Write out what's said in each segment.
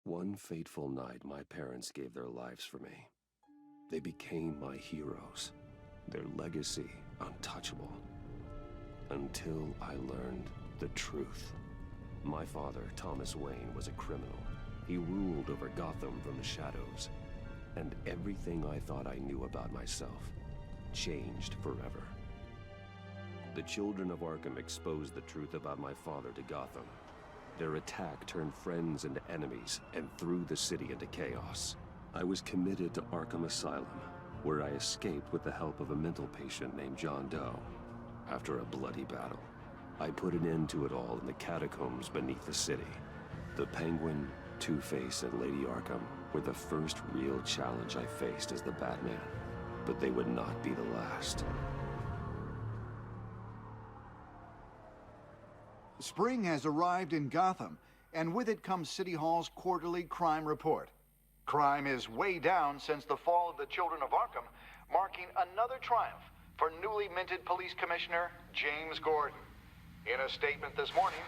One fateful night, my parents gave their lives for me. They became my heroes, their legacy untouchable. Until I learned the truth. My father, Thomas Wayne, was a criminal. He ruled over Gotham from the shadows. And everything I thought I knew about myself changed forever. The children of Arkham exposed the truth about my father to Gotham. Their attack turned friends into enemies and threw the city into chaos. I was committed to Arkham Asylum, where I escaped with the help of a mental patient named John Doe. After a bloody battle, I put an end to it all in the catacombs beneath the city. The Penguin, Two-Face, and Lady Arkham were the first real challenge I faced as the Batman, but they would not be the last. Spring has arrived in Gotham, and with it comes City Hall's quarterly crime report. Crime is way down since the fall of the Children of Arkham, marking another triumph for newly minted Police Commissioner James Gordon. In a statement this morning,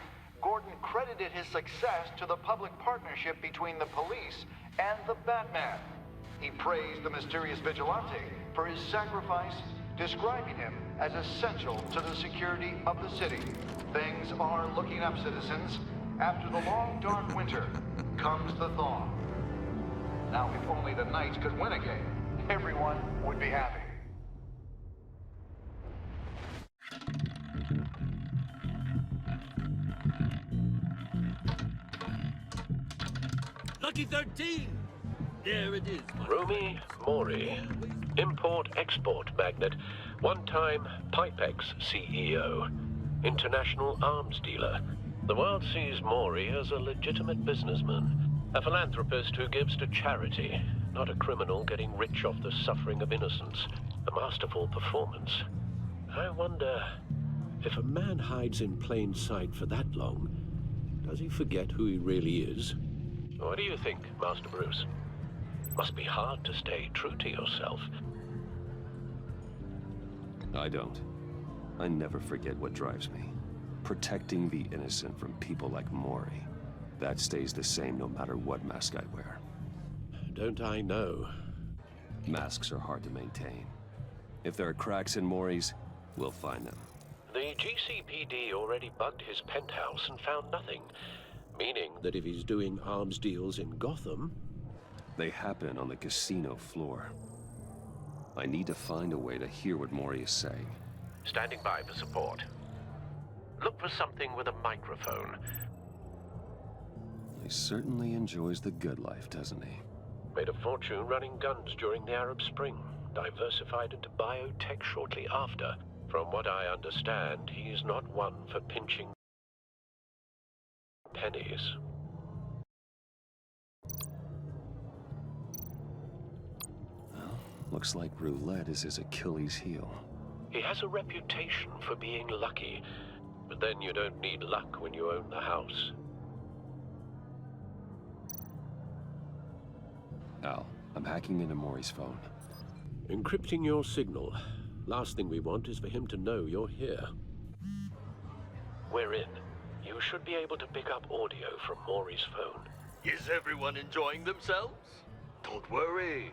Gordon credited his success to the public partnership between the police and the Batman. He praised the mysterious vigilante for his sacrifice, describing him as essential to the security of the city. Things are looking up, citizens. After the long, dark winter comes the thaw. Now, if only the Knights could win again, everyone would be happy. Lucky 13! There it is. Rumi Mori, import-export magnate, one-time Pipex CEO, international arms dealer. The world sees Mori as a legitimate businessman, a philanthropist who gives to charity, not a criminal getting rich off the suffering of innocence. A masterful performance. I wonder, if a man hides in plain sight for that long, does he forget who he really is? What do you think, Master Bruce? Must be hard to stay true to yourself. I don't. I never forget what drives me. Protecting the innocent from people like Mori. That stays the same no matter what mask I wear. Don't I know? Masks are hard to maintain. If there are cracks in Mori's, we'll find them. The GCPD already bugged his penthouse and found nothing. Meaning that if he's doing arms deals in Gotham... They happen on the casino floor. I need to find a way to hear what Mori is saying. Standing by for support. Look for something with a microphone. He certainly enjoys the good life, doesn't he? Made a fortune running guns during the Arab Spring. Diversified into biotech shortly after. From what I understand, he's not one for pinching pennies. Well, looks like roulette is his Achilles heel. He has a reputation for being lucky, but then you don't need luck when you own the house. Al, I'm hacking into Mori's phone. Encrypting your signal. Last thing we want is for him to know you're here. We're in. You should be able to pick up audio from Mori's phone. Is everyone enjoying themselves? Don't worry.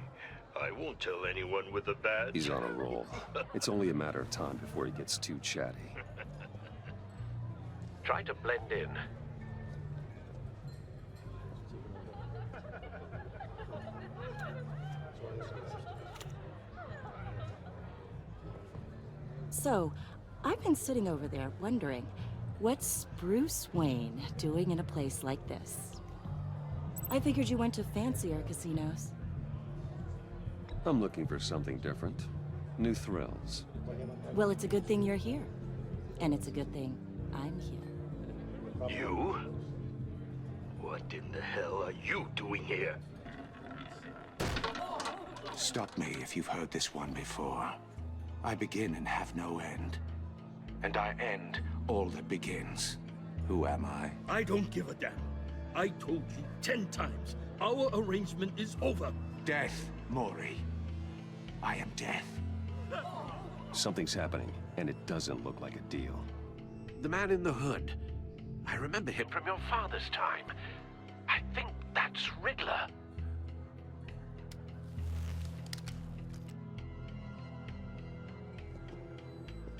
I won't tell anyone with a badge. He's on a roll. It's only a matter of time before he gets too chatty. Try to blend in. So, I've been sitting over there wondering, what's Bruce Wayne doing in a place like this? I figured you went to fancier casinos. I'm looking for something different. New thrills. Well, it's a good thing you're here. And it's a good thing I'm here. You? What in the hell are you doing here? Stop me if you've heard this one before. I begin and have no end. And I end all that begins. Who am I? I don't give a damn. I told you 10 times. Our arrangement is over. Death, Mori. I am death. Something's happening, and it doesn't look like a deal. The man in the hood. I remember him from your father's time. I think That's Riddler.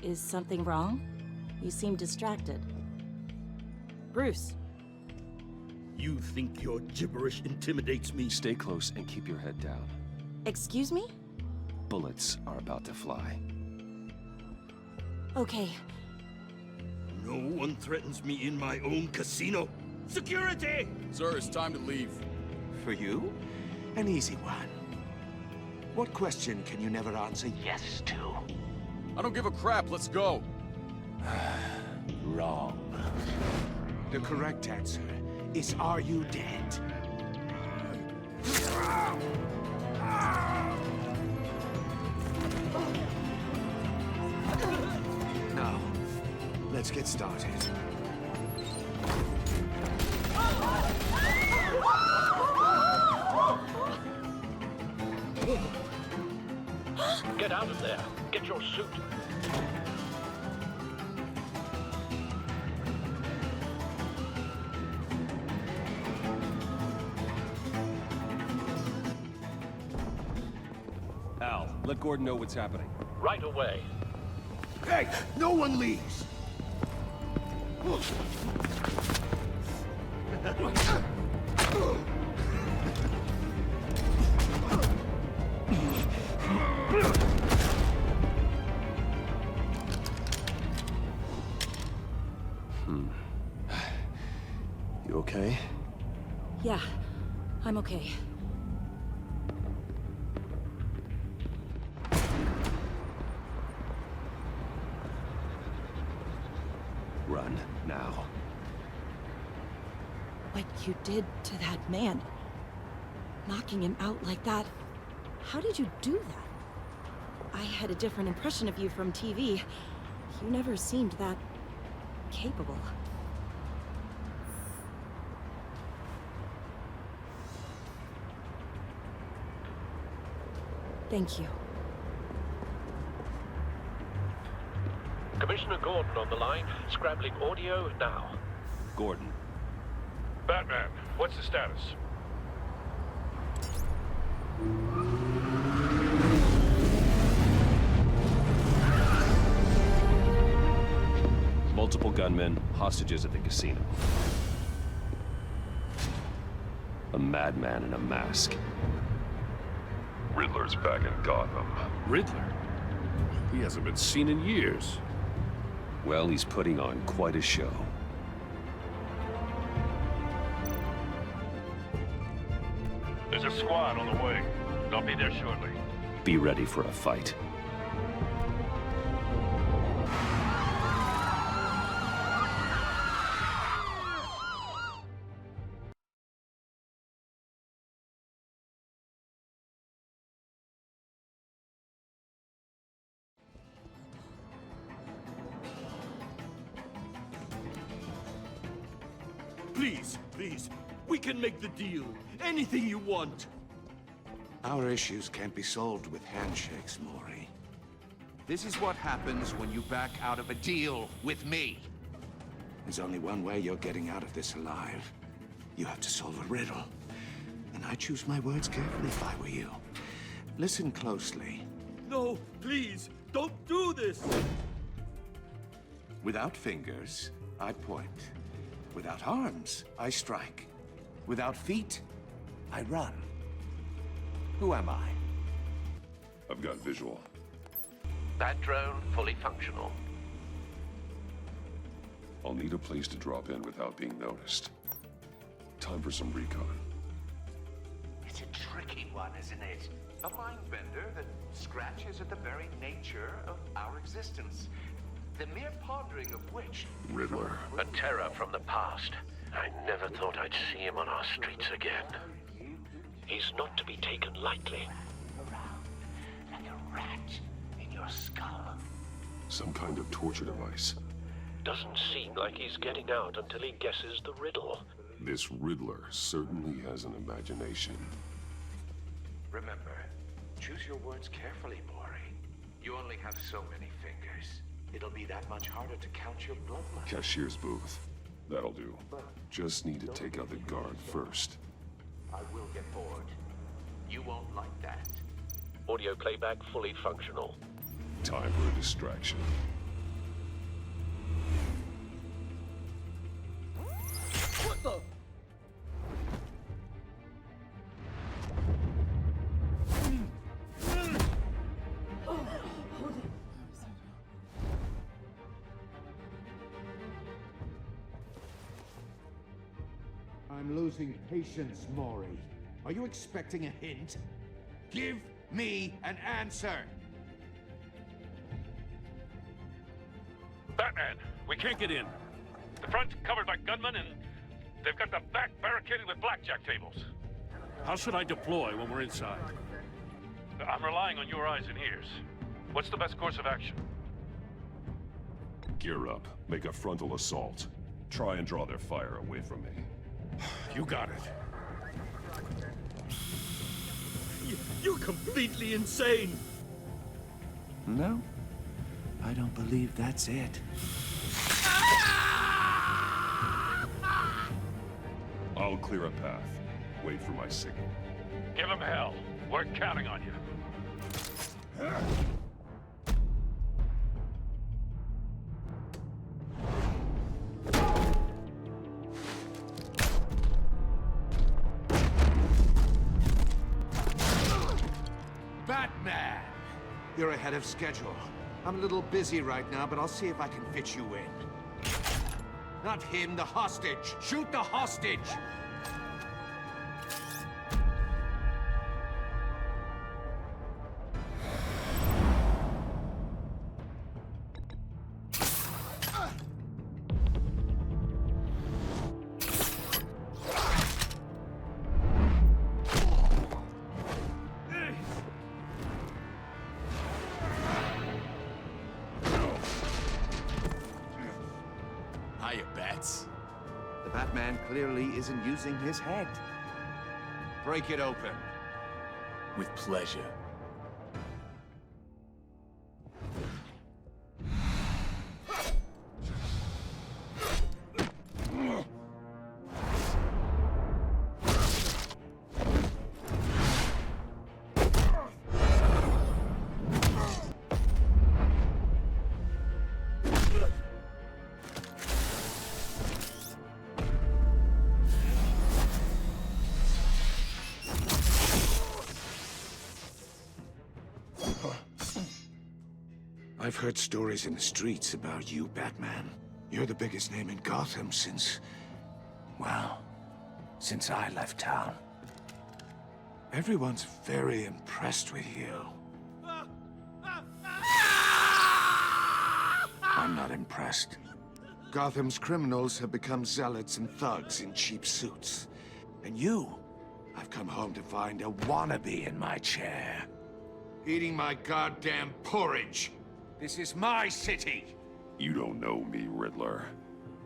Is something wrong? You seem distracted. Bruce. You think your gibberish intimidates me? Stay close and keep your head down. Excuse me? Bullets are about to fly. Okay. No one threatens me in my own casino. Security! Sir, it's time to leave. For you? An easy one. What question can you never answer yes to? I don't give a crap, let's go. Wrong. The correct answer is, are you dead? Now, let's get started. Get out of there. Get your suit. Al, let Gordon know what's happening. Right away. Hey, no one leaves! You okay? Yeah, I'm okay. Run, now. What you did to that man, knocking him out like that, how did you do that? I had a different impression of you from TV. You never seemed that capable. Thank you. Commissioner Gordon on the line. Scrabbling audio now. Gordon. Batman, what's the status? Multiple gunmen, hostages at the casino. A madman in a mask. Riddler's back in Gotham. Riddler? He hasn't been seen in years. Well, he's putting on quite a show. There's a squad on the way. They'll be there shortly. Be ready for a fight. Please, please, we can make the deal. Anything you want. Our issues can't be solved with handshakes, Maury. This is what happens when you back out of a deal with me. There's only one way you're getting out of this alive. You have to solve a riddle. And I choose my words carefully if I were you. Listen closely. No, please, don't do this. Without fingers, I point. Without arms, I strike. Without feet, I run. Who am I? I've got visual. That drone fully functional. I'll need a place to drop in without being noticed. Time for some recon. It's a tricky one, isn't it? A mind bender that scratches at the very nature of our existence. The mere pondering of which... Riddler. A terror from the past. I never thought I'd see him on our streets again. He's not to be taken lightly. Around like a rat in your skull. Some kind of torture device. Doesn't seem like he's getting out until he guesses the riddle. This Riddler certainly has an imagination. Remember, choose your words carefully, Maury. You only have so many fingers. It'll be that much harder to count your bloodline. Cashier's booth. That'll do. Just need to take out the guard first. I will get bored. You won't like that. Audio playback fully functional. Time for a distraction. What the? I'm losing patience, Maury. Are you expecting a hint? Give me an answer! Batman, we can't get in. The front's covered by gunmen, and they've got the back barricaded with blackjack tables. How should I deploy when we're inside? I'm relying on your eyes and ears. What's the best course of action? Gear up. Make a frontal assault. Try and draw their fire away from me. You got it. You're completely insane! No, I don't believe that's it. I'll clear a path. Wait for my signal. Give him hell. We're counting on you. Batman! You're ahead of schedule. I'm a little busy right now, but I'll see if I can fit you in. Not him, the hostage! Shoot the hostage! Hiya, Bats. The Batman clearly isn't using his head. Break it open. With pleasure. I've heard stories in the streets about you, Batman. You're the biggest name in Gotham since... well, since I left town. Everyone's very impressed with you. I'm not impressed. Gotham's criminals have become zealots and thugs in cheap suits. And you, I've come home to find a wannabe in my chair. Eating my goddamn porridge. This is my city! You don't know me, Riddler.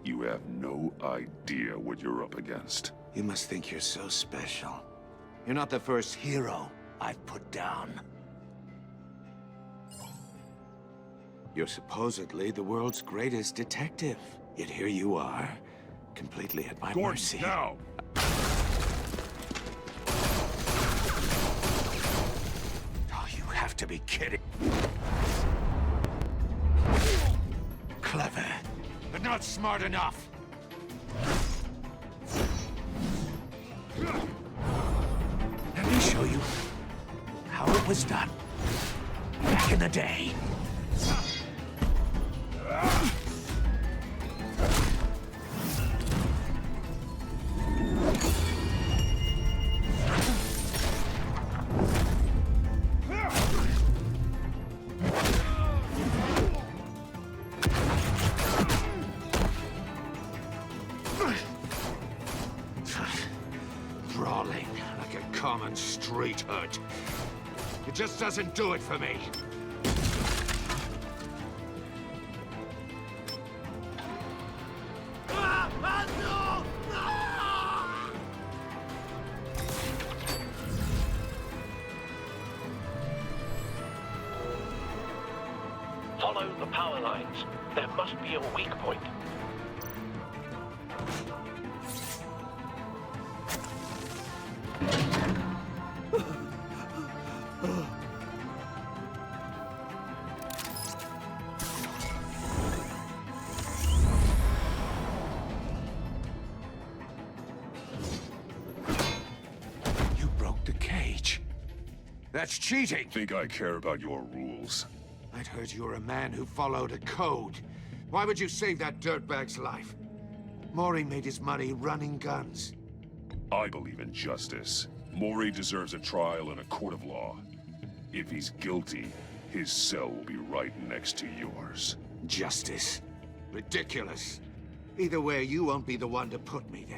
You have no idea what you're up against. You must think you're so special. You're not the first hero I've put down. You're supposedly the world's greatest detective. Yet here you are, completely at my mercy. Now! Oh, you have to be kidding. Clever, but not smart enough. Let me show you how it was done back in the day. Brawling like a common street hood. It just doesn't do it for me. Follow the power lines. There must be a weak point. You broke the cage. That's cheating! Think I care about your rules? I'd heard you were a man who followed a code. Why would you save that dirtbag's life? Maury made his money running guns. I believe in justice. Maury deserves a trial in a court of law. If he's guilty, his cell will be right next to yours. Justice? Ridiculous. Either way, you won't be the one to put me there.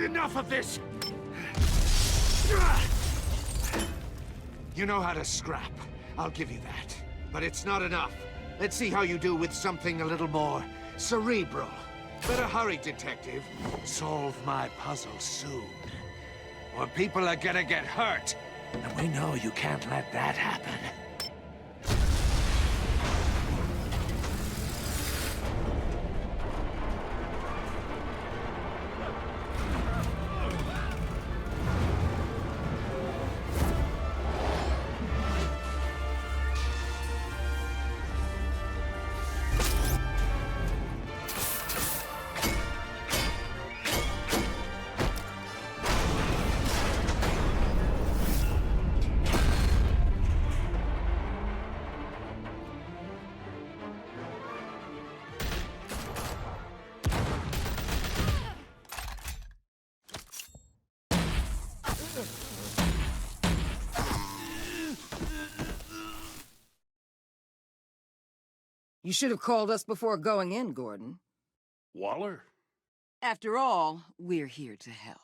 Enough of this! You know how to scrap. I'll give you that. But it's not enough. Let's see how you do with something a little more cerebral. Better hurry, detective. Solve my puzzle soon. Or people are gonna get hurt. And we know you can't let that happen. You should have called us before going in, Gordon. Waller? After all, we're here to help.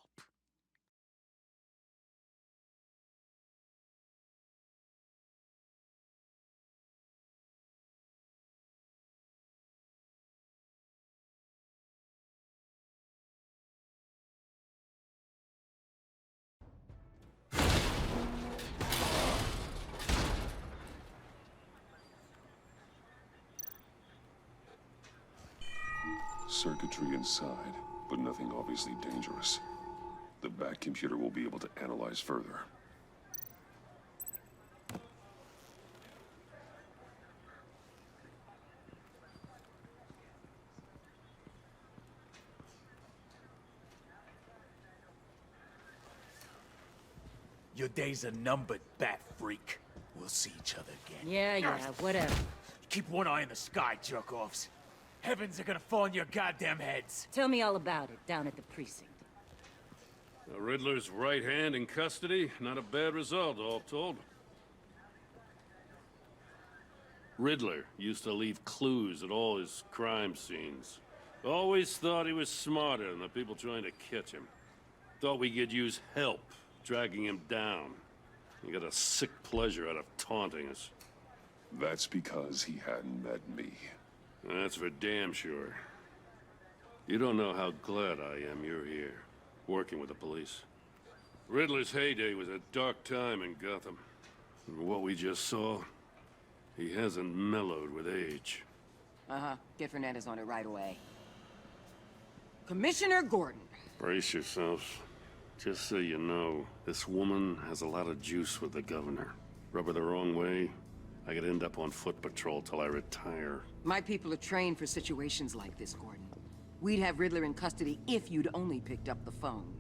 Circuitry inside, but nothing obviously dangerous. The back computer will be able to analyze further. Your days are numbered, bat freak. We'll see each other again. Yeah, whatever. Keep one eye in the sky, jerk-offs. Heavens are gonna fall on your goddamn heads. Tell me all about it down at the precinct. The Riddler's right hand in custody. Not a bad result, all told. Riddler used to leave clues at all his crime scenes. Always thought he was smarter than the people trying to catch him. Thought we could use help, dragging him down. He got a sick pleasure out of taunting us. That's because he hadn't met me. That's for damn sure. You don't know how glad I am you're here, working with the police. Riddler's heyday was a dark time in Gotham. And what we just saw, he hasn't mellowed with age. Uh-huh. Get Fernandez on it right away. Commissioner Gordon. Brace yourselves. Just so you know, this woman has a lot of juice with the governor. Rub her the wrong way, I could end up on foot patrol till I retire. My people are trained for situations like this, Gordon. We'd have Riddler in custody if you'd only picked up the phone.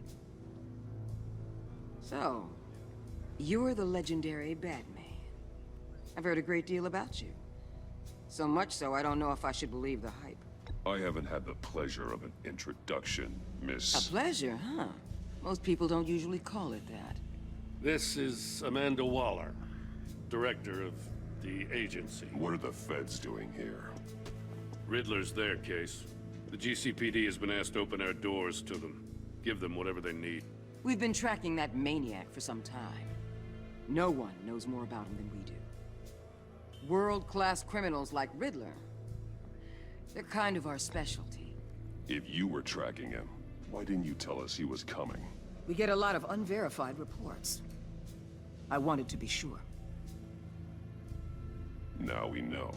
So, you're the legendary Batman. I've heard a great deal about you. So much so, I don't know if I should believe the hype. I haven't had the pleasure of an introduction, Miss... A pleasure, huh? Most people don't usually call it that. This is Amanda Waller, director of the agency. What are the feds doing here? Riddler's their case. The GCPD has been asked to open our doors to them. Give them whatever they need. We've been tracking that maniac for some time. No one knows more about him than we do. World-class criminals like Riddler. They're kind of our specialty. If you were tracking him, why didn't you tell us he was coming? We get a lot of unverified reports. I wanted to be sure. Now we know.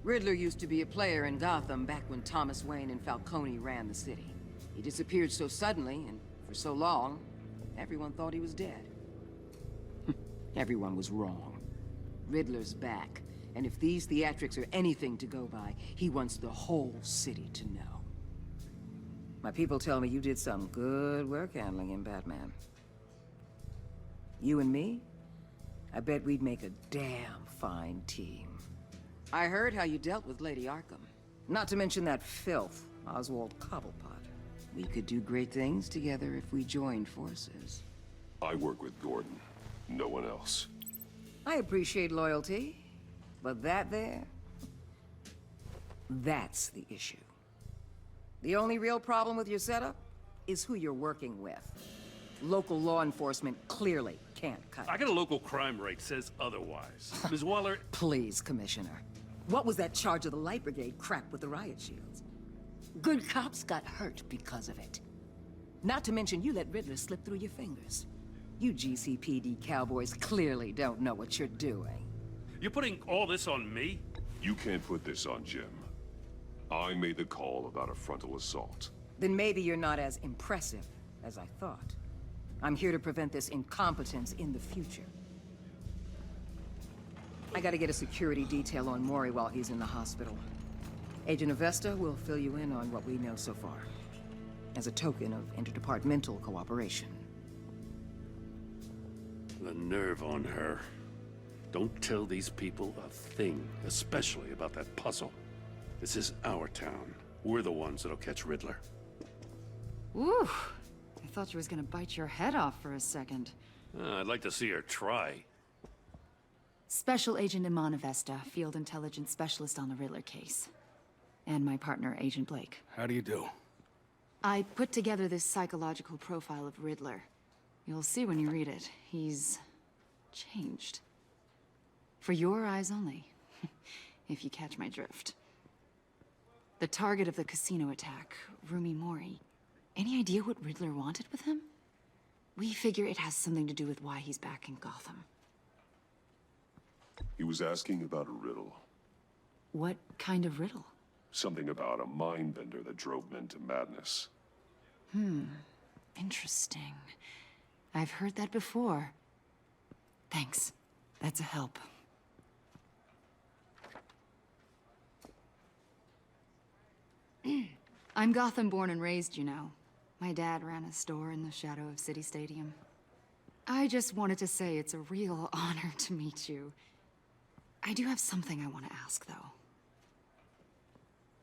Riddler used to be a player in Gotham back when Thomas Wayne and Falcone ran the city. He disappeared so suddenly and for so long, everyone thought he was dead. Everyone was wrong. Riddler's back, and if these theatrics are anything to go by, he wants the whole city to know. My people tell me you did some good work handling him, Batman. You and me? I bet we'd make a damn fine team. I heard how you dealt with Lady Arkham. Not to mention that filth, Oswald Cobblepot. We could do great things together if we joined forces. I work with Gordon. No one else. I appreciate loyalty, but that there... that's the issue. The only real problem with your setup is who you're working with. Local law enforcement clearly can't cut it. I got a local crime rate says otherwise. Ms. Waller... Please, Commissioner. What was that charge of the Light Brigade crap with the riot shields? Good cops got hurt because of it. Not to mention you let Riddler slip through your fingers. You GCPD cowboys clearly don't know what you're doing. You're putting all this on me? You can't put this on Jim. I made the call about a frontal assault. Then maybe you're not as impressive as I thought. I'm here to prevent this incompetence in the future. I gotta get a security detail on Mori while he's in the hospital. Agent Avesta will fill you in on what we know so far, as a token of interdepartmental cooperation. The nerve on her. Don't tell these people a thing, especially about that puzzle. This is our town. We're the ones that'll catch Riddler. Woo! I thought you was gonna bite your head off for a second. I'd like to see her try. Special Agent Iman Avesta, Field Intelligence Specialist on the Riddler case. And my partner, Agent Blake. How do you do? I put together this psychological profile of Riddler. You'll see when you read it. He's... changed. For your eyes only, if you catch my drift. The target of the casino attack, Rumi Mori. Any idea what Riddler wanted with him? We figure it has something to do with why he's back in Gotham. He was asking about a riddle. What kind of riddle? Something about a mind bender that drove men to madness. Interesting. I've heard that before. Thanks. That's a help. I'm Gotham born and raised, you know. My dad ran a store in the shadow of City Stadium. I just wanted to say it's a real honor to meet you. I do have something I want to ask, though.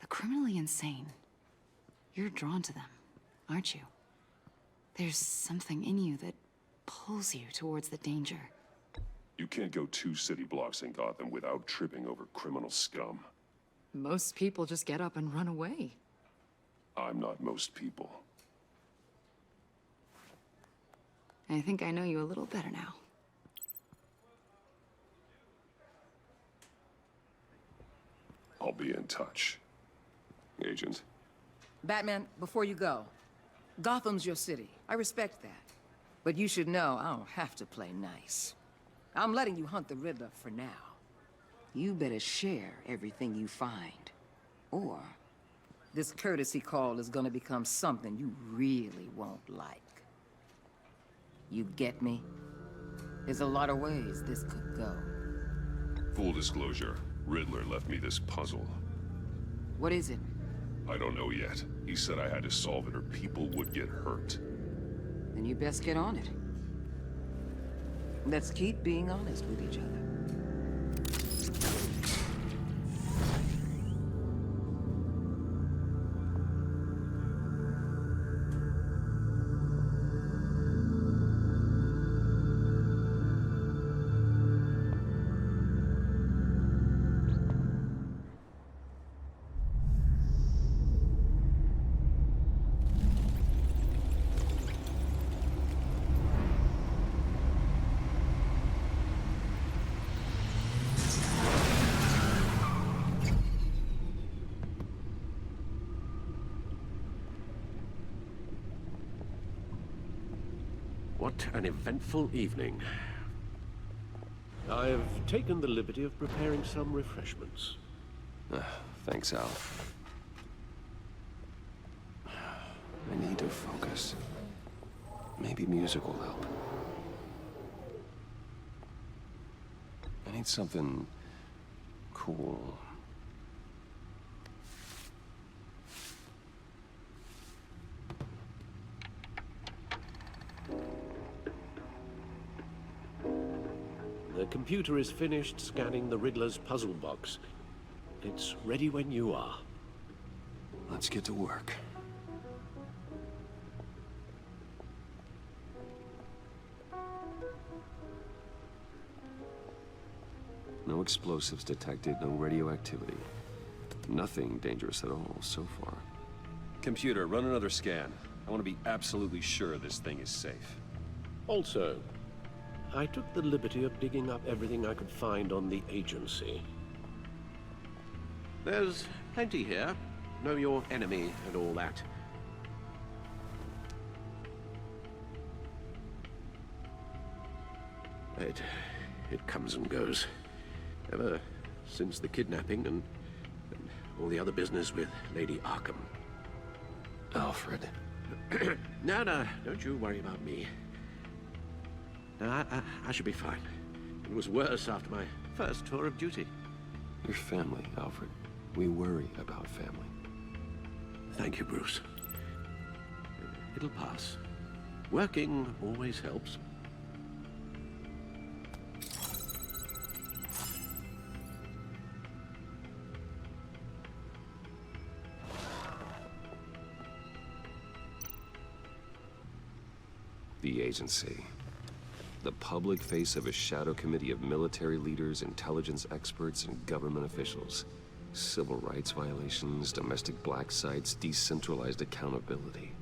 The criminally insane. You're drawn to them, aren't you? There's something in you that pulls you towards the danger. You can't go 2 city blocks in Gotham without tripping over criminal scum. Most people just get up and run away. I'm not most people. I think I know you a little better now. I'll be in touch. Agent. Batman, before you go, Gotham's your city. I respect that. But you should know I don't have to play nice. I'm letting you hunt the Riddler for now. You better share everything you find. Or this courtesy call is gonna become something you really won't like. You get me? There's a lot of ways this could go. Full disclosure, Riddler left me this puzzle. What is it? I don't know yet. He said I had to solve it or people would get hurt. Then you best get on it. Let's keep being honest with each other. What an eventful evening. I've taken the liberty of preparing some refreshments. Thanks, Al. I need to focus. Maybe music will help. I need something cool. The computer is finished scanning the Riddler's puzzle box. It's ready when you are. Let's get to work. No explosives detected, no radioactivity. Nothing dangerous at all so far. Computer, run another scan. I want to be absolutely sure this thing is safe. Also, I took the liberty of digging up everything I could find on the agency. There's plenty here. Know your enemy and all that. It comes and goes. Ever since the kidnapping and all the other business with Lady Arkham. Alfred. No, don't you worry about me. No, I should be fine. It was worse after my first tour of duty. Your family, Alfred. We worry about family. Thank you, Bruce. It'll pass. Working always helps. The agency. The public face of a shadow committee of military leaders, intelligence experts, and government officials. Civil rights violations, domestic black sites, decentralized accountability.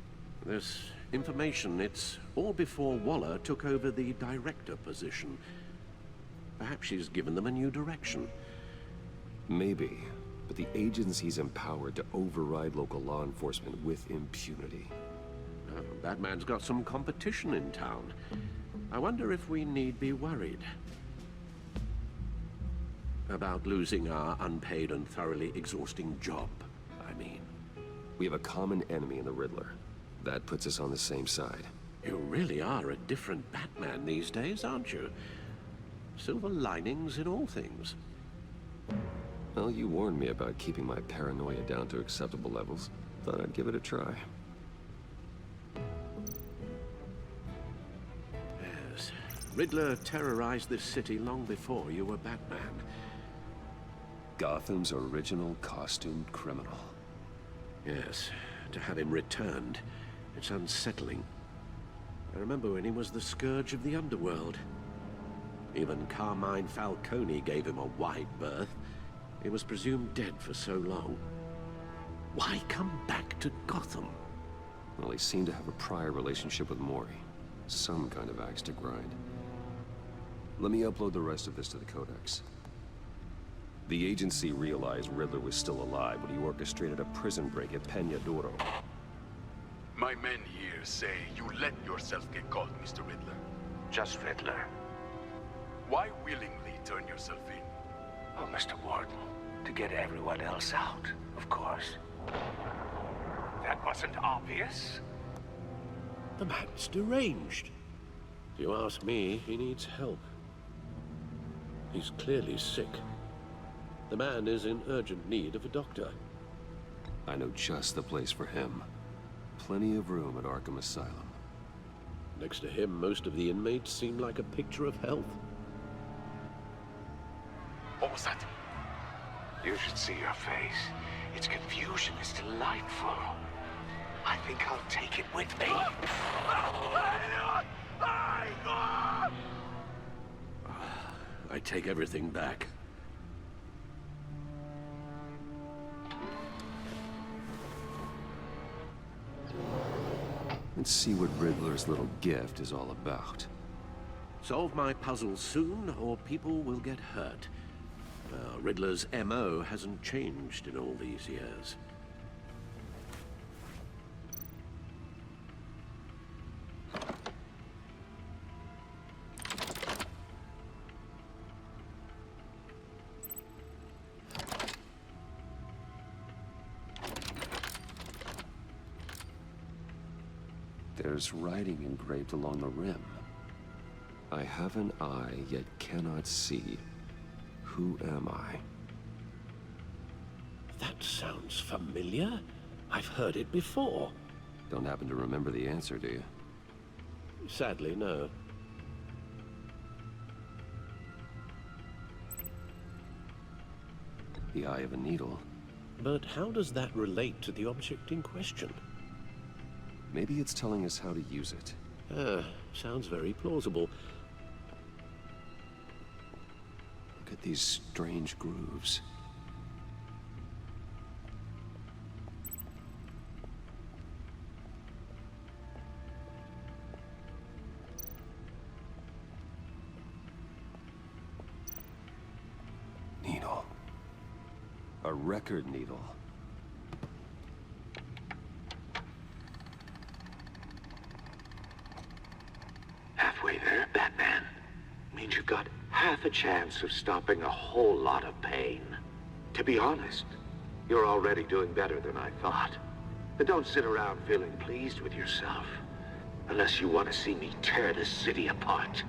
This information, it's all before Waller took over the director position. Perhaps she's given them a new direction. Maybe, but the agency's empowered to override local law enforcement with impunity. Batman's got some competition in town. I wonder if we need be worried about losing our unpaid and thoroughly exhausting job, I mean. We have a common enemy in the Riddler. That puts us on the same side. You really are a different Batman these days, aren't you? Silver linings in all things. Well, you warned me about keeping my paranoia down to acceptable levels. Thought I'd give it a try. Yes. Riddler terrorized this city long before you were Batman. Gotham's original costumed criminal. Yes. To have him returned, it's unsettling. I remember when he was the scourge of the underworld. Even Carmine Falcone gave him a wide berth. He was presumed dead for so long. Why come back to Gotham? Well, he seemed to have a prior relationship with Mori. Some kind of axe to grind. Let me upload the rest of this to the Codex. The agency realized Riddler was still alive when he orchestrated a prison break at Peña Duro. My men here say you let yourself get caught, Mr. Riddler. Just Riddler. Why willingly turn yourself in? Oh, Mr. Warden, to get everyone else out, of course. That wasn't obvious. The man's deranged. If you ask me, he needs help. He's clearly sick. The man is in urgent need of a doctor. I know just the place for him. Plenty of room at Arkham Asylum. Next to him, most of the inmates seem like a picture of health. What was that? You should see your face. Its confusion is delightful. I think I'll take it with me. I take everything back. Let's see what Riddler's little gift is all about. Solve my puzzle soon, or people will get hurt. Riddler's MO hasn't changed in all these years. There's writing engraved along the rim. I have an eye, yet cannot see. Who am I? That sounds familiar. I've heard it before. Don't happen to remember the answer, do you? Sadly, no. The eye of a needle. But how does that relate to the object in question? Maybe it's telling us how to use it. Sounds very plausible. Look at these strange grooves. Needle. A record needle. Halfway there, Batman. Means you've got half a chance of stopping a whole lot of pain. To be honest, you're already doing better than I thought. But don't sit around feeling pleased with yourself. Unless you want to see me tear this city apart.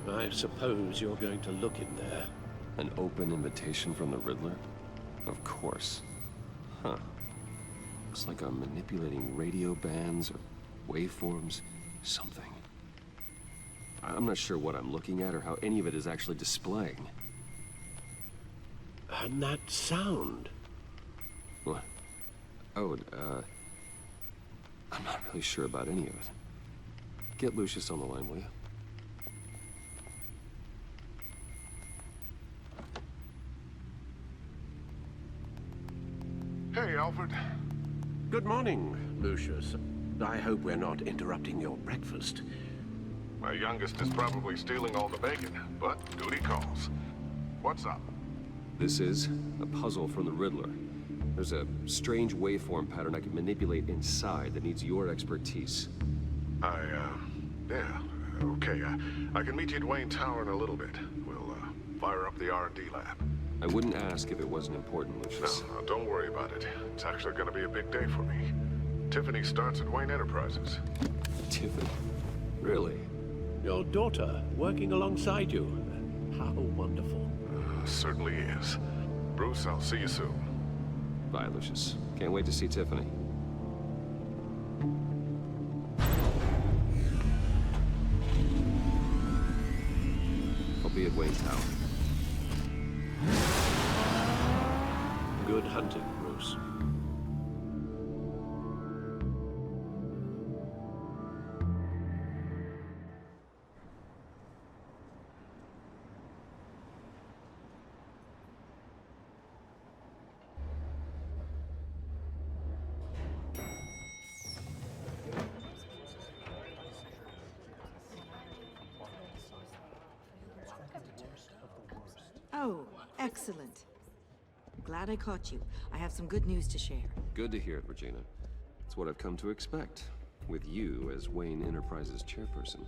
I suppose you're going to look in there. An open invitation from the Riddler? Of course. Huh. Looks like I'm manipulating radio bands or waveforms, something. I'm not sure what I'm looking at or how any of it is actually displaying. And that sound. What? Oh, I'm not really sure about any of it. Get Lucius on the line, will you? Hey, Alfred. Good morning, Lucius. I hope we're not interrupting your breakfast. My youngest is probably stealing all the bacon, but duty calls. What's up? This is a puzzle from the Riddler. There's a strange waveform pattern I can manipulate inside that needs your expertise. Yeah, okay. I can meet you at Wayne Tower in a little bit. We'll, fire up the R&D lab. I wouldn't ask if it wasn't important, Lucius. No, don't worry about it. It's actually gonna be a big day for me. Tiffany starts at Wayne Enterprises. Tiffany? Really? Your daughter, working alongside you. How wonderful. Certainly is. Bruce, I'll see you soon. Bye, Lucius. Can't wait to see Tiffany. I'll be at Wayne Tower. Good hunting, Bruce. Oh, excellent. Glad I caught you. I have some good news to share. Good to hear it, Regina. It's what I've come to expect, with you as Wayne Enterprises chairperson.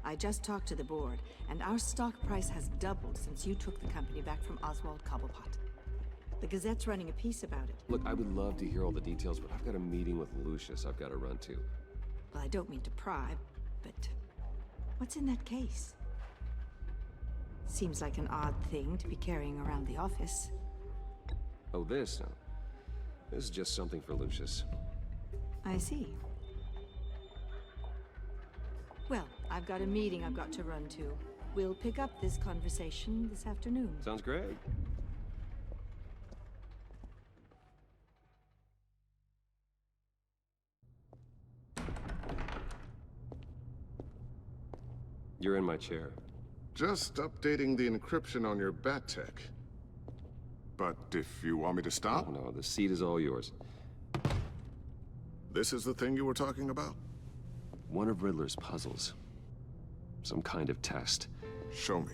I just talked to the board, and our stock price has doubled since you took the company back from Oswald Cobblepot. The Gazette's running a piece about it. Look, I would love to hear all the details, but I've got a meeting with Lucius I've got to run to. Well, I don't mean to pry, but what's in that case? Seems like an odd thing to be carrying around the office. Oh, this? No. This is just something for Lucius. I see. Well, I've got a meeting I've got to run to. We'll pick up this conversation this afternoon. Sounds great. You're in my chair. Just updating the encryption on your bat tech. But if you want me to stop? Oh, no, the seat is all yours. This is the thing you were talking about? One of Riddler's puzzles. Some kind of test. Show me.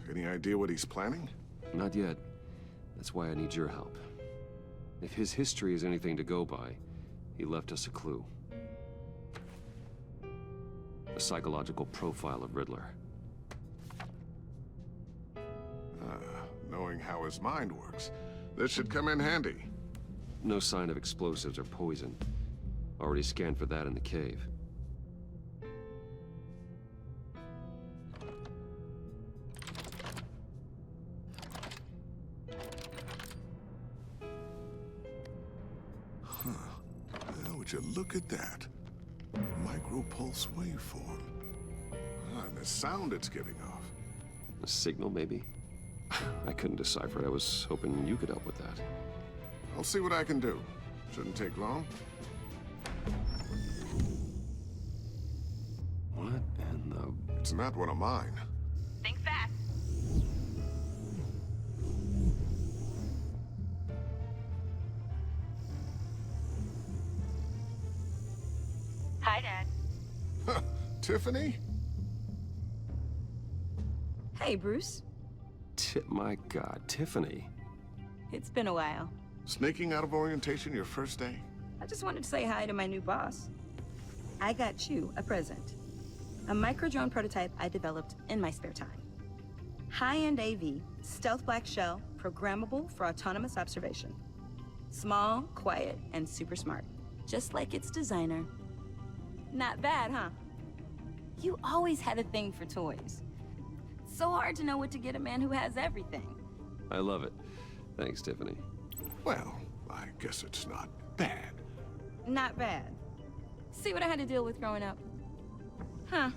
Any idea what he's planning? Not yet. That's why I need your help. If his history is anything to go by, he left us a clue. A psychological profile of Riddler. No knowing how his mind works. This should come in handy. No sign of explosives or poison. Already scanned for that in the cave. Well, would you look at that? Micropulse waveform. And the sound it's giving off. A signal, maybe? I couldn't decipher it. I was hoping you could help with that. I'll see what I can do. Shouldn't take long. What in the... It's not one of mine. Think fast. Hi, Dad. Tiffany? Hey, Bruce. My God, Tiffany. It's been a while. Sneaking out of orientation your first day? I just wanted to say hi to my new boss. I got you a present. A micro-drone prototype I developed in my spare time. High-end AV, stealth black shell, programmable for autonomous observation. Small, quiet, and super smart. Just like its designer. Not bad, huh? You always had a thing for toys. So hard to know what to get a man who has everything. I love it. Thanks, Tiffany. Well, I guess it's not bad. Not bad. See what I had to deal with growing up? Huh.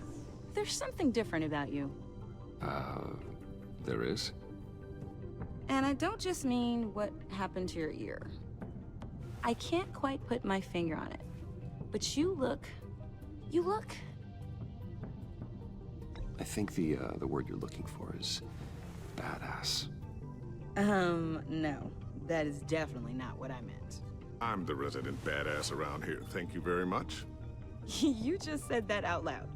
There's something different about you. There is? And I don't just mean what happened to your ear. I can't quite put my finger on it. But you look... I think the word you're looking for is badass. No. That is definitely not what I meant. I'm the resident badass around here. Thank you very much. You just said that out loud.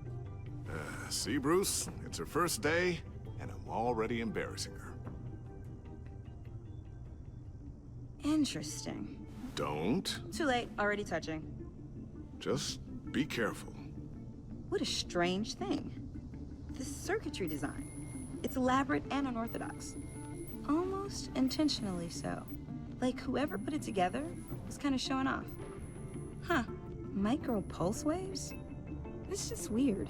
See, Bruce? It's her first day, and I'm already embarrassing her. Interesting. Don't. Too late. Already touching. Just be careful. What a strange thing. The circuitry design. It's elaborate and unorthodox. Almost intentionally so. Like whoever put it together was kind of showing off. Huh. Micro pulse waves? It's just weird.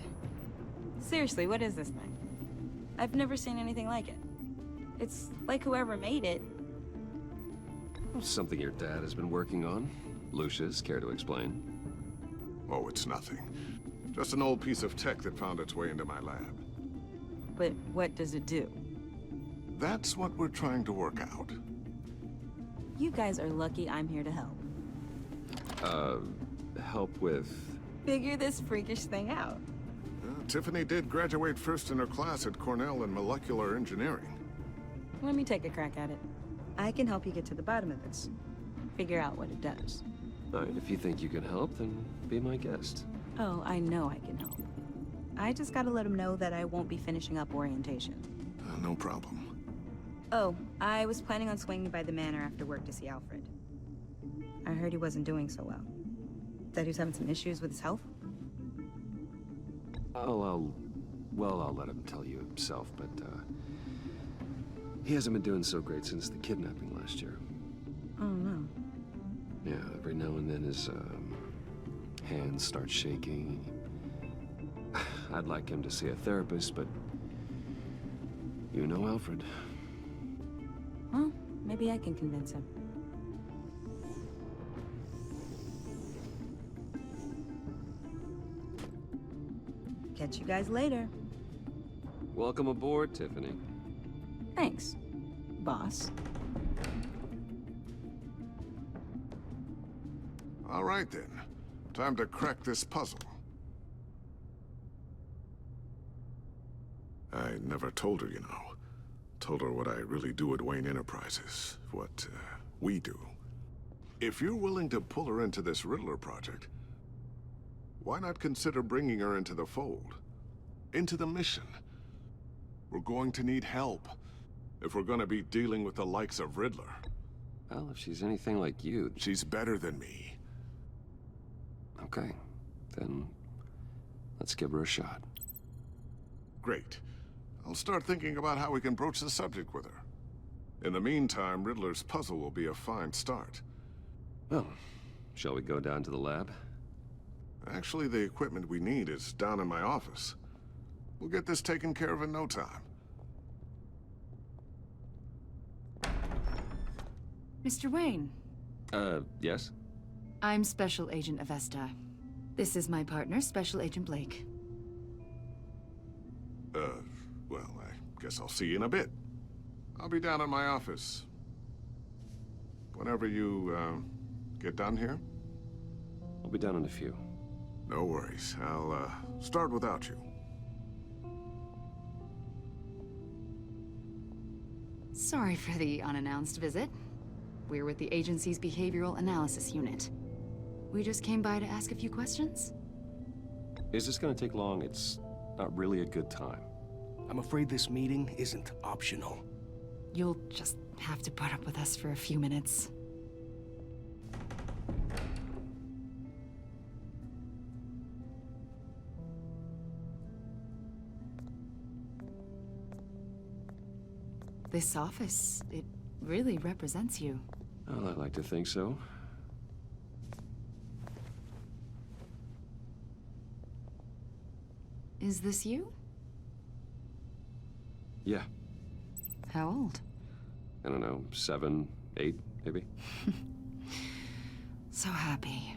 Seriously, what is this thing? I've never seen anything like it. It's like whoever made it. Something your dad has been working on. Lucius, care to explain? Oh, it's nothing. Just an old piece of tech that found its way into my lab. But what does it do? That's what we're trying to work out. You guys are lucky I'm here to help. Help with... Figure this freakish thing out. Tiffany did graduate first in her class at Cornell in molecular engineering. Let me take a crack at it. I can help you get to the bottom of this. Figure out what it does. All right, if you think you can help, then be my guest. Oh, I know I can help. I just gotta let him know that I won't be finishing up orientation. No problem. Oh, I was planning on swinging by the manor after work to see Alfred. I heard he wasn't doing so well. That he was having some issues with his health? I'll let him tell you himself, but, he hasn't been doing so great since the kidnapping last year. Oh, no. Yeah, every now and then his, hands start shaking. I'd like him to see a therapist, but... You know Alfred. Well, maybe I can convince him. Catch you guys later. Welcome aboard, Tiffany. Thanks, boss. All right, then. Time to crack this puzzle. I never told her, you know. Told her what I really do at Wayne Enterprises. What, we do. If you're willing to pull her into this Riddler project, why not consider bringing her into the fold? Into the mission? We're going to need help if we're gonna be dealing with the likes of Riddler. Well, if she's anything like you... She's better than me. Okay, then let's give her a shot. Great. I'll start thinking about how we can broach the subject with her. In the meantime, Riddler's puzzle will be a fine start. Well, shall we go down to the lab? Actually, the equipment we need is down in my office. We'll get this taken care of in no time. Mr. Wayne. Yes? I'm Special Agent Avesta. This is my partner, Special Agent Blake. Well, I guess I'll see you in a bit. I'll be down at my office. Whenever you, get done here? I'll be down in a few. No worries. I'll, start without you. Sorry for the unannounced visit. We're with the agency's Behavioral Analysis Unit. We just came by to ask a few questions. Is this gonna take long? It's not really a good time. I'm afraid this meeting isn't optional. You'll just have to put up with us for a few minutes. This office, it really represents you. Well, I'd like to think so. Is this you? Yeah. How old? I don't know, 7, 8, maybe? So happy.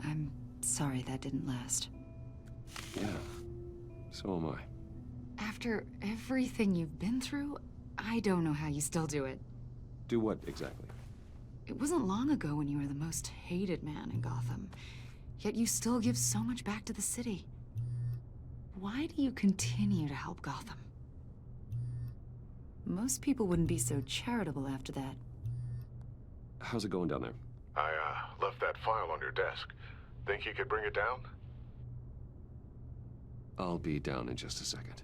I'm sorry that didn't last. Yeah, so am I. After everything you've been through, I don't know how you still do it. Do what, exactly? It wasn't long ago when you were the most hated man in Gotham, yet you still give so much back to the city. Why do you continue to help Gotham? Most people wouldn't be so charitable after that. How's it going down there? I, left that file on your desk. Think you could bring it down? I'll be down in just a second.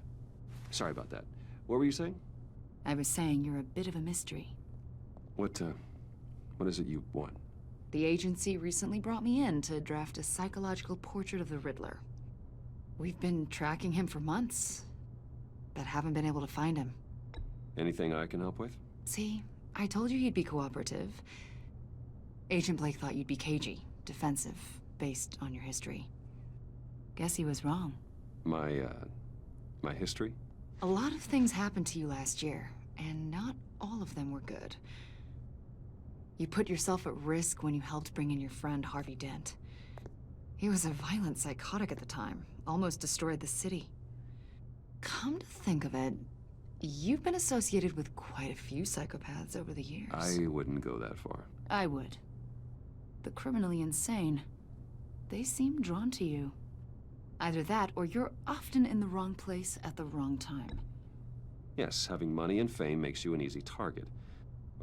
Sorry about that. What were you saying? I was saying you're a bit of a mystery. What is it you want? The agency recently brought me in to draft a psychological portrait of the Riddler. We've been tracking him for months, but haven't been able to find him. Anything I can help with? See, I told you he'd be cooperative. Agent Blake thought you'd be cagey, defensive, based on your history. Guess he was wrong. My history? A lot of things happened to you last year, and not all of them were good. You put yourself at risk when you helped bring in your friend Harvey Dent. He was a violent psychotic at the time, almost destroyed the city. Come to think of it, you've been associated with quite a few psychopaths over the years. I wouldn't go that far. I would. The criminally insane, they seem drawn to you. Either that, or you're often in the wrong place at the wrong time. Yes, having money and fame makes you an easy target.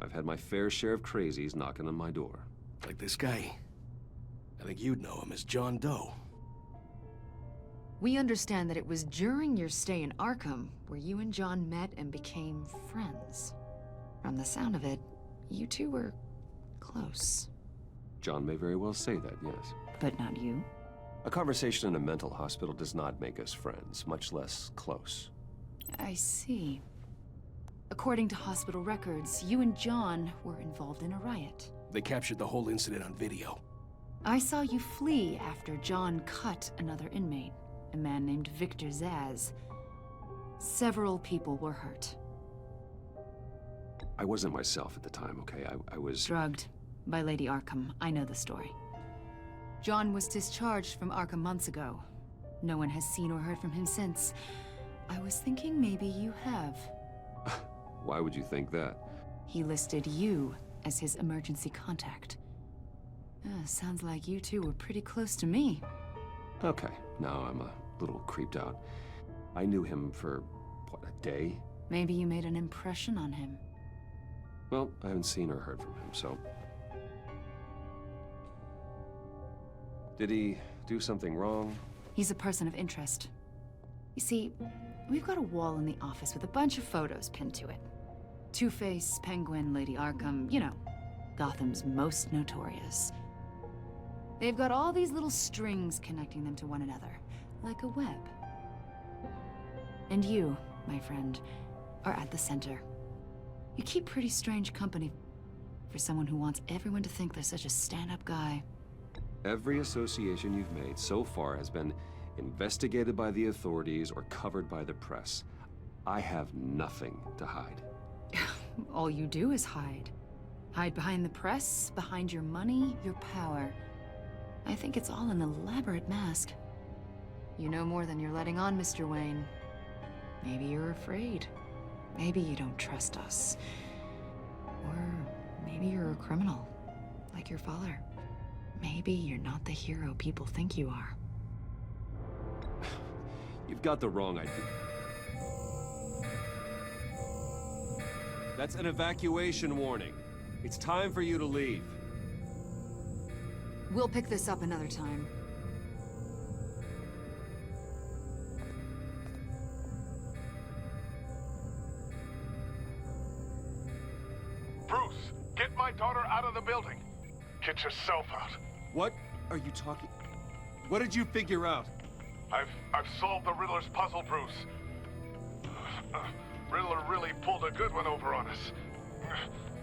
I've had my fair share of crazies knocking on my door. Like this guy. I think you'd know him as John Doe. We understand that it was during your stay in Arkham where you and John met and became friends. From the sound of it, you two were close. John may very well say that, yes. But not you? A conversation in a mental hospital does not make us friends, much less close. I see. According to hospital records, you and John were involved in a riot. They captured the whole incident on video. I saw you flee after John cut another inmate, a man named Victor Zaz. Several people were hurt. I wasn't myself at the time, okay? I was... Drugged by Lady Arkham. I know the story. John was discharged from Arkham months ago. No one has seen or heard from him since. I was thinking maybe you have. Why would you think that? He listed you as his emergency contact. Sounds like you two were pretty close to me. Okay, now I'm a little creeped out. I knew him for, what, a day? Maybe you made an impression on him. Well, I haven't seen or heard from him, so... Did he do something wrong? He's a person of interest. You see, we've got a wall in the office with a bunch of photos pinned to it. Two-Face, Penguin, Lady Arkham, you know, Gotham's most notorious. They've got all these little strings connecting them to one another, like a web. And you, my friend, are at the center. You keep pretty strange company for someone who wants everyone to think they're such a stand-up guy. Every association you've made so far has been investigated by the authorities or covered by the press. I have nothing to hide. All you do is hide. Hide behind the press, behind your money, your power. I think it's all an elaborate mask. You know more than you're letting on, Mr. Wayne. Maybe you're afraid. Maybe you don't trust us. Or maybe you're a criminal, like your father. Maybe you're not the hero people think you are. You've got the wrong idea. That's an evacuation warning. It's time for you to leave. We'll pick this up another time. Bruce, get my daughter out of the building. Get yourself out. What are you talking? What did you figure out? I've solved the Riddler's puzzle, Bruce. Riddler really pulled a good one over on us.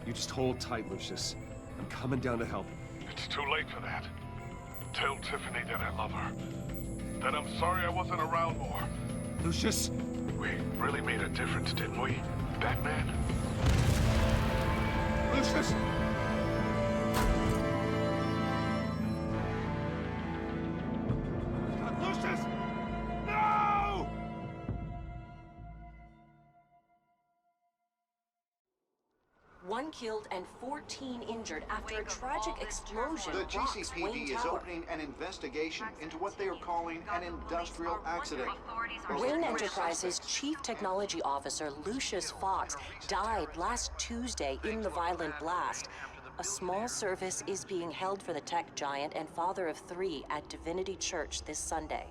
You just hold tight, Lucius. I'm coming down to help. It's too late for that. Tell Tiffany that I love her. That I'm sorry I wasn't around more. Lucius! We really made a difference, didn't we, Batman? Lucius! Lucius! No! One killed and 14 injured after a tragic explosion The rocks GCPD Wayne is Tower. opening an investigation into what they are calling an industrial accident. Wayne Enterprises' Chief Technology Officer, Lucius Fox, died last Tuesday in the violent blast. A small service is being held for the tech giant and father of 3 at Divinity Church this Sunday.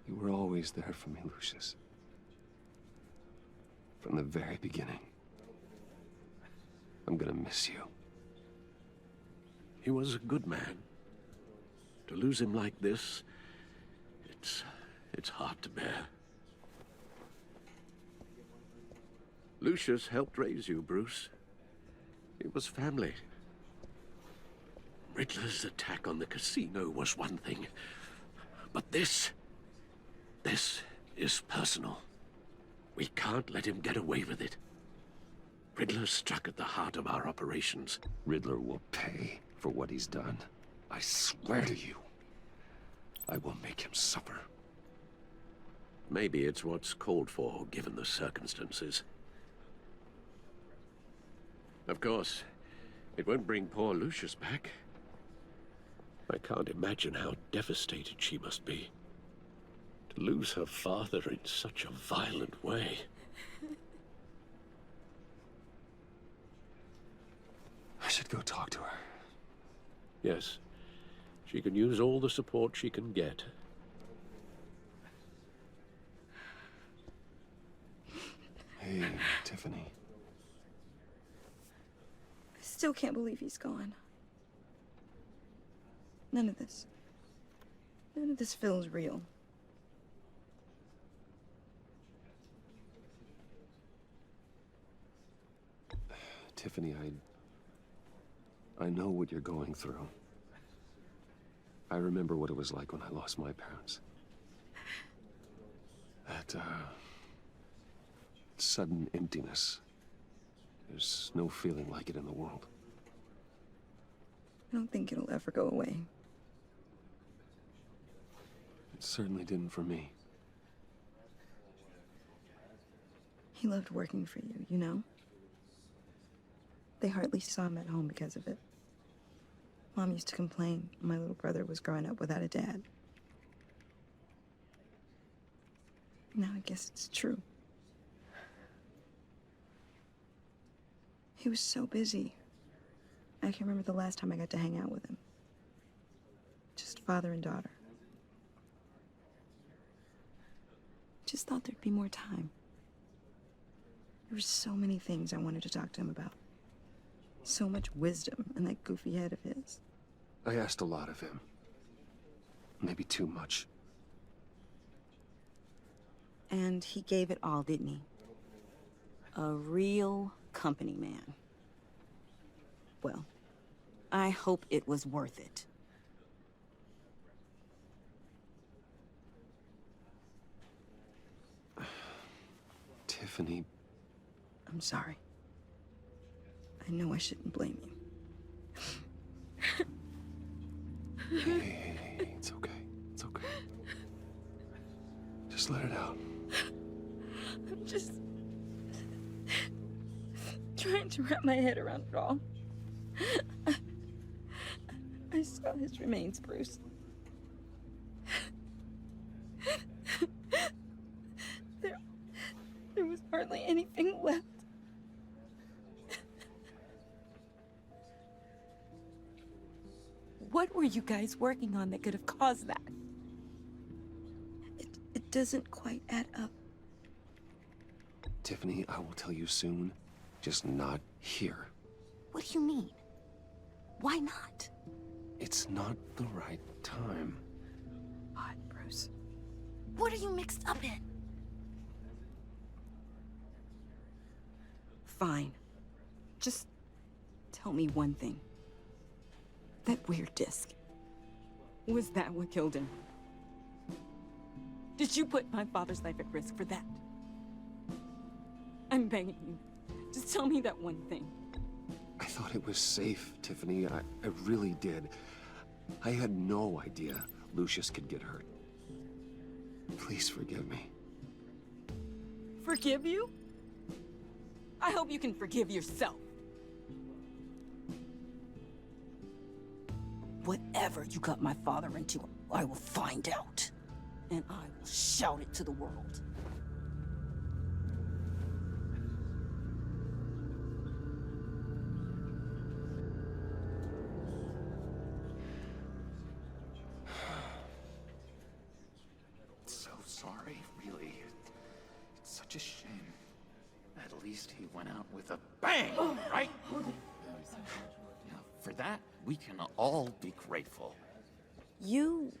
You were always there for me, Lucius. From the very beginning. I'm gonna miss you. He was a good man. To lose him like this, it's hard to bear. Lucius helped raise you, Bruce. It was family. Riddler's attack on the casino was one thing, but this is personal. We can't let him get away with it. Riddler struck at the heart of our operations. Riddler will pay for what he's done. I swear to you. I will make him suffer. Maybe it's what's called for, given the circumstances. Of course, it won't bring poor Lucius back. I can't imagine how devastated she must be. To lose her father in such a violent way. I should go talk to her. Yes, she can use all the support she can get. Hey, Tiffany. I still can't believe he's gone. None of this feels real. Tiffany, I know what you're going through. I remember what it was like when I lost my parents. That, sudden emptiness. There's no feeling like it in the world. I don't think it'll ever go away. It certainly didn't for me. He loved working for you, you know? They hardly saw him at home because of it. Mom used to complain my little brother was growing up without a dad. Now I guess it's true. He was so busy. I can remember the last time I got to hang out with him. Just father and daughter. Just thought there'd be more time. There were so many things I wanted to talk to him about. So much wisdom in that goofy head of his. I asked a lot of him. Maybe too much. And he gave it all, didn't he? A real company man. Well, I hope it was worth it. Tiffany... I'm sorry. I know I shouldn't blame you. Hey, it's okay. It's okay. Just let it out. I'm just... trying to wrap my head around it all. I saw his remains, Bruce. There was hardly anything left. What were you guys working on that could have caused that? It doesn't quite add up. Tiffany, I will tell you soon. Just not here. What do you mean? Why not? It's not the right time. Odd, Bruce. What are you mixed up in? Fine. Just tell me one thing. That weird disc. Was that what killed him? Did you put my father's life at risk for that? I'm begging you. Just tell me that one thing. I thought it was safe, Tiffany. I really did. I had no idea Lucius could get hurt. Please forgive me. Forgive you? I hope you can forgive yourself. Whatever you got my father into, I will find out. And I will shout it to the world. So sorry, really. It's such a shame. At least he went out with a bang, right? Yeah, for that, we can all be grateful. You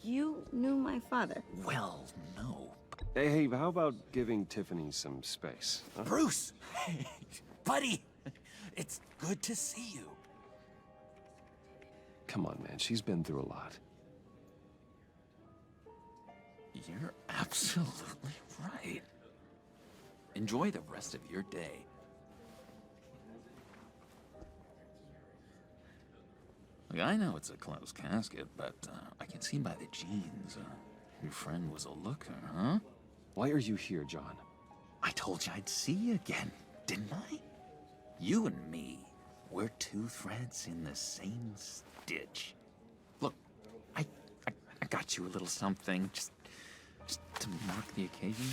knew my father. Well, no. Hey, how about giving Tiffany some space? Huh? Bruce! Hey, buddy! It's good to see you. Come on, man. She's been through a lot. You're absolutely right. Enjoy the rest of your day. Look, I know it's a closed casket, but I can see by the jeans. Your friend was a looker, huh? Why are you here, John? I told you I'd see you again, didn't I? You and me, we're two threads in the same stitch. Look, I got you a little something, just to mark the occasion.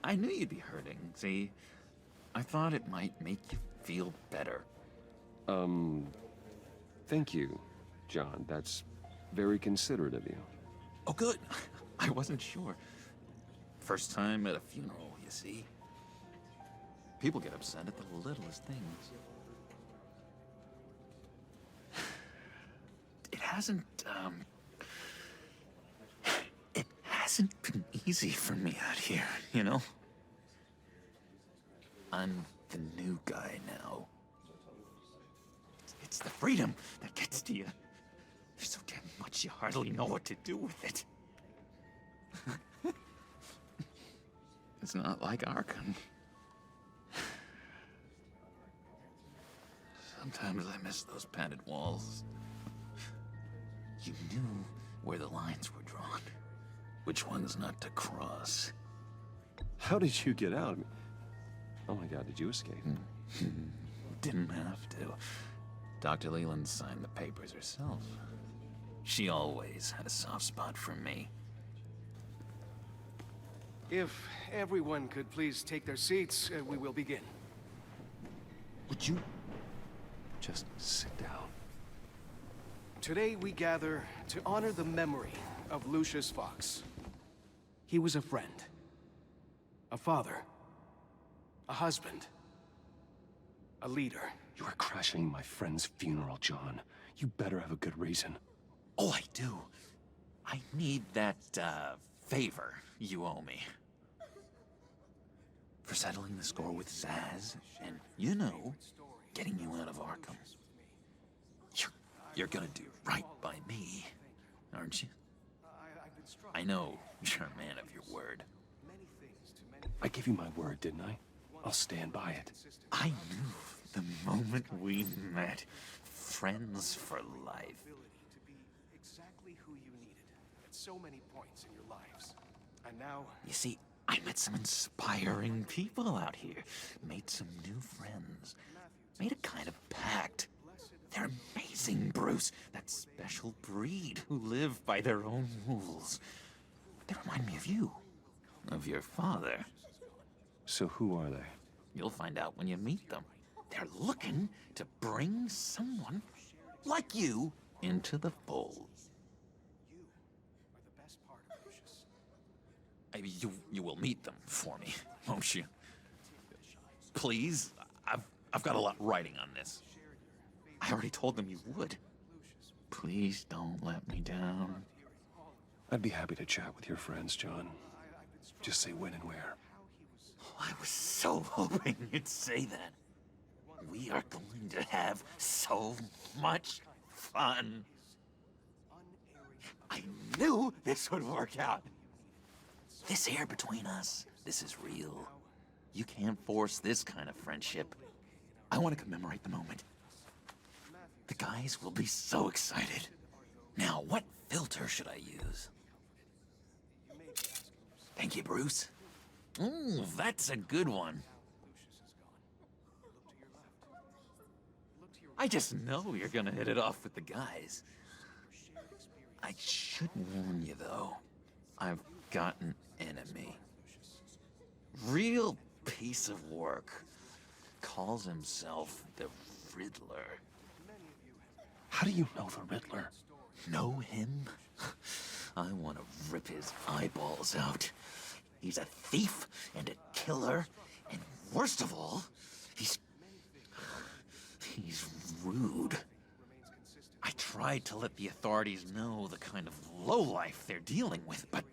I knew you'd be hurting. See, I thought it might make you feel better. Thank you, John. That's very considerate of you. Oh, good. I wasn't sure. First time at a funeral, you see. People get upset at the littlest things. It hasn't been easy for me out here, you know? I'm the new guy now. It's the freedom that gets to you. There's so damn much you hardly know what to do with it. It's not like Arkham. Sometimes I miss those padded walls. You knew where the lines were drawn. Which ones not to cross. How did you get out? Oh my God, did you escape? Didn't have to. Dr. Leland signed the papers herself. She always had a soft spot for me. If everyone could please take their seats, we will begin. Would you? Just sit down. Today we gather to honor the memory of Lucius Fox. He was a friend, a father, a husband, a leader. You are crashing my friend's funeral, John. You better have a good reason. Oh, I do. I need that, favor you owe me. For settling the score with Zaz, and, you know, getting you out of Arkham. You're gonna do right by me, aren't you? I know you're a man of your word. I gave you my word, didn't I? I'll stand by it. I knew the moment we met. Friends for life. Exactly who you needed at so many points in your lives. And now... You see, I met some inspiring people out here. Made some new friends. Made a kind of pact. They're amazing, Bruce. That special breed who live by their own rules. They remind me of you. Of your father. So who are they? You'll find out when you meet them. They're looking to bring someone like you into the fold. You will meet them for me, won't you? Please? I've got a lot writing on this. I already told them you would. Please don't let me down. I'd be happy to chat with your friends, John. Just say when and where. Oh, I was so hoping you'd say that. We are going to have so much fun. I knew this would work out. This air between us, this is real. You can't force this kind of friendship. I want to commemorate the moment. The guys will be so excited. Now, what filter should I use? Thank you, Bruce. Ooh, that's a good one. I just know you're gonna hit it off with the guys. I should warn you, though. I've got an enemy. Real piece of work. Calls himself the Riddler. How do you know the Riddler? Know him? I want to rip his eyeballs out. He's a thief and a killer, and worst of all, he's rude. I tried to let the authorities know the kind of lowlife they're dealing with, but...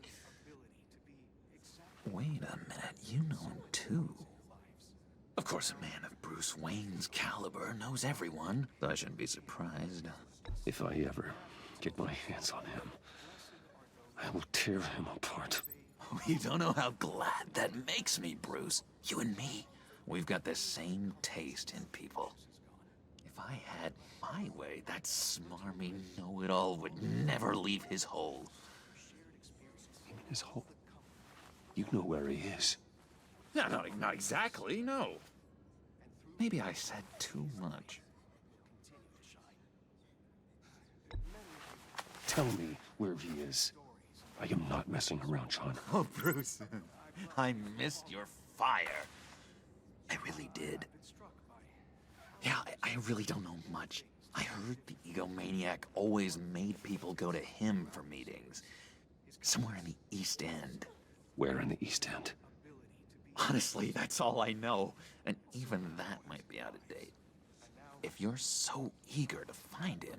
Wait a minute, you know him too. Of course, a man of Bruce Wayne's caliber knows everyone, so I shouldn't be surprised. If I ever get my hands on him, I will tear him apart. Oh, you don't know how glad that makes me, Bruce. You and me, we've got the same taste in people. If I had my way, that smarmy know-it-all would never leave his hole. You mean his hole? You know where he is. No, not exactly, no. Maybe I said too much. Tell me where he is. I am not messing around, John. Oh, Bruce, I missed your fire. I really did. Yeah, I really don't know much. I heard the egomaniac always made people go to him for meetings. Somewhere in the East End. Where in the East End? Honestly, that's all I know. And even that might be out of date. If you're so eager to find him,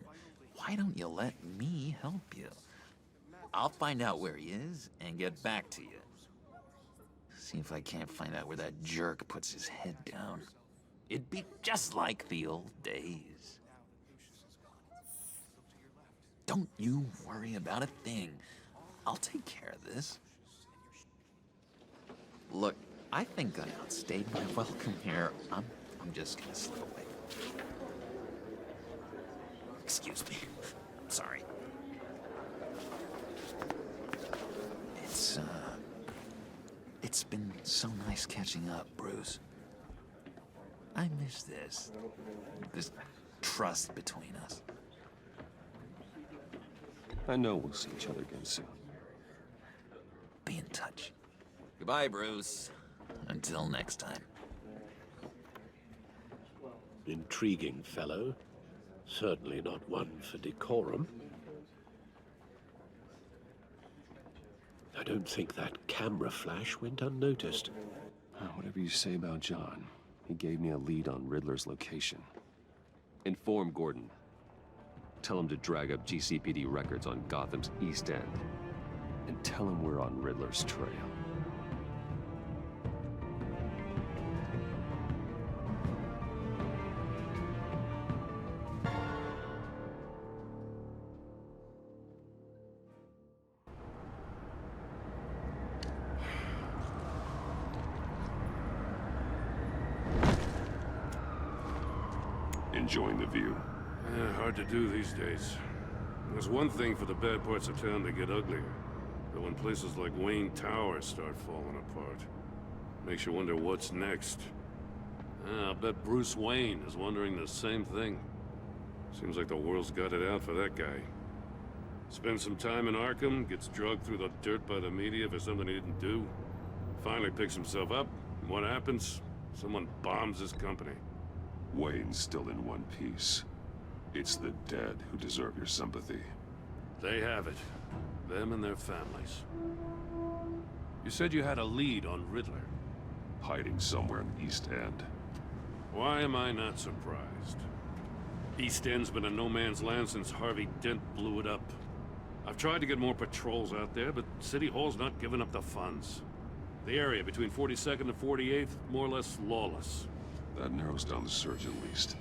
why don't you let me help you? I'll find out where he is and get back to you. See if I can't find out where that jerk puts his head down. It'd be just like the old days. Don't you worry about a thing. I'll take care of this. Look, I think I outstayed my welcome here. I'm just gonna slip away. Excuse me. I'm sorry. It's been so nice catching up, Bruce. I miss this trust between us. I know we'll see each other again soon. Be in touch. Goodbye, Bruce. Until next time. Intriguing fellow. Certainly not one for decorum. I don't think that camera flash went unnoticed. Whatever you say about John, he gave me a lead on Riddler's location. Inform Gordon. Tell him to drag up GCPD records on Gotham's East End. And tell him we're on Riddler's trail. Enjoying the view? Hard to do these days. There's one thing for the bad parts of town to get uglier. But when places like Wayne Tower start falling apart, makes you wonder what's next. I'll bet Bruce Wayne is wondering the same thing. Seems like the world's got it out for that guy. Spends some time in Arkham, gets dragged through the dirt by the media for something he didn't do. Finally picks himself up, and what happens? Someone bombs his company. Wayne's still in one piece. It's the dead who deserve your sympathy. They have it. Them and their families. You said you had a lead on Riddler. Hiding somewhere in the East End. Why am I not surprised? East End's been a no-man's land since Harvey Dent blew it up. I've tried to get more patrols out there, but City Hall's not giving up the funds. The area between 42nd and 48th, more or less lawless. That narrows down the search at least.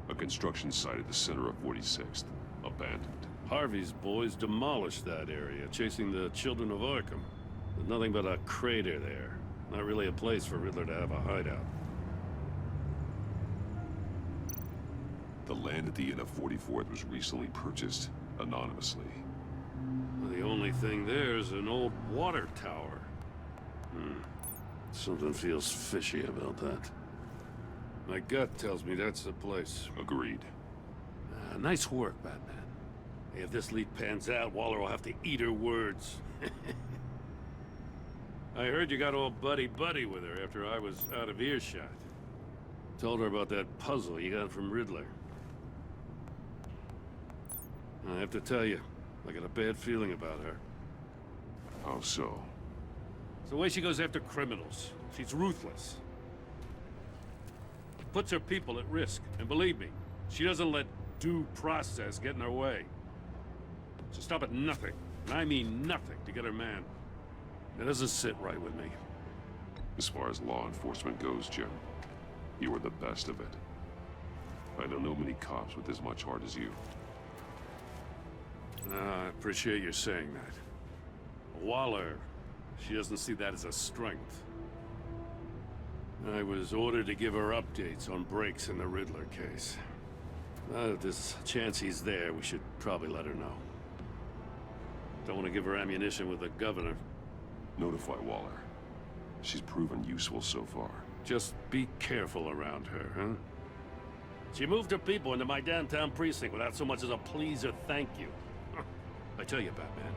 A construction site at the center of 46th. Abandoned. Harvey's boys demolished that area, chasing the children of Arkham. There's nothing but a crater there. Not really a place for Riddler to have a hideout. The land at the end of 44th was recently purchased anonymously. The only thing there is an old water tower. Something feels fishy about that. My gut tells me that's the place. Agreed. Nice work, Batman. If this lead pans out, Waller will have to eat her words. I heard you got all buddy-buddy with her after I was out of earshot. Told her about that puzzle you got from Riddler. I have to tell you, I got a bad feeling about her. How so? It's the way she goes after criminals. She's ruthless. Puts her people at risk. And believe me, she doesn't let due process get in her way. She'll stop at nothing, and I mean nothing, to get her man. It doesn't sit right with me. As far as law enforcement goes, Jim, you are the best of it. I don't know many cops with as much heart as you. I appreciate you saying that. Waller, she doesn't see that as a strength. I was ordered to give her updates on breaks in the Riddler case. If there's a chance he's there, we should probably let her know. Don't want to give her ammunition with the governor. Notify Waller. She's proven useful so far. Just be careful around her, huh? She moved her people into my downtown precinct without so much as a please or thank you. I tell you, Batman,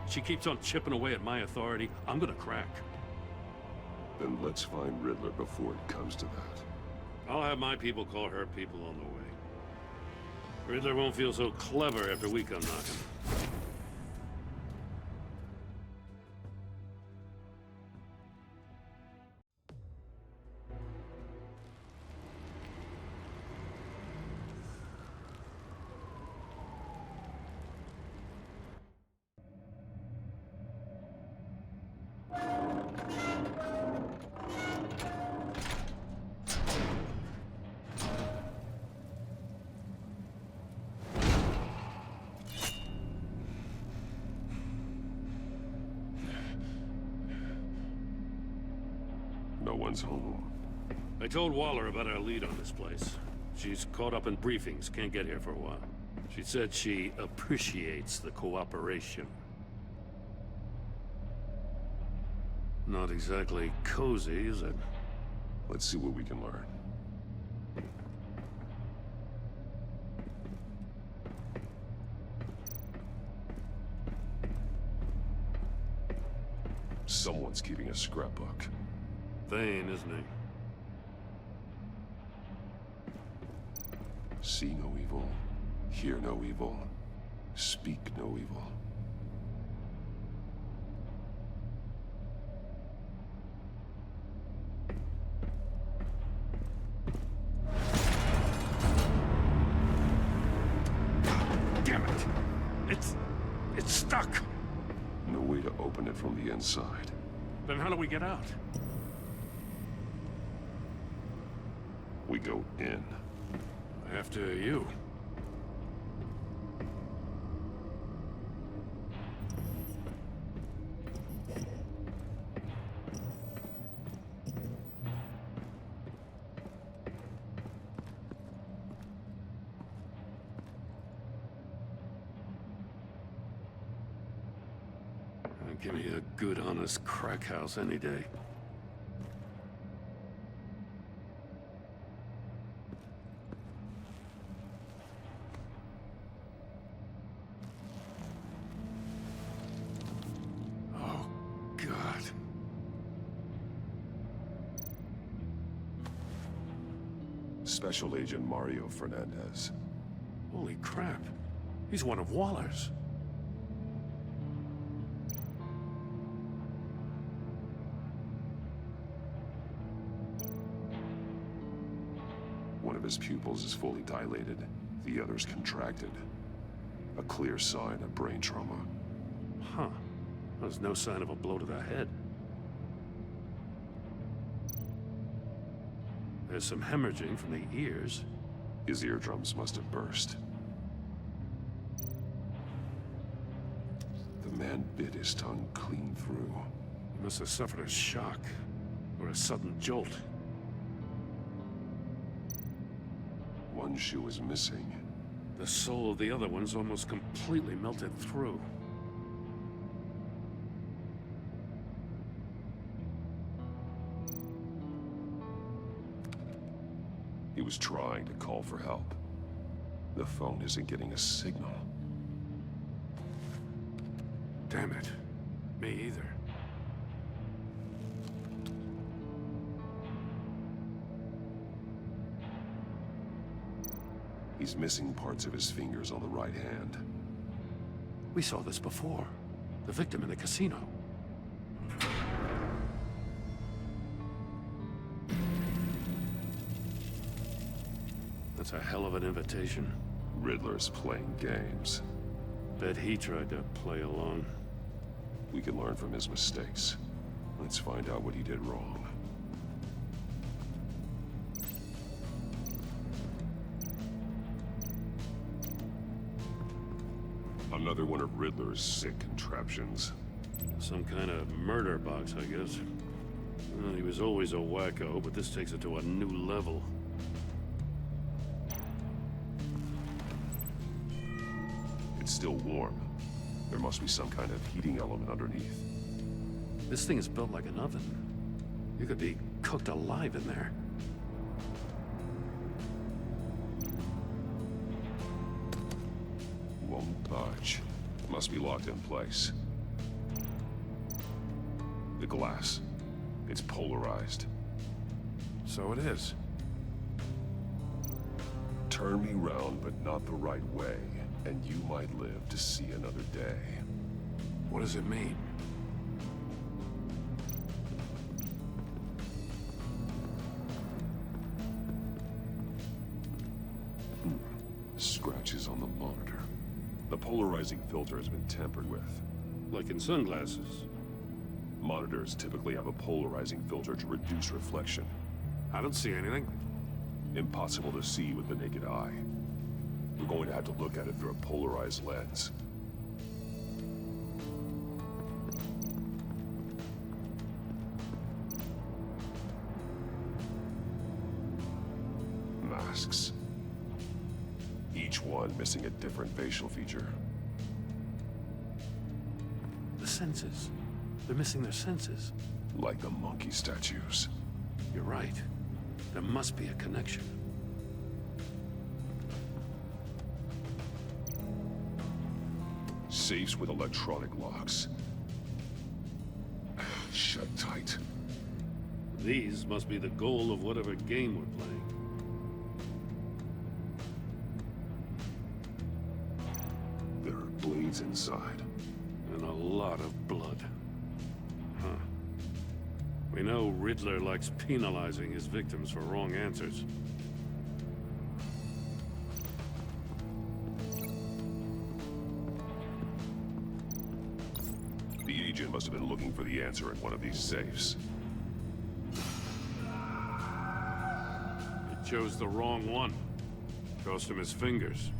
she keeps on chipping away at my authority, I'm gonna crack. Then let's find Riddler before it comes to that. I'll have my people call her people on the way. Riddler won't feel so clever after we come knocking. No one's home. I told Waller about our lead on this place. She's caught up in briefings, can't get here for a while. She said she appreciates the cooperation. Not exactly cozy, is it? Let's see what we can learn. Someone keeping a scrapbook. Vain, isn't he? See no evil, hear no evil, speak no evil. Damn it! It's stuck! No way to open it from the inside. Then how do we get out? We go in. After you. Give me a good, honest crack house any day. Oh, God. Special Agent Mario Fernandez. Holy crap. He's one of Waller's. One of his pupils is fully dilated, the other's contracted. A clear sign of brain trauma. Huh. There's no sign of a blow to the head. There's some hemorrhaging from the ears. His eardrums must have burst. The man bit his tongue clean through. He must have suffered a shock, or a sudden jolt. One shoe is missing. The sole of the other one's almost completely melted through. He was trying to call for help. The phone isn't getting a signal. Damn it. Me either. He's missing parts of his fingers on the right hand. We saw this before. The victim in the casino. That's a hell of an invitation. Riddler's playing games. Bet he tried to play along. We can learn from his mistakes. Let's find out what he did wrong. Another one of Riddler's sick contraptions. Some kind of murder box, I guess. Well, he was always a wacko, but this takes it to a new level. It's still warm. There must be some kind of heating element underneath. This thing is built like an oven. You could be cooked alive in there. Won't budge. Must be locked in place. The glass. It's polarized. So it is. Turn me round, but not the right way, and you might live to see another day. What does it mean? Scratches on the monitor. The polarizing filter has been tampered with. Like in sunglasses. Monitors typically have a polarizing filter to reduce reflection. I don't see anything. Impossible to see with the naked eye. We're going to have to look at it through a polarized lens. Masks. Each one missing a different facial feature. The senses. They're missing their senses. Like the monkey statues. You're right. There must be a connection. Safes with electronic locks. shut tight. These must be the goal of whatever game we're playing. There are blades inside. And a lot of blood. Huh. We know Riddler likes penalizing his victims for wrong answers. The agent must have been looking for the answer in one of these safes. He chose the wrong one. Cost him his fingers.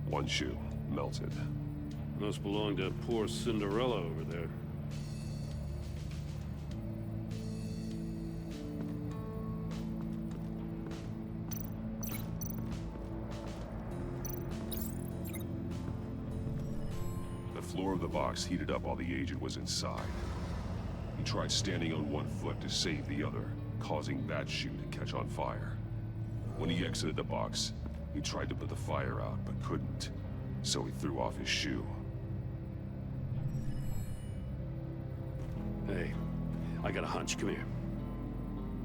One shoe, melted. Must belong to poor Cinderella over there. The floor of the box heated up while the agent was inside. He tried standing on one foot to save the other, causing that shoe to catch on fire. When he exited the box, he tried to put the fire out, but couldn't, so he threw off his shoe. Hey, I got a hunch. Come here.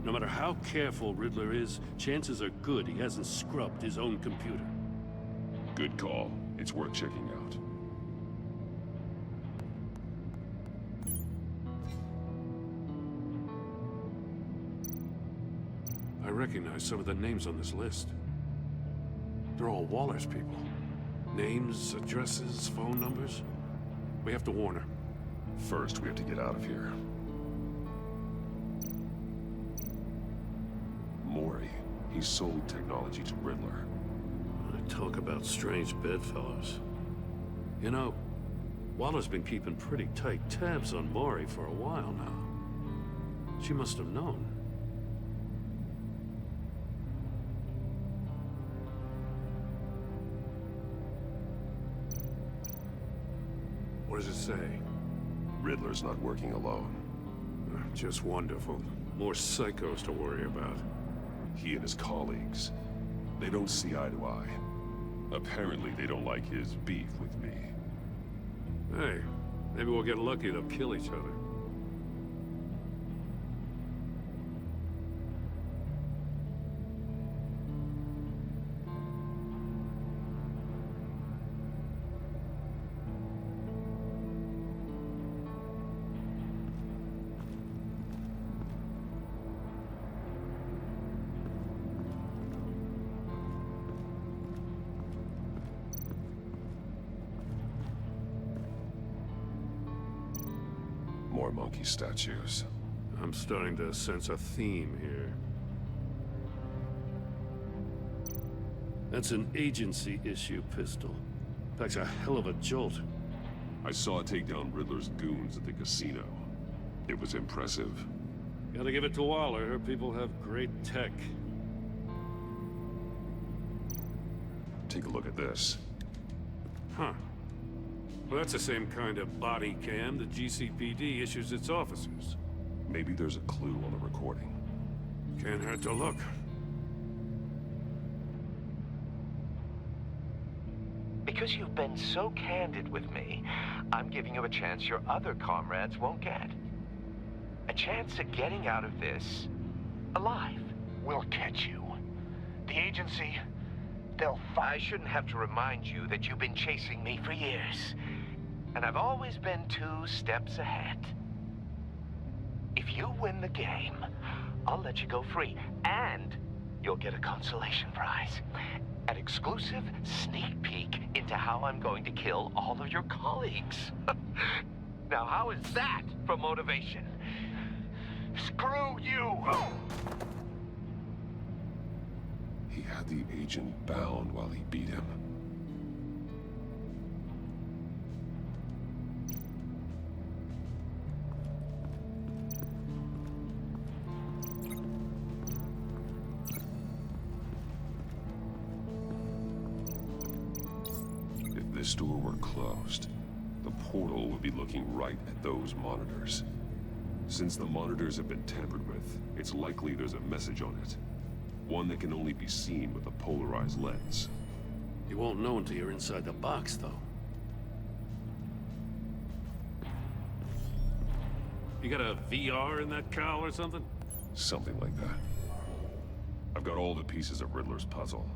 No matter how careful Riddler is, chances are good he hasn't scrubbed his own computer. Good call. It's worth checking out. I recognize some of the names on this list. They're all Waller's people. Names, addresses, phone numbers. We have to warn her. First, we have to get out of here. Mori. He sold technology to Riddler. Talk about strange bedfellows. You know, Waller's been keeping pretty tight tabs on Mori for a while now. She must have known. What does it say? Riddler's not working alone. Just wonderful. More psychos to worry about. He and his colleagues. They don't see eye to eye. Apparently, they don't like his beef with me. Hey, maybe we'll get lucky to kill each other. More monkey statues. I'm starting to sense a theme here. That's an agency issue pistol. Packs a hell of a jolt. I saw it take down Riddler's goons at the casino. It was impressive. Gotta give it to Waller. Her people have great tech. Take a look at this. Huh. Well, that's the same kind of body cam the GCPD issues its officers. Maybe there's a clue on the recording. Can't hurt to look. Because you've been so candid with me, I'm giving you a chance your other comrades won't get. A chance at getting out of this alive. We'll catch you. The agency, they'll I shouldn't have to remind you that you've been chasing me for years. And I've always been 2 steps ahead. If you win the game, I'll let you go free. And you'll get a consolation prize. An exclusive sneak peek into how I'm going to kill all of your colleagues. Now, how is that for motivation? Screw you! He had the agent bound while he beat him. store were closed, the portal would be looking right at those monitors. Since the monitors have been tampered with, it's likely there's a message on it. One that can only be seen with a polarized lens. You won't know until you're inside the box, though. You got a VR in that cowl or something? Something like that. I've got all the pieces of Riddler's puzzle.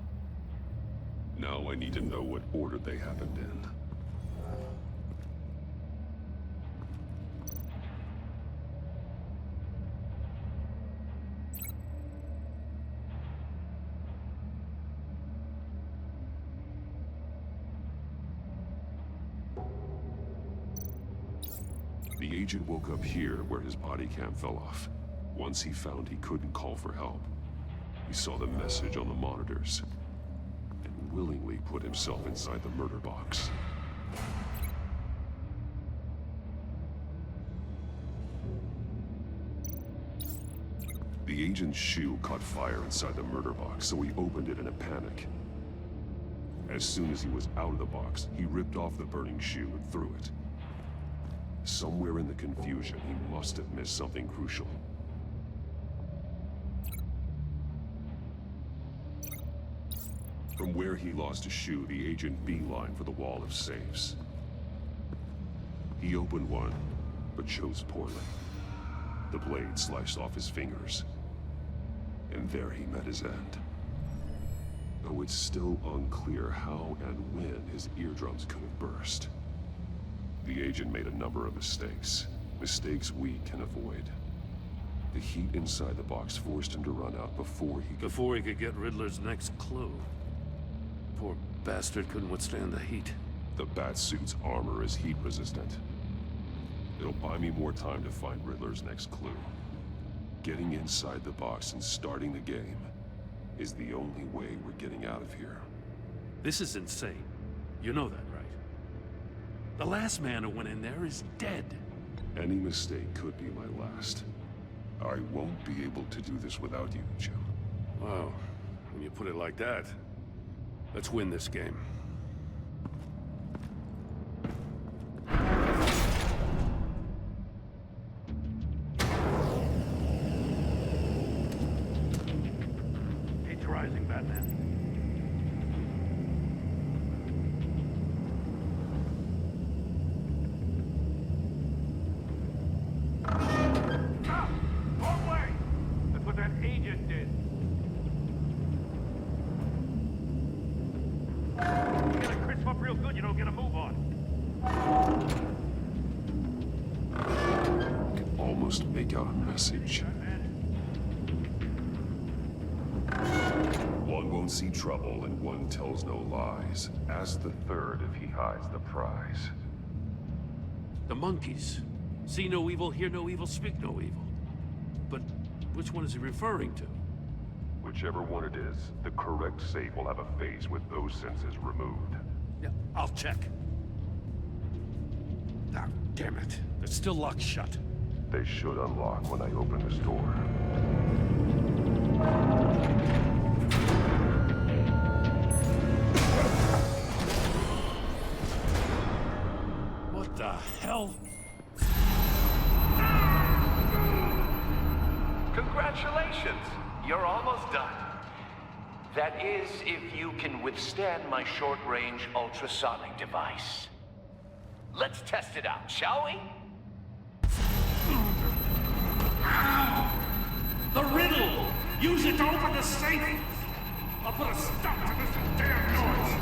Now I need to know what order they happened in. The agent woke up here where his body cam fell off. Once he found he couldn't call for help, he saw the message on the monitors and willingly put himself inside the murder box. The agent's shoe caught fire inside the murder box, so he opened it in a panic. As soon as he was out of the box, he ripped off the burning shoe and threw it. Somewhere in the confusion, he must have missed something crucial. From where he lost his shoe, the agent beelined for the wall of safes. He opened one, but chose poorly. The blade sliced off his fingers, and there he met his end. Though it's still unclear how and when his eardrums could have burst. The agent made a number of mistakes. Mistakes we can avoid. The heat inside the box forced him to run out before he could get Riddler's next clue. Poor bastard couldn't withstand the heat. The Batsuit's armor is heat resistant. It'll buy me more time to find Riddler's next clue. Getting inside the box and starting the game is the only way we're getting out of here. This is insane. You know that, right? The last man who went in there is dead. Any mistake could be my last. I won't be able to do this without you, Jim. Wow. When you put it like that, let's win this game. Heat's rising, Batman. Make out a message. One won't see trouble and one tells no lies. Ask the third if he hides the prize. The monkeys. See no evil, hear no evil, speak no evil. But which one is he referring to? Whichever one it is, the correct safe will have a face with those senses removed. Yeah, I'll check. Ah, damn it. It's still locked shut. They should unlock when I open this door. What the hell? Congratulations! You're almost done. That is, if you can withstand my short-range ultrasonic device. Let's test it out, shall we? The riddle! Use it to open the safe! I'll put a stop to this damn noise!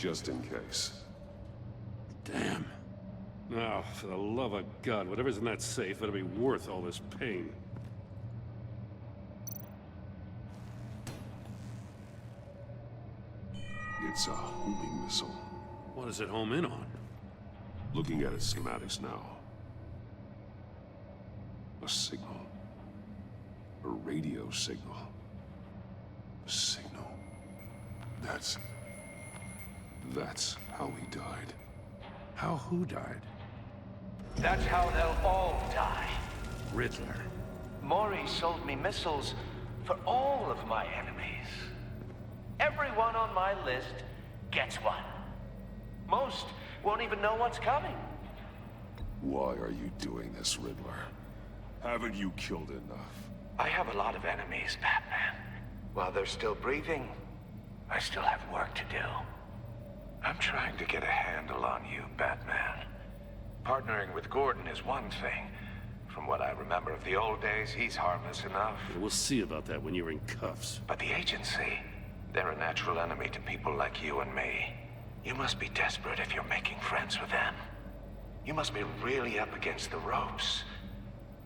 just in case. Damn. Now, for the love of God, whatever's in that safe better be worth all this pain. It's a homing missile. What does it home in on? Looking at its schematics now. A signal. A radio signal. A signal. That's how he died. How who died? That's how they'll all die. Riddler. Maury sold me missiles for all of my enemies. Everyone on my list gets one. Most won't even know what's coming. Why are you doing this, Riddler? Haven't you killed enough? I have a lot of enemies, Batman. While they're still breathing, I still have work to do. I'm trying to get a handle on you, Batman. Partnering with Gordon is one thing. From what I remember of the old days, he's harmless enough. We'll see about that when you're in cuffs. But the agency, they're a natural enemy to people like you and me. You must be desperate if you're making friends with them. You must be really up against the ropes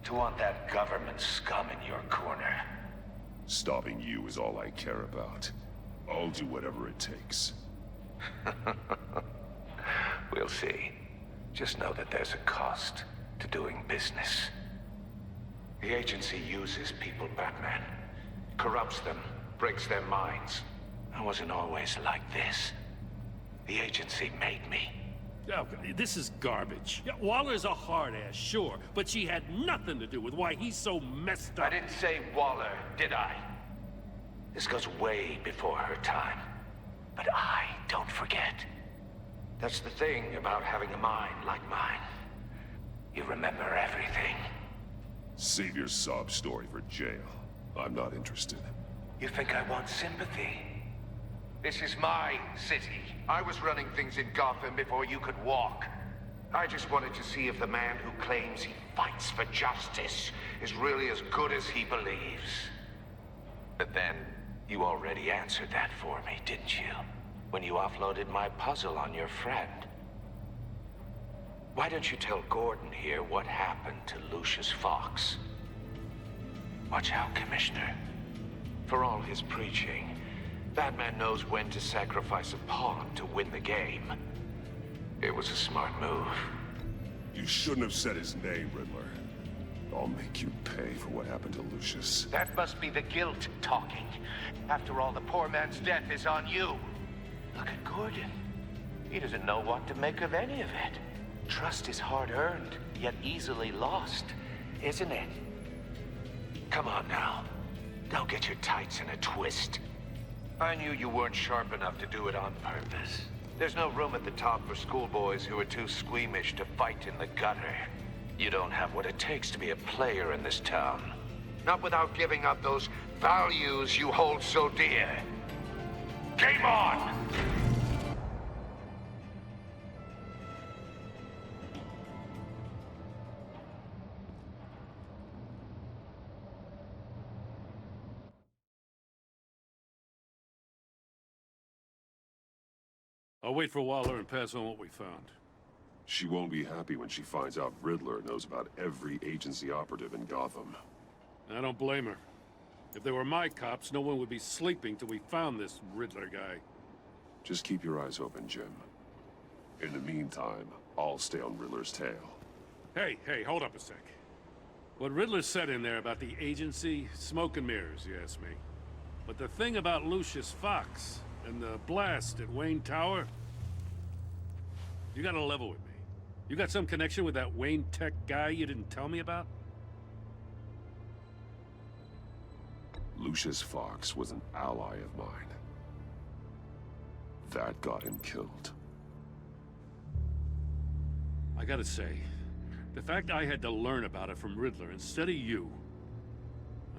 to want that government scum in your corner. Stopping you is all I care about. I'll do whatever it takes. We'll see. Just know that there's a cost to doing business. The agency uses people, Batman. Corrupts them, breaks their minds. I wasn't always like this. The agency made me. Oh, this is garbage. Yeah, Waller's a hard-ass, sure, but she had nothing to do with why he's so messed up. I didn't say Waller, did I? This goes way before her time. But I don't forget. That's the thing about having a mind like mine. You remember everything. Save your sob story for jail. I'm not interested. You think I want sympathy? This is my city. I was running things in Gotham before you could walk. I just wanted to see if the man who claims he fights for justice is really as good as he believes. But then, you already answered that for me, didn't you? When you offloaded my puzzle on your friend. Why don't you tell Gordon here what happened to Lucius Fox? Watch out, Commissioner. For all his preaching, Batman knows when to sacrifice a pawn to win the game. It was a smart move. You shouldn't have said his name, Riddler. I'll make you pay for what happened to Lucius. That must be the guilt talking. After all, the poor man's death is on you. Look at Gordon. He doesn't know what to make of any of it. Trust is hard-earned, yet easily lost, isn't it? Come on now. Don't get your tights in a twist. I knew you weren't sharp enough to do it on purpose. There's no room at the top for schoolboys who are too squeamish to fight in the gutter. You don't have what it takes to be a player in this town. Not without giving up those values you hold so dear. Game on! I'll wait for Waller and pass on what we found. She won't be happy when she finds out Riddler knows about every agency operative in Gotham. I don't blame her. If they were my cops, no one would be sleeping till we found this Riddler guy. Just keep your eyes open, Jim. In the meantime, I'll stay on Riddler's tail. Hey, hold up a sec. What Riddler said in there about the agency, smoke and mirrors, you ask me. But the thing about Lucius Fox and the blast at Wayne Tower, you gotta level with me. You got some connection with that Wayne Tech guy you didn't tell me about? Lucius Fox was an ally of mine. That got him killed. I gotta say, the fact I had to learn about it from Riddler instead of you,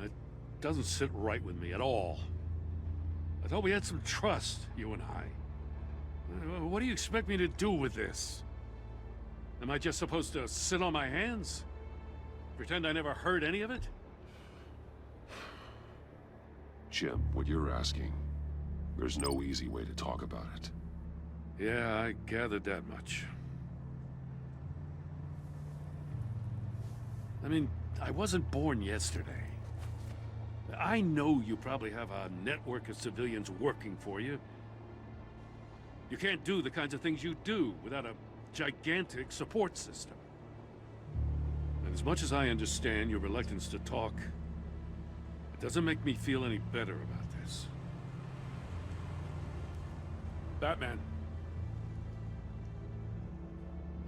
it doesn't sit right with me at all. I thought we had some trust, you and I. What do you expect me to do with this? Am I just supposed to sit on my hands? Pretend I never heard any of it? Jim, what you're asking, there's no easy way to talk about it. Yeah, I gathered that much. I mean, I wasn't born yesterday. I know you probably have a network of civilians working for you. You can't do the kinds of things you do without a gigantic support system. And as much as I understand your reluctance to talk, it doesn't make me feel any better about this. Batman.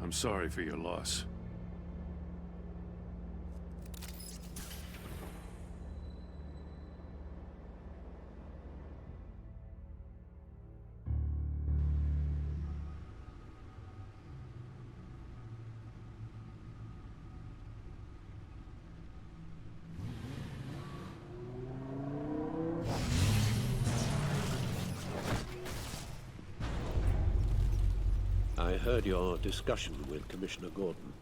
I'm sorry for your loss. I heard your discussion with Commissioner Gordon.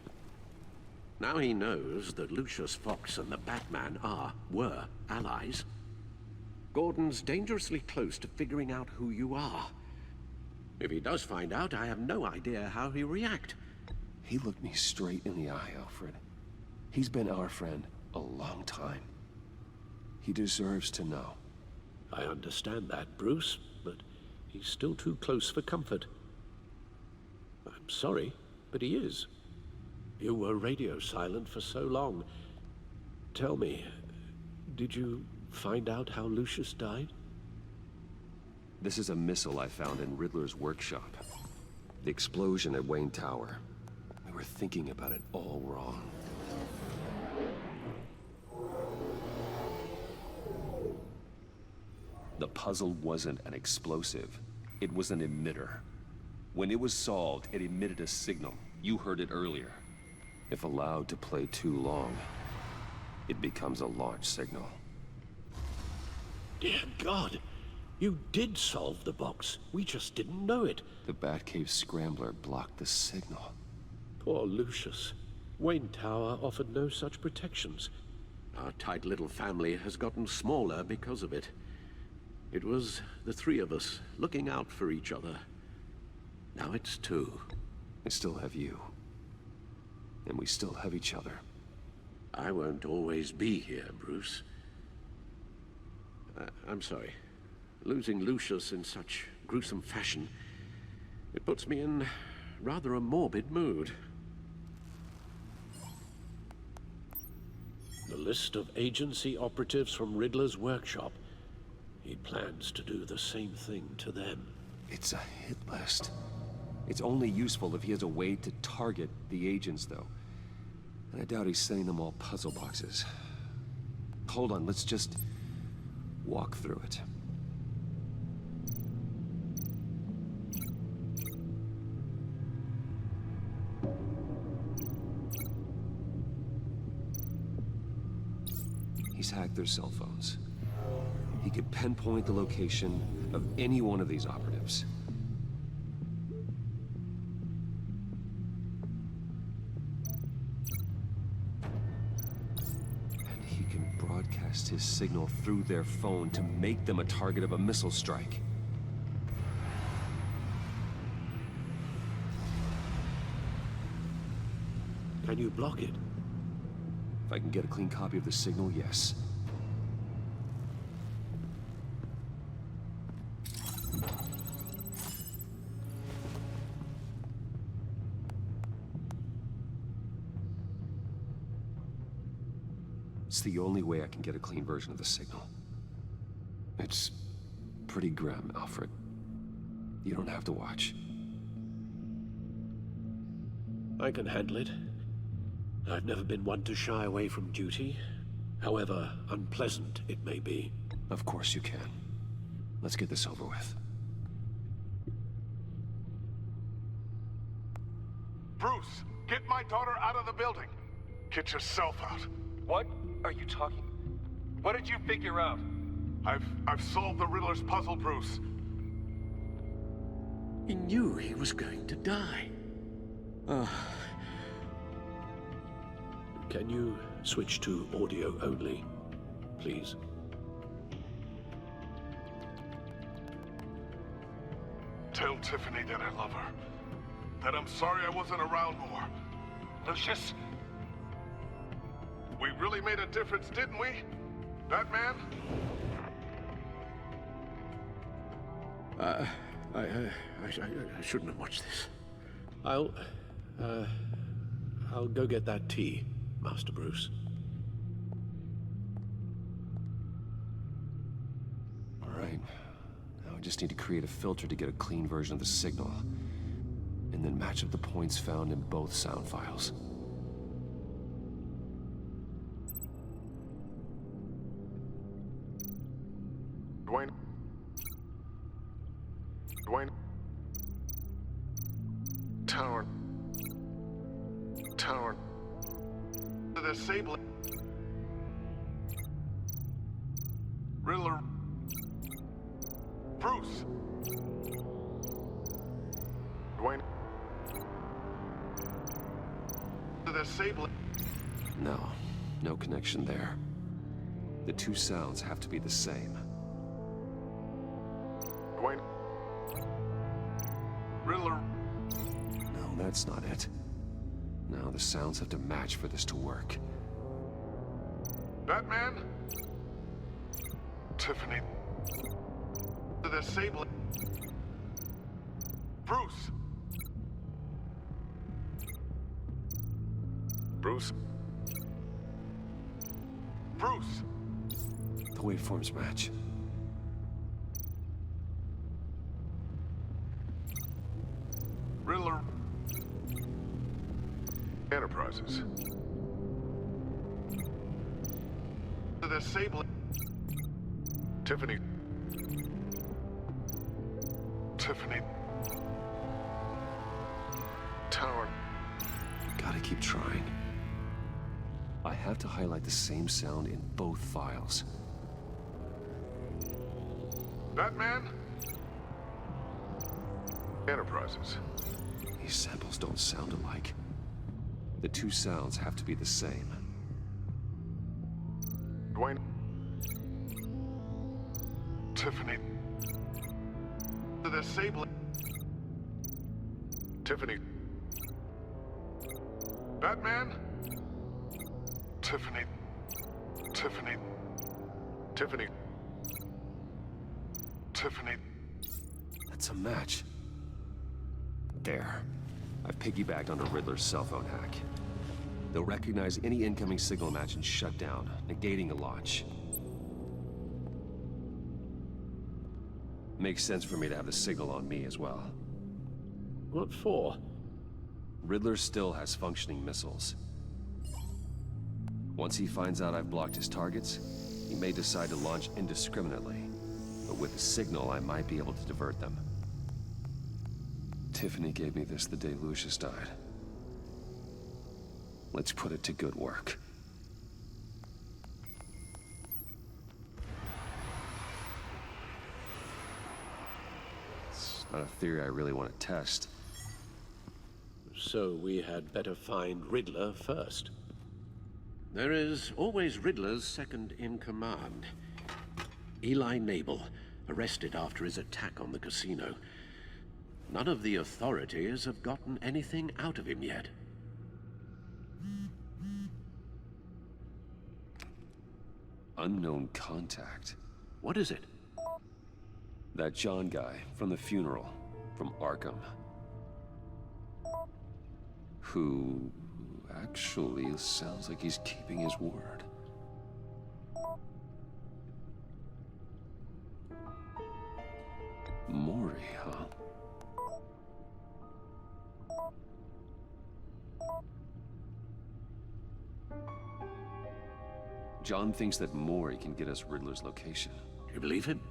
Now he knows that Lucius Fox and the Batman were allies. Gordon's dangerously close to figuring out who you are. If he does find out, I have no idea how he'll react. He looked me straight in the eye, Alfred. He's been our friend a long time. He deserves to know. I understand that, Bruce, but he's still too close for comfort. I'm sorry, but he is. You were radio silent for so long. Tell me, did you find out how Lucius died? This is a missile I found in Riddler's workshop. The explosion at Wayne Tower. We were thinking about it all wrong. The puzzle wasn't an explosive. It was an emitter. When it was solved, it emitted a signal. You heard it earlier. If allowed to play too long, it becomes a launch signal. Dear God, you did solve the box. We just didn't know it. The Batcave Scrambler blocked the signal. Poor Lucius. Wayne Tower offered no such protections. Our tight little family has gotten smaller because of it. It was the three of us looking out for each other. Now it's two. I still have you. And we still have each other. I won't always be here, Bruce. I'm sorry. Losing Lucius in such gruesome fashion, it puts me in rather a morbid mood. The list of agency operatives from Riddler's workshop. He plans to do the same thing to them. It's a hit list. It's only useful if he has a way to target the agents, though. And I doubt he's sending them all puzzle boxes. Hold on, let's just walk through it. He's hacked their cell phones. He could pinpoint the location of any one of these operatives. And he can broadcast his signal through their phone to make them a target of a missile strike. Can you block it? If I can get a clean copy of the signal, yes. It's the only way I can get a clean version of the signal. It's pretty grim, Alfred. You don't have to watch. I can handle it. I've never been one to shy away from duty, however unpleasant it may be. Of course you can. Let's get this over with. Bruce, get my daughter out of the building. Get yourself out. What are you talking? What did you figure out? I've solved the Riddler's puzzle, Bruce. He knew he was going to die. Can you switch to audio only, please? Tell Tiffany that I love her. That I'm sorry I wasn't around more. Lucius? We really made a difference, didn't we? Batman? I shouldn't have watched this. I'll go get that tea, Master Bruce. All right. Now I just need to create a filter to get a clean version of the signal. And then match up the points found in both sound files. Dwayne. Tower. The Sable. Riddler. Bruce. Dwayne. The Sable. No connection there. The two sounds have to be the same. Dwayne. Riddler. No, that's not it. No, the sounds have to match for this to work. Batman? Tiffany. The Sable. Bruce. Bruce. Bruce. The waveforms match. Riddler. Enterprises. The Sable. Tiffany. Tower. Gotta keep trying. I have to highlight the same sound in both files. Batman? Enterprises. These samples don't sound alike. The two sounds have to be the same. Dwayne. Tiffany. The Sable. Tiffany. Batman? Tiffany. That's a match. There. I've piggybacked onto Riddler's cell phone hack. They'll recognize any incoming signal match and shut down, negating a launch. Makes sense for me to have the signal on me as well. What for? Riddler still has functioning missiles. Once he finds out I've blocked his targets, he may decide to launch indiscriminately. But with the signal, I might be able to divert them. Tiffany gave me this the day Lucius died. Let's put it to good work. It's not a theory I really want to test. So we had better find Riddler first. There is always Riddler's second in command. Eli Nabel, arrested after his attack on the casino. None of the authorities have gotten anything out of him yet. Unknown contact. What is it? That John guy from the funeral, from Arkham. Who actually sounds like he's keeping his word. Maury, huh? John thinks that Maury can get us Riddler's location. You believe him?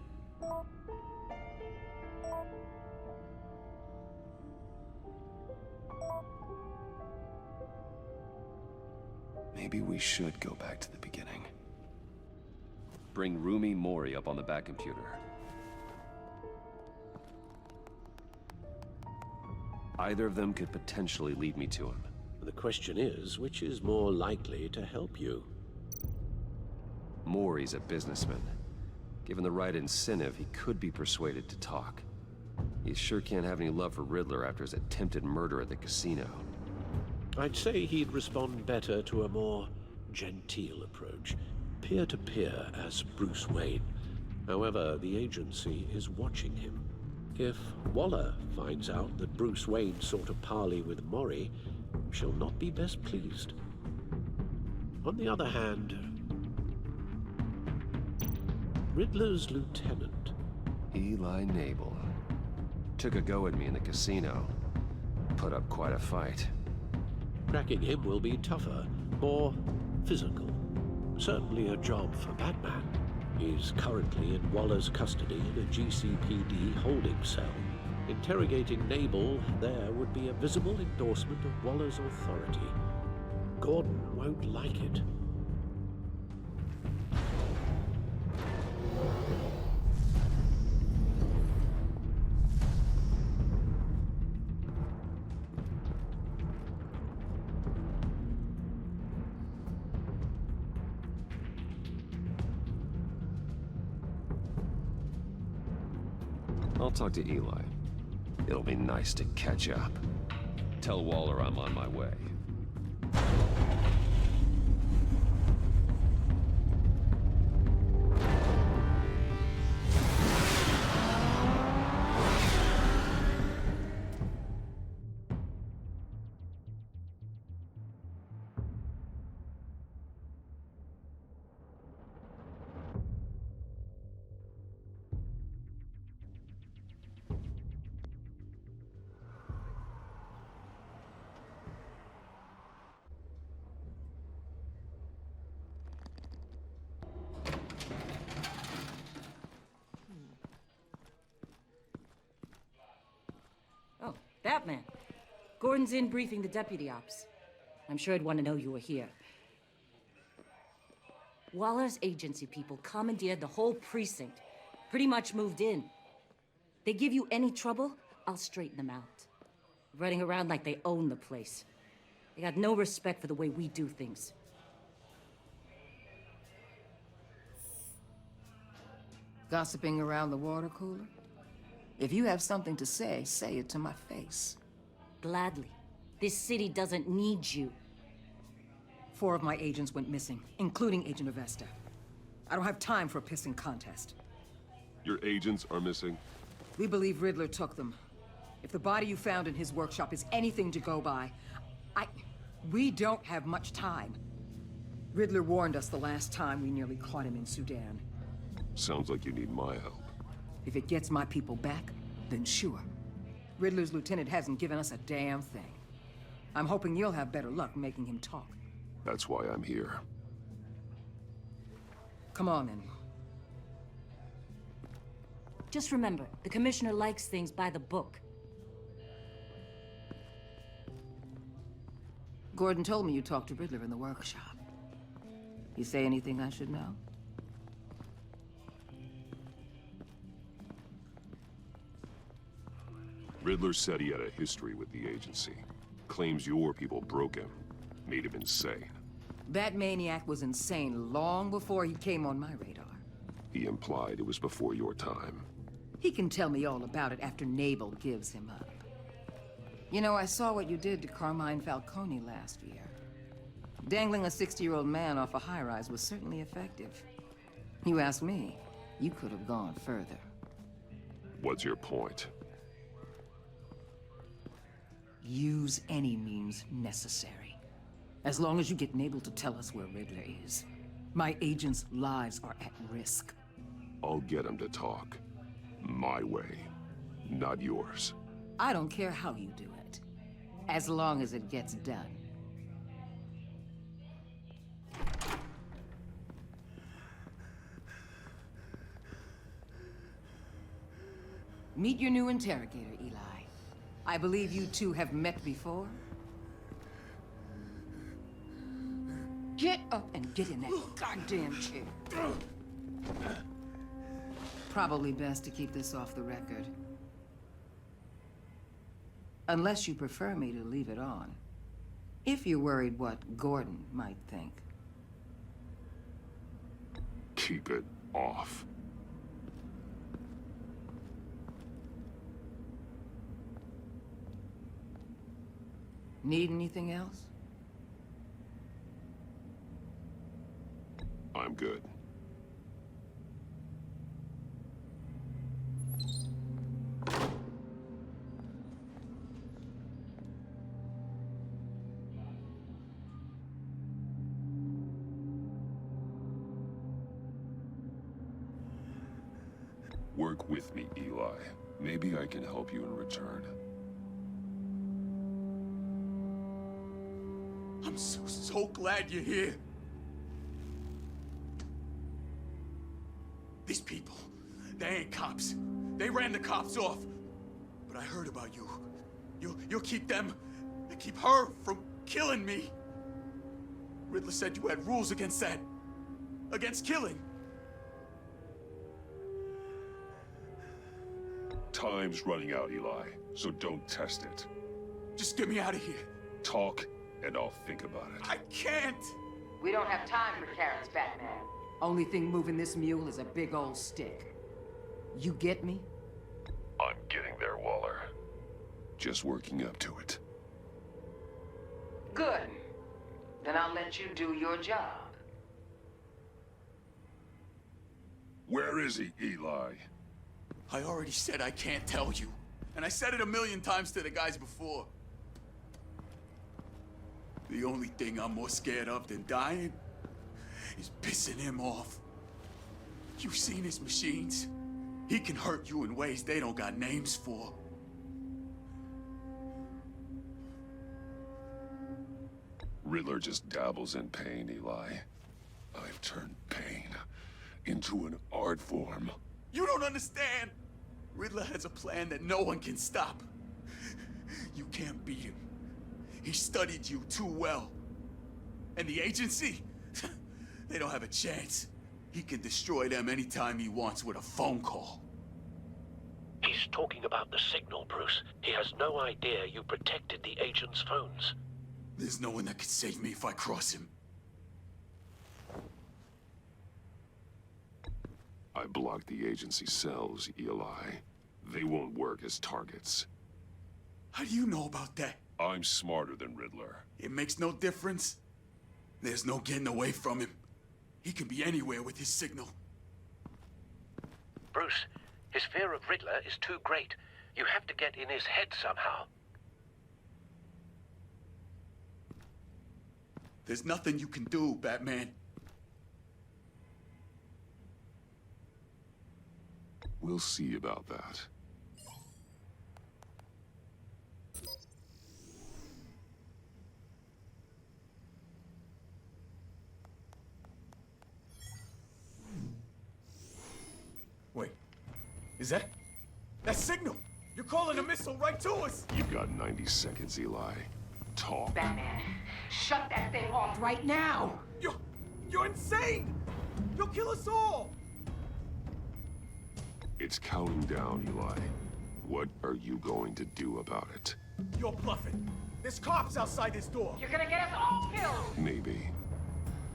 Maybe we should go back to the beginning. Bring Rumi Mori up on the back computer. Either of them could potentially lead me to him. The question is, which is more likely to help you? Mori's a businessman. Given the right incentive, he could be persuaded to talk. You sure can't have any love for Riddler after his attempted murder at the casino. I'd say he'd respond better to a more genteel approach, peer-to-peer as Bruce Wayne. However, the agency is watching him. If Waller finds out that Bruce Wayne sought a parley with Mori, she'll not be best pleased. On the other hand, Riddler's lieutenant, Eli Nabel, took a go at me in the casino. Put up quite a fight. cracking him will be tougher, more physical. Certainly a job for Batman. He's currently in Waller's custody in a GCPD holding cell. Interrogating Nabel there would be a visible endorsement of Waller's authority. Gordon won't like it. I'll talk to Eli. It'll be nice to catch up. Tell Waller I'm on my way. Oh, Batman. Gordon's in briefing the deputy ops. I'm sure he'd want to know you were here. Waller's agency people commandeered the whole precinct. Pretty much moved in. They give you any trouble, I'll straighten them out. Running around like they own the place. They got no respect for the way we do things. Gossiping around the water cooler? If you have something to say it to my face. Gladly. This city doesn't need you. 4 of my agents went missing, including Agent Avesta. I don't have time for a pissing contest. Your agents are missing? We believe Riddler took them. If the body you found in his workshop is anything to go by, we don't have much time. Riddler warned us the last time we nearly caught him in Sudan. Sounds like you need my help. If it gets my people back, then sure. Riddler's lieutenant hasn't given us a damn thing. I'm hoping you'll have better luck making him talk. That's why I'm here. Come on, then. Just remember, the commissioner likes things by the book. Gordon told me you talked to Riddler in the workshop. You say anything I should know? Riddler said he had a history with the agency. Claims your people broke him. Made him insane. That maniac was insane long before he came on my radar. He implied it was before your time. He can tell me all about it after Nabel gives him up. You know, I saw what you did to Carmine Falcone last year. Dangling a 60-year-old man off a high-rise was certainly effective. You ask me, you could have gone further. What's your point? Use any means necessary. As long as you get Nabel to tell us where Riddler is. My agents' lives are at risk. I'll get him to talk. My way, not yours. I don't care how you do it, as long as it gets done. Meet your new interrogator, Eli. I believe you two have met before? Get up and get in that goddamn chair. Probably best to keep this off the record. Unless you prefer me to leave it on. If you're worried what Gordon might think. Keep it off. Need anything else? I'm good. Work with me, Eli. Maybe I can help you in return. I'm so glad you're here. These people, they ain't cops. They ran the cops off. But I heard about you. You'll keep them, and keep her from killing me. Riddler said you had rules against that. Against killing. Time's running out, Eli, so don't test it. Just get me out of here. Talk, and I'll think about it. I can't! We don't have time for carrots, Batman. Only thing moving this mule is a big old stick. You get me? I'm getting there, Waller. Just working up to it. Good. Then I'll let you do your job. Where is he, Eli? I already said I can't tell you. And I said it a million times to the guys before. The only thing I'm more scared of than dying is pissing him off. You've seen his machines. He can hurt you in ways they don't got names for. Riddler just dabbles in pain, Eli. I've turned pain into an art form. You don't understand! Riddler has a plan that no one can stop. You can't beat him. He studied you too well. And the agency? They don't have a chance. He can destroy them anytime he wants with a phone call. He's talking about the signal, Bruce. He has no idea you protected the agent's phones. There's no one that can save me if I cross him. I blocked the agency cells, Eli. They won't work as targets. How do you know about that? I'm smarter than Riddler. It makes no difference. There's no getting away from him. He can be anywhere with his signal. Bruce, his fear of Riddler is too great. You have to get in his head somehow. There's nothing you can do, Batman. We'll see about that. Wait, is that signal? You're calling a missile right to us! You've got 90 seconds, Eli. Talk. Batman, shut that thing off right now! You're insane! You'll kill us all! It's counting down, Eli. What are you going to do about it? You're bluffing. There's cops outside this door. You're gonna get us all killed! Maybe.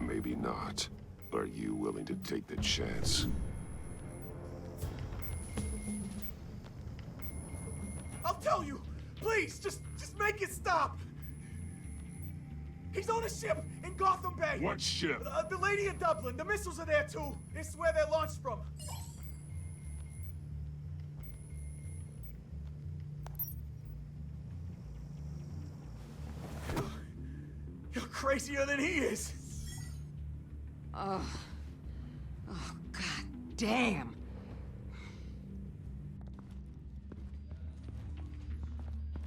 Maybe not. Are you willing to take the chance? I'll tell you! Please, just make it stop! He's on a ship in Gotham Bay! What ship? The Lady of Dublin. The missiles are there, too. It's where they're launched from. You're crazier than he is! Oh, god damn!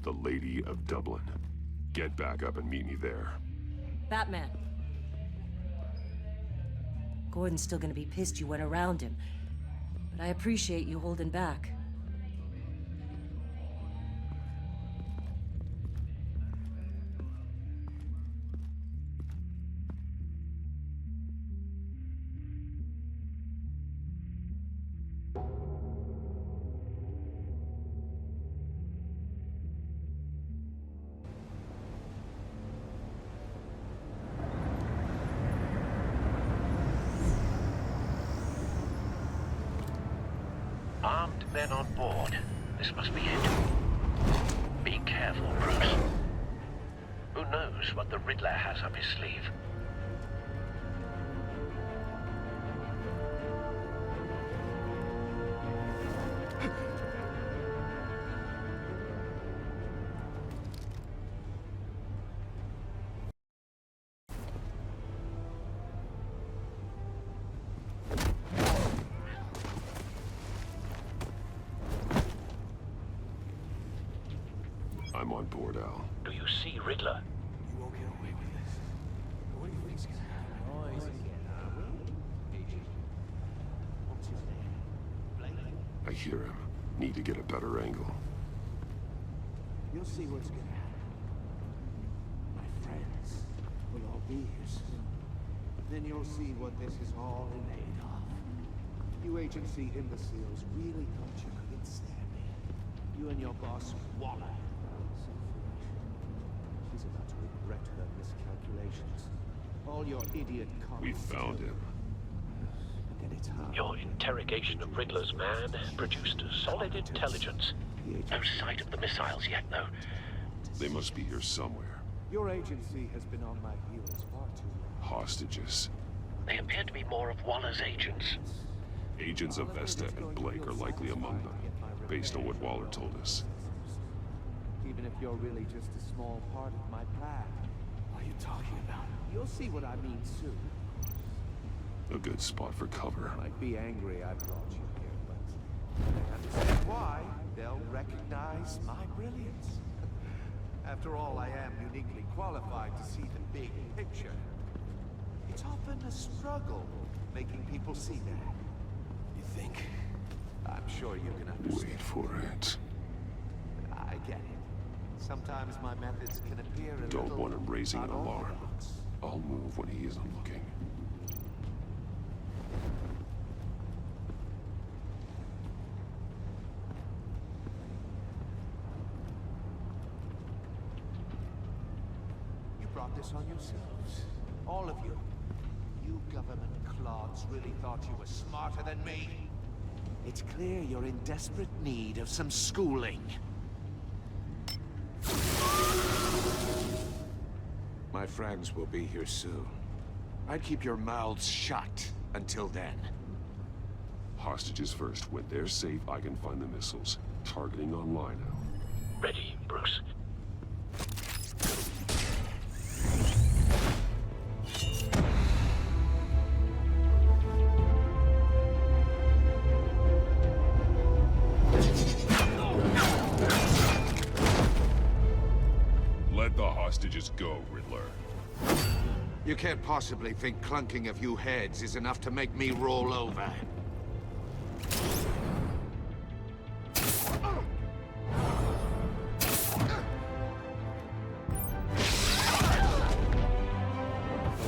The Lady of Dublin. Get back up and meet me there. Batman. Gordon's still gonna be pissed you went around him, but I appreciate you holding back. Armed men on board. This must be it. Be careful, Bruce. knows what the Riddler has up his sleeve. I'm on board, Al. Do you see Riddler? You won't get away with this. What do you think's gonna happen? I hear him. Need to get a better angle. You'll see what's gonna happen. My friends will all be here soon. Then you'll see what this is all in aid of. You agency imbeciles really thought you couldn't stand me. You and your boss, Waller. She's about to regret her miscalculations. All your idiot comments. We found him. And it's hard. Your interrogation of Riddler's man produced solid intelligence. No sight of the missiles yet, though. They must be here somewhere. Your agency has been on my heels far too long. Hostages. They appear to be more of Waller's agents. Agents of Vesta and Blake are likely among them, based on what Waller told us. Even if you're really just a small part of my plan. What are you talking about? You'll see what I mean soon. A good spot for cover. I might be angry I brought you here, but when they understand why, they'll recognize my brilliance. After all, I am uniquely qualified to see the big picture. It's often a struggle making people see that. You think? I'm sure you can understand. Wait for it. I get it. Sometimes my methods can appear a Don't little want him raising an alarm. unorthodox. I'll move when he isn't looking. You brought this on yourselves. All of you. You government clods really thought you were smarter than me. It's clear you're in desperate need of some schooling. My friends will be here soon. I'd keep your mouths shut until then. Hostages first. When they're safe, I can find the missiles. Targeting on Lino. Ready, Bruce. Let the hostages go, Riddler. You can't possibly think clunking a few heads is enough to make me roll over.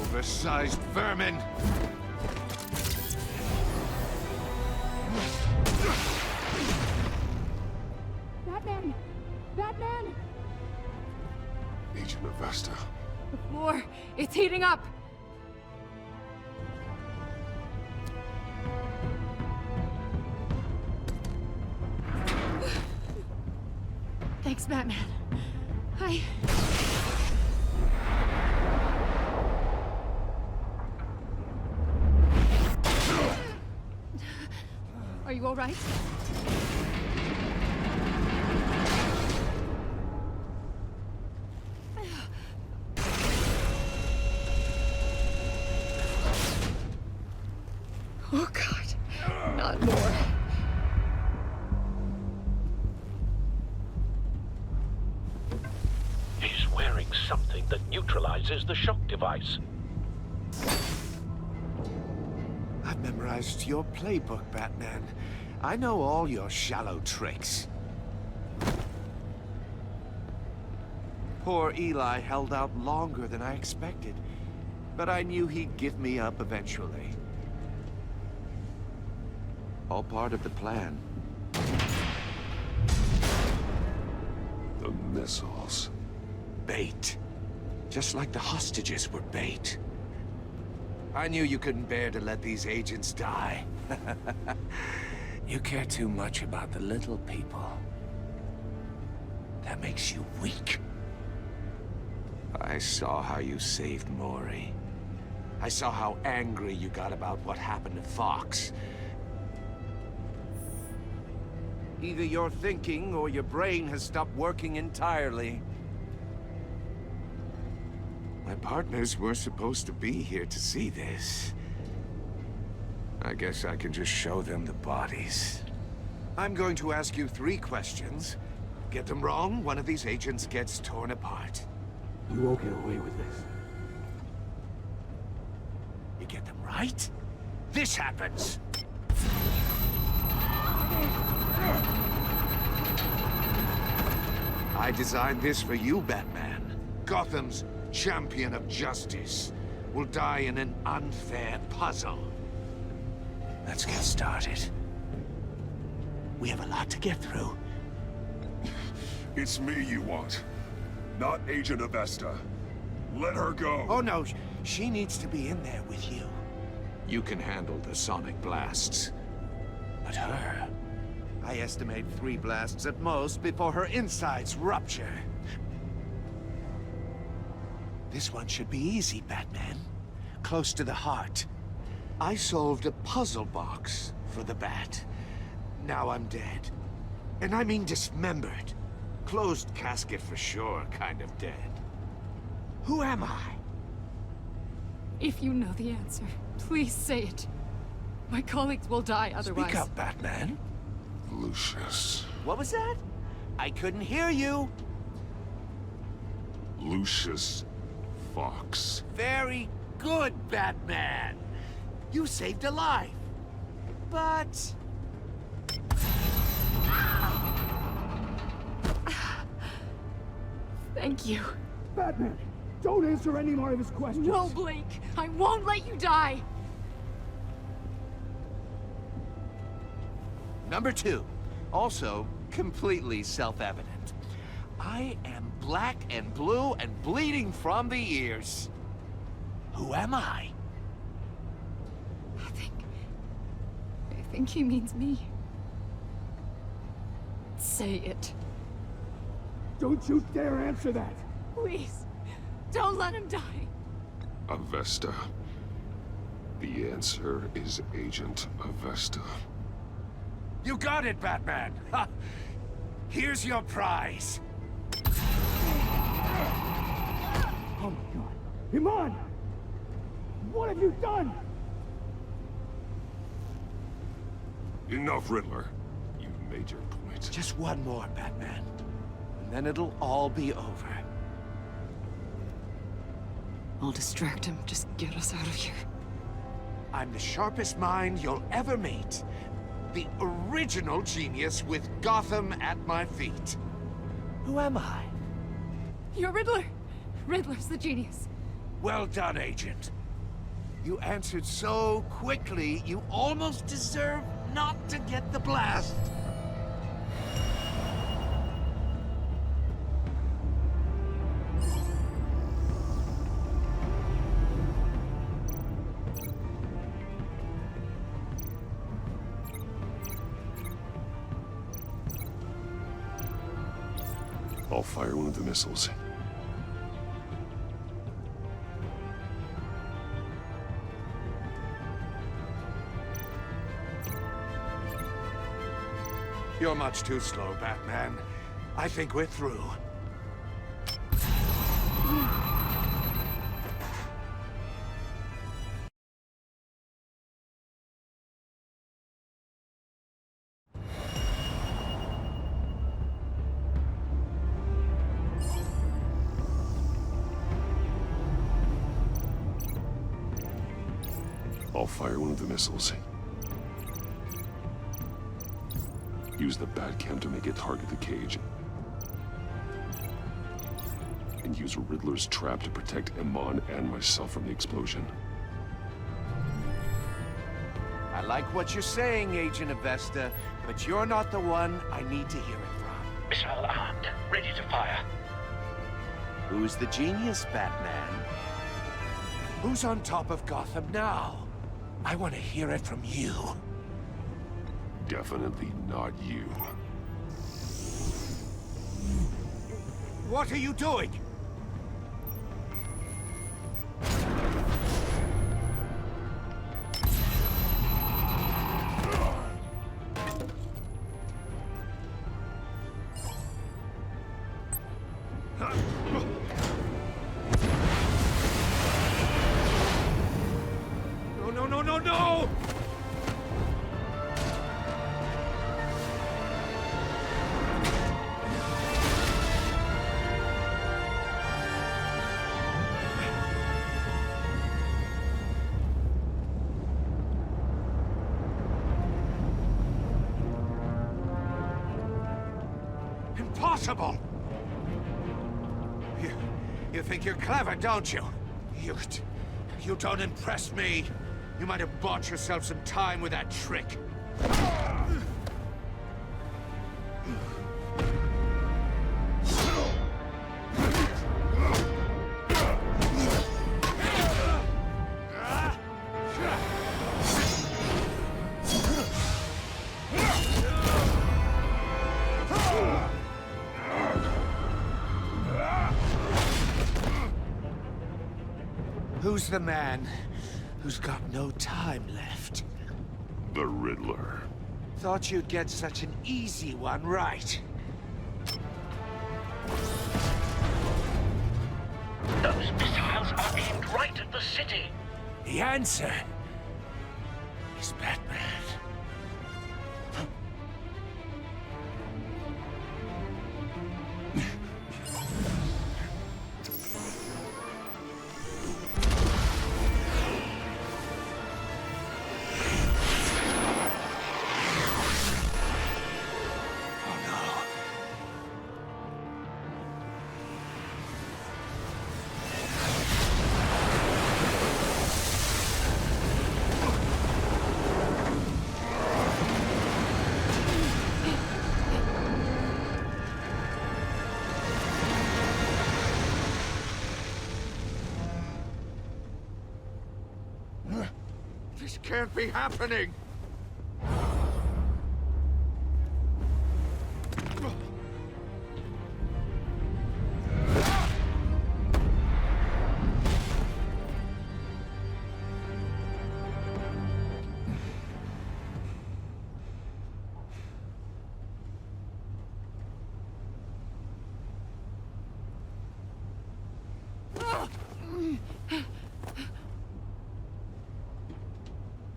Oversized vermin! Batman! Batman! Agent of Vesta. The floor, it's heating up! Thanks, Batman. Are you all right? Oh, God. Not more. He's wearing something that neutralizes the shock device. I've memorized your playbook, Batman. I know all your shallow tricks. Poor Eli held out longer than I expected, but I knew he'd give me up eventually. All part of the plan. The missiles. Bait. Just like the hostages were bait. I knew you couldn't bear to let these agents die. You care too much about the little people. That makes you weak. I saw how you saved Maury. I saw how angry you got about what happened to Fox. Either you're thinking or your brain has stopped working entirely. My partners were supposed to be here to see this. I guess I can just show them the bodies. I'm going to ask you 3 questions. Get them wrong, one of these agents gets torn apart. You won't get away with this. You get them right, this happens. I designed this for you, Batman. Gotham's champion of justice will die in an unfair puzzle. Let's get started. We have a lot to get through. It's me you want, not Agent Avesta. Let her go. Oh no, she needs to be in there with you. You can handle the sonic blasts. But her, I estimate 3 blasts at most before her insides rupture. This one should be easy, Batman. Close to the heart. I solved a puzzle box for the Bat. Now I'm dead. And I mean dismembered. Closed casket for sure, kind of dead. Who am I? If you know the answer, please say it. My colleagues will die otherwise. Speak up, Batman. Lucius. What was that? I couldn't hear you. Lucius Fox. Very good, Batman. You saved a life. But... Thank you. Batman, don't answer any more of his questions. No, Blake. I won't let you die. Number 2. Also, completely self-evident. I am black and blue and bleeding from the ears. Who am I? I think he means me. Say it. Don't you dare answer that! Please, don't let him die. Avesta. The answer is Agent Avesta. You got it, Batman! Ha! Here's your prize! Oh my god. Iman! What have you done? Enough, Riddler. You've made your point. Just one more, Batman. And then it'll all be over. I'll distract him. Just get us out of here. I'm the sharpest mind you'll ever meet. The original genius with Gotham at my feet. Who am I? You're Riddler. Riddler's the genius. Well done, Agent. You answered so quickly, you almost deserve not to get the blast. I'll fire one of the missiles. You're much too slow, Batman. I think we're through. I'll fire one of the missiles. Use the Batcam to make it target the cage. And use Riddler's trap to protect Iman and myself from the explosion. I like what you're saying, Agent Avesta, but you're not the one I need to hear it from. Missile armed, ready to fire. Who's the genius, Batman? Who's on top of Gotham now? I want to hear it from you. Definitely not you. What are you doing? no, no! Impossible! You think you're clever, don't you? You don't impress me. You might have bought yourself some time with that trick. Who's the man who's got no time left? The Riddler. Thought you'd get such an easy one right. Those missiles are aimed right at the city. The answer is Batman. This can't be happening!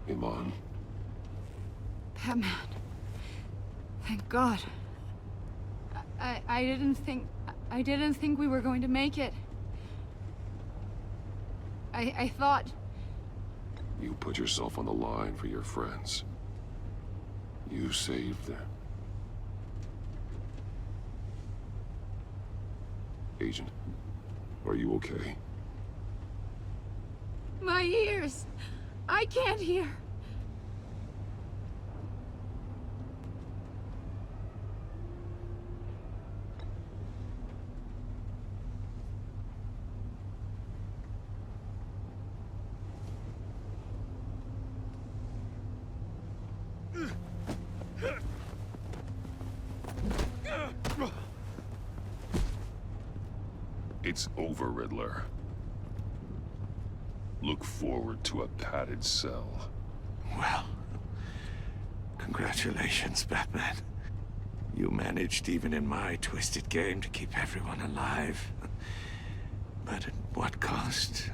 Iman. Batman. Thank God. I didn't think we were going to make it. I thought... You put yourself on the line for your friends. You saved them. Agent, are you okay? My ears! I can't hear. It's over, Riddler. Look forward to a padded cell. Well, congratulations, Batman. You managed, even in my twisted game, to keep everyone alive. But at what cost?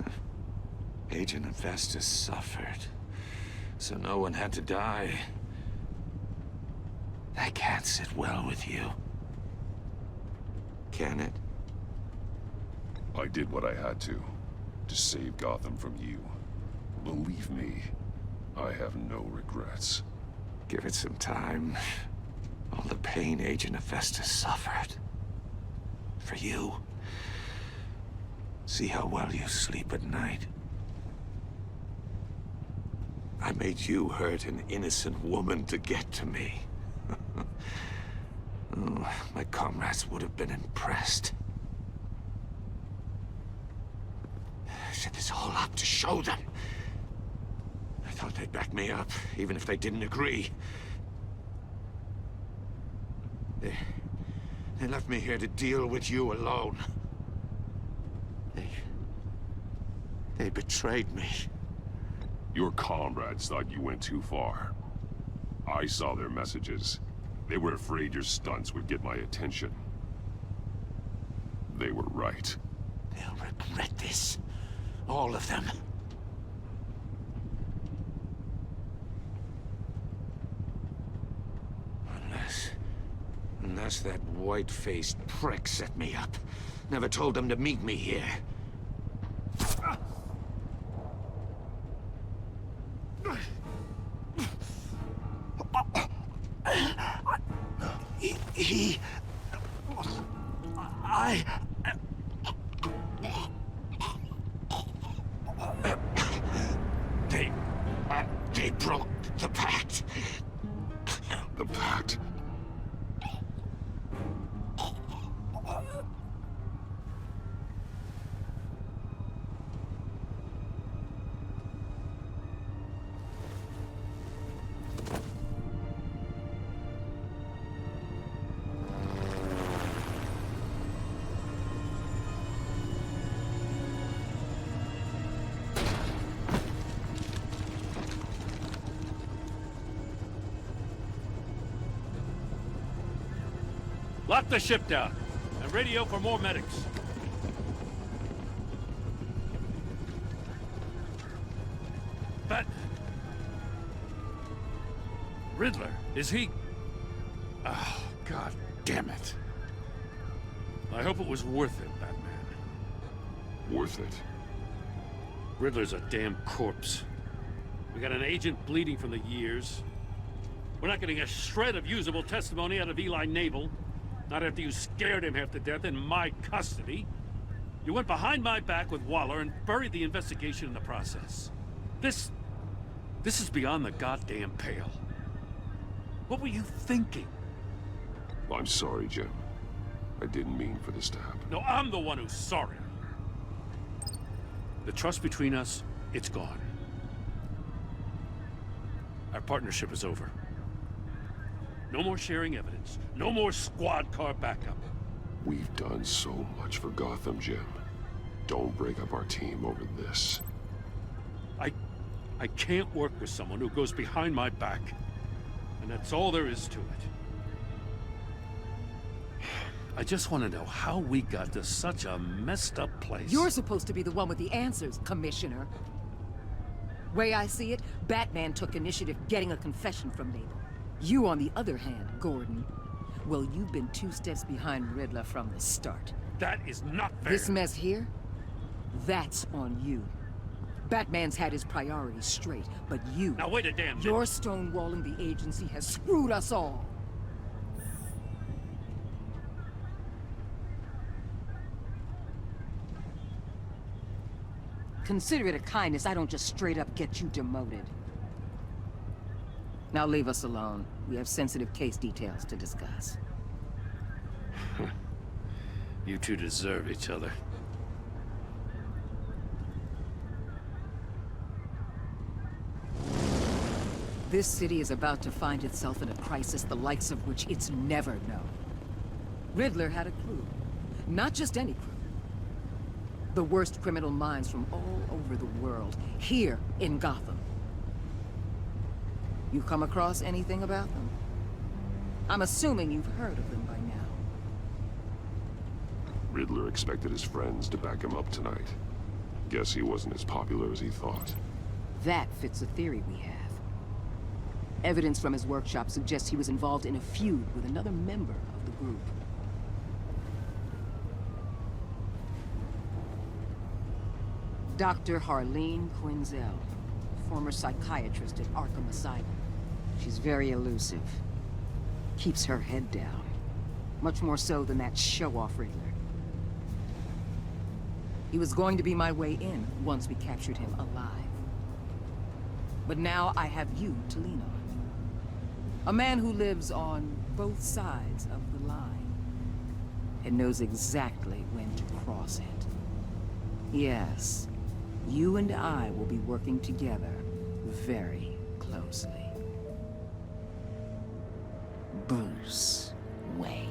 Agent Hephaestus suffered, so no one had to die. That can't sit well with you. Can it? I did what I had to save Gotham from you. Believe me, I have no regrets. Give it some time. All the pain Agent Hephaestus suffered. For you. See how well you sleep at night. I made you hurt an innocent woman to get to me. Oh, my comrades would have been impressed. I set this all up to show them. I thought they'd back me up, even if they didn't agree. They left me here to deal with you alone. They betrayed me. Your comrades thought you went too far. I saw their messages. They were afraid your stunts would get my attention. They were right. They'll regret this. All of them. Unless that white-faced prick set me up. Never told them to meet me here. They broke the pact. The pact? Lock the ship down, and radio for more medics. But... Riddler, is he... Oh, God damn it. I hope it was worth it, Batman. Worth it? Riddler's a damn corpse. We got an agent bleeding from the years. We're not getting a shred of usable testimony out of Eli Naval. Not after you scared him half to death in my custody. You went behind my back with Waller and buried the investigation in the process. This is beyond the goddamn pale. What were you thinking? I'm sorry, Jim. I didn't mean for this to happen. No, I'm the one who's sorry. The trust between us, it's gone. Our partnership is over. No more sharing evidence. No more squad car backup. We've done so much for Gotham, Jim. Don't break up our team over this. I can't work with someone who goes behind my back. And that's all there is to it. I just want to know how we got to such a messed up place. You're supposed to be the one with the answers, Commissioner. Way I see it, Batman took initiative getting a confession from Naval. You, on the other hand, Gordon, well, you've been 2 steps behind Riddler from the start. That is not fair. This mess here, that's on you. Batman's had his priorities straight, but you... Now wait a damn minute. Your stonewalling the agency has screwed us all. Consider it a kindness I don't just straight up get you demoted. Now leave us alone. We have sensitive case details to discuss. You two deserve each other. This city is about to find itself in a crisis the likes of which it's never known. Riddler had a crew. Not just any crew. The worst criminal minds from all over the world, here in Gotham. You come across anything about them? I'm assuming you've heard of them by now. Riddler expected his friends to back him up tonight. Guess he wasn't as popular as he thought. That fits a theory we have. Evidence from his workshop suggests he was involved in a feud with another member of the group. Dr. Harleen Quinzel, former psychiatrist at Arkham Asylum. She's very elusive. Keeps her head down. Much more so than that show-off Riddler. He was going to be my way in once we captured him alive. But now I have you to lean on. A man who lives on both sides of the line and knows exactly when to cross it. Yes, you and I will be working together very closely. Bruce Wayne.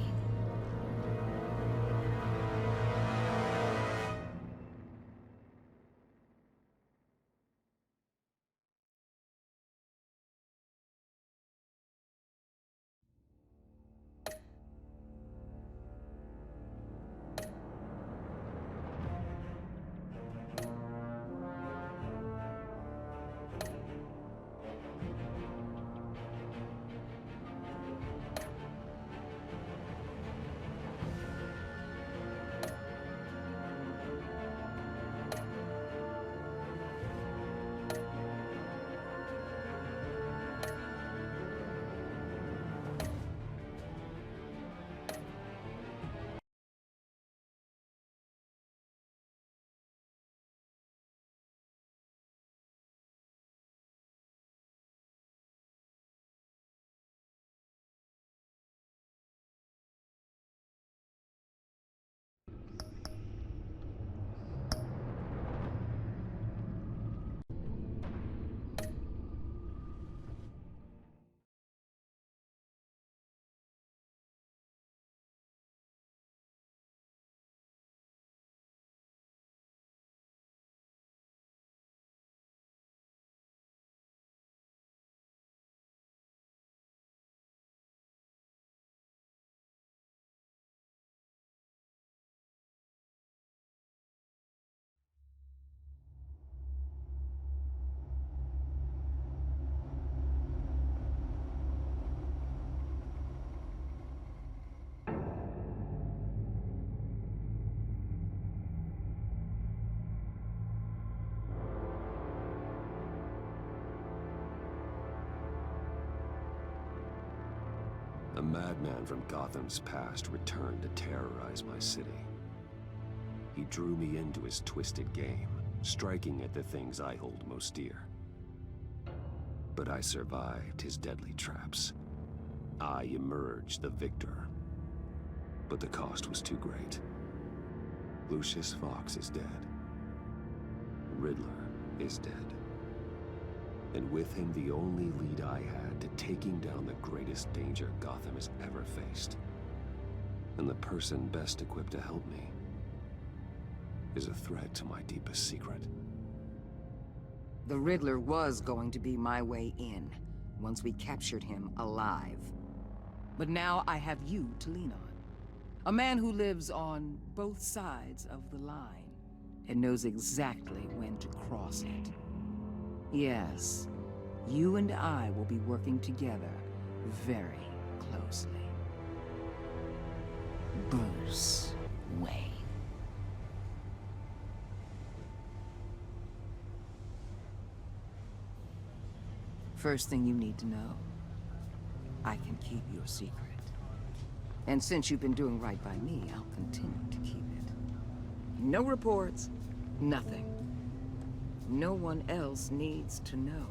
A madman from Gotham's past returned to terrorize my city. He drew me into his twisted game, striking at the things I hold most dear. But I survived his deadly traps. I emerged the victor. But the cost was too great. Lucius Fox is dead. Riddler is dead. And with him the only lead I had to taking down the greatest danger Gotham has ever faced. And the person best equipped to help me is a threat to my deepest secret. The Riddler was going to be my way in, once we captured him alive. But now I have you to lean on. A man who lives on both sides of the line, and knows exactly when to cross it. Yes, you and I will be working together very closely. Bruce Wayne. First thing you need to know, I can keep your secret. And since you've been doing right by me, I'll continue to keep it. No reports, nothing. No one else needs to know.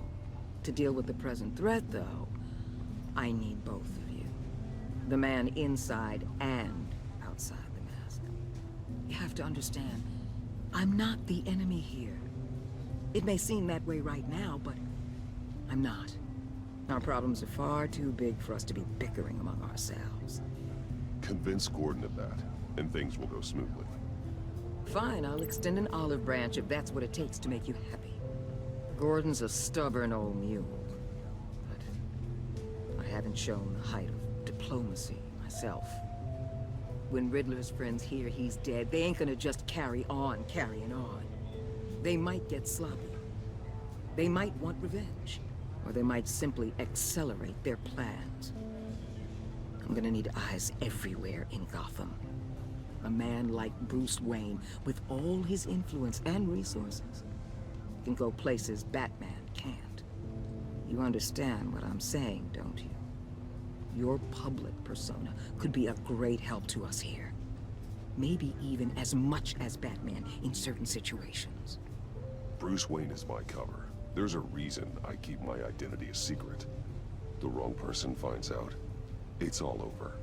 To deal with the present threat, though, I need both of you. The man inside and outside the mask. You have to understand, I'm not the enemy here. It may seem that way right now, but I'm not. Our problems are far too big for us to be bickering among ourselves. Convince Gordon of that, and things will go smoothly. Fine, I'll extend an olive branch if that's what it takes to make you happy. Gordon's a stubborn old mule, but I haven't shown the height of diplomacy myself. When Riddler's friends hear he's dead, they ain't gonna just carry on carrying on. They might get sloppy. They might want revenge, or they might simply accelerate their plans. I'm gonna need eyes everywhere in Gotham. A man like Bruce Wayne, with all his influence and resources, can go places Batman can't. You understand what I'm saying, don't you? Your public persona could be a great help to us here. Maybe even as much as Batman in certain situations. Bruce Wayne is my cover. There's a reason I keep my identity a secret. The wrong person finds out, it's all over.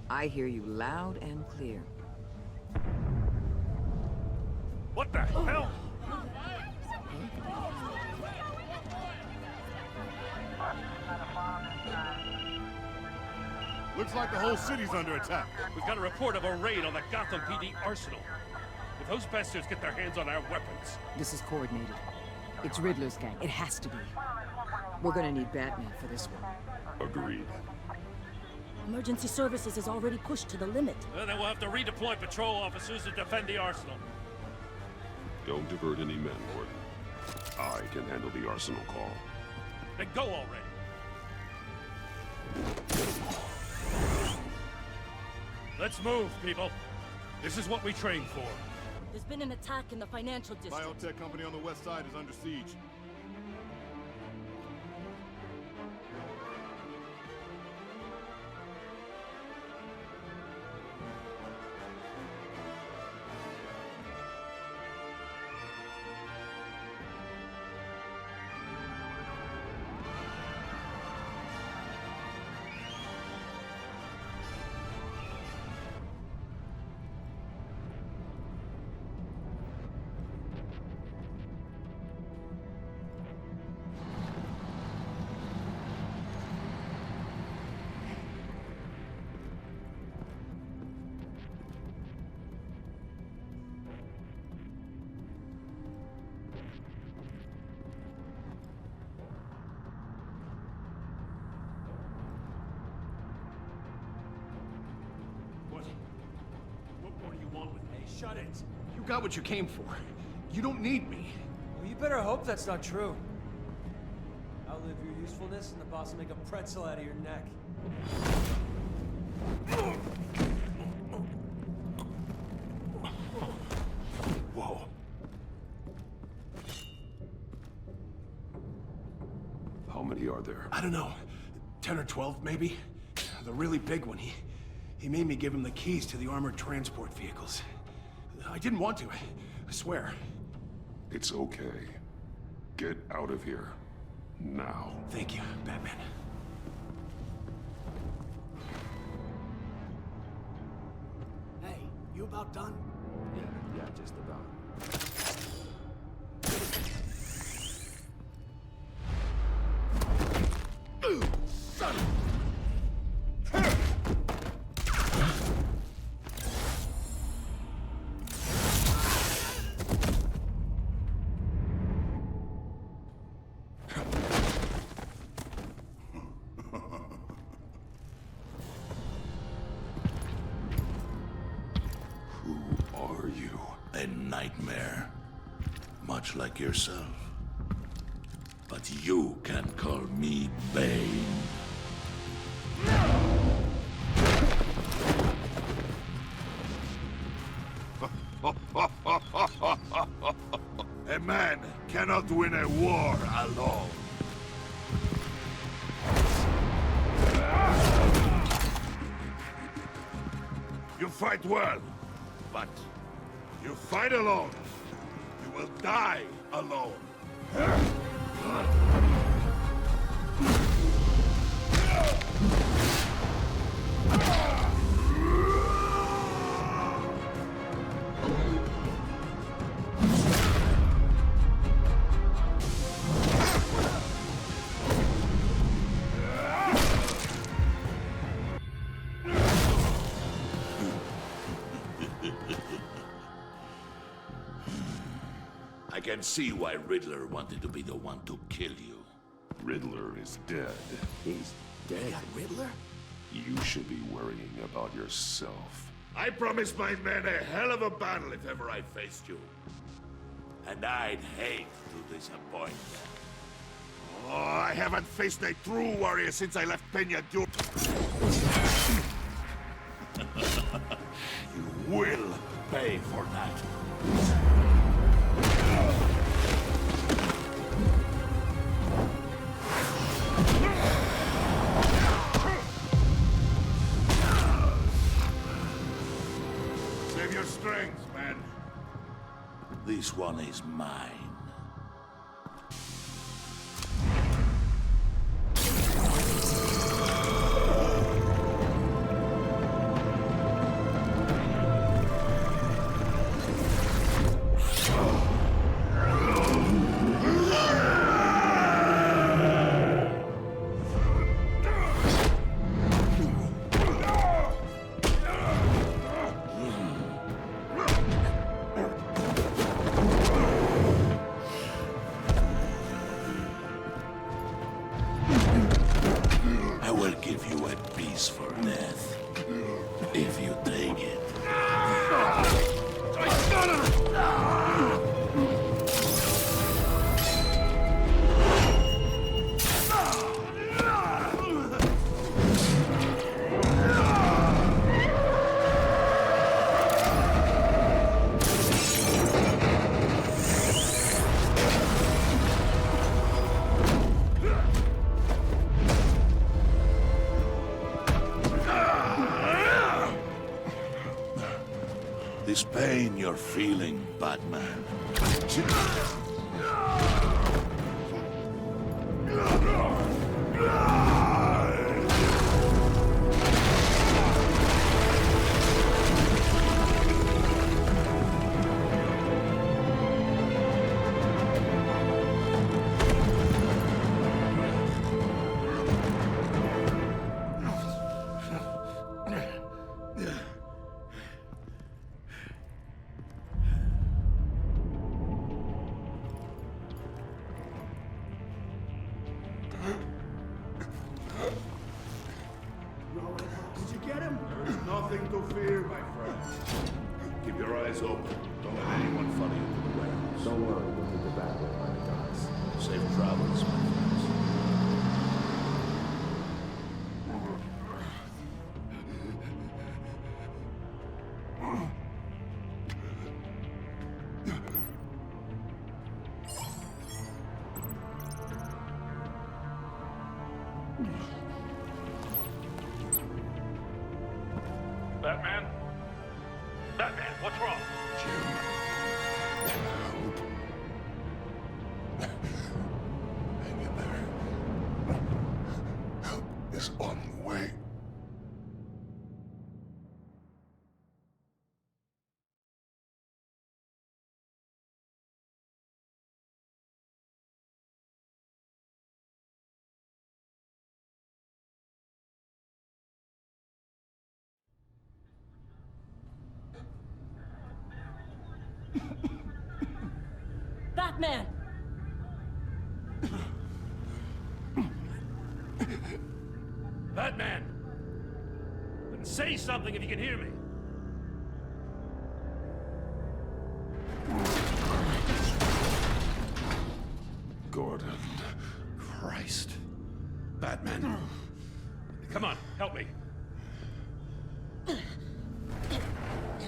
I hear you loud and clear. What the hell? Looks like the whole city's under attack. We've got a report of a raid on the Gotham PD arsenal. If those bastards get their hands on our weapons... This is coordinated. It's Riddler's gang. It has to be. We're gonna need Batman for this one. Agreed. Emergency services is already pushed to the limit. Then we'll have to redeploy patrol officers to defend the arsenal. Don't divert any men, Gordon. I can handle the arsenal call. Then go already! Let's move, people. This is what we trained for. There's been an attack in the financial district. Biotech company on the west side is under siege. Shut it. You got what you came for. You don't need me. Well, you better hope that's not true. Outlive your usefulness and the boss will make a pretzel out of your neck. Whoa. How many are there? I don't know. 10 or 12, maybe? The really big one. He made me give him the keys to the armored transport vehicles. I didn't want to, I swear. It's okay. Get out of here. Now. Thank you, Batman. Hey, you about done? Yeah, just about. Son of... Who are you? A nightmare. Much like yourself. But you can call me Bane. A man cannot win a war alone. You fight well, but you fight alone. You will die alone. I can see why Riddler wanted to be the one to kill you. Riddler is dead. He's dead? Riddler? You should be worrying about yourself. I promised my men a hell of a battle if ever I faced you. And I'd hate to disappoint them. Oh, I haven't faced a true warrior since I left Peña Duro. You will pay for that. Save your strength, man. This one is mine. I will give you a piece for death, if you take it. This pain you're feeling, Batman. Did you get him? There's nothing to fear, my friend. Keep your eyes open. Don't let anyone follow you to the warehouse. Don't worry, we'll meet the Batman by the docks. Safe travels, my friends. Batman? Batman, what's wrong? Hang in there. Help is on the way. Batman! Batman! Then say something if you can hear me. Gordon. Christ. Batman. Come on, help me. It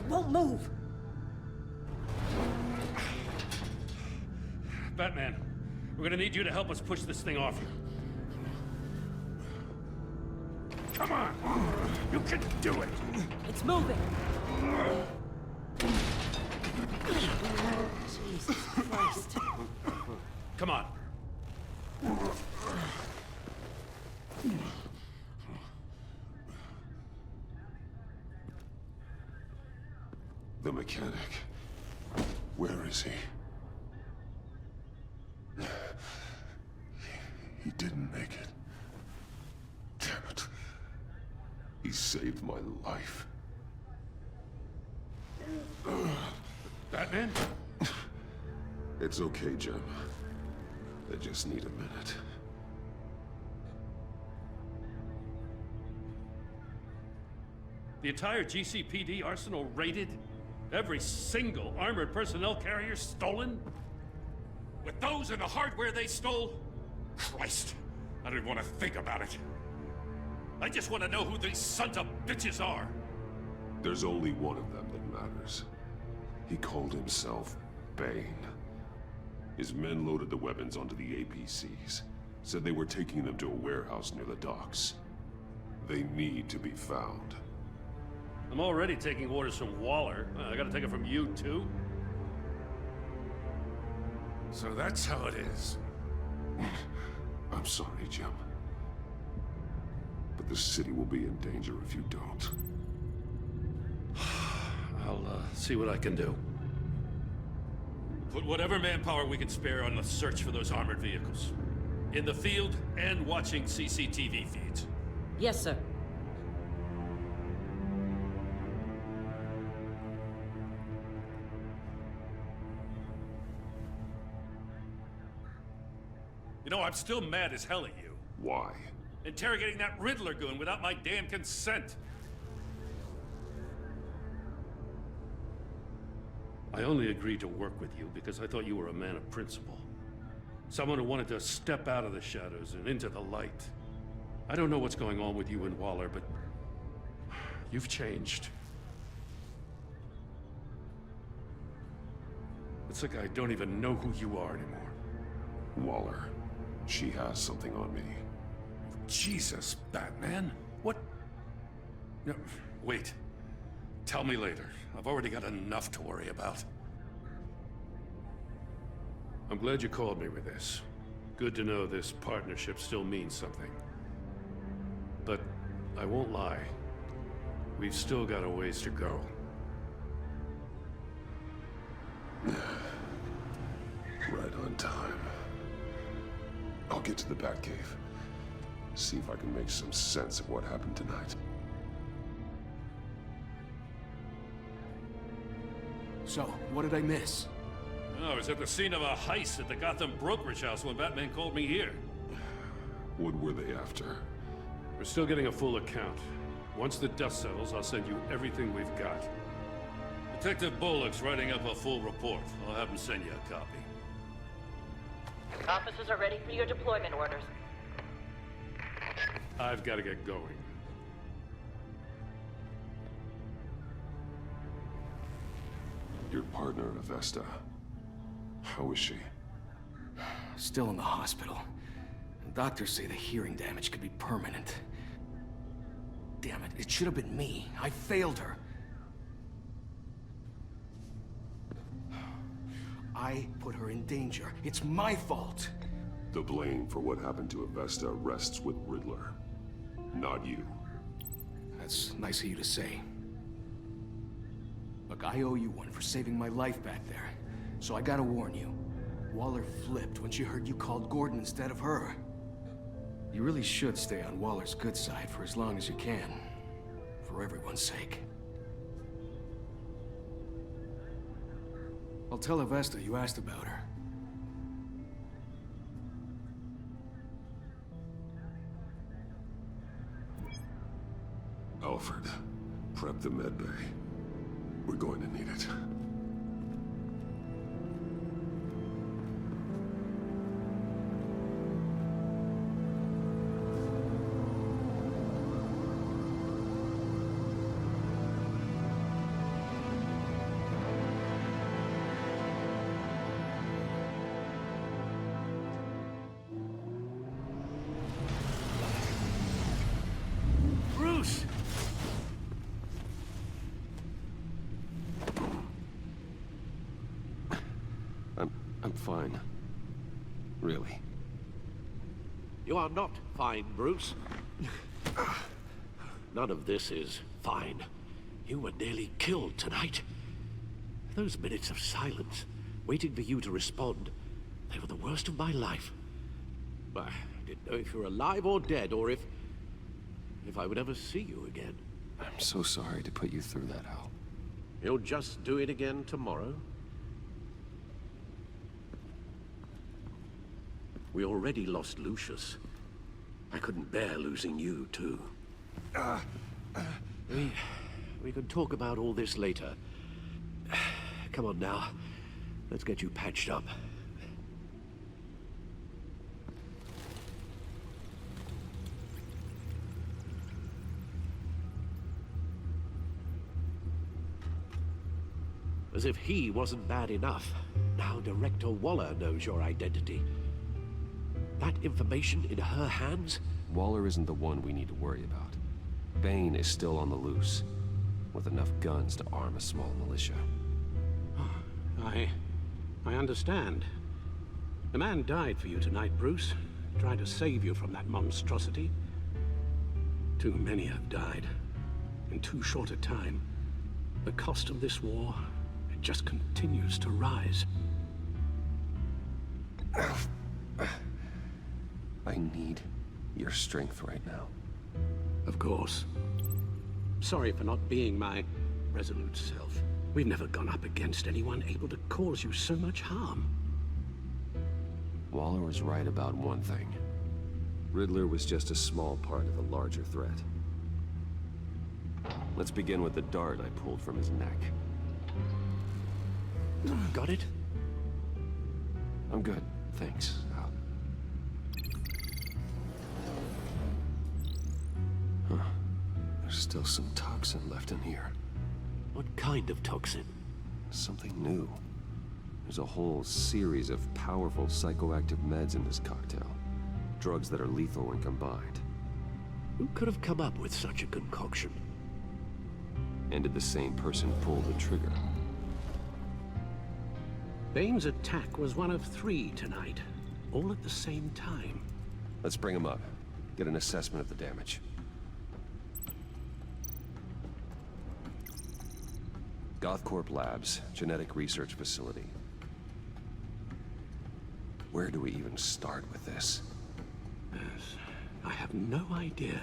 won't move. Batman, we're gonna need you to help us push this thing off you. Come on! You can do it! It's moving. Jesus Christ. Come on. The mechanic. Where is he? He didn't make it. Damn it. He saved my life. Batman? It's okay, Jim. I just need a minute. The entire GCPD arsenal raided? Every single armored personnel carrier stolen? With those and the hardware they stole? Christ, I don't even want to think about it. I just want to know who these sons of bitches are. There's only one of them that matters. He called himself Bane. His men loaded the weapons onto the APCs. Said they were taking them to a warehouse near the docks. They need to be found. I'm already taking orders from Waller. I gotta take it from you, too? So that's how it is. I'm sorry, Jim. But the city will be in danger if you don't. I'll see what I can do. Put whatever manpower we can spare on the search for those armored vehicles. In the field and watching CCTV feeds. Yes, sir. You know, I'm still mad as hell at you. Why? Interrogating that Riddler goon without my damn consent. I only agreed to work with you because I thought you were a man of principle. Someone who wanted to step out of the shadows and into the light. I don't know what's going on with you and Waller, but you've changed. It's like I don't even know who you are anymore. Waller. She has something on me. Jesus, Batman. What? No, wait. Tell me later. I've already got enough to worry about. I'm glad you called me with this. Good to know this partnership still means something. But I won't lie. We've still got a ways to go. Right on time. I'll get to the Batcave. See if I can make some sense of what happened tonight. So, what did I miss? I was at the scene of a heist at the Gotham brokerage house when Batman called me here. What were they after? We're still getting a full account. Once the dust settles, I'll send you everything we've got. Detective Bullock's writing up a full report. I'll have him send you a copy. Officers are ready for your deployment orders. I've got to get going. Your partner, Avesta. How is she? Still in the hospital. Doctors say the hearing damage could be permanent. damn it. It should have been me. I failed her. I put her in danger. It's my fault. The blame for what happened to Avesta rests with Riddler, not you. That's nice of you to say. Look, I owe you one for saving my life back there. So I gotta warn you. Waller flipped when she heard you called Gordon instead of her. You really should stay on Waller's good side for as long as you can. For everyone's sake. I'll tell Avesta you asked about her. Alfred, prep the med bay. We're going to need it. Bruce! I'm fine. Really. You are not fine, Bruce. None of this is fine. You were nearly killed tonight. Those minutes of silence, waiting for you to respond, they were the worst of my life. I didn't know if you were alive or dead, or if I would ever see you again. I'm so sorry to put you through that, Al. You'll just do it again tomorrow? We already lost Lucius. I couldn't bear losing you, too. We can talk about all this later. Come on now. Let's get you patched up. As if he wasn't bad enough. Now Director Waller knows your identity. That information in her hands? Waller isn't the one we need to worry about. Bane is still on the loose, with enough guns to arm a small militia. I understand. The man died for you tonight, Bruce. Trying to save you from that monstrosity. Too many have died. In too short a time. The cost of this war, it just continues to rise. I need your strength right now. Of course. Sorry for not being my resolute self. We've never gone up against anyone able to cause you so much harm. Waller was right about one thing. Riddler was just a small part of the larger threat. Let's begin with the dart I pulled from his neck. Got it? I'm good, thanks. There's still some toxin left in here. What kind of toxin? Something new. There's a whole series of powerful psychoactive meds in this cocktail. Drugs that are lethal when combined. Who could have come up with such a concoction? And did the same person pull the trigger? Bane's attack was one of 3 tonight, all at the same time. Let's bring him up. Get an assessment of the damage. Gothcorp Labs, genetic research facility. Where do we even start with this? Yes, I have no idea.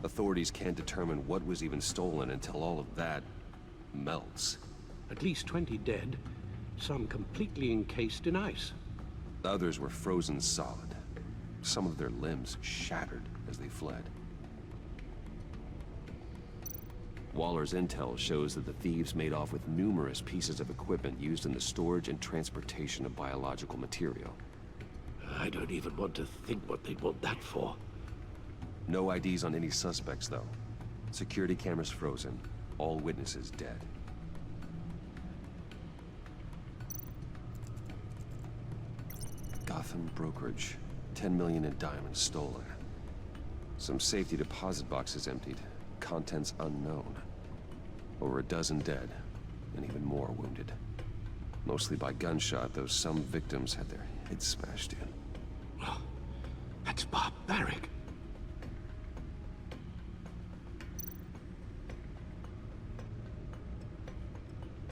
Authorities can't determine what was even stolen until all of that melts. At least 20 dead, some completely encased in ice. Others were frozen solid. Some of their limbs shattered as they fled. Waller's intel shows that the thieves made off with numerous pieces of equipment used in the storage and transportation of biological material. I don't even want to think what they'd want that for. No IDs on any suspects, though. Security cameras frozen. All witnesses dead. Gotham brokerage. 10 million in diamonds stolen. Some safety deposit boxes emptied. contents unknown. Over a dozen dead, and even more wounded. Mostly by gunshot, though some victims had their heads smashed in. Oh, that's barbaric.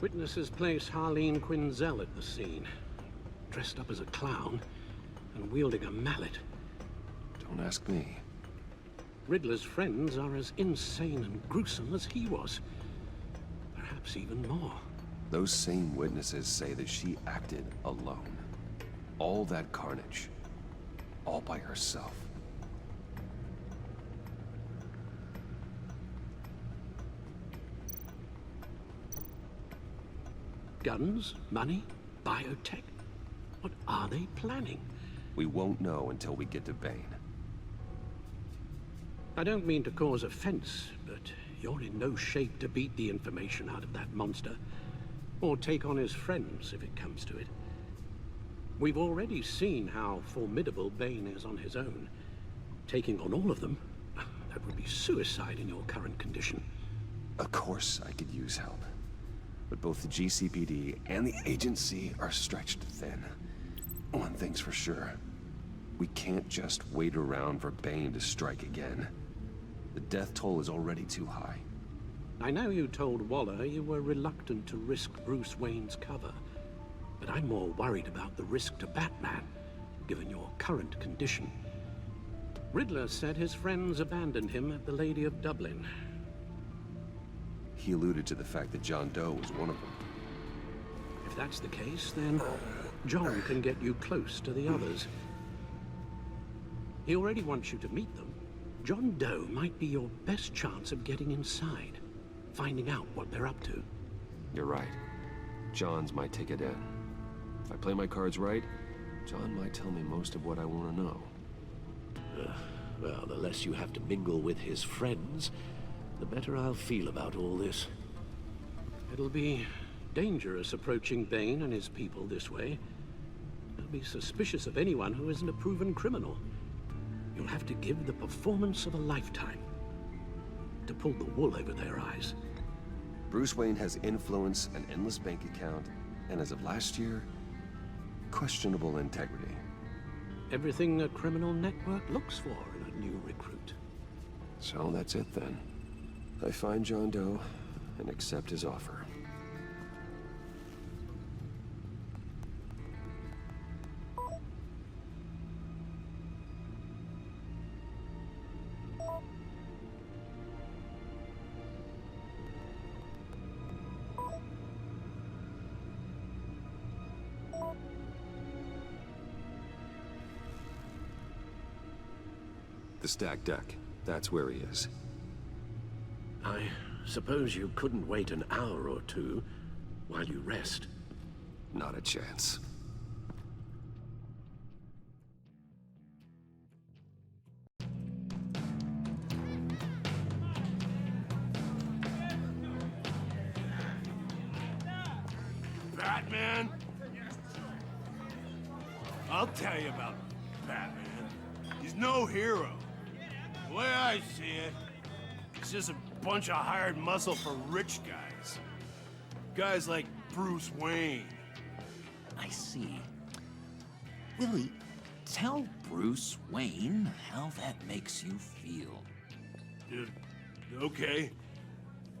Witnesses place Harleen Quinzel at the scene, dressed up as a clown and wielding a mallet. Don't ask me. Riddler's friends are as insane and gruesome as he was. Perhaps even more. Those same witnesses say that she acted alone. All that carnage. All by herself. Guns? Money? Biotech? What are they planning? We won't know until we get to Bane. I don't mean to cause offense, but you're in no shape to beat the information out of that monster. Or take on his friends, if it comes to it. We've already seen how formidable Bane is on his own. Taking on all of them, that would be suicide in your current condition. Of course I could use help. But both the GCPD and the agency are stretched thin. One thing's for sure. We can't just wait around for Bane to strike again. The death toll is already too high. I know you told Waller you were reluctant to risk Bruce Wayne's cover, but I'm more worried about the risk to Batman, given your current condition. Riddler said his friends abandoned him at the Lady of Dublin. He alluded to the fact that John Doe was one of them. If that's the case, then John can get you close to the others. He already wants you to meet them. John Doe might be your best chance of getting inside, finding out what they're up to. You're right. John's my ticket in. If I play my cards right, John might tell me most of what I want to know. Well, the less you have to mingle with his friends, the better I'll feel about all this. It'll be dangerous approaching Bane and his people this way. They'll be suspicious of anyone who isn't a proven criminal. You'll have to give the performance of a lifetime to pull the wool over their eyes. Bruce Wayne has influence, an endless bank account, and as of last year, questionable integrity. Everything a criminal network looks for in a new recruit. So that's it then. I find John Doe and accept his offer. The stacked deck. That's where he is. I suppose you couldn't wait an hour or two while you rest? Not a chance. Batman? I'll tell you about Batman. He's no hero. The way I see it, he's just a bunch of hired muscle for rich guys. Guys like Bruce Wayne. I see. Willie, tell Bruce Wayne how that makes you feel. Okay.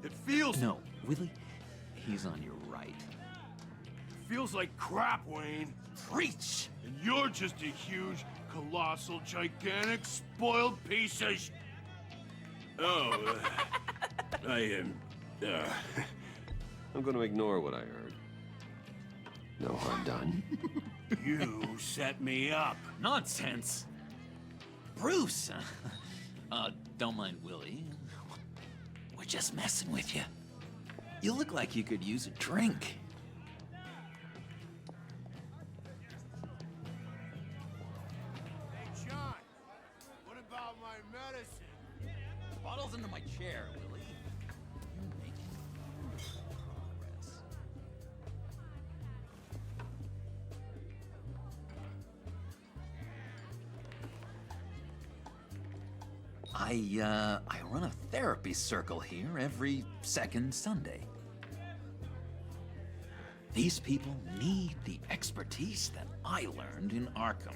It feels... No, Willie, he's on your right. It feels like crap, Wayne. Preach! And you're just a huge, colossal, gigantic, spoiled piece of Oh, I am... I'm gonna ignore what I heard. No harm done. You set me up. Nonsense! Bruce! Don't mind Willie. We're just messing with you. You look like you could use a drink. Hey, John, what about my medicine? Bottle's under my chair, Willie. You're making progress. I run a therapy circle here every second Sunday. These people need the expertise that I learned in Arkham.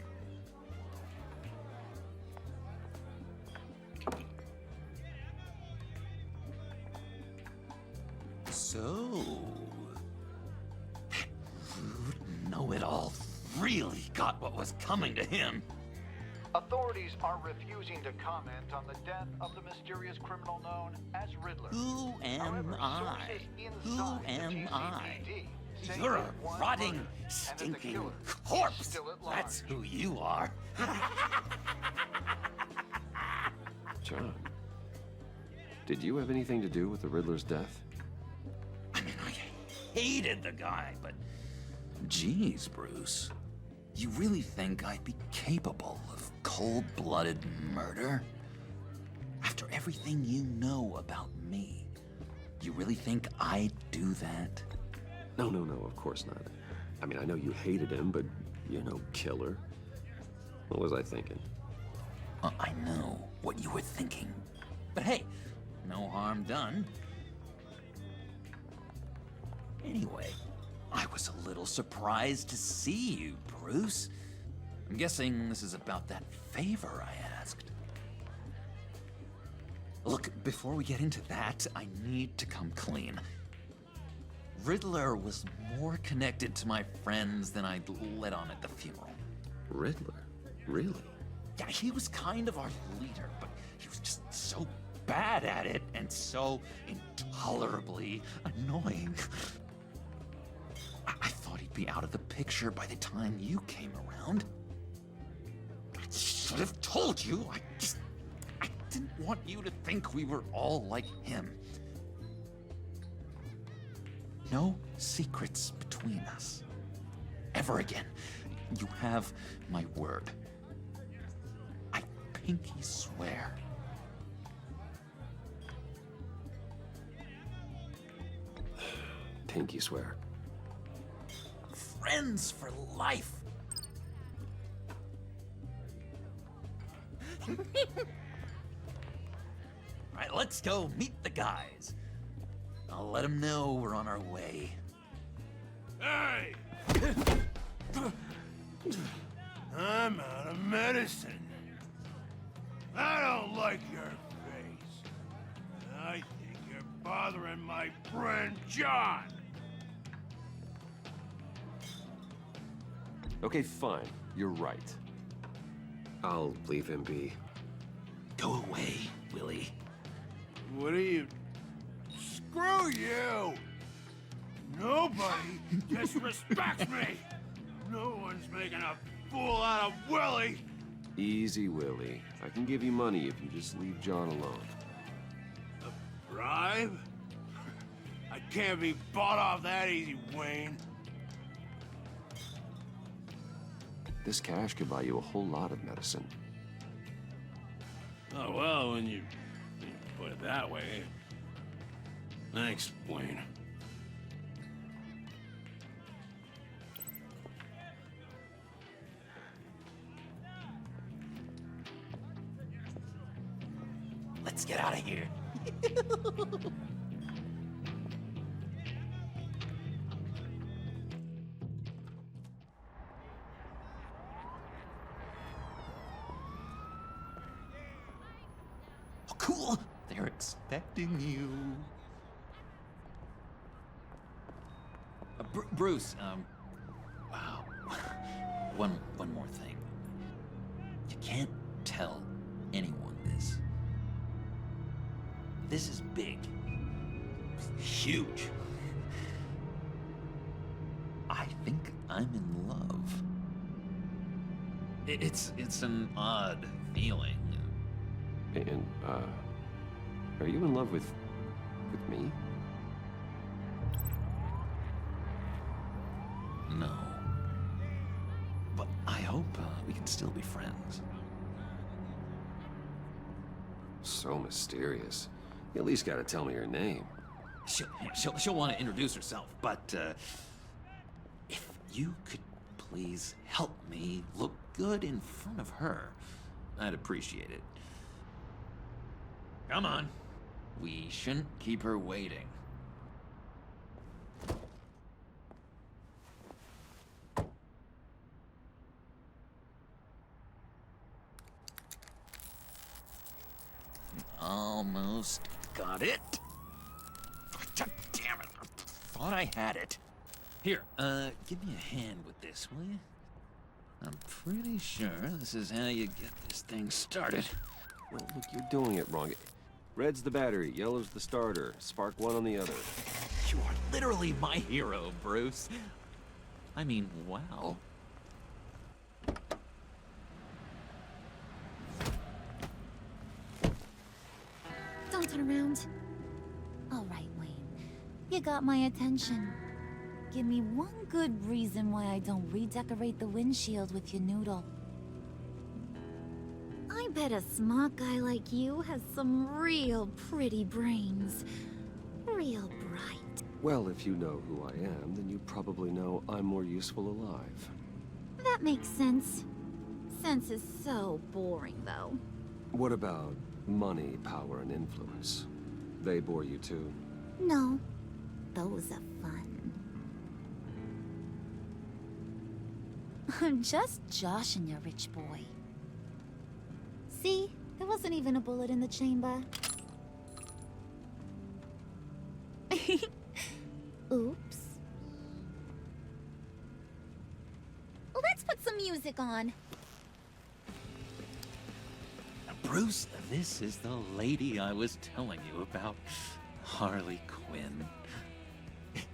So, that rude know-it-all really got what was coming to him. Authorities are refusing to comment on the death of the mysterious criminal known as Riddler. Who am I? Who am I? You're a rotting, stinking corpse. That's who you are. John, did you have anything to do with the Riddler's death? Hated the guy, but geez, Bruce. You really think I'd be capable of cold-blooded murder? After everything you know about me, you really think I'd do that? No, of course not. I mean, I know you hated him, but you're no killer. What was I thinking? I know what you were thinking. But hey, no harm done. Anyway, I was a little surprised to see you, Bruce. I'm guessing this is about that favor I asked. Look, before we get into that, I need to come clean. Riddler was more connected to my friends than I'd let on at the funeral. Riddler? Really? Yeah, he was kind of our leader, but he was just so bad at it and so intolerably annoying. I thought he'd be out of the picture by the time you came around. I should have told you. I didn't want you to think we were all like him. No secrets between us. Ever again. You have my word. I pinky swear. Pinky swear. Friends for life. All right, let's go meet the guys. I'll let them know we're on our way. Hey! I'm out of medicine. I don't like your face. I think you're bothering my friend John. Okay, fine. You're right. I'll leave him be. Go away, Willie. What are you... Screw you! Nobody disrespects me! No one's making a fool out of Willie! Easy, Willie. I can give you money if you just leave John alone. A bribe? I can't be bought off that easy, Wayne. This cash could buy you a whole lot of medicine. Oh, well, when you put it that way. Thanks, Wayne. Let's get out of here. Oh, cool. They're expecting you. Bruce, wow. One more thing. You can't tell anyone this. This is big. Huge. I think I'm in love. It's an odd feeling. And, are you in love with me? No. But I hope we can still be friends. So mysterious. You at least gotta tell me her name. She'll want to introduce herself, but if you could please help me look good in front of her, I'd appreciate it. Come on. We shouldn't keep her waiting. Almost got it. God damn it. I thought I had it. Here, give me a hand with this, will you? I'm pretty sure this is how you get this thing started. Well, look, you're doing it wrong. Red's the battery, yellow's the starter. Spark one on the other. You are literally my hero, Bruce. I mean, wow. Don't turn around. All right, Wayne. You got my attention. Give me one good reason why I don't redecorate the windshield with your noodle. I bet a smart guy like you has some real pretty brains. Real bright. Well, if you know who I am, then you probably know I'm more useful alive. That makes sense. Sense is so boring, though. What about money, power, and influence? They bore you too? No. Those are fun. I'm just joshing you, rich boy. See? There wasn't even a bullet in the chamber. Oops. Let's put some music on. Now, Bruce, this is the lady I was telling you about. Harley Quinn.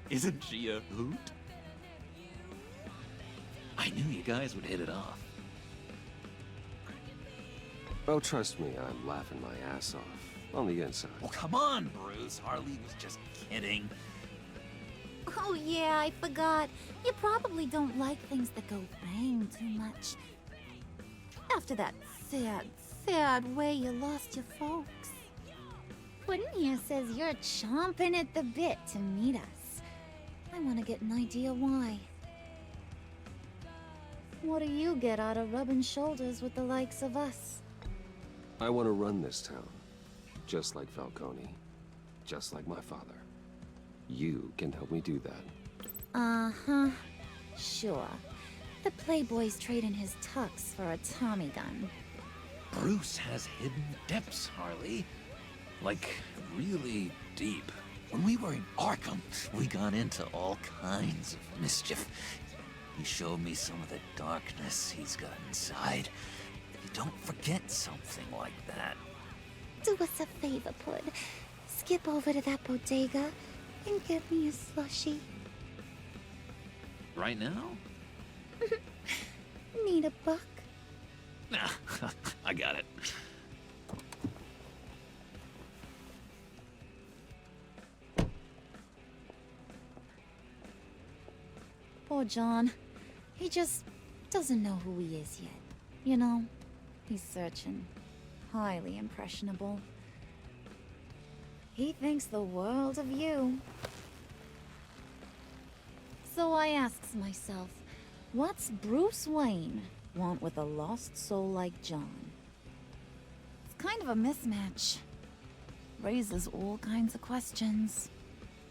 Isn't she a hoot? I knew you guys would hit it off. Oh, trust me, I'm laughing my ass off. On the inside. Well, come on, Bruce. Harley was just kidding. Oh yeah, I forgot. You probably don't like things that go bang too much. After that sad, sad way you lost your folks. Puddin' here says you're chomping at the bit to meet us. I want to get an idea why. What do you get out of rubbing shoulders with the likes of us? I want to run this town. Just like Falcone. Just like my father. You can help me do that. Uh-huh. Sure. The Playboy's trading his tux for a Tommy gun. Bruce has hidden depths, Harley. Like, really deep. When we were in Arkham, we got into all kinds of mischief. He showed me some of the darkness he's got inside. You don't forget something like that. Do us a favor, Pud. Skip over to that bodega and get me a slushie. Right now? Need a buck? Nah, I got it. Poor John. He just doesn't know who he is yet. You know, he's searching. Highly impressionable. He thinks the world of you. So I asks myself, what's Bruce Wayne want with a lost soul like John? It's kind of a mismatch. Raises all kinds of questions.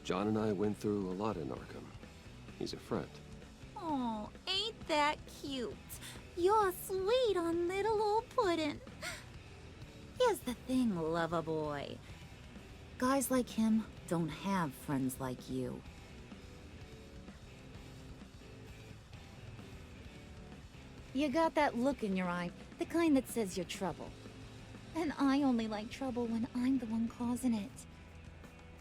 John and I went through a lot in Arkham. He's a friend. Oh, ain't that cute? You're sweet on little old Puddin'. Here's the thing, lover boy. Guys like him don't have friends like you. You got that look in your eye, the kind that says you're trouble. And I only like trouble when I'm the one causing it.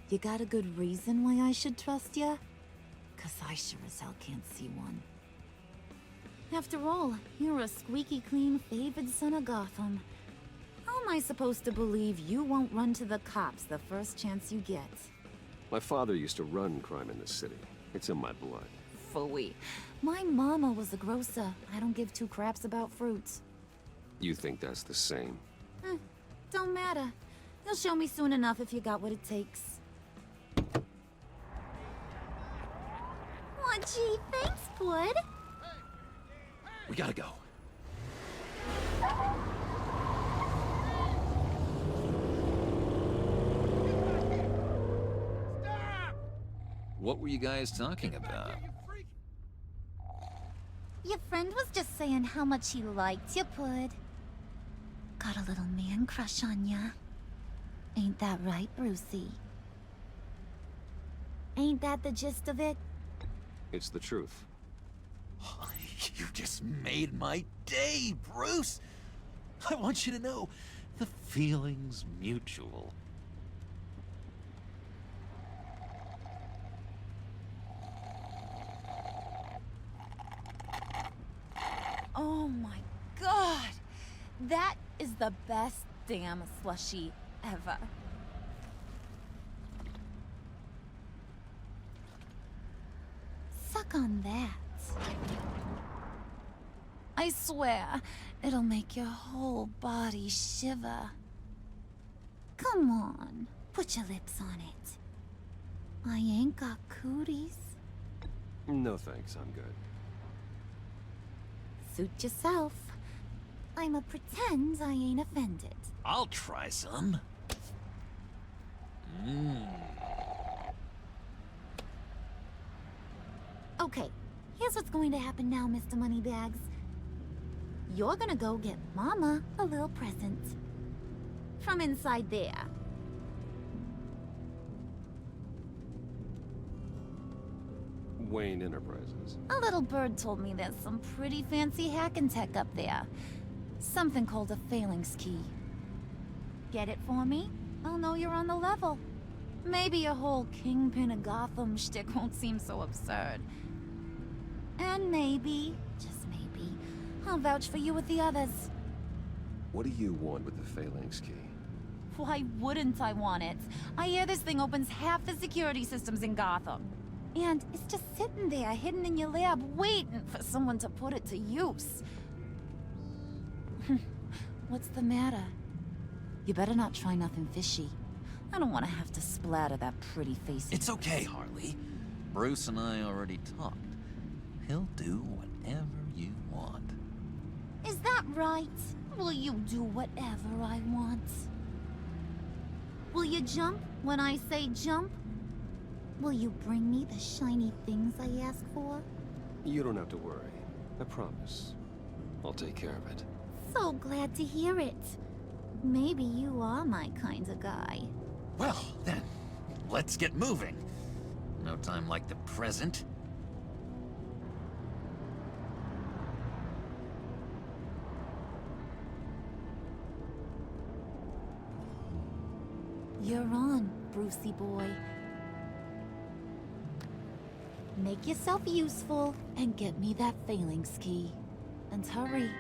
You got a good reason why I should trust you? 'Cause I sure as hell can't see one. After all, you're a squeaky clean favored son of Gotham. How am I supposed to believe you won't run to the cops the first chance you get? My father used to run crime in this city. It's in my blood. Phooey. My mama was a grocer. I don't give two craps about fruits. You think that's the same? Don't matter. You'll show me soon enough if you got what it takes. Aw, gee, thanks, Bud. We gotta go. What were you guys talking about? Your friend was just saying how much he liked you, Pud. Got a little man crush on ya. Ain't that right, Brucey? Ain't that the gist of it? It's the truth. You just made my day, Bruce! I want you to know, the feeling's mutual. Oh my god! That is the best damn slushie ever. Suck on that. I swear, it'll make your whole body shiver. Come on, put your lips on it. I ain't got cooties. No thanks, I'm good. Suit yourself. I'ma pretend I ain't offended. I'll try some. Okay, here's what's going to happen now, Mr. Moneybags. You're gonna go get Mama a little present. From inside there. Wayne Enterprises. A little bird told me there's some pretty fancy hacking tech up there. Something called a phalanx key. Get it for me? I'll know you're on the level. Maybe your whole Kingpin of Gotham shtick won't seem so absurd. And maybe, just maybe, I'll vouch for you with the others. What do you want with the phalanx key? Why wouldn't I want it? I hear this thing opens half the security systems in Gotham. And it's just sitting there, hidden in your lab, waiting for someone to put it to use. What's the matter? You better not try nothing fishy. I don't want to have to splatter that pretty face. It's okay, Harley. Bruce and I already talked. He'll do whatever you want. Is that right? Will you do whatever I want? Will you jump when I say jump? Will you bring me the shiny things I ask for? You don't have to worry. I promise. I'll take care of it. So glad to hear it. Maybe you are my kind of guy. Well, then, let's get moving. No time like the present. You're on, Brucey boy. Make yourself useful and get me that phalanx key. And hurry.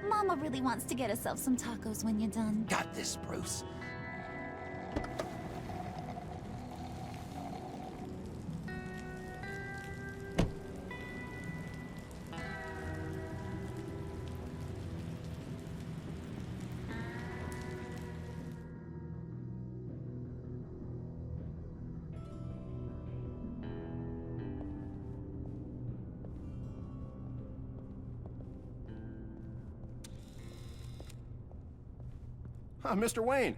Mama really wants to get herself some tacos when you're done. Got this, Bruce. Mr. Wayne.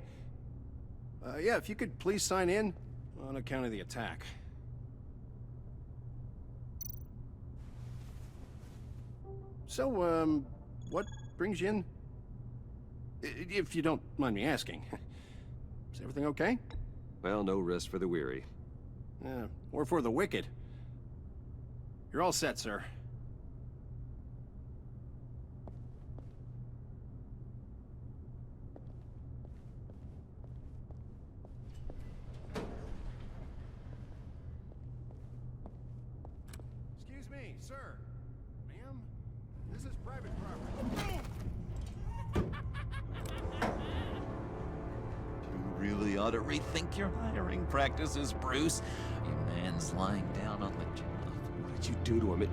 Yeah, if you could please sign in on account of the attack. So, what brings you in? If you don't mind me asking. Is everything okay? Well, no rest for the weary. Or for the wicked. You're all set, sir. Excuse me, sir. Ma'am, this is private property. You really ought to rethink your hiring practices, Bruce. Your man's lying down on the job. What did you do to him?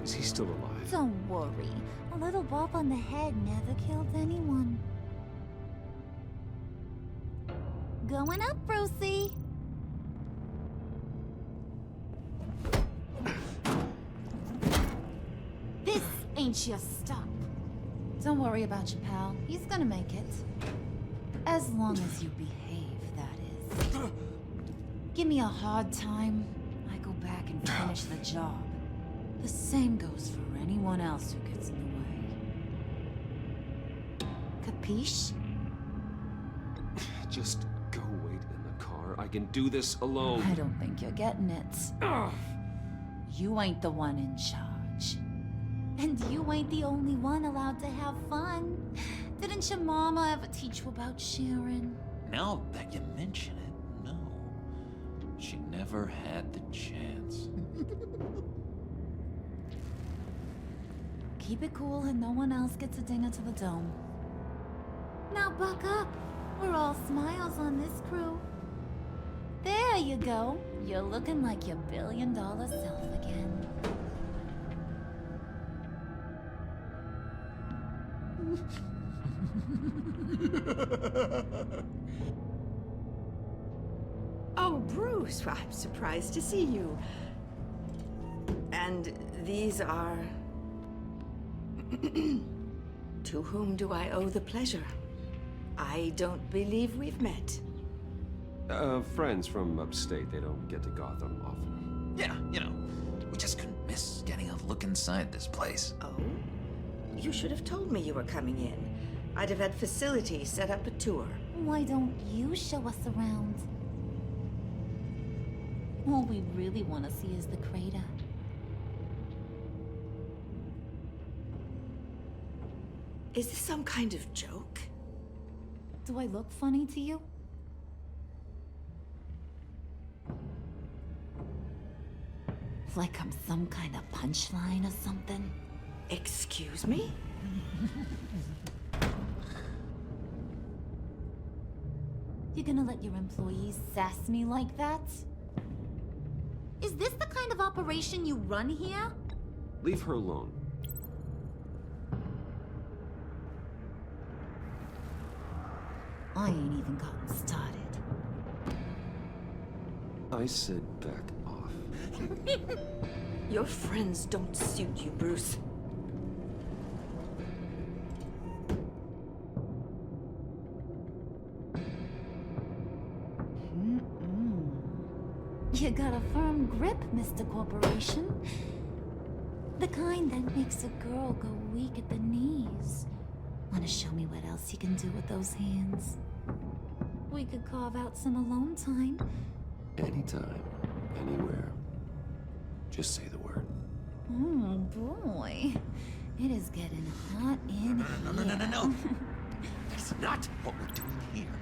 Is he still alive? Don't worry. A little bump on the head never killed anyone. Going up, Brucey. This ain't your stop. Don't worry about your pal. He's gonna make it. As long as you behave, that is. Give me a hard time. go back and finish the job. The same goes for anyone else who gets in the way. Capiche? Just go wait in the car. I can do this alone. I don't think you're getting it. Ugh. You ain't the one in charge. And you ain't the only one allowed to have fun. Didn't your mama ever teach you about sharing? Now that you mention it, no. She never had the chance. Keep it cool and no one else gets a dinger to the dome. Now buck up. We're all smiles on this crew. There you go. You're looking like your billion-dollar self again. Oh, Bruce, I'm surprised to see you. And these are... To whom do I owe the pleasure? I don't believe we've met. Friends from upstate. They don't get to Gotham often. Yeah, you know, we just couldn't miss getting a look inside this place. Oh? You should have told me you were coming in. I'd have had facilities set up a tour. Why don't you show us around? All we really want to see is the crater. Is this some kind of joke? Do I look funny to you? Like I'm some kind of punchline or something? Excuse me? You're gonna let your employees sass me like that? Is this the kind of operation you run here? Leave her alone. I ain't even gotten started. I said back off. Your friends don't suit you, Bruce. You got a firm grip, Mr. Corporation. The kind that makes a girl go weak at the knees. Wanna show me what else you can do with those hands? We could carve out some alone time. Anytime, anywhere. Just say the word. Oh boy. It is getting hot in here. No. That's not what we're doing here.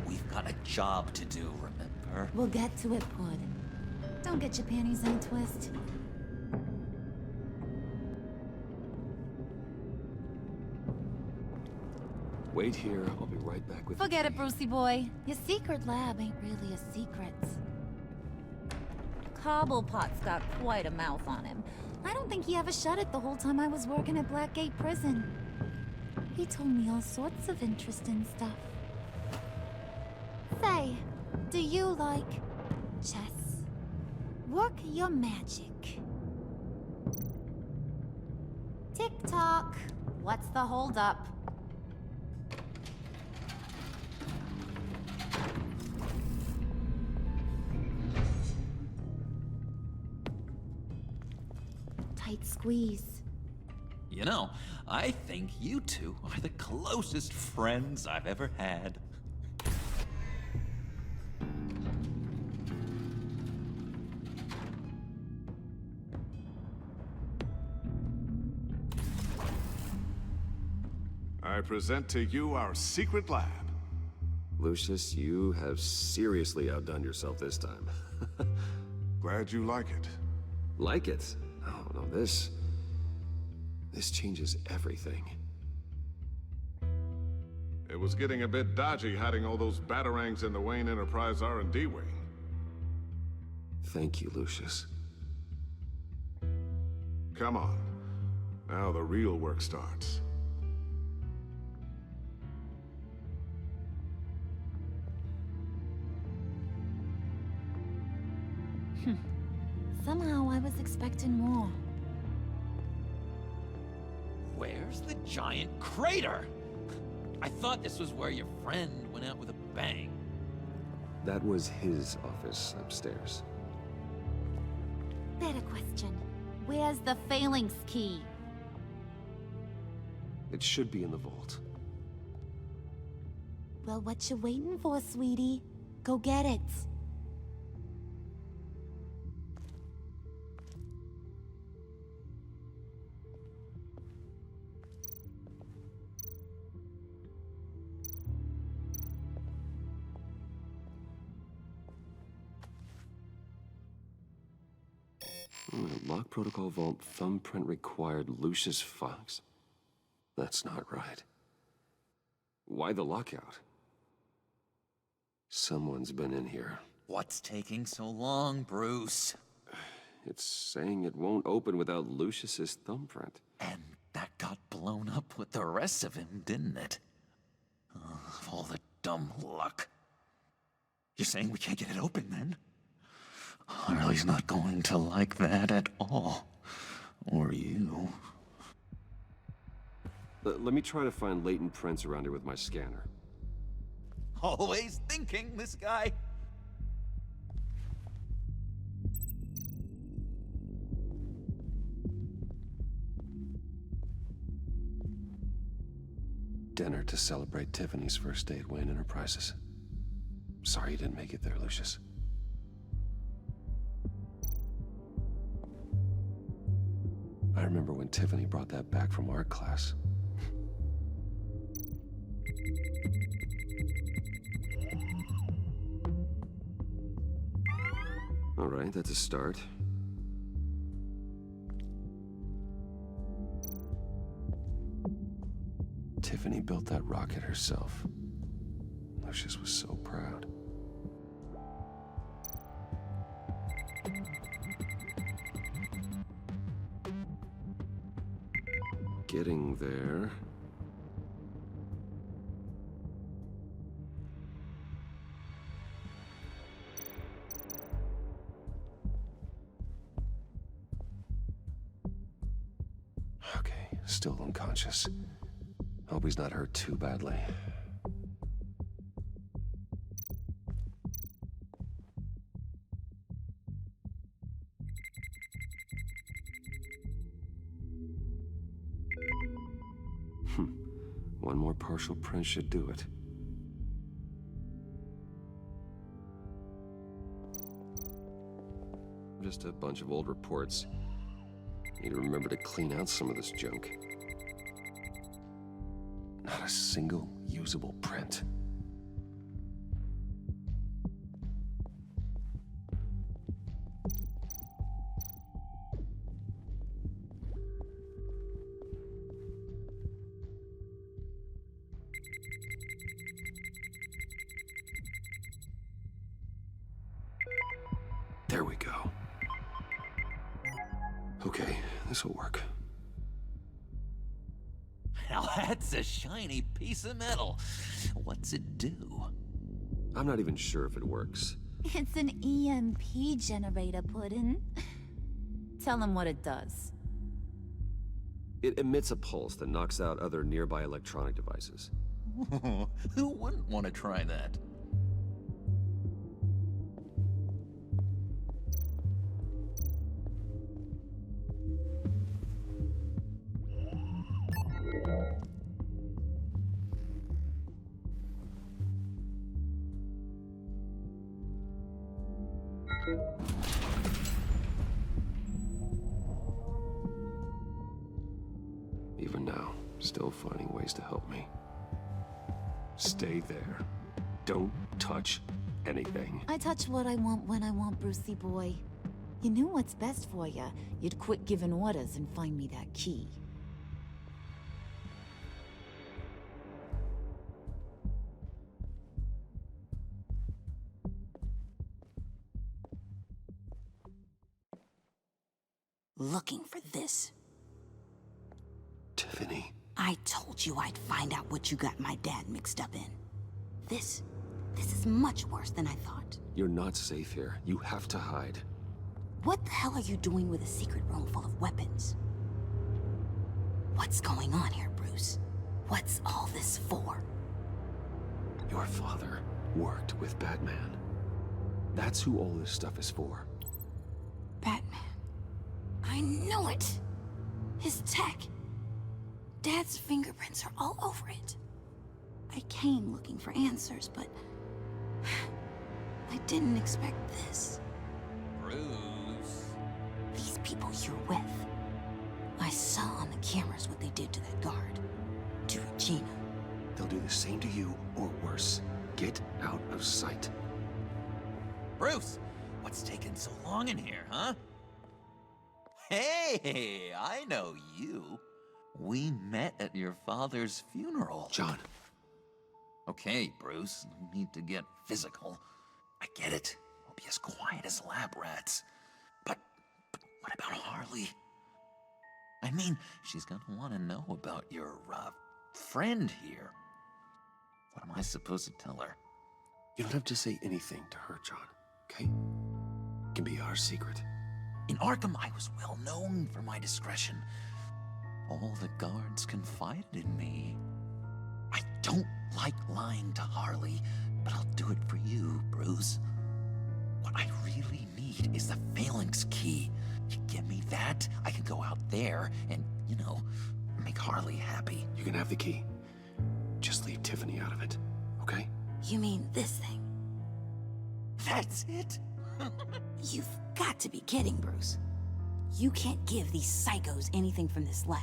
We've got a job to do, remember? We'll get to it, Pud. Don't get your panties in a twist. Wait here. I'll be right back with Forget it, Brucey boy. Your secret lab ain't really a secret. Cobblepot's got quite a mouth on him. I don't think he ever shut it the whole time I was working at Blackgate Prison. He told me all sorts of interesting stuff. Say, do you like chess? Work your magic. Tick-tock. What's the holdup? Tight squeeze. You know, I think you two are the closest friends I've ever had. I present to you our secret lab. Lucius, you have seriously outdone yourself this time. Glad you like it. Like it? Oh, no, this changes everything. It was getting a bit dodgy hiding all those batarangs in the Wayne Enterprise R&D wing. Thank you, Lucius. Come on. Now the real work starts. Somehow I was expecting more. Where's the giant crater? I thought this was where your friend went out with a bang. That was his office upstairs. Better question. Where's the phalanx key? It should be in the vault. Well, what you waiting for, sweetie? Go get it. Lock protocol vault thumbprint required Lucius Fox. That's not right. Why the lockout? Someone's been in here. What's taking so long, Bruce? It's saying it won't open without Lucius's thumbprint. And that got blown up with the rest of him, didn't it? All the dumb luck. You're saying we can't get it open, then? Harley's not going to like that at all. Or you. Let me try to find latent prints around here with my scanner. Always thinking, this guy. Dinner to celebrate Tiffany's first day at Wayne Enterprises. Sorry you didn't make it there, Lucius. I remember when Tiffany brought that back from art class. All right, that's a start. Tiffany built that rocket herself. Lucius was so proud. Getting there. Okay, still unconscious. Hope he's not hurt too badly. One more partial print should do it. Just a bunch of old reports. Need to remember to clean out some of this junk. Not a single usable print. There we go. Okay, this will work. Now that's a shiny piece of metal. What's it do? I'm not even sure if it works. It's an EMP generator, Puddin'. Tell him what it does. It emits a pulse that knocks out other nearby electronic devices. Who wouldn't want to try that? Even now, still finding ways to help me. Stay there. Don't touch anything. I touch what I want when I want, Brucey boy. You knew what's best for you. You'd quit giving orders and find me that key. Looking for this. Tiffany. I told you I'd find out what you got my dad mixed up in. This is much worse than I thought. You're not safe here. You have to hide. What the hell are you doing with a secret room full of weapons? What's going on here, Bruce? What's all this for? Your father worked with Batman. That's who all this stuff is for. Batman. I knew it! His tech. Dad's fingerprints are all over it. I came looking for answers, but... I didn't expect this. Bruce. These people you're with. I saw on the cameras what they did to that guard. To Regina. They'll do the same to you, or worse. Get out of sight. Bruce, what's taking so long in here, huh? Hey, I know you. We met at your father's funeral. John. Okay, Bruce, no need to get physical. I get it. We'll be as quiet as lab rats. But what about Harley? I mean, she's gonna want to know about your, friend here. What am I supposed to tell her? You don't have to say anything to her, John, okay? It can be our secret. In Arkham, I was well known for my discretion. All the guards confided in me. I don't like lying to Harley, but I'll do it for you, Bruce. What I really need is the phalanx key. You give me that, I can go out there and, make Harley happy. You can have the key. Just leave Tiffany out of it, okay? You mean this thing? That's it? You've got to be kidding, Bruce. You can't give these psychos anything from this lab.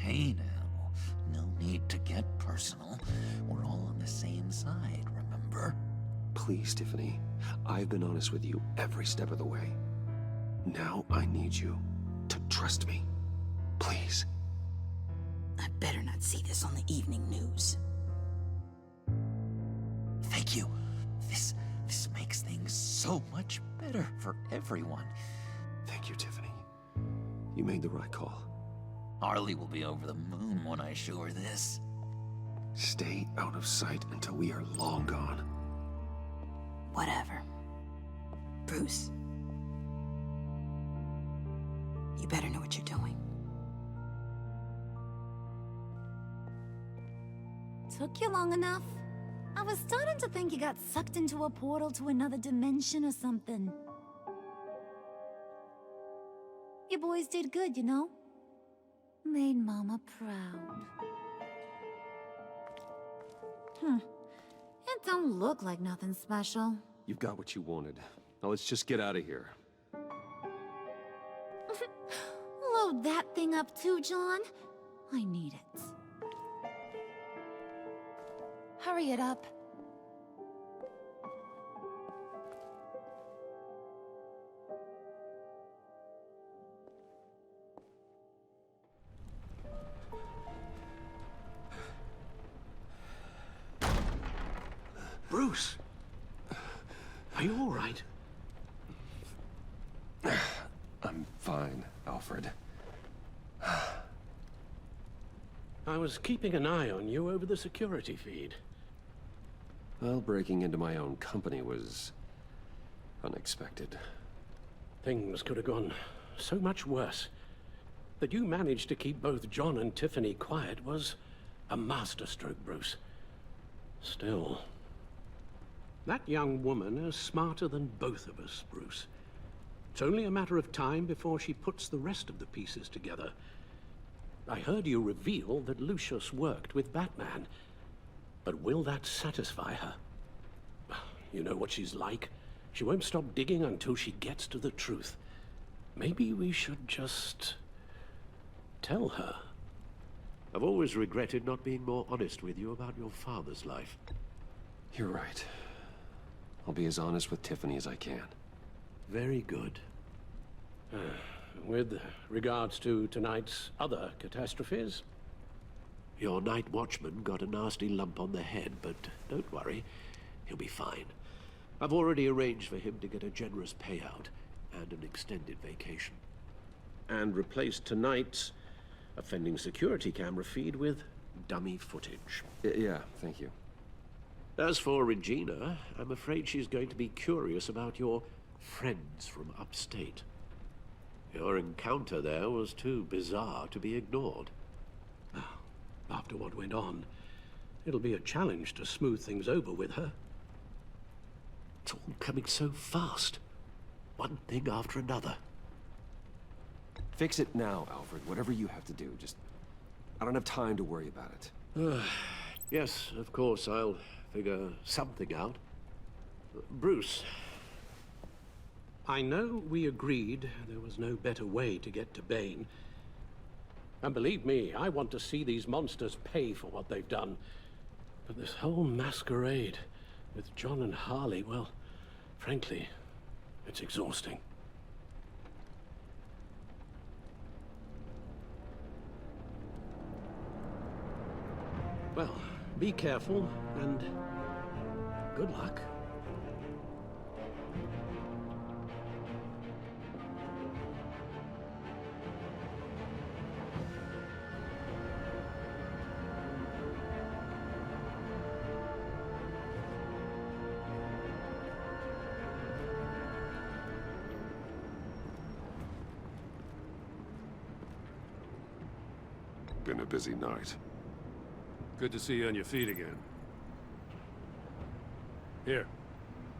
Hey now, no need to get personal. We're all on the same side, remember? Please, Tiffany. I've been honest with you every step of the way. Now I need you to trust me. Please. I better not see this on the evening news. Thank you. This makes things so much better for everyone. Thank you, Tiffany. You made the right call. Harley will be over the moon when I show her this. Stay out of sight until we are long gone. Whatever. Bruce. You better know what you're doing. Took you long enough? I was starting to think you got sucked into a portal to another dimension or something. You boys did good, you know? Made Mama proud. It don't look like nothing special. You've got what you wanted. Now let's just get out of here. Load that thing up too, John. I need it. Hurry it up. Bruce! Are you all right? I'm fine, Alfred. I was keeping an eye on you over the security feed. Well, breaking into my own company was unexpected. Things could have gone so much worse. That you managed to keep both John and Tiffany quiet was a masterstroke, Bruce. Still, that young woman is smarter than both of us, Bruce. It's only a matter of time before she puts the rest of the pieces together. I heard you reveal that Lucius worked with Batman. But will that satisfy her? You know what she's like. She won't stop digging until she gets to the truth. Maybe we should just tell her. I've always regretted not being more honest with you about your father's life. You're right. I'll be as honest with Tiffany as I can. Very good. With regards to tonight's other catastrophes, your night watchman got a nasty lump on the head, but don't worry, he'll be fine. I've already arranged for him to get a generous payout and an extended vacation. And replaced tonight's offending security camera feed with dummy footage. Yeah, thank you. As for Regina, I'm afraid she's going to be curious about your friends from upstate. Your encounter there was too bizarre to be ignored. After what went on, it'll be a challenge to smooth things over with her. It's all coming so fast. One thing after another. Fix it now, Alfred. Whatever you have to do. Just... I don't have time to worry about it. Yes, of course, I'll figure something out. Bruce, I know we agreed there was no better way to get to Bane. And believe me, I want to see these monsters pay for what they've done. But this whole masquerade with John and Harley, well, frankly, it's exhausting. Well, be careful, and good luck. Been a busy night. Good to see you on your feet again. Here,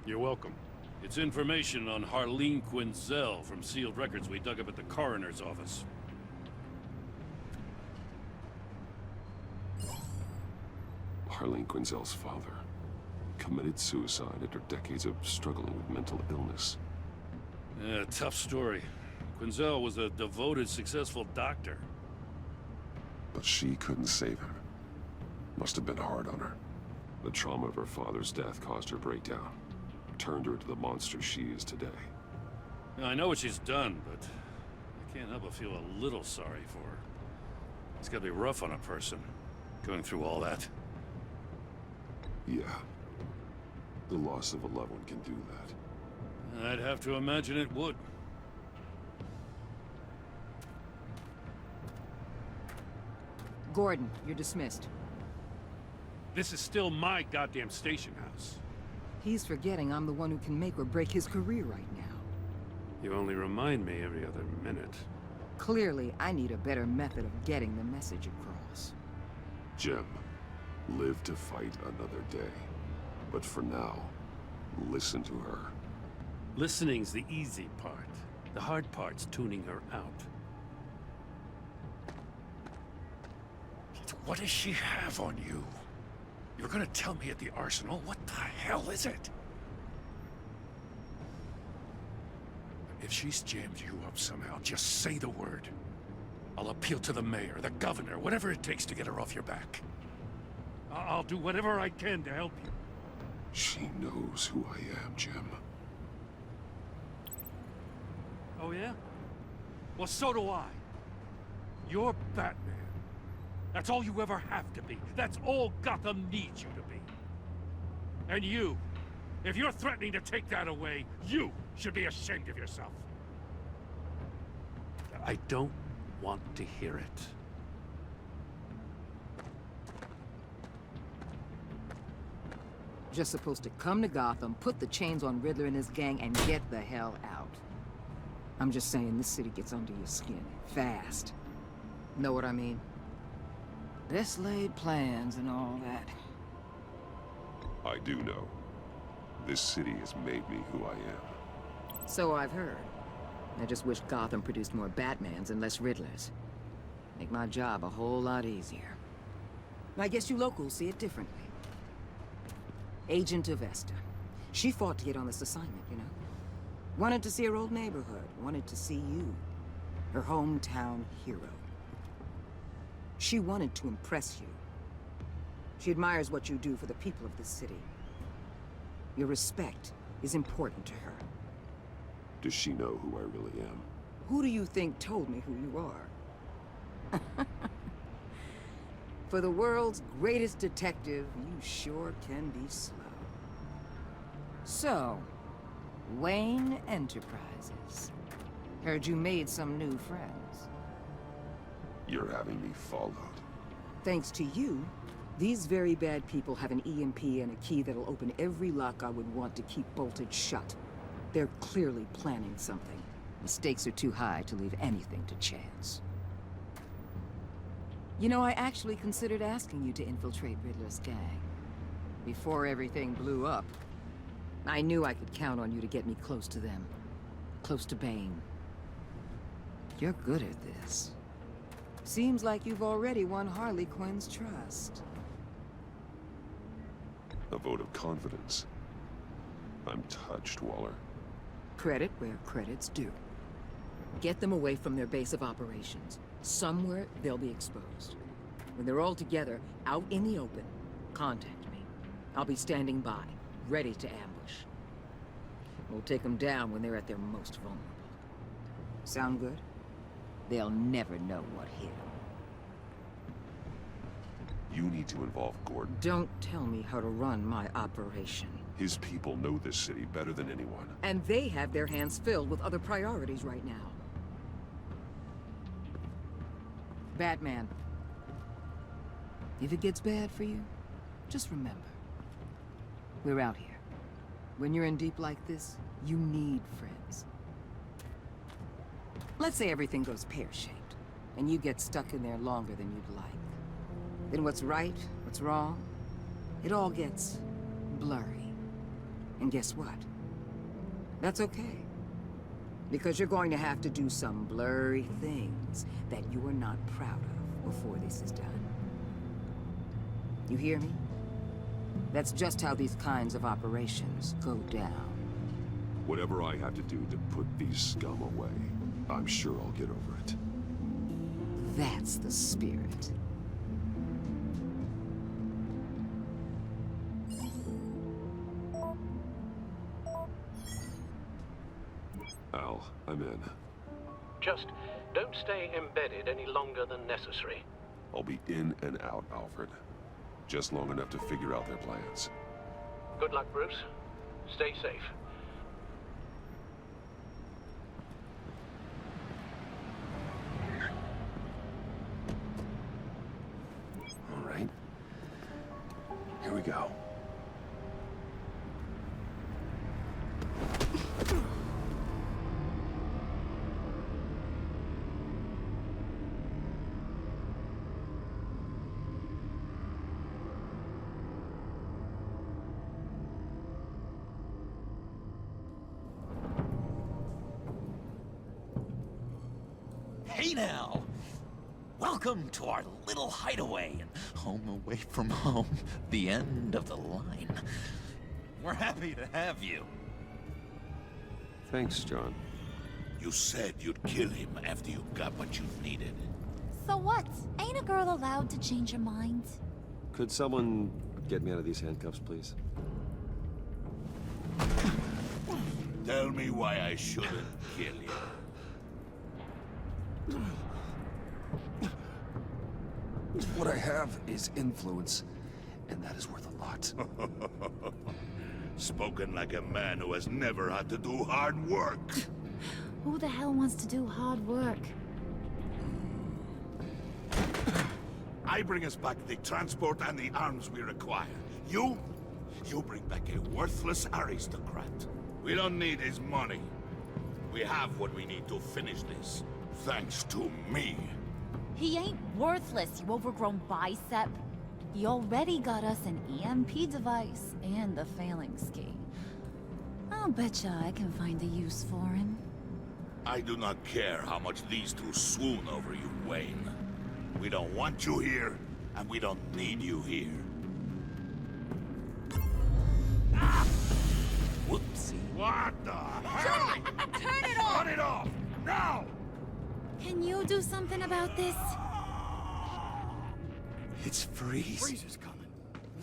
you're welcome. It's information on Harleen Quinzel from sealed records we dug up at the coroner's office. Harleen Quinzel's father committed suicide after decades of struggling with mental illness. Yeah, tough story. Quinzel was a devoted, successful doctor. But she couldn't save her. Must have been hard on her. The trauma of her father's death caused her breakdown. Turned her into the monster she is today. Now, I know what she's done, but I can't help but feel a little sorry for her. It's gotta be rough on a person, going through all that. Yeah. The loss of a loved one can do that. I'd have to imagine it would. Gordon, you're dismissed. This is still my goddamn station house. He's forgetting I'm the one who can make or break his career right now. You only remind me every other minute. Clearly, I need a better method of getting the message across. Jim, live to fight another day. But for now, listen to her. Listening's the easy part. The hard part's tuning her out. What does she have on you? You're gonna tell me at the arsenal? What the hell is it? If she's jammed you up somehow, just say the word. I'll appeal to the mayor, the governor, whatever it takes to get her off your back. I'll do whatever I can to help you. She knows who I am, Jim. Oh, yeah? Well, so do I. You're Batman. That's all you ever have to be. That's all Gotham needs you to be. And you, if you're threatening to take that away, you should be ashamed of yourself. I don't want to hear it. Just supposed to come to Gotham, put the chains on Riddler and his gang, and get the hell out. I'm just saying, this city gets under your skin. Fast. Know what I mean? Best laid plans and all that. I do know. This city has made me who I am. So I've heard. I just wish Gotham produced more Batmans and less Riddlers. Make my job a whole lot easier. I guess you locals see it differently. Agent Avesta. She fought to get on this assignment, you know? Wanted to see her old neighborhood. Wanted to see you. Her hometown hero. She wanted to impress you. She admires what you do for the people of this city. Your respect is important to her. Does she know who I really am? Who do you think told me who you are? For the world's greatest detective, you sure can be slow. So, Wayne Enterprises. Heard you made some new friends. You're having me followed. Thanks to you, these very bad people have an EMP and a key that'll open every lock I would want to keep bolted shut. They're clearly planning something. The stakes are too high to leave anything to chance. You know, I actually considered asking you to infiltrate Riddler's gang. Before everything blew up, I knew I could count on you to get me close to them. Close to Bane. You're good at this. Seems like you've already won Harley Quinn's trust. A vote of confidence. I'm touched, Waller. Credit where credit's due. Get them away from their base of operations. Somewhere they'll be exposed. When they're all together, out in the open, contact me. I'll be standing by, ready to ambush. We'll take them down when they're at their most vulnerable. Sound good? They'll never know what hit them. You need to involve Gordon. Don't tell me how to run my operation. His people know this city better than anyone. And they have their hands filled with other priorities right now. Batman. If it gets bad for you, just remember. We're out here. When you're in deep like this, you need friends. Let's say everything goes pear-shaped, and you get stuck in there longer than you'd like. Then what's right, what's wrong, it all gets blurry. And guess what? That's okay. Because you're going to have to do some blurry things that you are not proud of before this is done. You hear me? That's just how these kinds of operations go down. Whatever I have to do to put these scum away, I'm sure I'll get over it. That's the spirit. Al, I'm in. Just don't stay embedded any longer than necessary. I'll be in and out, Alfred. Just long enough to figure out their plans. Good luck, Bruce. Stay safe. All right. Here we go. Hey now! Welcome to our little hideaway and home away from home, the end of the line. We're happy to have you. Thanks, John. You said you'd kill him after you got what you needed. So what? Ain't a girl allowed to change her mind? Could someone get me out of these handcuffs, please? Tell me why I shouldn't kill you. What I have is influence, and that is worth a lot. Spoken like a man who has never had to do hard work. Who the hell wants to do hard work? I bring us back the transport and the arms we require. You bring back a worthless aristocrat. We don't need his money. We have what we need to finish this. Thanks to me. He ain't worthless, you overgrown bicep. He already got us an EMP device and a failing ski. I'll betcha I can find a use for him. I do not care how much these two swoon over you, Wayne. We don't want you here, and we don't need you here. Whoopsie. What the hell? John! Turn it off! Turn it off! Now! Can you do something about this? It's Freeze. Freeze is coming.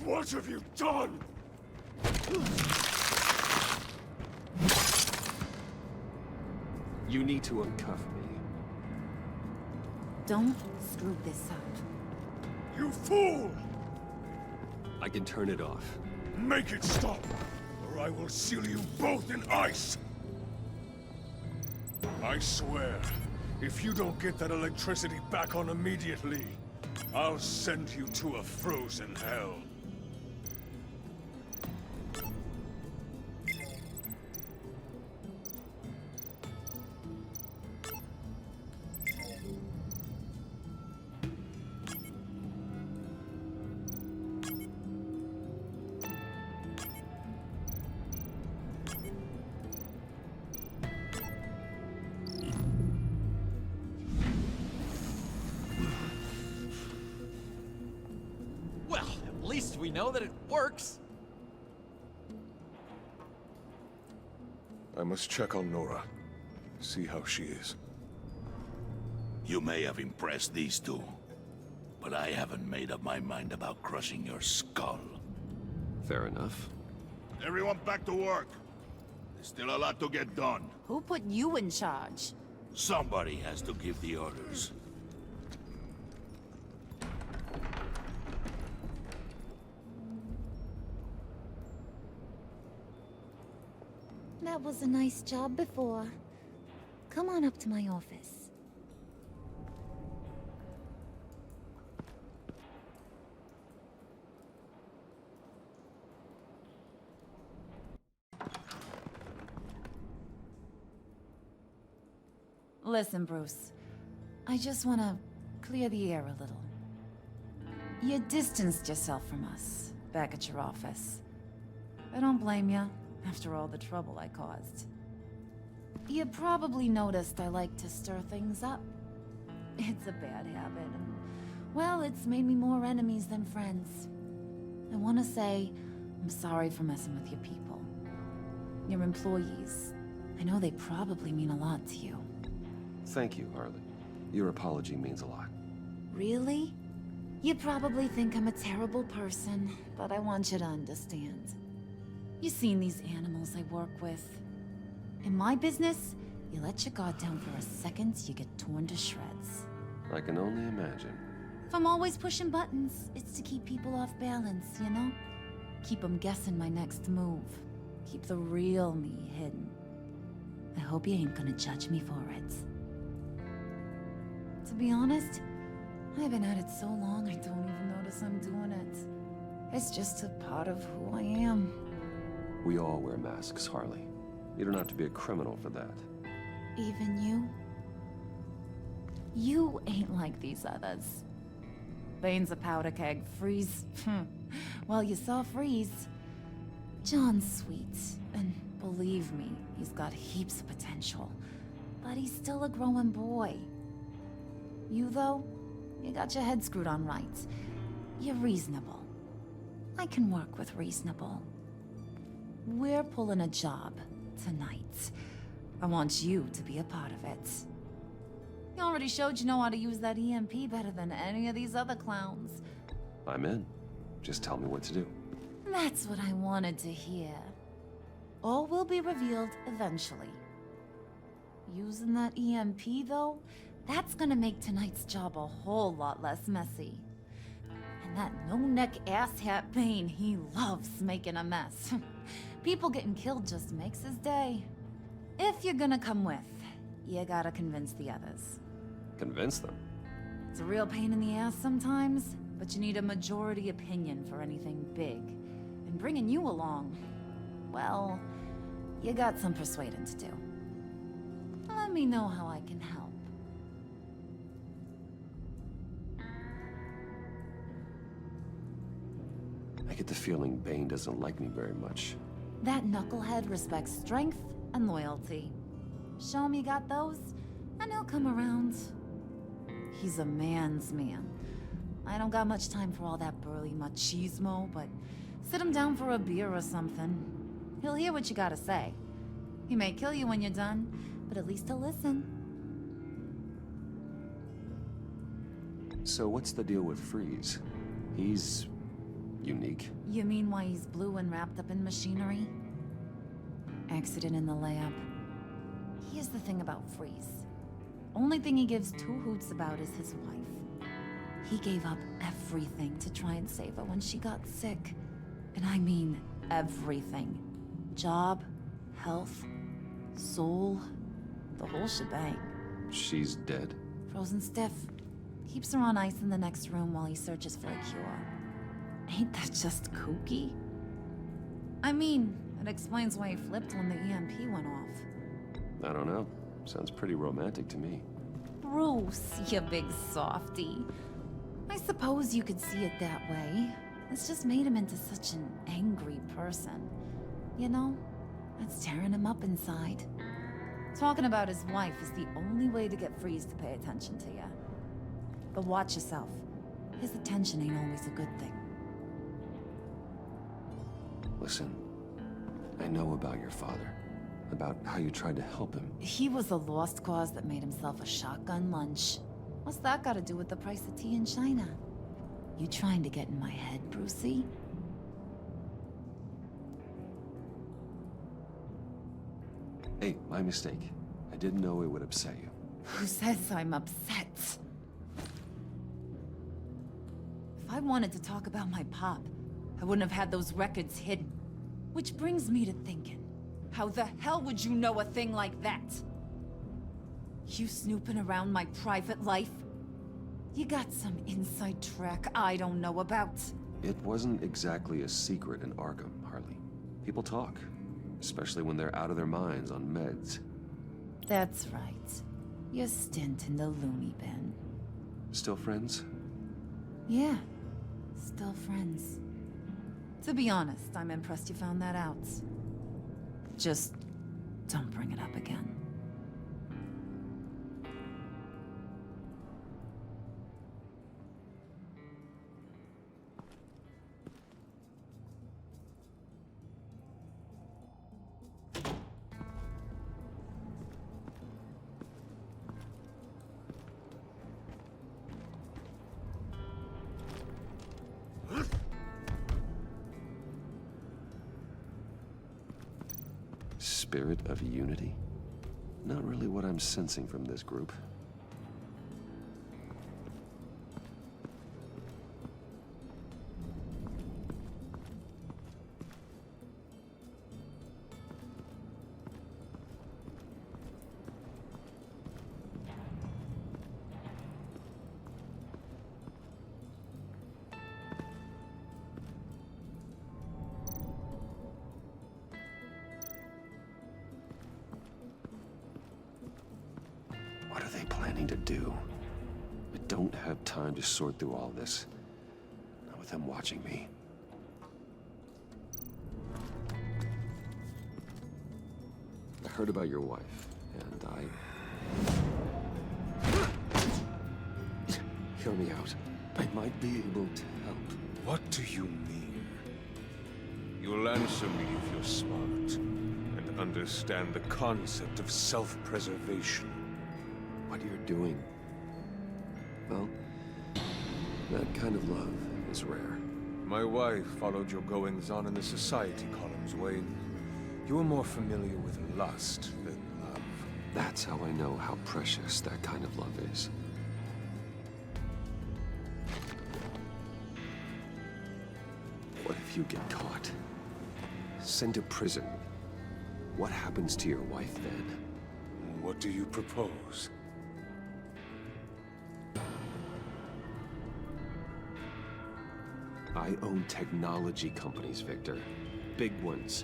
What have you done? You need to uncuff me. Don't screw this up. You fool! I can turn it off. Make it stop, or I will seal you both in ice! I swear, if you don't get that electricity back on immediately, I'll send you to a frozen hell. we know that it works. I must check on Nora. See how she is. You may have impressed these two, but I haven't made up my mind about crushing your skull. Fair enough. Everyone back to work. There's still a lot to get done. Who put you in charge? Somebody has to give the orders. That was a nice job before. Come on up to my office. Listen, Bruce. I just want to clear the air a little. You distanced yourself from us back at your office. I don't blame you, after all the trouble I caused. You probably noticed I like to stir things up. It's a bad habit, and, well, it's made me more enemies than friends. I want to say I'm sorry for messing with your people. Your employees. I know they probably mean a lot to you. Thank you, Harley. Your apology means a lot. Really? You probably think I'm a terrible person, but I want you to understand. You've seen these animals I work with. In my business, you let your guard down for a second, you get torn to shreds. I can only imagine. If I'm always pushing buttons, it's to keep people off balance, you know? Keep them guessing my next move. Keep the real me hidden. I hope you ain't gonna judge me for it. To be honest, I've been at it so long I don't even notice I'm doing it. It's just a part of who I am. We all wear masks, Harley. You don't have to be a criminal for that. Even you? You ain't like these others. Bane's a powder keg. Freeze. Well, you saw Freeze. John's sweet, and believe me, he's got heaps of potential. But he's still a growing boy. You, though, you got your head screwed on right. You're reasonable. I can work with reasonable. We're pulling a job tonight. I want you to be a part of it. You already showed you know how to use that EMP better than any of these other clowns. I'm in. Just tell me what to do. That's what I wanted to hear. All will be revealed eventually. Using that EMP, though, that's gonna make tonight's job a whole lot less messy. And that no-neck asshat Bane, he loves making a mess. People getting killed just makes his day. If you're gonna come with, you gotta convince the others. Convince them? It's a real pain in the ass sometimes, but you need a majority opinion for anything big. And bringing you along, well, you got some persuading to do. Let me know how I can help. I get the feeling Bane doesn't like me very much. That knucklehead respects strength and loyalty. Show him you got those, and he'll come around. He's a man's man. I don't got much time for all that burly machismo, but sit him down for a beer or something. He'll hear what you gotta say. He may kill you when you're done, but at least he'll listen. So what's the deal with Freeze? He's unique. You mean why he's blue and wrapped up in machinery? Accident in the lab. Here's the thing about Freeze. Only thing he gives two hoots about is his wife. He gave up everything to try and save her when she got sick. And I mean everything. Job, health, soul, the whole shebang. She's dead? Frozen stiff. Keeps her on ice in the next room while he searches for a cure. Ain't that just kooky? I mean, it explains why he flipped when the EMP went off. I don't know. Sounds pretty romantic to me. Bruce, you big softy. I suppose you could see it that way. It's just made him into such an angry person. You know, it's tearing him up inside. Talking about his wife is the only way to get Freeze to pay attention to you. But watch yourself. His attention ain't always a good thing. Listen, I know about your father. About how you tried to help him. He was a lost cause that made himself a shotgun lunch. What's that got to do with the price of tea in China? You trying to get in my head, Brucey? Hey, my mistake. I didn't know it would upset you. Who says I'm upset? If I wanted to talk about my pop, I wouldn't have had those records hidden. Which brings me to thinking, how the hell would you know a thing like that? You snooping around my private life? You got some inside track I don't know about. It wasn't exactly a secret in Arkham, Harley. People talk, especially when they're out of their minds on meds. That's right. Your stint in the loony bin. Still friends? Yeah, still friends. To be honest, I'm impressed you found that out. Just don't bring it up again. Spirit of unity? Not really what I'm sensing from this group. What are they planning to do? I don't have time to sort through all this. Not with them watching me. I heard about your wife, and Hear me out. I might be able to help. What do you mean? You'll answer me if you're smart and understand the concept of self-preservation. What you're doing, well, that kind of love is rare. My wife followed your goings-on in the society columns, Wayne. You were more familiar with lust than love. That's how I know how precious that kind of love is. What if you get caught? Sent to prison? What happens to your wife then? What do you propose? I own technology companies, Victor. Big ones.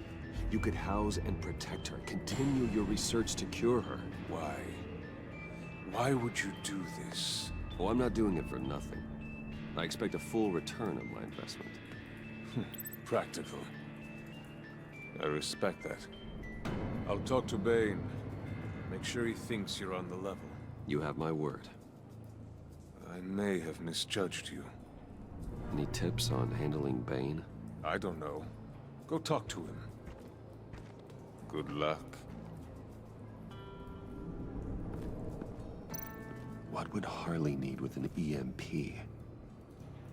You could house and protect her, continue your research to cure her. Why? Why would you do this? Oh, I'm not doing it for nothing. I expect a full return on my investment. Practical. I respect that. I'll talk to Bane. Make sure he thinks you're on the level. You have my word. I may have misjudged you. Any tips on handling Bane? I don't know. Go talk to him. Good luck. What would Harley need with an EMP?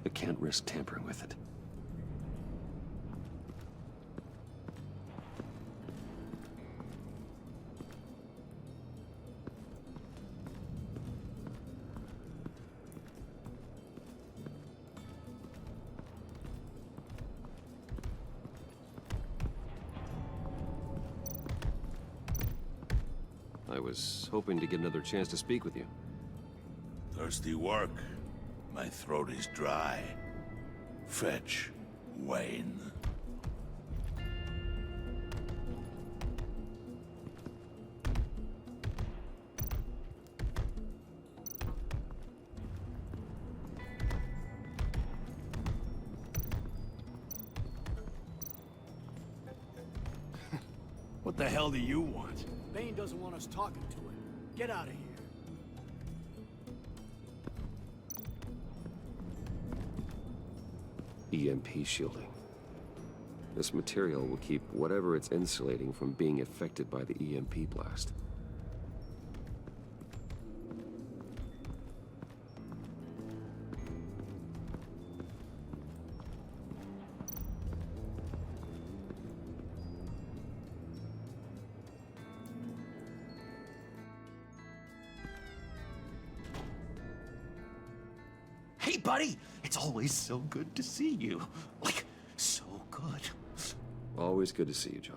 I can't risk tampering with it. I was hoping to get another chance to speak with you. Thirsty work. My throat is dry. Fetch, Wayne. What the hell do you want? Bane doesn't want us talking to him. Get out of here. EMP shielding. This material will keep whatever it's insulating from being affected by the EMP blast. Hey, buddy! It's always so good to see you. Like, so good. Always good to see you, John.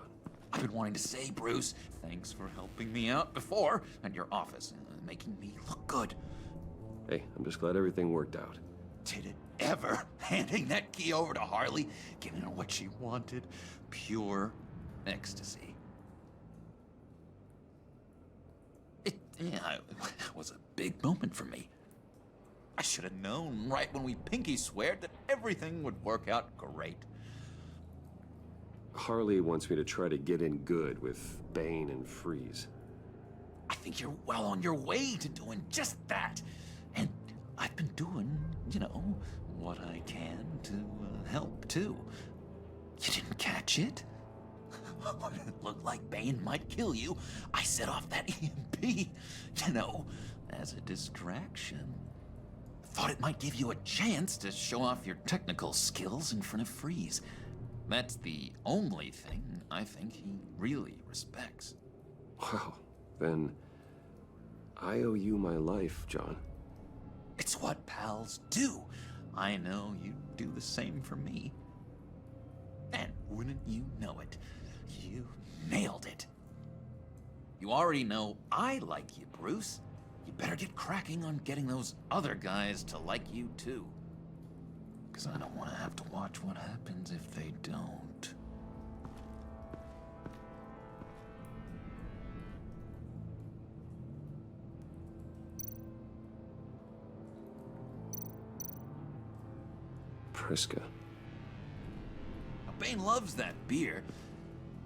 I've been wanting to say, Bruce, thanks for helping me out before at your office, making me look good. Hey, I'm just glad everything worked out. Did it ever? Handing that key over to Harley, giving her what she wanted. Pure ecstasy. It was a big moment for me. I should have known right when we pinky sweared that everything would work out great. Harley wants me to try to get in good with Bane and Freeze. I think you're well on your way to doing just that. And I've been doing, what I can to help, too. You didn't catch it? When it looked like Bane might kill you, I set off that EMP, as a distraction. Thought it might give you a chance to show off your technical skills in front of Freeze. That's the only thing I think he really respects. Wow, then I owe you my life, John. It's what pals do. I know you do the same for me. And wouldn't you know it, you nailed it. You already know I like you, Bruce. You better get cracking on getting those other guys to like you, too. Because I don't want to have to watch what happens if they don't. Priska. Bane loves that beer.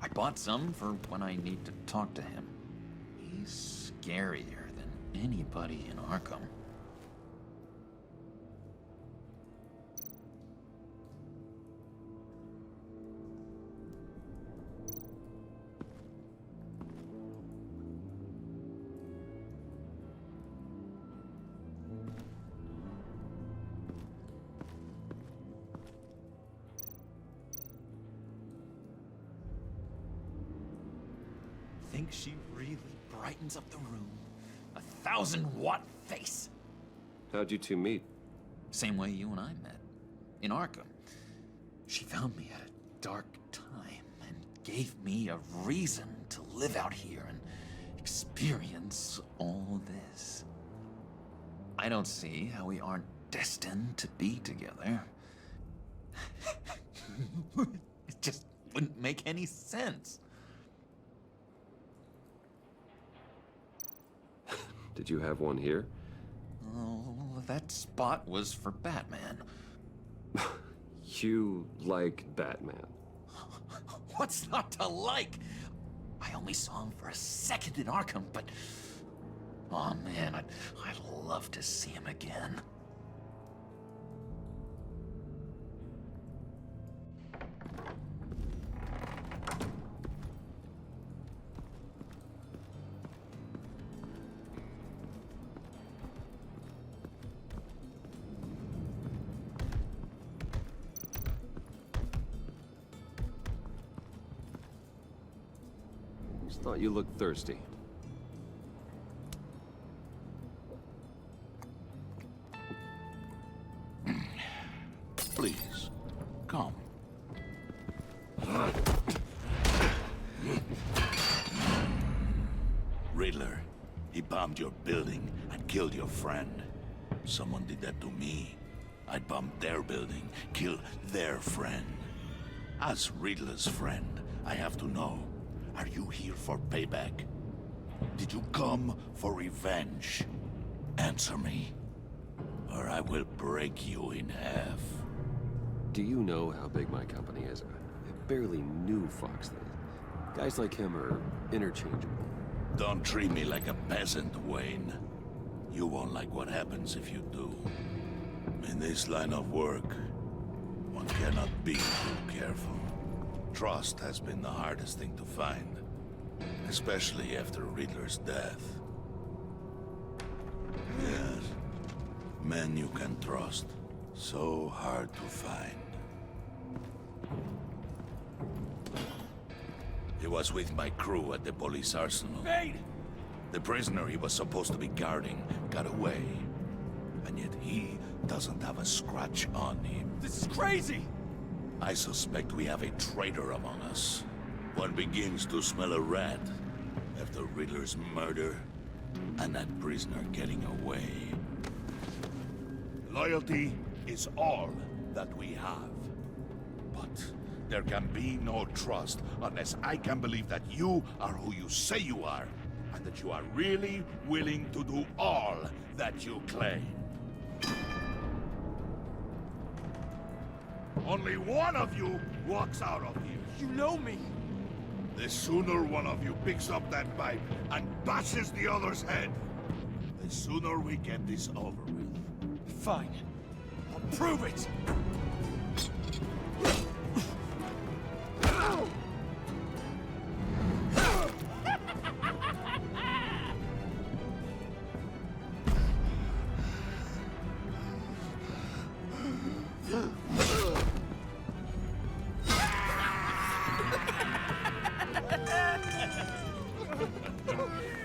I bought some for when I need to talk to him. He's scarier than anybody in Arkham. Think she really brightens up the room. 1,000-watt face. How'd you two meet? Same way you and I met. In Arkham. She found me at a dark time and gave me a reason to live out here and experience all this. I don't see how we aren't destined to be together. It just wouldn't make any sense. Did you have one here? Oh, that spot was for Batman. You like Batman? What's not to like? I only saw him for a second in Arkham, but... oh man, I'd love to see him again. Thought you looked thirsty. Please, come. Riddler, he bombed your building and killed your friend. Someone did that to me. I'd bomb their building, kill their friend. As Riddler's friend, I have to know. Are you here for payback? Did you come for revenge? Answer me, or I will break you in half. Do you know how big my company is? I barely knew Fox then. Guys like him are interchangeable. Don't treat me like a peasant, Wayne. You won't like what happens if you do. In this line of work, one cannot be too careful. trust has been the hardest thing to find. Especially after Riddler's death. Yes. Men you can trust. So hard to find. He was with my crew at the police arsenal. Vade! The prisoner he was supposed to be guarding got away. And yet he doesn't have a scratch on him. This is crazy! I suspect we have a traitor among us. One begins to smell a rat after Riddler's murder and that prisoner getting away. Loyalty is all that we have. But there can be no trust unless I can believe that you are who you say you are, and that you are really willing to do all that you claim. Only one of you walks out of here. You know me! The sooner one of you picks up that pipe and bashes the other's head, the sooner we get this over with. Fine. I'll prove it!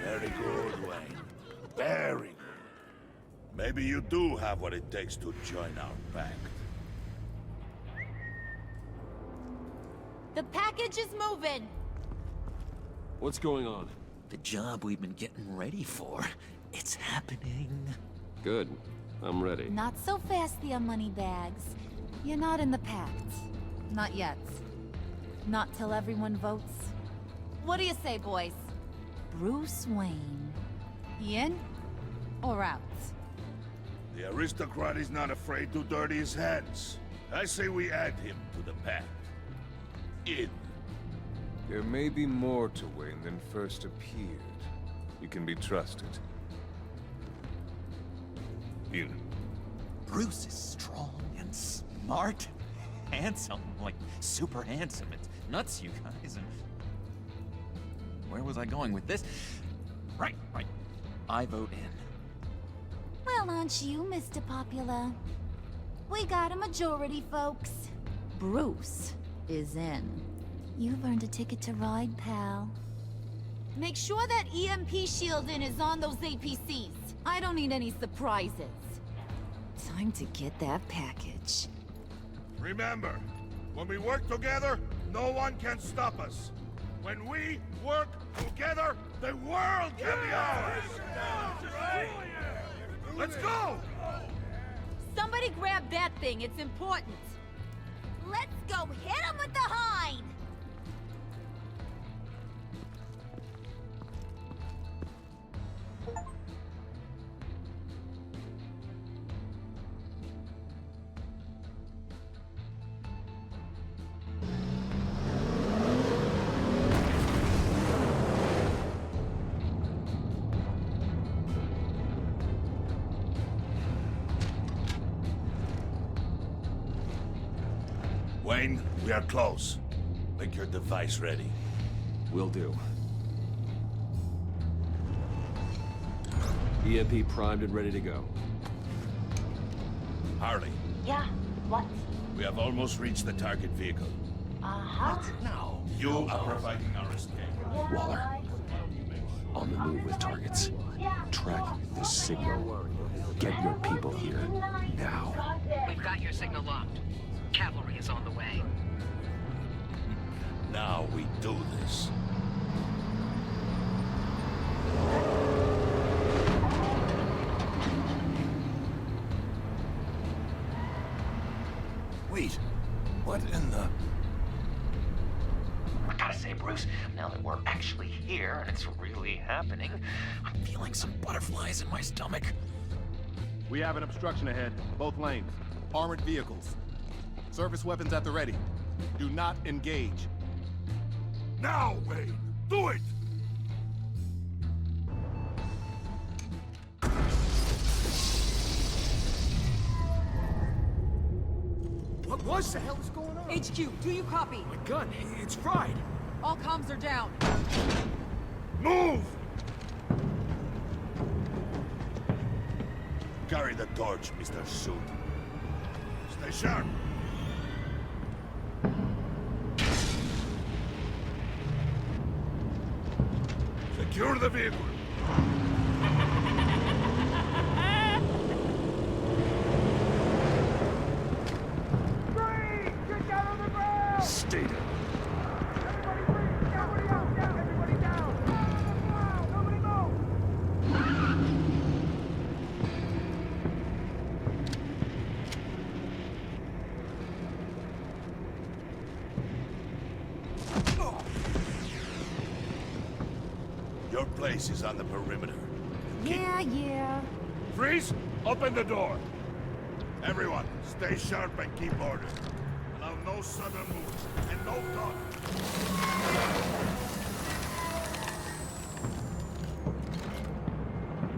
Very good, Wayne. Very good. Maybe you do have what it takes to join our pact. The package is moving! What's going on? The job we've been getting ready for. It's happening. Good. I'm ready. Not so fast, the Moneybags. You're not in the pact. Not yet. Not till everyone votes. What do you say, boys? Bruce Wayne. In or out? The aristocrat is not afraid to dirty his hands. I say we add him to the pact. In. There may be more to Wayne than first appeared. You can be trusted. In. Bruce is strong and smart, handsome, like super handsome. It's nuts, you guys. And where was I going with this? Right. I vote in. Well, aren't you, Mr. Popular? We got a majority, folks. Bruce is in. You've earned a ticket to ride, pal. Make sure that EMP shielding is on those APCs. I don't need any surprises. Time to get that package. Remember, when we work together, no one can stop us. When we work together, the world can be ours! Let's go! Somebody grab that thing, it's important. Let's go hit him with the hind! Wayne, we are close. Make your device ready. Will do. EMP primed and ready to go. Harley, Yeah, what? we have almost reached the target vehicle. Uh-huh. Now, you are providing our escape. Waller. On the move with targets. Track this signal. Get your people here. Now. We've got your signal locked. Cavalry is on the way. Now we do this. Wait, what in the... I gotta say, Bruce, now that we're actually here and it's really happening, I'm feeling some butterflies in my stomach. We have an obstruction ahead, both lanes. Armored vehicles. Service weapons at the ready. Do not engage. Now, Wayne! Do it! What the hell is going on? HQ, do you copy? My gun, it's fried. All comms are down. Move! Carry the torch, Mr. Suit. Stay sharp. Secure the vehicle. Stay down. Your place is on the perimeter. Yeah. Freeze! Open the door. Everyone, stay sharp and keep order. Allow no sudden moves and no talk.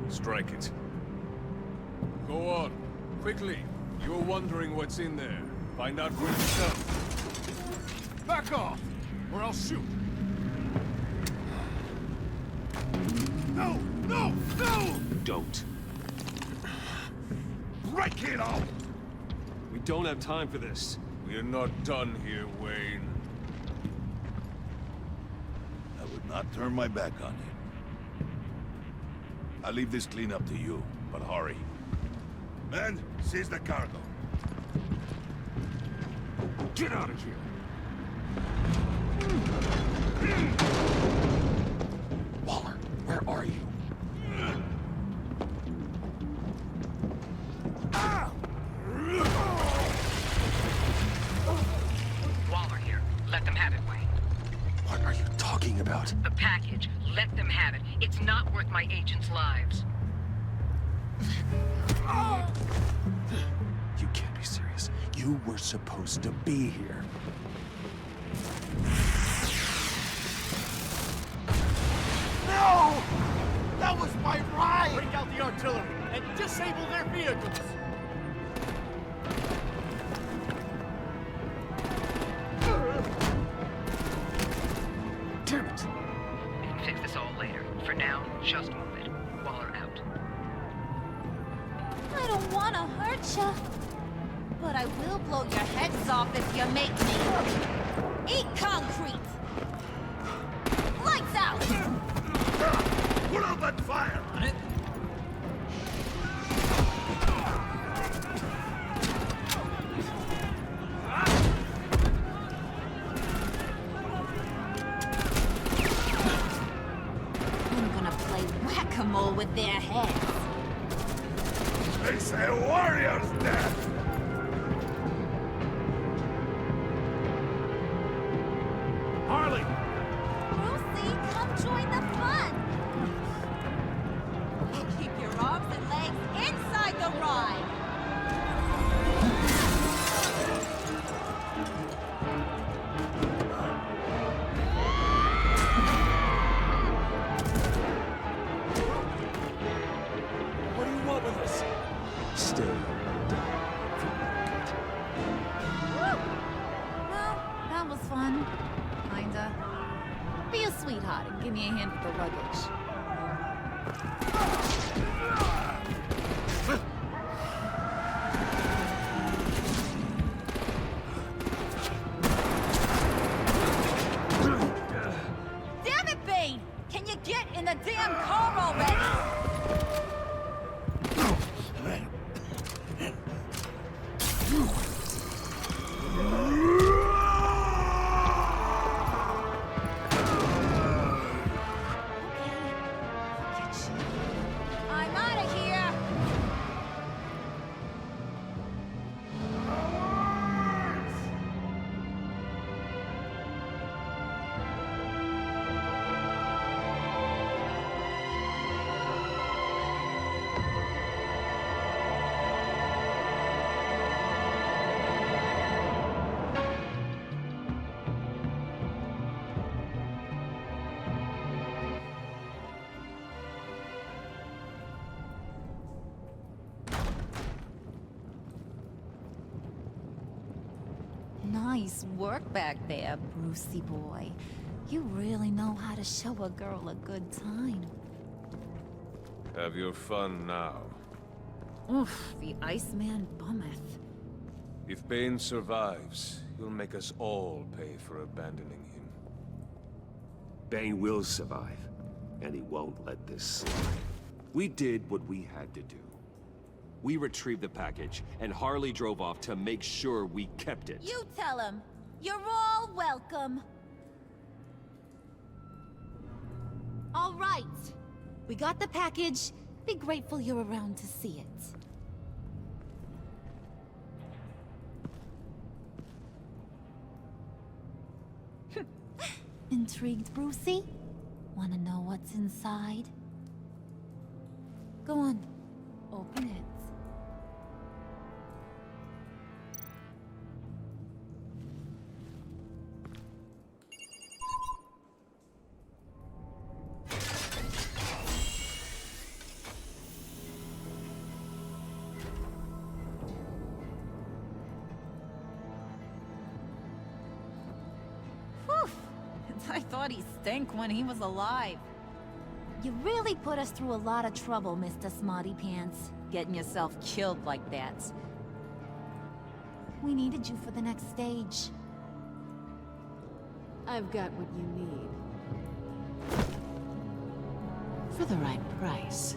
Strike it. Go on. Quickly. You're wondering what's in there. Find out for yourself. Back off! Or I'll shoot. No! No! No! Don't. Break it off! We don't have time for this. We're not done here, Wayne. I would not turn my back on you. I'll leave this cleanup to you, but hurry. Men, seize the cargo. Get out of here! Waller, where are you? Waller here. Let them have it, Wayne. What are you talking about? The package. Let them have it. It's not worth my agents' lives. You can't be serious. You were supposed to be here. No! That was my ride! Break out the artillery and disable their vehicles! Damn it! We can fix this all later. For now, just move it. Waller out. I don't want to hurt you, but I will blow your heads off if you make me. Eat concrete! Lights out! Put out that fire! On it. I'm gonna play whack-a-mole with their heads. They say warrior's death! Harley! Lucy, come join the fun! Keep your arms and legs inside the ride! What do you want with us? Stay down for Woo! Well, that was fun. Kinda. Be a sweetheart and give me a hand with the luggage. Damn it, Bane! Can you get in the damn car already? Nice work back there, Brucey boy. You really know how to show a girl a good time. Have your fun now. Oof, the Iceman bummeth. If Bane survives, he'll make us all pay for abandoning him. Bane will survive, and he won't let this slide. We did what we had to do. We retrieved the package, and Harley drove off to make sure we kept it. You tell him. You're all welcome. All right. We got the package. Be grateful you're around to see it. Intrigued, Brucey? Wanna know what's inside? Go on. Open it. I thought he stank when he was alive. You really put us through a lot of trouble, Mr. Smarty Pants. Getting yourself killed like that. We needed you for the next stage. I've got what you need. For the right price.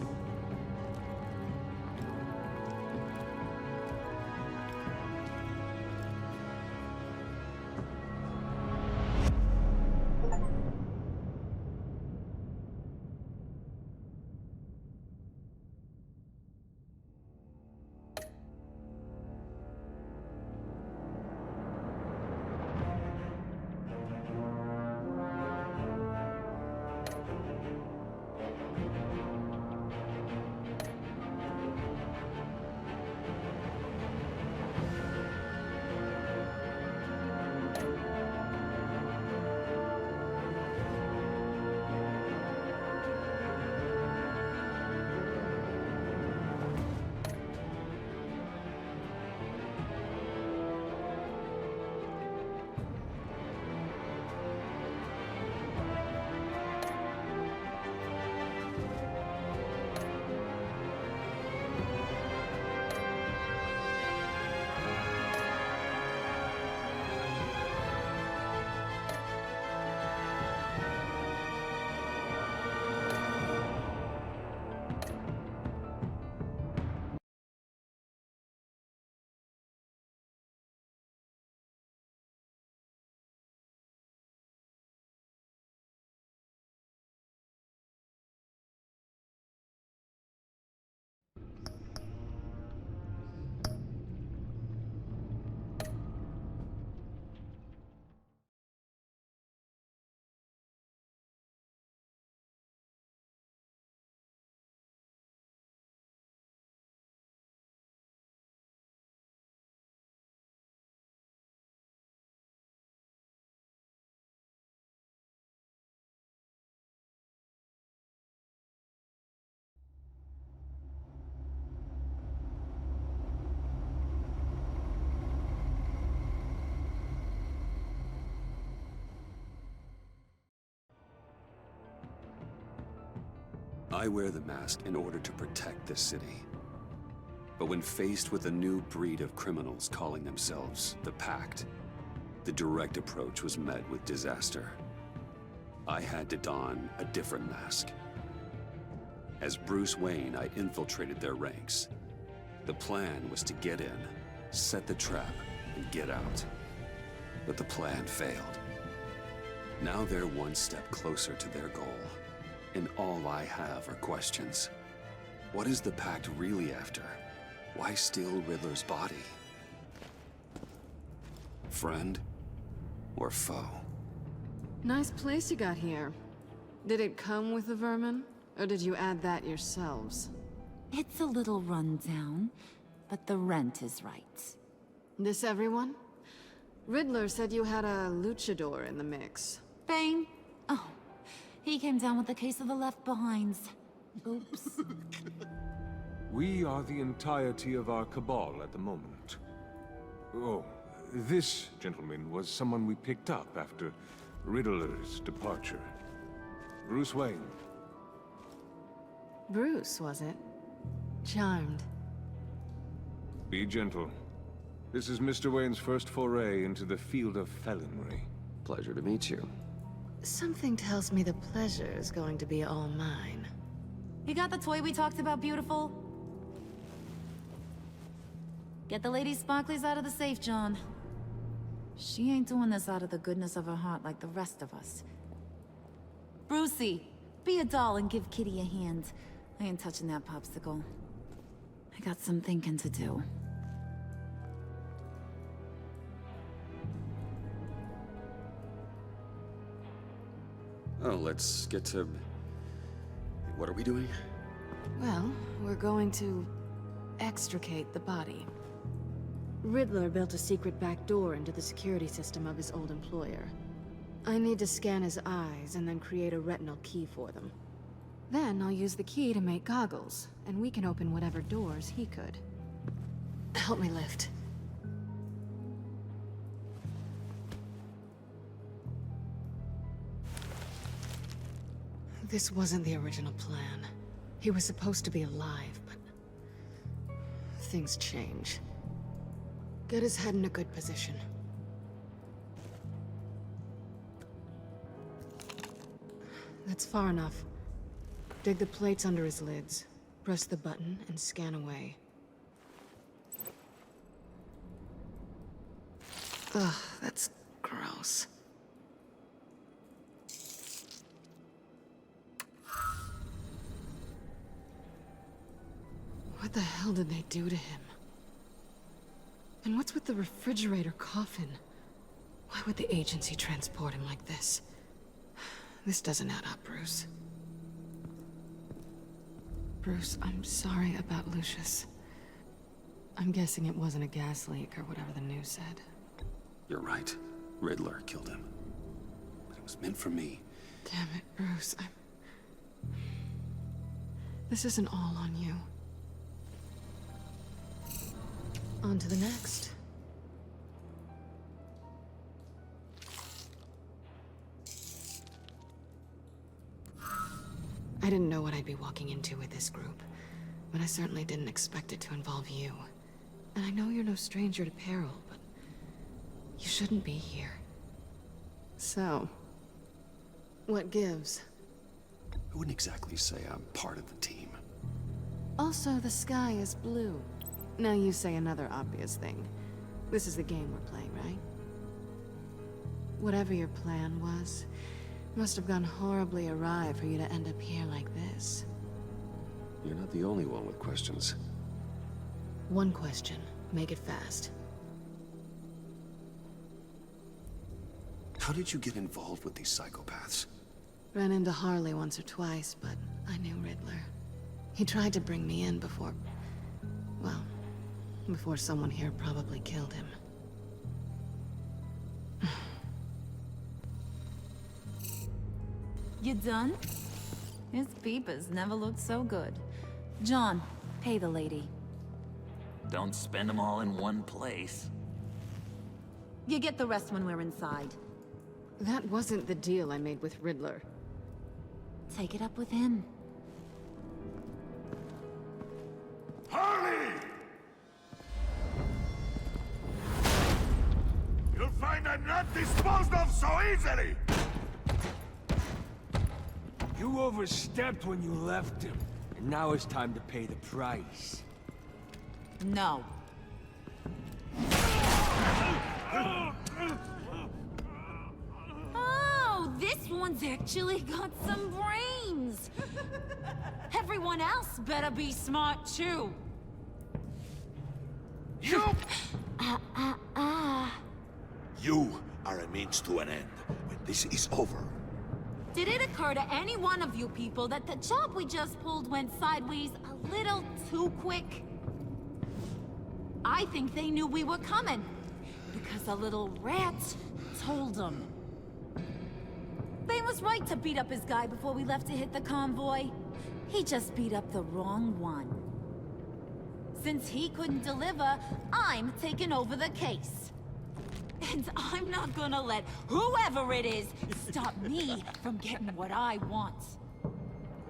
I wear the mask in order to protect the city. But when faced with a new breed of criminals calling themselves the Pact, the direct approach was met with disaster. I had to don a different mask. As Bruce Wayne, I infiltrated their ranks. The plan was to get in, set the trap, and get out. But the plan failed. Now they're one step closer to their goal. And all I have are questions. What is the Pact really after? Why steal Riddler's body? Friend or foe? Nice place you got here. Did it come with the vermin? Or did you add that yourselves? It's a little rundown, but the rent is right. This everyone? Riddler said you had a luchador in the mix. Bane? Oh, he came down with a case of the Left Behinds. Oops. We are the entirety of our cabal at the moment. Oh, This gentleman was someone we picked up after Riddler's departure. Bruce Wayne. Bruce, was it? Charmed. Be gentle. This is Mr. Wayne's first foray into the field of felonry. Pleasure to meet you. Something tells me the pleasure is going to be all mine. You got the toy we talked about, beautiful? Get the lady sparklies out of the safe, John. She ain't doing this out of the goodness of her heart like the rest of us. Brucey, be a doll and give Kitty a hand. I ain't touching that popsicle. I got some thinking to do. Oh, let's get to... What are we doing? Well, we're going to extricate the body. Riddler built a secret back door into the security system of his old employer. I need to scan his eyes and then create a retinal key for them. Then I'll use the key to make goggles, and we can open whatever doors he could. Help me lift. This wasn't the original plan. He was supposed to be alive, but things change. Get his head in a good position. That's far enough. Dig the plates under his lids. Press the button and scan away. Ugh, that's gross. What the hell did they do to him? And what's with the refrigerator coffin? Why would the agency transport him like this? This doesn't add up, Bruce. Bruce, I'm sorry about Lucius. I'm guessing it wasn't a gas leak or whatever the news said. You're right. Riddler killed him. But it was meant for me. Damn it, Bruce. This isn't all on you. On to the next. I didn't know what I'd be walking into with this group, but I certainly didn't expect it to involve you. And I know you're no stranger to peril, but you shouldn't be here. So, what gives? I wouldn't exactly say I'm part of the team. Also, the sky is blue. Now you say another obvious thing. This is the game we're playing, right? Whatever your plan was, must have gone horribly awry for you to end up here like this. You're not the only one with questions. One question. Make it fast. How did you get involved with these psychopaths? Ran into Harley once or twice, but I knew Riddler. He tried to bring me in before... well, before someone here probably killed him. You done? His peepers never looked so good. John, pay the lady. Don't spend them all in one place. You get the rest when we're inside. That wasn't the deal I made with Riddler. Take it up with him. Harley! You'll find I'm not disposed of so easily! You overstepped when you left him, and now it's time to pay the price. No. Oh, this one's actually got some brains. Everyone else better be smart too. You! You are a means to an end. When this is over, Did it occur to any one of you people that the job we just pulled went sideways a little too quick? I think they knew we were coming, because a little rat told them. They was right to beat up his guy before we left to hit the convoy. He just beat up the wrong one. Since he couldn't deliver, I'm taking over the case. And I'm not gonna let whoever it is stop me from getting what I want.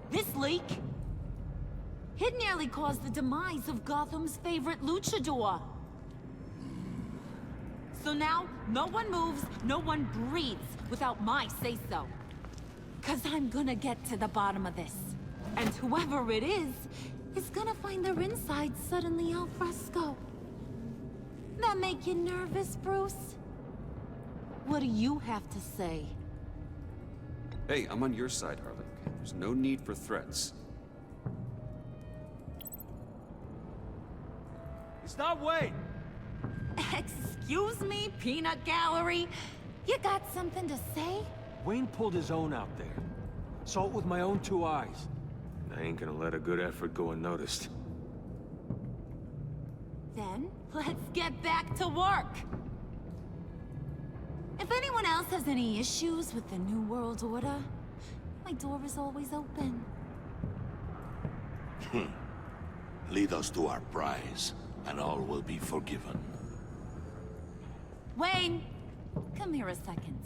This leak, it nearly caused the demise of Gotham's favorite luchador. So now, no one moves, no one breathes without my say-so. 'Cause I'm gonna get to the bottom of this. And whoever it is gonna find their insides suddenly al fresco. That make you nervous, Bruce? What do you have to say? Hey, I'm on your side, Harley. There's no need for threats. Stop waiting! Excuse me, peanut gallery? You got something to say? Wayne pulled his own out there. Saw it with my own 2 eyes. I ain't gonna let a good effort go unnoticed. Then, let's get back to work. If anyone else has any issues with the New World Order, my door is always open. Lead us to our prize, and all will be forgiven. Wayne, come here a second.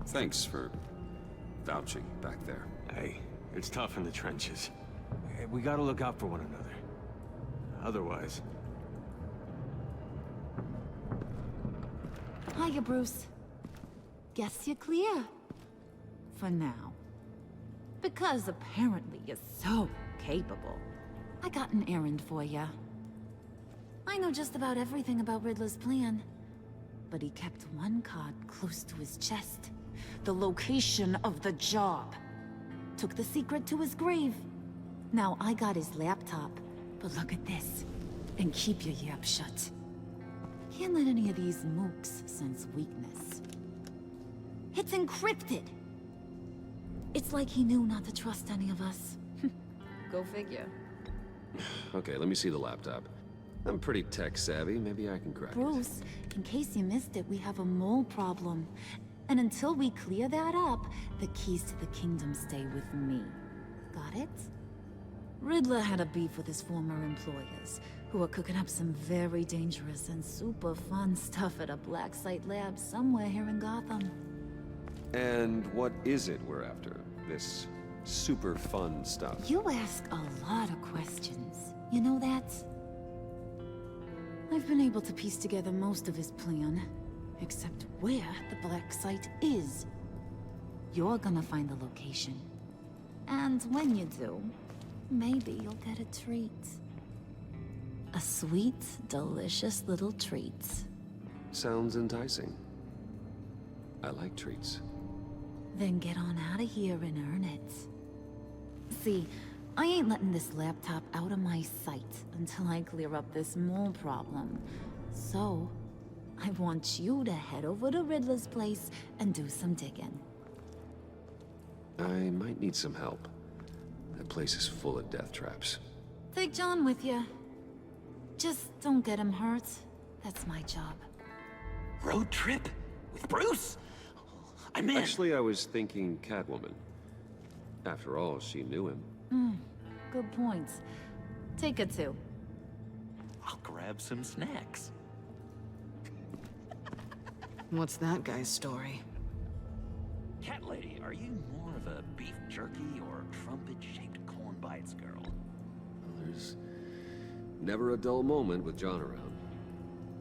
Thanks for vouching back there. Hey, it's tough in the trenches. Hey, we gotta look out for one another. Otherwise... Hiya, Bruce. Guess you're clear. For now. Because apparently you're so capable. I got an errand for you. I know just about everything about Riddler's plan. But he kept one card close to his chest. The location of the job. Took the secret to his grave. Now I got his laptop. But look at this. And keep your yap shut. Can't let any of these mooks sense weakness. It's encrypted. It's like he knew not to trust any of us. Go figure. Okay, let me see the laptop. I'm pretty tech savvy. Maybe I can crack it. Bruce, in case you missed it, we have a mole problem. And until we clear that up, the keys to the kingdom stay with me. Got it? Riddler had a beef with his former employers, who are cooking up some very dangerous and super fun stuff at a black site lab somewhere here in Gotham. And what is it we're after? This super fun stuff? You ask a lot of questions. You know that? I've been able to piece together most of his plan, except where the black site is. You're gonna find the location. And when you do, maybe you'll get a treat. A sweet, delicious little treat. Sounds enticing. I like treats. Then get on out of here and earn it. See, I ain't letting this laptop out of my sight until I clear up this mole problem. So, I want you to head over to Riddler's place and do some digging. I might need some help. That place is full of death traps. Take John with you. Just don't get him hurt. That's my job. Road trip? With Bruce? I'm in. Actually, I was thinking Catwoman. After all, she knew him. Good point. Take it too. I'll grab some snacks. What's that guy's story? Cat lady, are you more of a beef jerky or trumpet-shaped corn bites girl? There's never a dull moment with John around.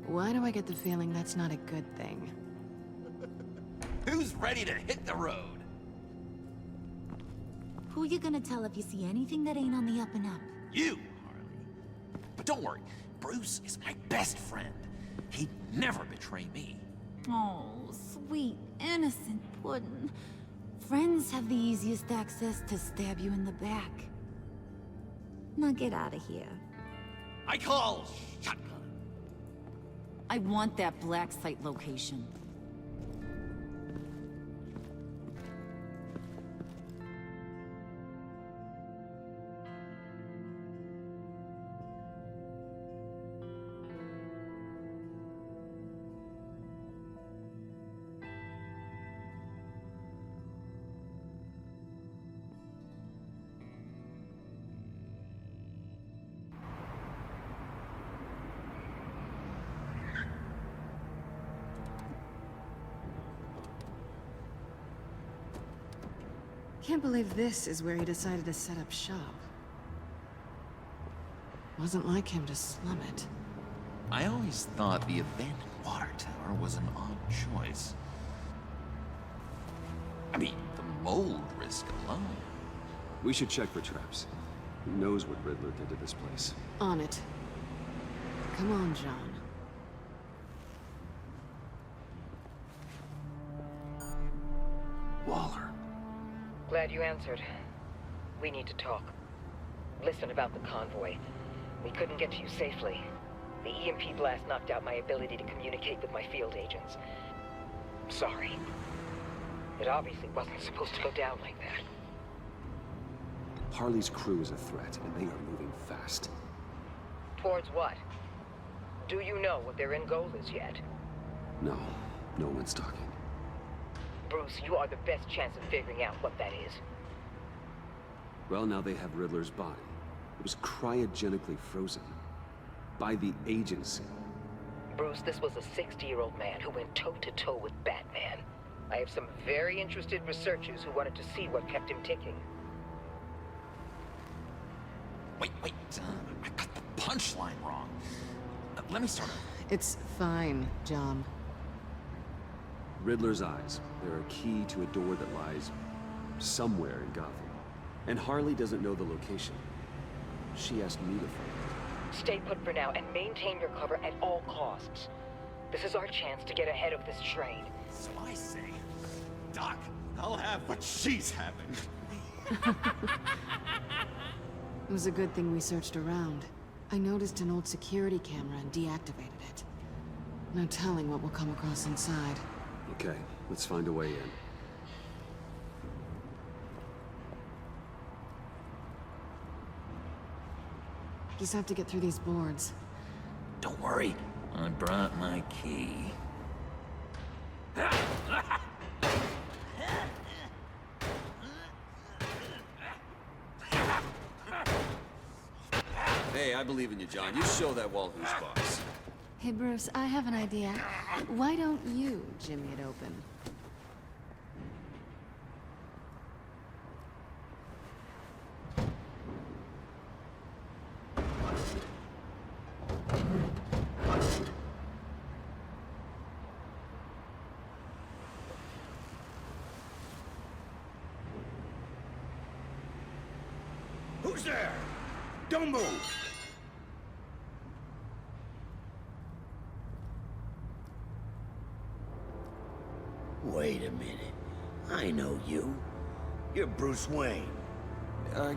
Why do I get the feeling that's not a good thing? Who's ready to hit the road? Who you gonna tell if you see anything that ain't on the up and up? You, Harley. But don't worry, Bruce is my best friend. He'd never betray me. Oh, sweet, innocent puddin'. Friends have the easiest access to stab you in the back. Now get out of here. I call shotgun. I want that black site location. can't believe this is where he decided to set up shop. Wasn't like him to slum it. I always thought the abandoned water tower was an odd choice. I mean, the mold risk alone. We should check for traps. Who knows what Riddler did to this place? On it. Come on, John. Waller. Glad you answered. We need to talk. Listen about the convoy. We couldn't get to you safely. The EMP blast knocked out my ability to communicate with my field agents. Sorry. It obviously wasn't supposed to go down like that. Harley's crew is a threat, and they are moving fast. Towards what? Do you know what their end goal is yet? No, no one's talking. Bruce, you are the best chance of figuring out what that is. Well, now they have Riddler's body. It was cryogenically frozen. By the agency. Bruce, this was a 60-year-old man who went toe-to-toe with Batman. I have some very interested researchers who wanted to see what kept him ticking. Wait, I got the punchline wrong. Let me start over. It's fine, John. Riddler's eyes. They're a key to a door that lies somewhere in Gotham. And Harley doesn't know the location. She asked me to find it. Stay put for now and maintain your cover at all costs. This is our chance to get ahead of this train. So I say, Doc, I'll have what she's having. It was a good thing we searched around. I noticed an old security camera and deactivated it. No telling what we'll come across inside. Okay, let's find a way in. Just have to get through these boards. Don't worry, I brought my key. Hey, I believe in you, John. You show that wall who's boss. Hey, Bruce, I have an idea. Why don't you jimmy it open? Who's there? Don't move! Wait a minute. I know you. You're Bruce Wayne.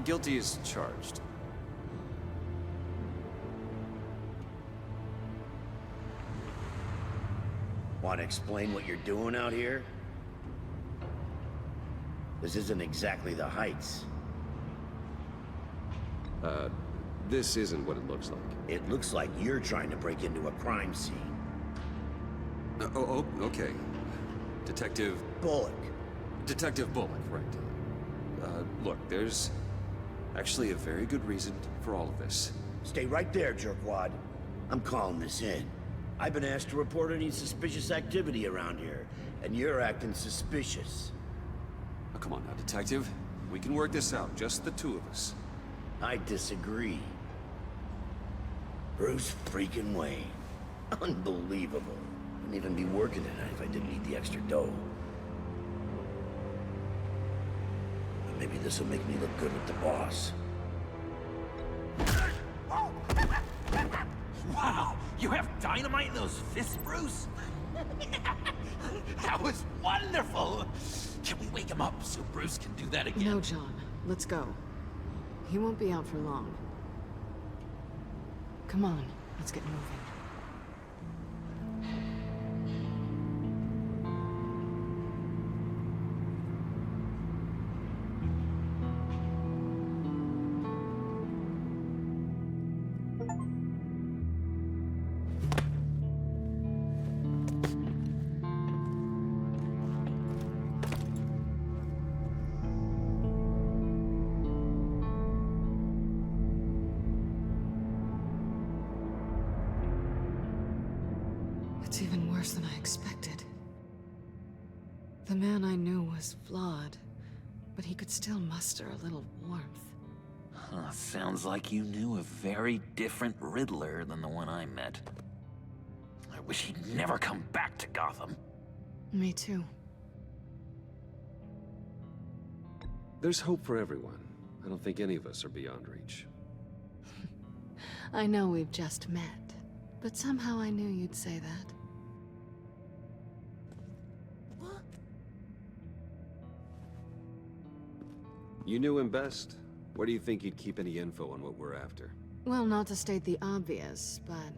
Guilty as charged. Want to explain what you're doing out here? This isn't exactly the Heights. This isn't what it looks like. It looks like you're trying to break into a crime scene. Okay. Detective... Bullock. Detective Bullock, right. Look, there's actually a very good reason for all of this. Stay right there, jerkwad. I'm calling this in. I've been asked to report any suspicious activity around here, and you're acting suspicious. Oh, come on now, Detective. We can work this out, just the two of us. I disagree. Bruce freaking Wayne. Unbelievable. Wouldn't even be working tonight if I didn't need the extra dough. But maybe this will make me look good with the boss. Wow, you have dynamite in those fists, Bruce? That was wonderful! Can we wake him up so Bruce can do that again? No, John. Let's go. He won't be out for long. Come on, let's get moving. It's even worse than I expected. The man I knew was flawed, but he could still muster a little warmth. Huh, sounds like you knew a very different Riddler than the one I met. I wish he'd never come back to Gotham. Me too. There's hope for everyone. I don't think any of us are beyond reach. I know we've just met, but somehow I knew you'd say that. You knew him best. Where do you think he'd keep any info on what we're after? Well, not to state the obvious, but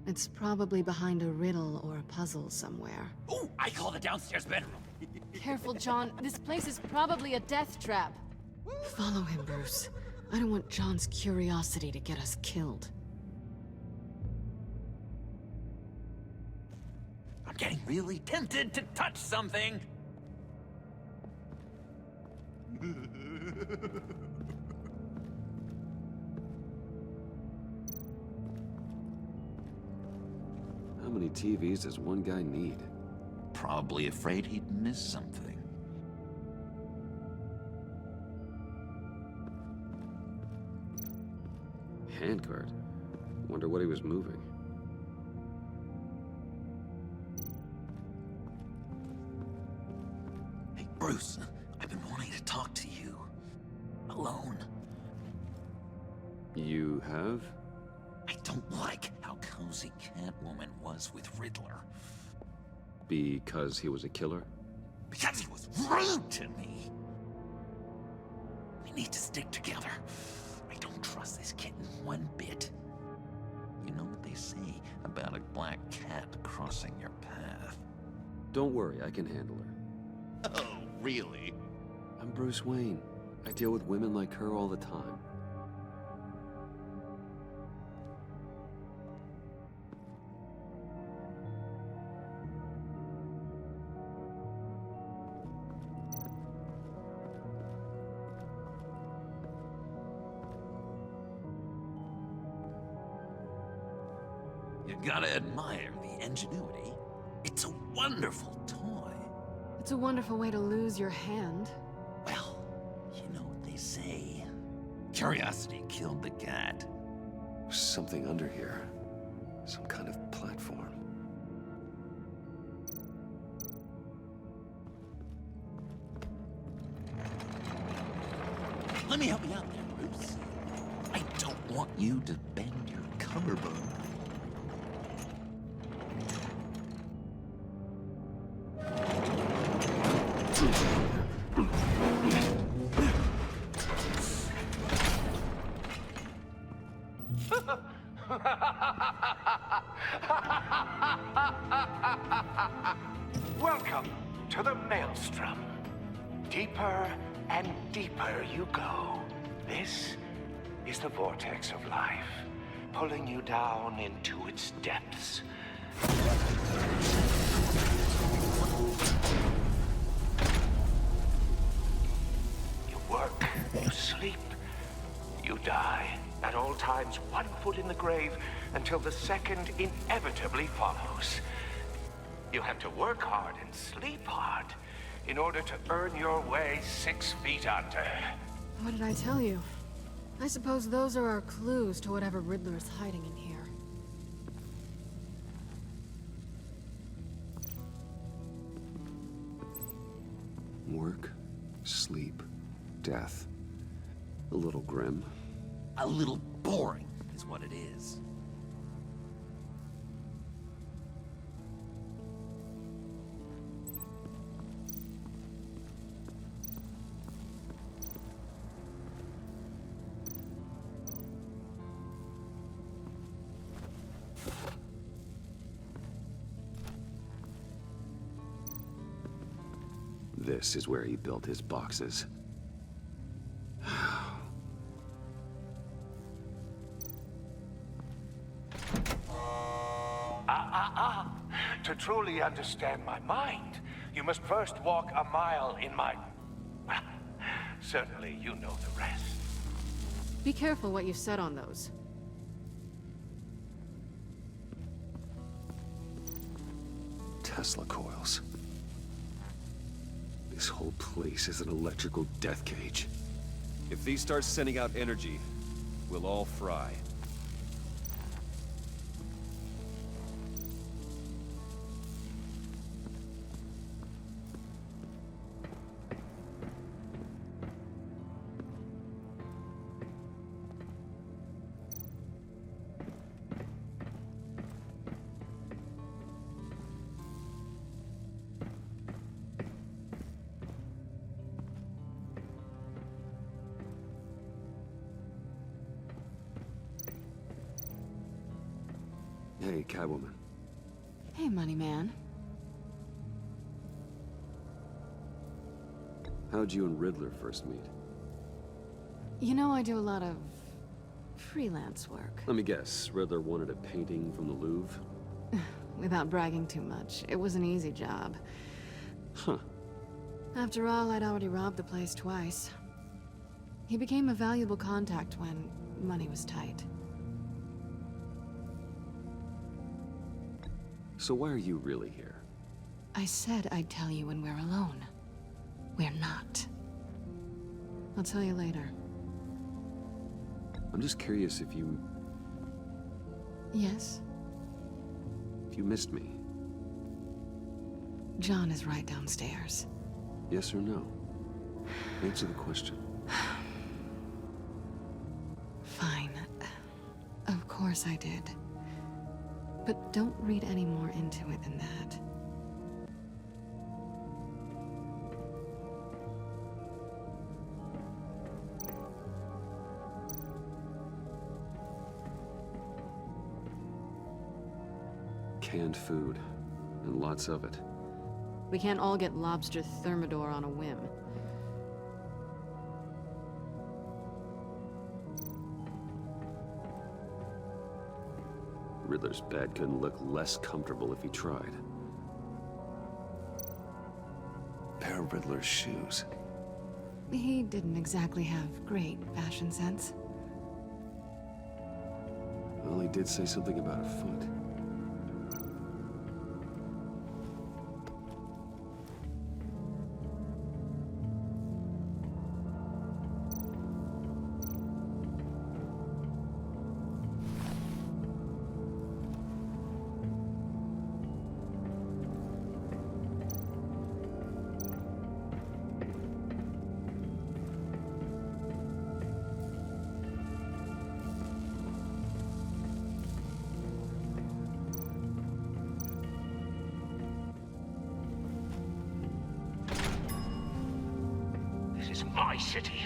it's probably behind a riddle or a puzzle somewhere. Ooh, I call the downstairs bedroom. Careful, John. This place is probably a death trap. Follow him, Bruce. I don't want John's curiosity to get us killed. I'm getting really tempted to touch something. How many TVs does one guy need? Probably afraid he'd miss something. Handcart. Wonder what he was moving. Hey, Bruce, I've been wanting to talk to you. Alone. You have? I don't like how cozy Catwoman was with Riddler. Because he was a killer? Because he was rude to me. We need to stick together. I don't trust this kitten one bit. You know what they say about a black cat crossing your path? Don't worry, I can handle her. Oh, really? I'm Bruce Wayne. I deal with women like her all the time. You gotta admire the ingenuity. It's a wonderful toy. It's a wonderful way to lose your hand. Well, you know what they say. Curiosity killed the cat. There's something under here. Some kind of platform. Let me help you out there, Bruce. I don't want you to bend your collarbone. Welcome to the Maelstrom. Deeper and deeper you go. This is the vortex of life, pulling you down into its depths. You work, you sleep, you die. At all times, 1 foot in the grave until the second inevitably follows. You have to work hard and sleep hard in order to earn your way 6 feet under. What did I tell you? I suppose those are our clues to whatever Riddler's hiding in here. Work, sleep, death. A little grim. A little boring is what it is. This is where he built his boxes. To truly understand my mind, you must first walk a mile in my... Certainly, you know the rest. Be careful what you set on those. Tesla coils. They This whole place is an electrical death cage. If these start sending out energy, we'll all fry. Hey, Catwoman. Hey, money man. How'd you and Riddler first meet? You know I do a lot of freelance work. Let me guess, Riddler wanted a painting from the Louvre? Without bragging too much, it was an easy job. Huh. After all, I'd already robbed the place twice. He became a valuable contact when money was tight. So why are you really here? I said I'd tell you when we're alone. We're not. I'll tell you later. I'm just curious if you... Yes? If you missed me. John is right downstairs. Yes or no? Answer the question. Fine. Of course I did. But don't read any more into it than that. Canned food, and lots of it. We can't all get lobster thermidor on a whim. Riddler's bed couldn't look less comfortable if he tried. Pair of Riddler's shoes. He didn't exactly have great fashion sense. Well, he did say something about a foot. My city.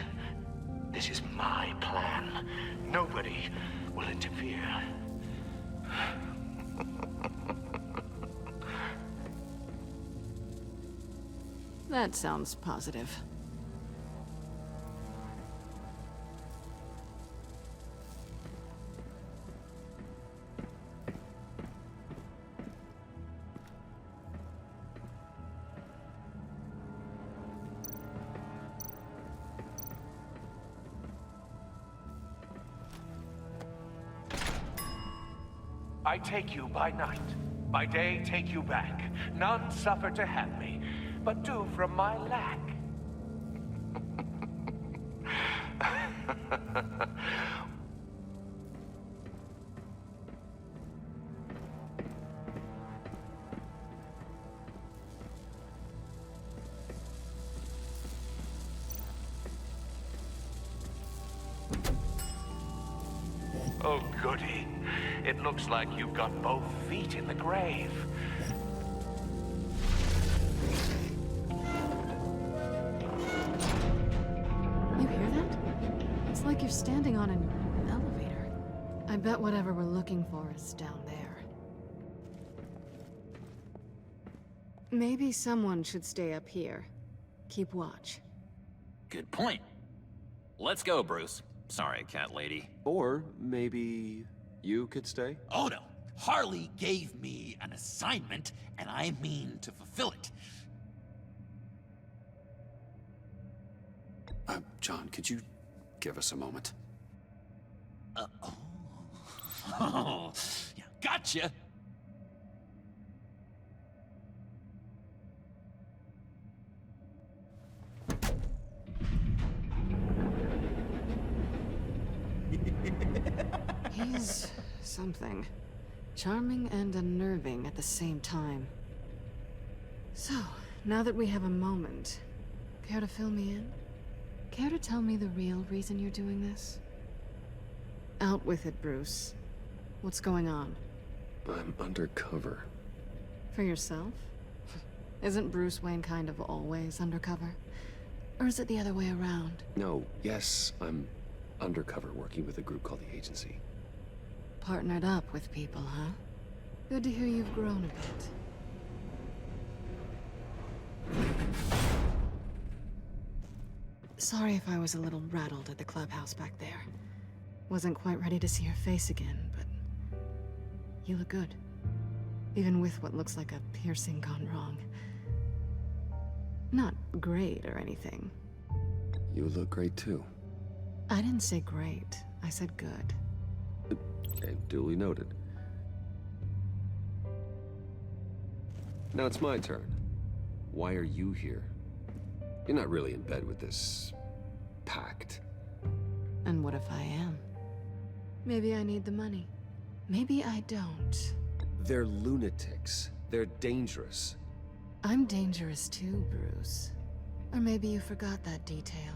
This is my plan. Nobody will interfere. That sounds positive. I take you by night. By day, take you back. None suffer to have me, but do from my lack. Oh, goody. It looks like you've got both feet in the grave. You hear that? It's like you're standing on an elevator. I bet whatever we're looking for is down there. Maybe someone should stay up here. Keep watch. Good point. Let's go, Bruce. Sorry, cat lady. Or maybe you could stay? Oh no. Harley gave me an assignment, and I mean to fulfill it. John, could you give us a moment? Oh, yeah, gotcha. something. Charming and unnerving at the same time. So, now that we have a moment, care to fill me in? Care to tell me the real reason you're doing this? Out with it, Bruce. What's going on? I'm undercover. For yourself? Isn't Bruce Wayne kind of always undercover? Or is it the other way around? No, yes, I'm undercover working with a group called the Agency. Partnered up with people, huh? Good to hear you've grown a bit. Sorry if I was a little rattled at the clubhouse back there. Wasn't quite ready to see your face again, but you look good. Even with what looks like a piercing gone wrong. Not great or anything. You look great too. I didn't say great. I said good. Okay, duly noted. Now it's my turn. Why are you here? You're not really in bed with this pact. And what if I am? Maybe I need the money. Maybe I don't. They're lunatics. They're dangerous. I'm dangerous too, Bruce. Or maybe you forgot that detail.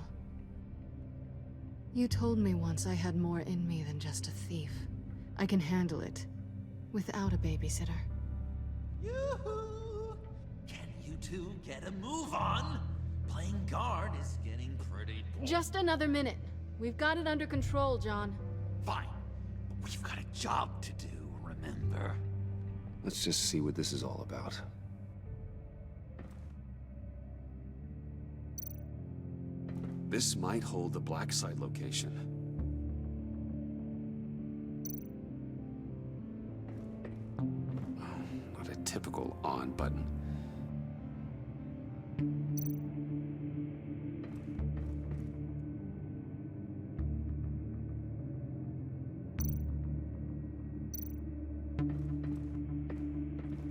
You told me once I had more in me than just a thief. I can handle it. Without a babysitter. Yoo-hoo! Can you two get a move on? Playing guard is getting pretty boring. Just another minute. We've got it under control, John. Fine. But we've got a job to do, remember? Let's just see what this is all about. This might hold the black site location. Oh, not a typical on button.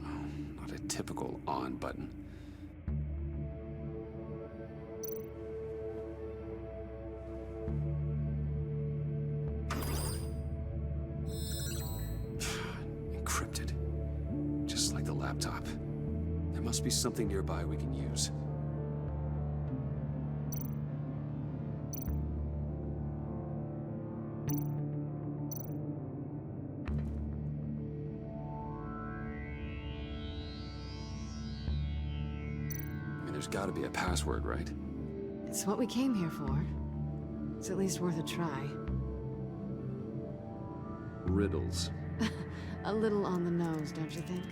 Oh, not a typical on button. Encrypted. Just like the laptop. There must be something nearby we can use. I mean, there's gotta be a password, right? It's what we came here for. It's at least worth a try. Riddles. A little on the nose, don't you think?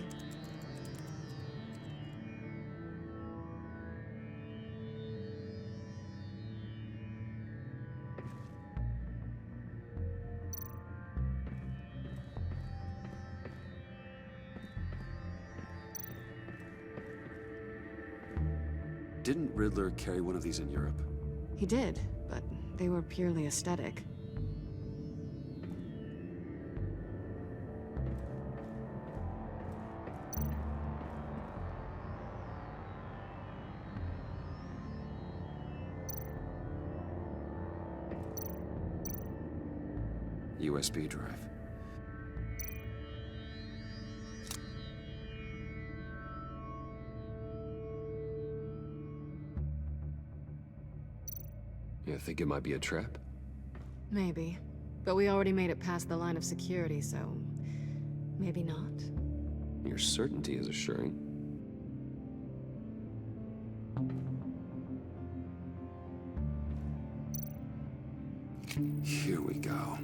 Didn't Riddler carry one of these in Europe? He did, but they were purely aesthetic. USB drive. You think it might be a trap? Maybe. But we already made it past the line of security, so... maybe not. Your certainty is assuring. Here we go.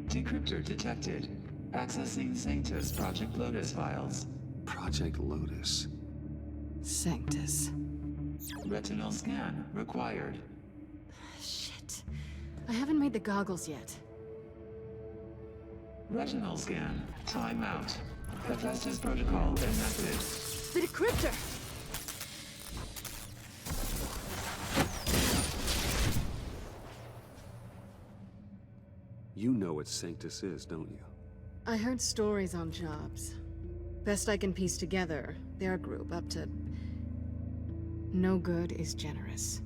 Decryptor detected. Accessing Sanctus Project Lotus files. Project Lotus. Sanctus. Retinal scan required. Shit. I haven't made the goggles yet. Retinal scan. Timeout. Hephaestus protocol enacted. The decryptor! You know what Sanctus is, don't you? I heard stories on jobs. Best I can piece together, their group up to... no good is generous.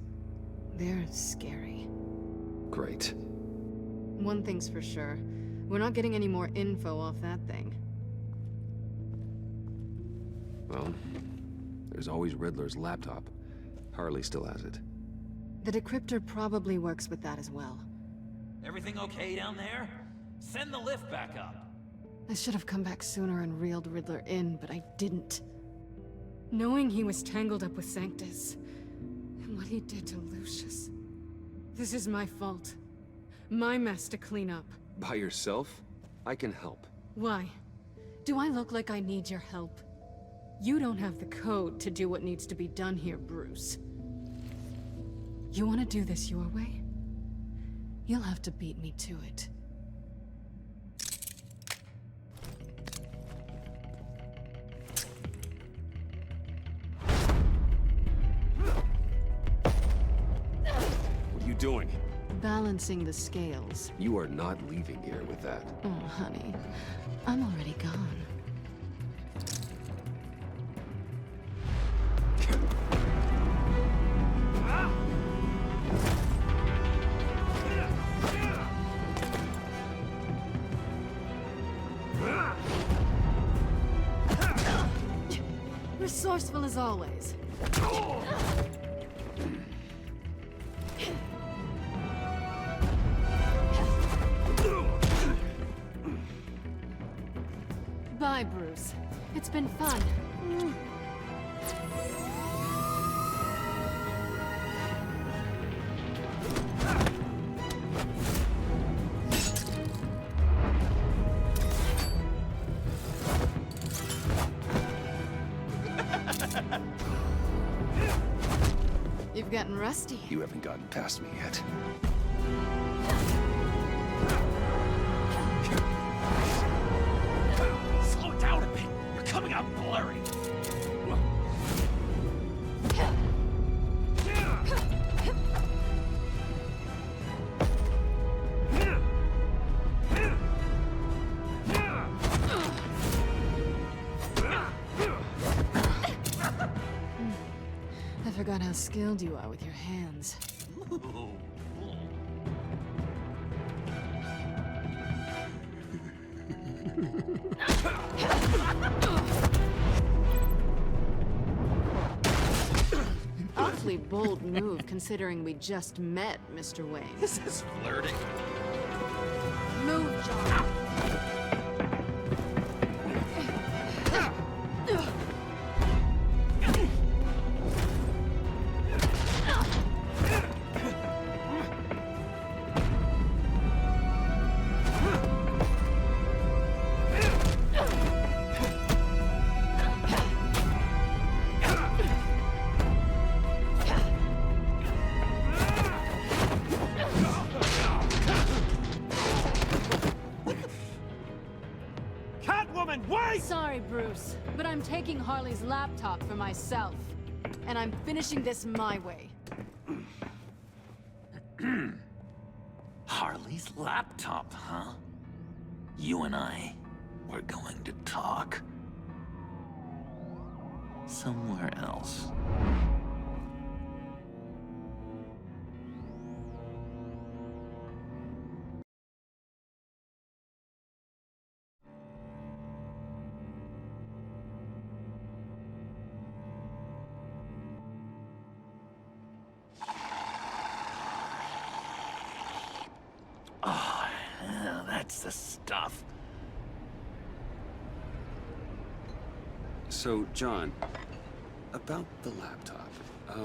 They're scary. Great. One thing's for sure. We're not getting any more info off that thing. Well, there's always Riddler's laptop. Harley still has it. The decryptor probably works with that as well. Everything okay down there? Send the lift back up. I should have come back sooner and reeled Riddler in, but I didn't. Knowing he was tangled up with Sanctus, and what he did to Lucius. This is my fault. My mess to clean up. By yourself? I can help. Why? Do I look like I need your help? You don't have the code to do what needs to be done here, Bruce. You want to do this your way? You'll have to beat me to it. What are you doing? Balancing the scales. You are not leaving here with that. Oh, honey. I'm already gone. Resourceful as always. Bye, Bruce. It's been fun. You've gotten rusty. You haven't gotten past me yet. Slow down a bit. You're coming out blurry. I forgot how skilled you are with your hands. Awfully bold move, considering we just met, Mr. Wayne. This is flirting. Move, John. Sorry, Bruce, but I'm taking Harley's laptop for myself. And I'm finishing this my way. Harley's laptop, huh? You and I, we're going to talk. Somewhere else. Oh, yeah, that's the stuff. So, John, about the laptop,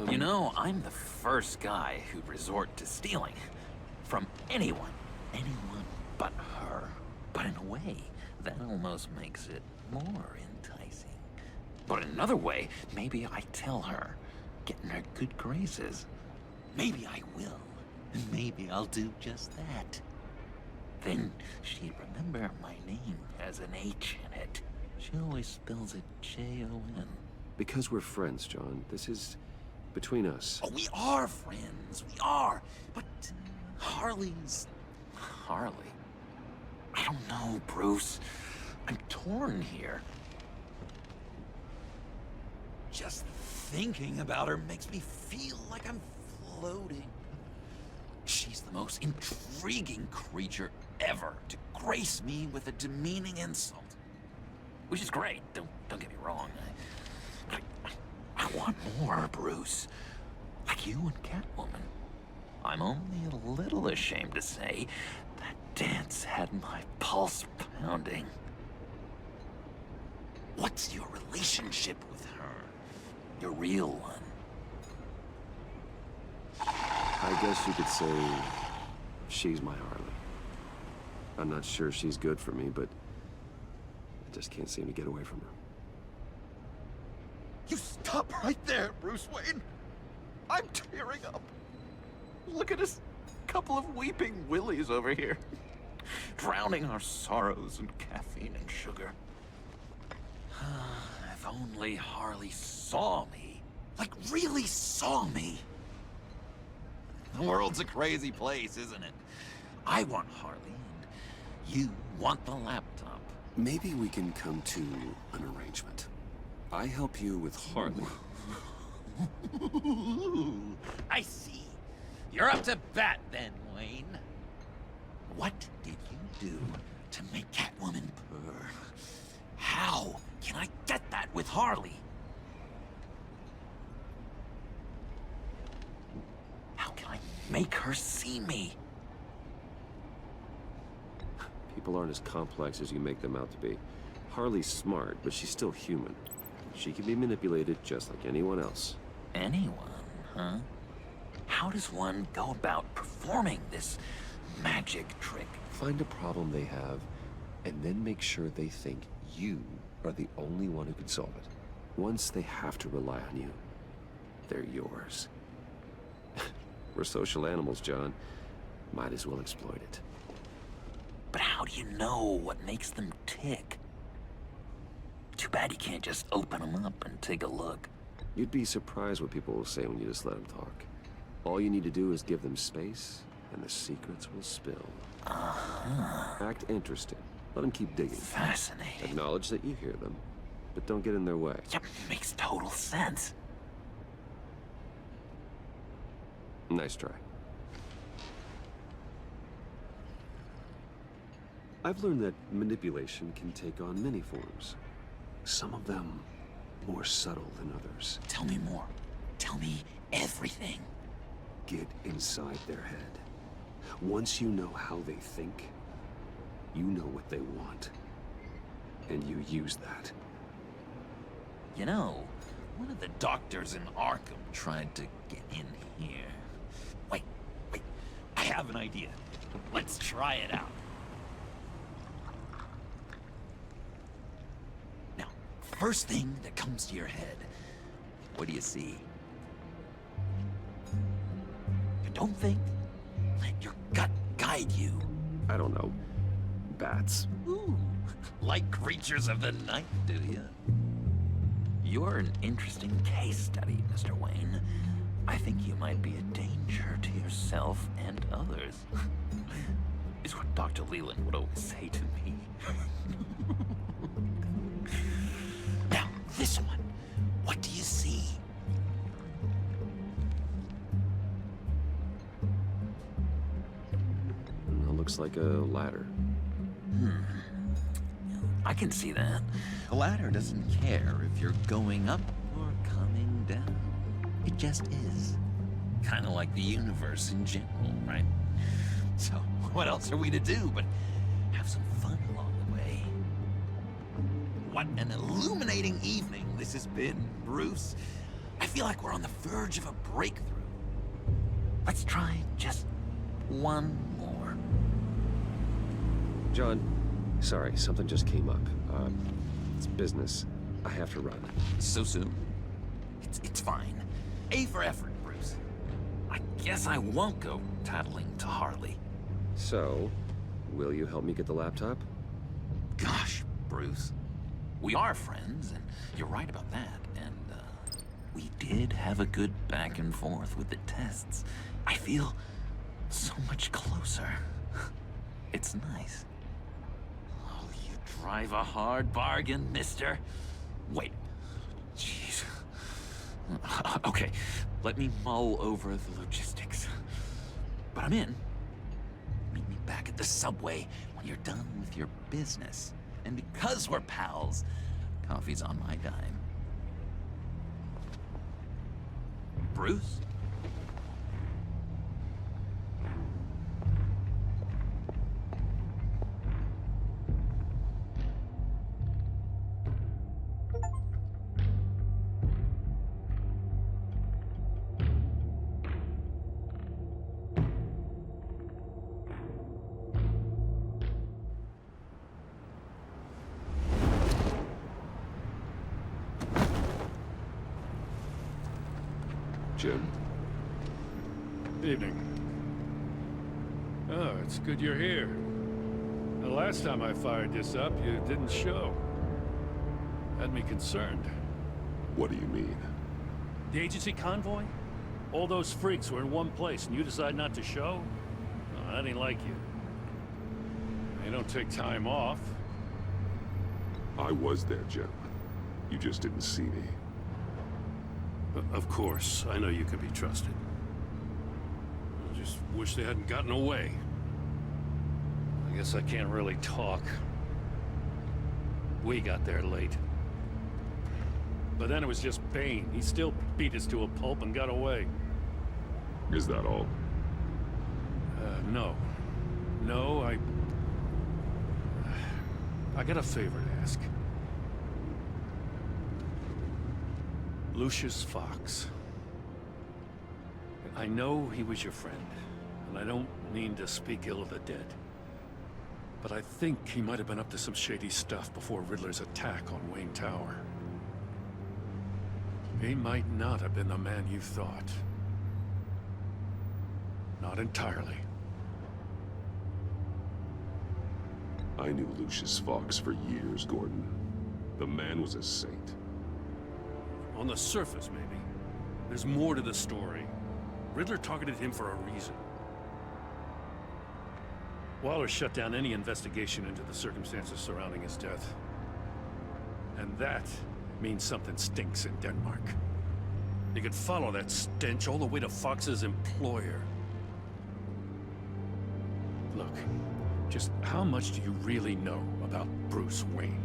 You know, I'm the first guy who'd resort to stealing. From anyone. Anyone but her. But in a way, that almost makes it more enticing. But in another way, maybe I tell her, get in her good graces. Maybe I will. And maybe I'll do just that. Then she'd remember my name has an H in it. She always spells it J-O-N. Because we're friends, John. This is between us. Oh, we are friends. We are. But Harley's... Harley? I don't know, Bruce. I'm torn here. Just thinking about her makes me feel like I'm floating. She's the most intriguing creature ever to grace me with a demeaning insult. Which is great, don't get me wrong. I want more, Bruce. Like you and Catwoman. I'm only a little ashamed to say that dance had my pulse pounding. What's your relationship with her? Your real one? I guess you could say she's my Harley. I'm not sure she's good for me, but I just can't seem to get away from her. You stop right there, Bruce Wayne. I'm tearing up. Look at us, couple of weeping willies over here. Drowning our sorrows in caffeine and sugar. If only Harley saw me. Like, really saw me. The world's a crazy place, isn't it? I want Harley, and you want the laptop. Maybe we can come to an arrangement. I help you with Harley. I see. You're up to bat then, Wayne. What did you do to make Catwoman purr? How can I get that with Harley? How can I make her see me? People aren't as complex as you make them out to be. Harley's smart, but she's still human. She can be manipulated just like anyone else. Anyone, huh? How does one go about performing this magic trick? Find a problem they have, and then make sure they think you are the only one who can solve it. Once they have to rely on you, they're yours. We're social animals, John. Might as well exploit it. But how do you know what makes them tick? Too bad you can't just open them up and take a look. You'd be surprised what people will say when you just let them talk. All you need to do is give them space, and the secrets will spill. Act interested. Let them keep digging. Fascinating. Acknowledge that you hear them, but don't get in their way. Yep, makes total sense. Nice try. I've learned that manipulation can take on many forms. Some of them more subtle than others. Tell me more. Tell me everything. Get inside their head. Once you know how they think, you know what they want. And you use that. You know, one of the doctors in Arkham tried to get in here. Wait. I have an idea. Let's try it out. Now, first thing that comes to your head, what do you see? Don't think. Let your gut guide you. I don't know. Bats. Ooh, like creatures of the night, do you? You're an interesting case study, Mr. Wayne. I think you might be a danger to yourself and others. Is what Dr. Leland would always say to me. Now, this one. What do you see? Looks like a ladder. I can see that. A ladder doesn't care if you're going up or coming down. It just is. Kind of like the universe in general, right? So, what else are we to do but have some fun along the way? What an illuminating evening this has been, Bruce. I feel like we're on the verge of a breakthrough. Let's try just one more. John, sorry, something just came up. It's business. I have to run. So soon? It's fine. A for effort, Bruce. I guess I won't go tattling to Harley. So, will you help me get the laptop? Gosh, Bruce. We are friends, and you're right about that. And, we did have a good back and forth with the tests. I feel so much closer. It's nice. Drive a hard bargain, mister. Wait. Jeez. Okay, let me mull over the logistics. But I'm in. Meet me back at the subway when you're done with your business. And because we're pals, coffee's on my dime. Bruce? Jim? Evening. Oh, it's good you're here. The last time I fired this up, you didn't show. Had me concerned. What do you mean? The agency convoy? All those freaks were in one place, and you decide not to show? Oh, that ain't like you. You don't take time off. I was there, Jim. You just didn't see me. Of course, I know you can be trusted. I just wish they hadn't gotten away. I guess I can't really talk. We got there late. But then it was just Bane. He still beat us to a pulp and got away. Is that all? No. No, I got a favor to ask. Lucius Fox. I know he was your friend, and I don't mean to speak ill of the dead. But I think he might have been up to some shady stuff before Riddler's attack on Wayne Tower. He might not have been the man you thought. Not entirely. I knew Lucius Fox for years, Gordon. The man was a saint. On the surface, maybe. There's more to the story. Riddler targeted him for a reason. Waller shut down any investigation into the circumstances surrounding his death. And that means something stinks in Denmark. You could follow that stench all the way to Fox's employer. Look, just how much do you really know about Bruce Wayne?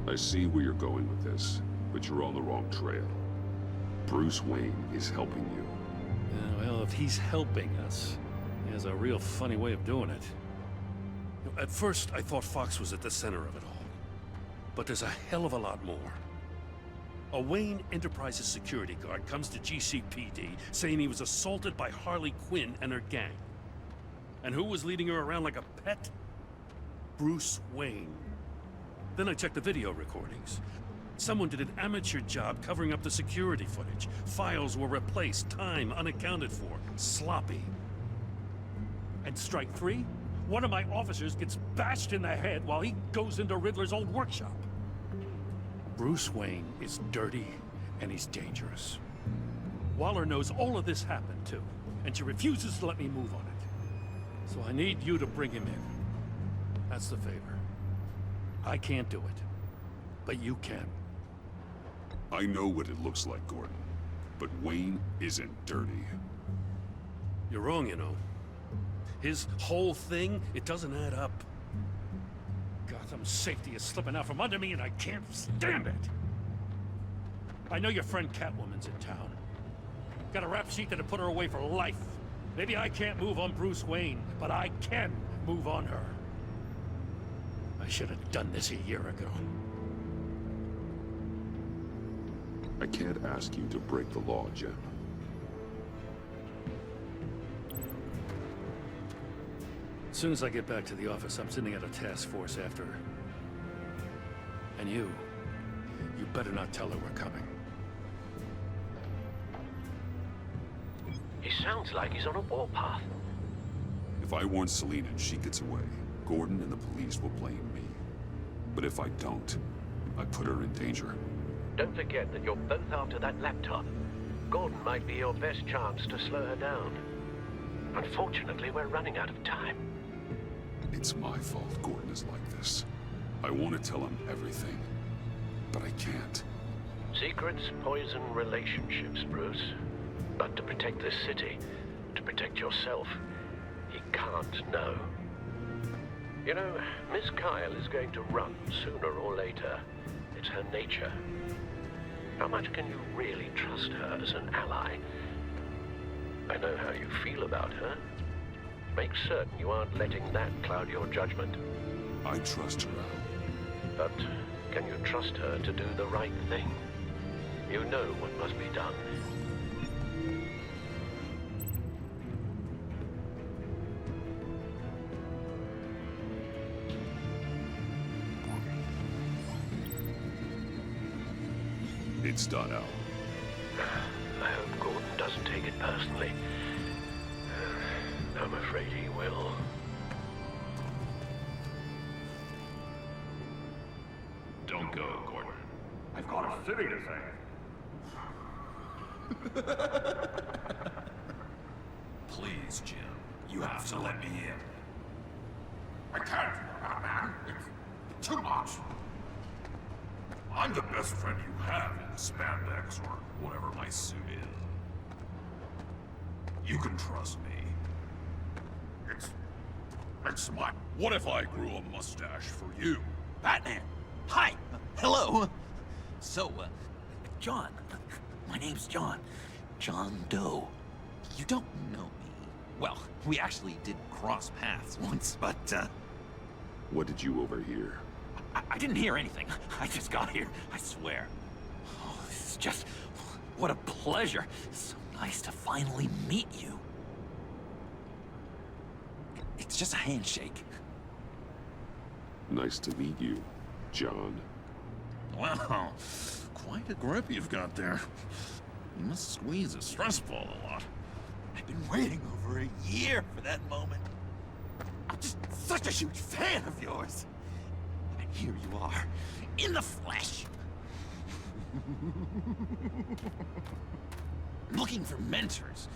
I see where you're going with this, but you're on the wrong trail. Bruce Wayne is helping you. Well, if he's helping us, he has a real funny way of doing it. At first, I thought Fox was at the center of it all. But there's a hell of a lot more. A Wayne Enterprises security guard comes to GCPD saying he was assaulted by Harley Quinn and her gang. And who was leading her around like a pet? Bruce Wayne. Then I checked the video recordings. Someone did an amateur job covering up the security footage. Files were replaced, time unaccounted for, sloppy. And strike three? One of my officers gets bashed in the head while he goes into Riddler's old workshop. Bruce Wayne is dirty and he's dangerous. Waller knows all of this happened too, and she refuses to let me move on it. So I need you to bring him in. That's the favor. I can't do it, but you can. I know what it looks like, Gordon, but Wayne isn't dirty. You're wrong, you know. His whole thing, it doesn't add up. Gotham's safety is slipping out from under me and I can't stand it. I know your friend Catwoman's in town. Got a rap sheet that'll put her away for life. Maybe I can't move on Bruce Wayne, but I can move on her. I should have done this a year ago. I can't ask you to break the law, Jim. As soon as I get back to the office, I'm sending out a task force after her. And you better not tell her we're coming. He sounds like he's on a warpath. If I warn Selina and she gets away, Gordon and the police will blame me. But if I don't, I put her in danger. Don't forget that you're both after that laptop. Gordon might be your best chance to slow her down. Unfortunately, we're running out of time. It's my fault Gordon is like this. I want to tell him everything, but I can't. Secrets poison relationships, Bruce. But to protect this city, to protect yourself, he can't know. You know, Miss Kyle is going to run sooner or later. It's her nature. How much can you really trust her as an ally? I know how you feel about her. Make certain you aren't letting that cloud your judgment. I trust her, Al. But can you trust her to do the right thing? You know what must be done. It's done, Al. I hope Gordon doesn't take it personally. I'm afraid he will. Don't go, Gordon. I've got a city to save. Please, Jim. You have to let me in. I can't, man. It's too much. I'm the best friend you have in spandex or whatever my suit is. You can trust me. It's my... What if I grew a mustache for you? Batman! Hi! Hello! So, John. My name's John. John Doe. You don't know me. Well, we actually did cross paths once, but, What did you overhear? I didn't hear anything. I just got here, I swear. Oh, this is just... What a pleasure. So nice to finally meet you. It's just a handshake. Nice to meet you, John. Wow, quite a grip you've got there. You must squeeze a stress ball a lot. I've been waiting over a year for that moment. I'm just such a huge fan of yours. And here you are, in the flesh. Looking for mentors,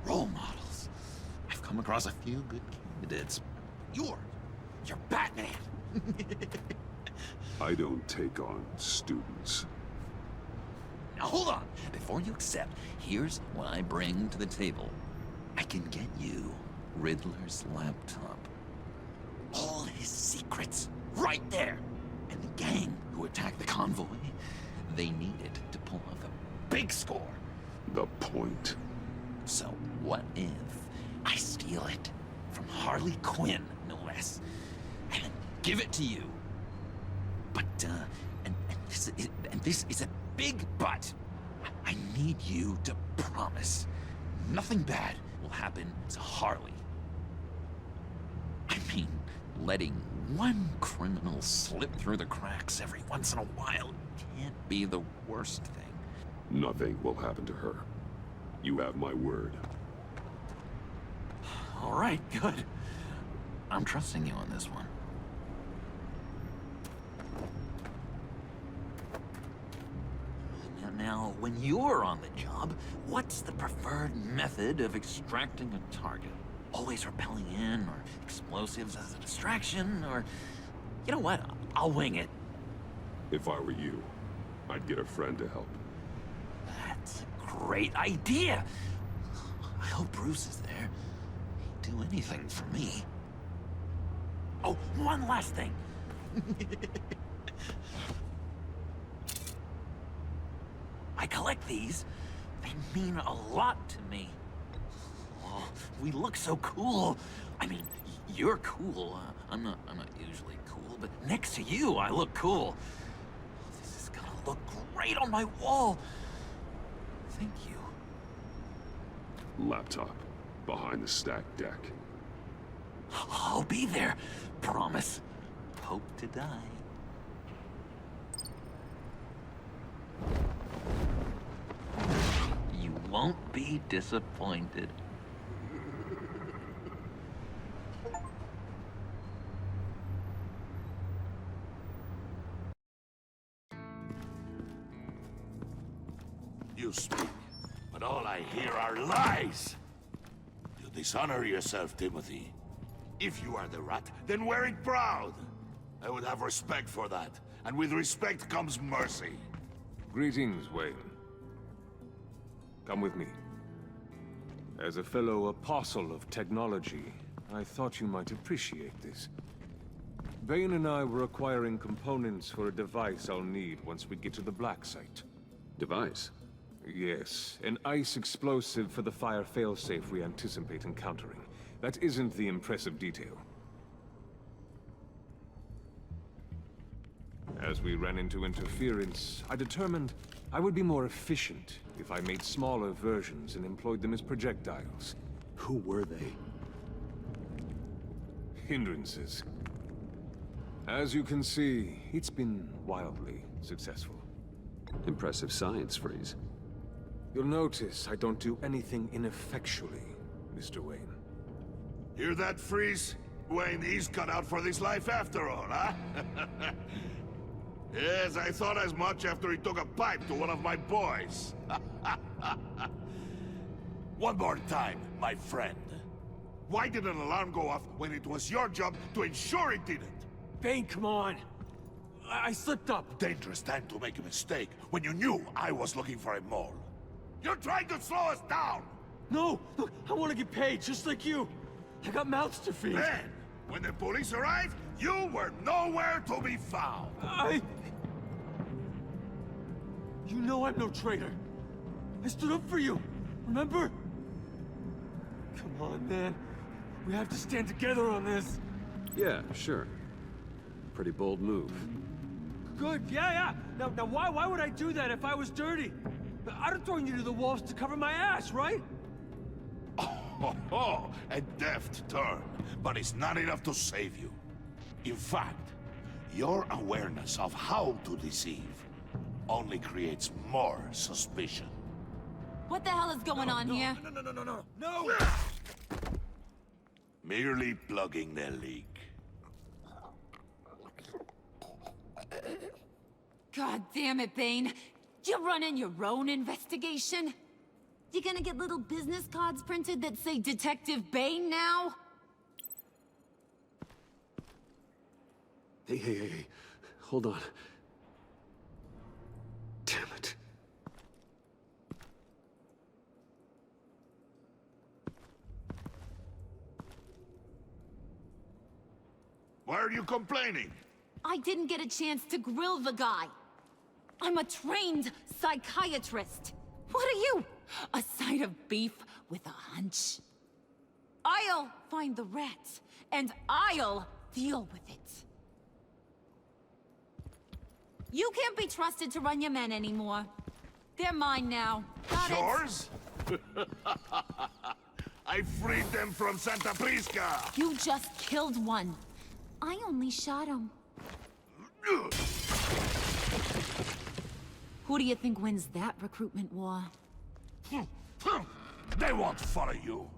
role models. I've come across a few good candidates. You're Batman. I don't take on students. Now hold on. Before you accept, here's what I bring to the table. I can get you Riddler's laptop. All his secrets, right there. And the gang who attacked the convoy, they need it to pull off a big score. The point. So what if I steal it from Harley Quinn, no less, and give it to you? But, this is a big but. I need you to promise nothing bad will happen to Harley. I mean, letting one criminal slip through the cracks every once in a while can't be the worst thing. Nothing will happen to her. You have my word. All right, good. I'm trusting you on this one. Now, when you're on the job, what's the preferred method of extracting a target? Always rappelling in, or explosives as a distraction, or... You know what? I'll wing it. If I were you, I'd get a friend to help. That's a great idea! I hope Bruce is there. He'd do anything for me. Oh, one last thing. I collect these. They mean a lot to me. Oh, we look so cool. I mean, you're cool. I'm not usually cool, but next to you, I look cool. This is gonna look great on my wall. Thank you. Laptop. Behind the stacked deck. I'll be there. Promise. Hope to die. You won't be disappointed. You speak, but all I hear are lies. You dishonor yourself, Timothy. If you are the rat, then wear it proud. I would have respect for that, and with respect comes mercy. Greetings, Wayne. Come with me. As a fellow apostle of technology, I thought you might appreciate this. Bane and I were acquiring components for a device I'll need once we get to the Black Site. Device? Yes, an ice explosive for the fire failsafe we anticipate encountering. That isn't the impressive detail. As we ran into interference, I determined I would be more efficient if I made smaller versions and employed them as projectiles. Who were they? Hindrances. As you can see, it's been wildly successful. Impressive science, Freeze. You'll notice I don't do anything ineffectually, Mr. Wayne. Hear that, Freeze? Wayne is cut out for this life after all, huh? Yes, I thought as much after he took a pipe to one of my boys. One more time, my friend. Why did an alarm go off when it was your job to ensure it didn't? Bane, come on. I slipped up. Dangerous time to make a mistake when you knew I was looking for a mole. You're trying to slow us down! No! Look, I want to get paid, just like you. I got mouths to feed. Then, when the police arrived, you were nowhere to be found. You know I'm no traitor. I stood up for you, remember? Come on, man. We have to stand together on this. Yeah, sure. Pretty bold move. Good, yeah. Now why would I do that if I was dirty? I'd have thrown you to the wolves to cover my ass, right? Oh, a deft turn, but it's not enough to save you. In fact, your awareness of how to deceive only creates more suspicion. What the hell is going on here? No! Merely plugging the leak. God damn it, Bane. You're running your own investigation? You gonna get little business cards printed that say Detective Bane now? Hey. Hold on. Damn it. Why are you complaining? I didn't get a chance to grill the guy. I'm a trained psychiatrist. What are you? A side of beef with a hunch? I'll find the rat, and I'll deal with it. You can't be trusted to run your men anymore. They're mine now. Got it? Yours? I freed them from Santa Prisca! You just killed one. I only shot him. Who do you think wins that recruitment war? They won't follow you.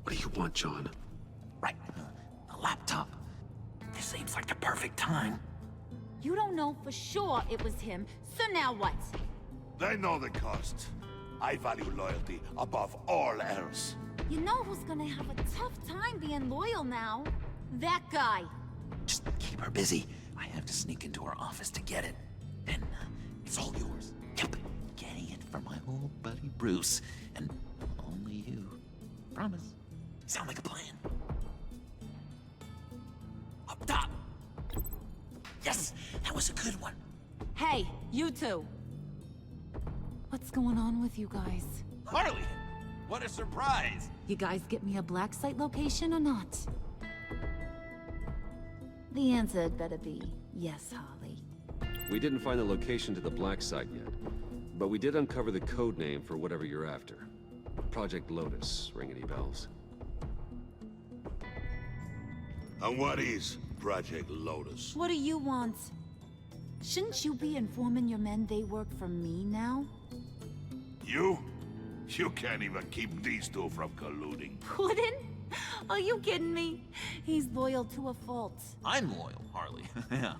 What do you want, John? Right. A laptop. This seems like the perfect time. You don't know for sure it was him, so now what? They know the cost. I value loyalty above all else. You know who's gonna have a tough time being loyal now? That guy. Just keep her busy. I have to sneak into her office to get it. Then it's all yours. Yep. Getting it for my old buddy Bruce. And only you. Promise. Sound like a plan. Up top. Yes, that was a good one. Hey, you two. What's going on with you guys? Harley! What a surprise! You guys get me a black site location or not? The answer had better be yes, Harley. We didn't find the location to the black site yet, but we did uncover the code name for whatever you're after. Project Lotus. Ring any bells? And what is Project Lotus? What do you want? Shouldn't you be informing your men they work for me now? You? You can't even keep these two from colluding. Puddin'? Are you kidding me? He's loyal to a fault. I'm loyal, Harley. Yeah,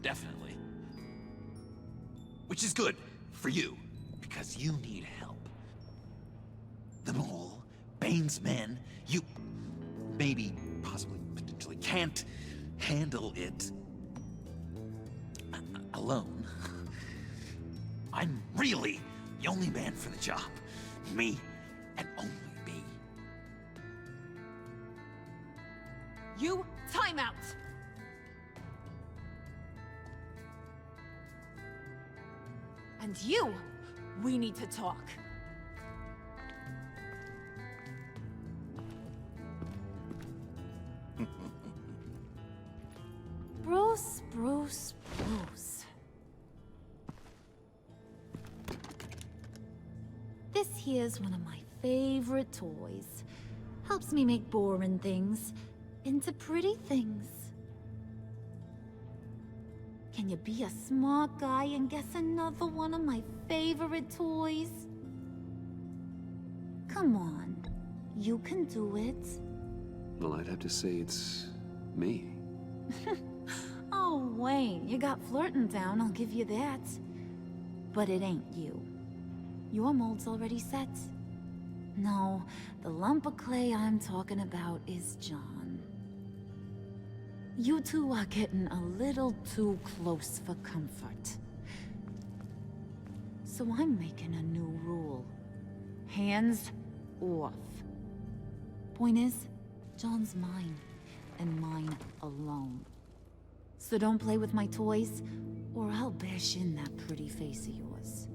definitely. Which is good for you, because you need help. The Mole, Bane's men, you maybe, possibly, potentially can't handle it alone. I'm really the only man for the job. Me, and only me. You, time out! And you, we need to talk. Bruce, Bruce, Bruce. This here's one of my favorite toys. Helps me make boring things into pretty things. Can you be a smart guy and guess another one of my favorite toys? Come on, you can do it. Well, I'd have to say it's me. Oh, Wayne, you got flirting down, I'll give you that. But it ain't you. Your mold's already set. No, the lump of clay I'm talking about is John. You two are getting a little too close for comfort. So I'm making a new rule. Hands off. Point is, John's mine, and mine alone. So don't play with my toys, or I'll bash in that pretty face of yours.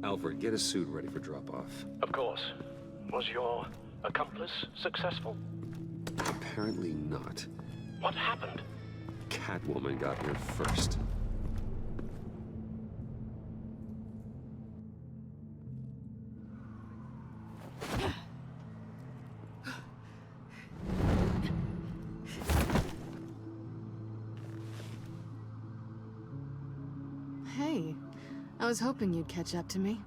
Alfred, get a suit ready for drop-off. Of course. Was your accomplice successful? Apparently not. What happened? Catwoman got here first. Hey, I was hoping you'd catch up to me.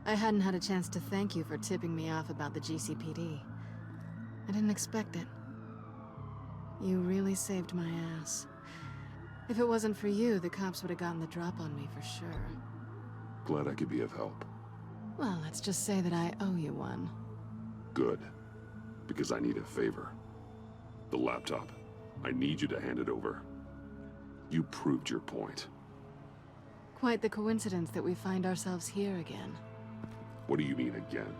I hadn't had a chance to thank you for tipping me off about the GCPD. I didn't expect it. You really saved my ass. If it wasn't for you, the cops would have gotten the drop on me for sure. Glad I could be of help. Well, let's just say that I owe you one. Good. Because I need a favor. The laptop. I need you to hand it over. You proved your point. Quite the coincidence that we find ourselves here again. What do you mean again?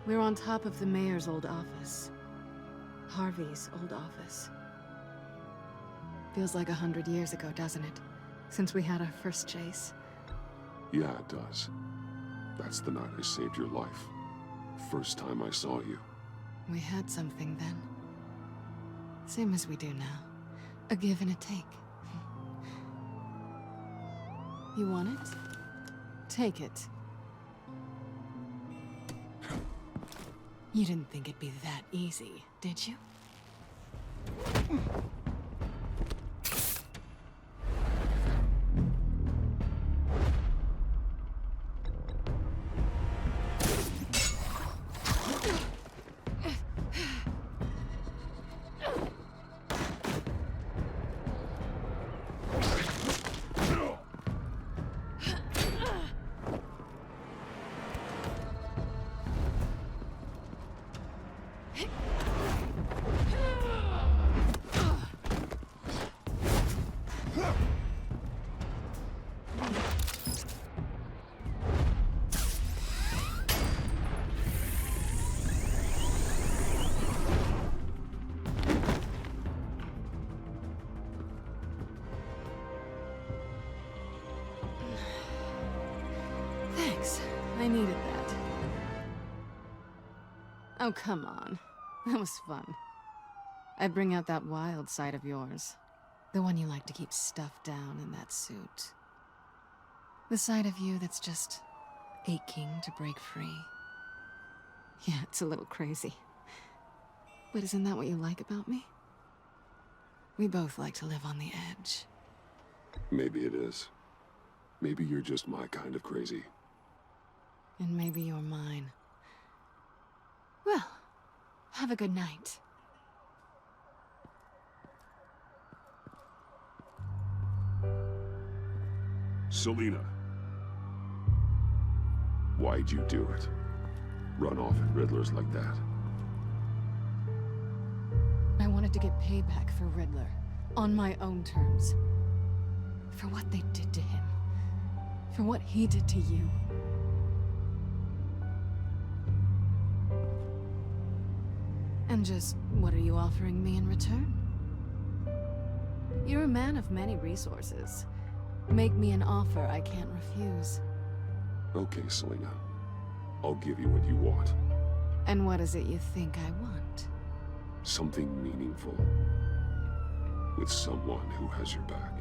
We're on top of the mayor's old office. Harvey's old office. Feels like 100 years ago, doesn't it? Since we had our first chase. Yeah, it does. That's the night I saved your life. First time I saw you. We had something then. Same as we do now. A give and a take. You want it? Take it. You didn't think it'd be that easy, did you? Thanks. I needed that. Oh, come on. That was fun. I'd bring out that wild side of yours. The one you like to keep stuffed down in that suit. The side of you that's just aching to break free. Yeah, it's a little crazy. But isn't that what you like about me? We both like to live on the edge. Maybe it is. Maybe you're just my kind of crazy. And maybe you're mine. Well, have a good night. Selina. Why'd you do it? run off at Riddlers like that. I wanted to get payback for Riddler, on my own terms. For what they did to him. For what he did to you. And just, what are you offering me in return? You're a man of many resources. Make me an offer I can't refuse. Okay, Selina. I'll give you what you want. And what is it you think I want? Something meaningful. With someone who has your back.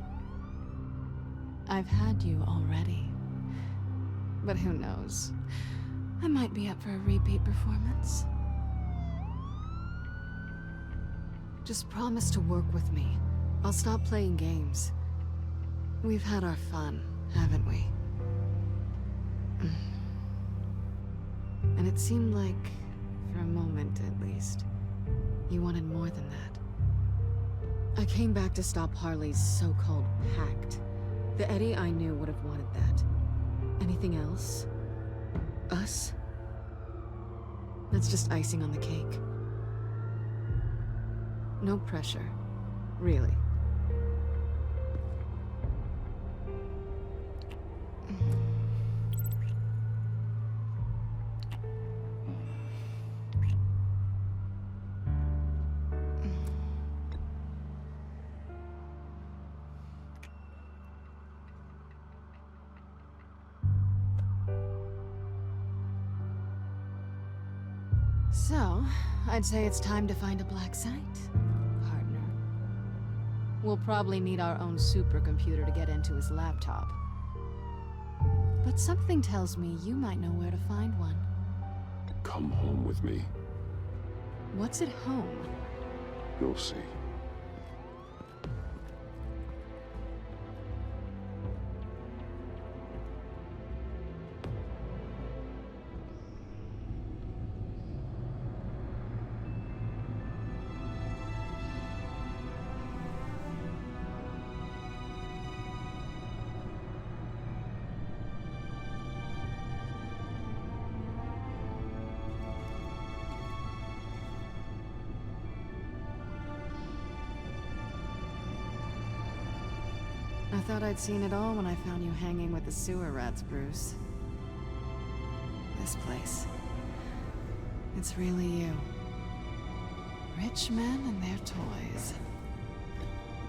I've had you already. But who knows? I might be up for a repeat performance. Just promise to work with me. I'll stop playing games. We've had our fun, haven't we? And it seemed like, for a moment at least, you wanted more than that. I came back to stop Harley's so-called pact. The Eddie I knew would have wanted that. Anything else? Us? That's just icing on the cake. No pressure. Really. So, I'd say it's time to find a black site, partner. We'll probably need our own supercomputer to get into his laptop. But something tells me you might know where to find one. Come home with me. What's at home? You'll see. I thought I'd seen it all when I found you hanging with the sewer rats, Bruce. This place. It's really you. Rich men and their toys.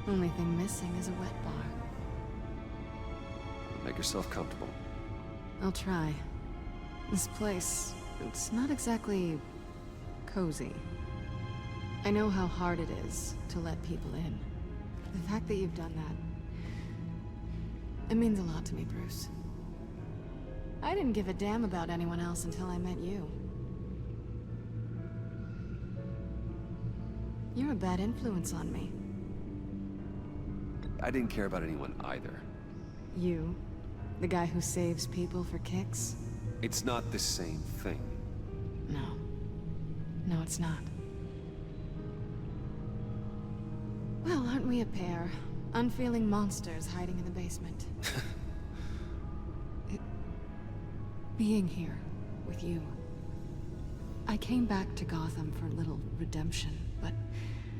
Only thing missing is a wet bar. Make yourself comfortable. I'll try. This place, it's not exactly cozy. I know how hard it is to let people in. The fact that you've done that, it means a lot to me, Bruce. I didn't give a damn about anyone else until I met you. You're a bad influence on me. I didn't care about anyone either. You? The guy who saves people for kicks? It's not the same thing. No. No, it's not. Well, aren't we a pair? Unfeeling monsters hiding in the basement. Being here with you. I came back to Gotham for a little redemption, but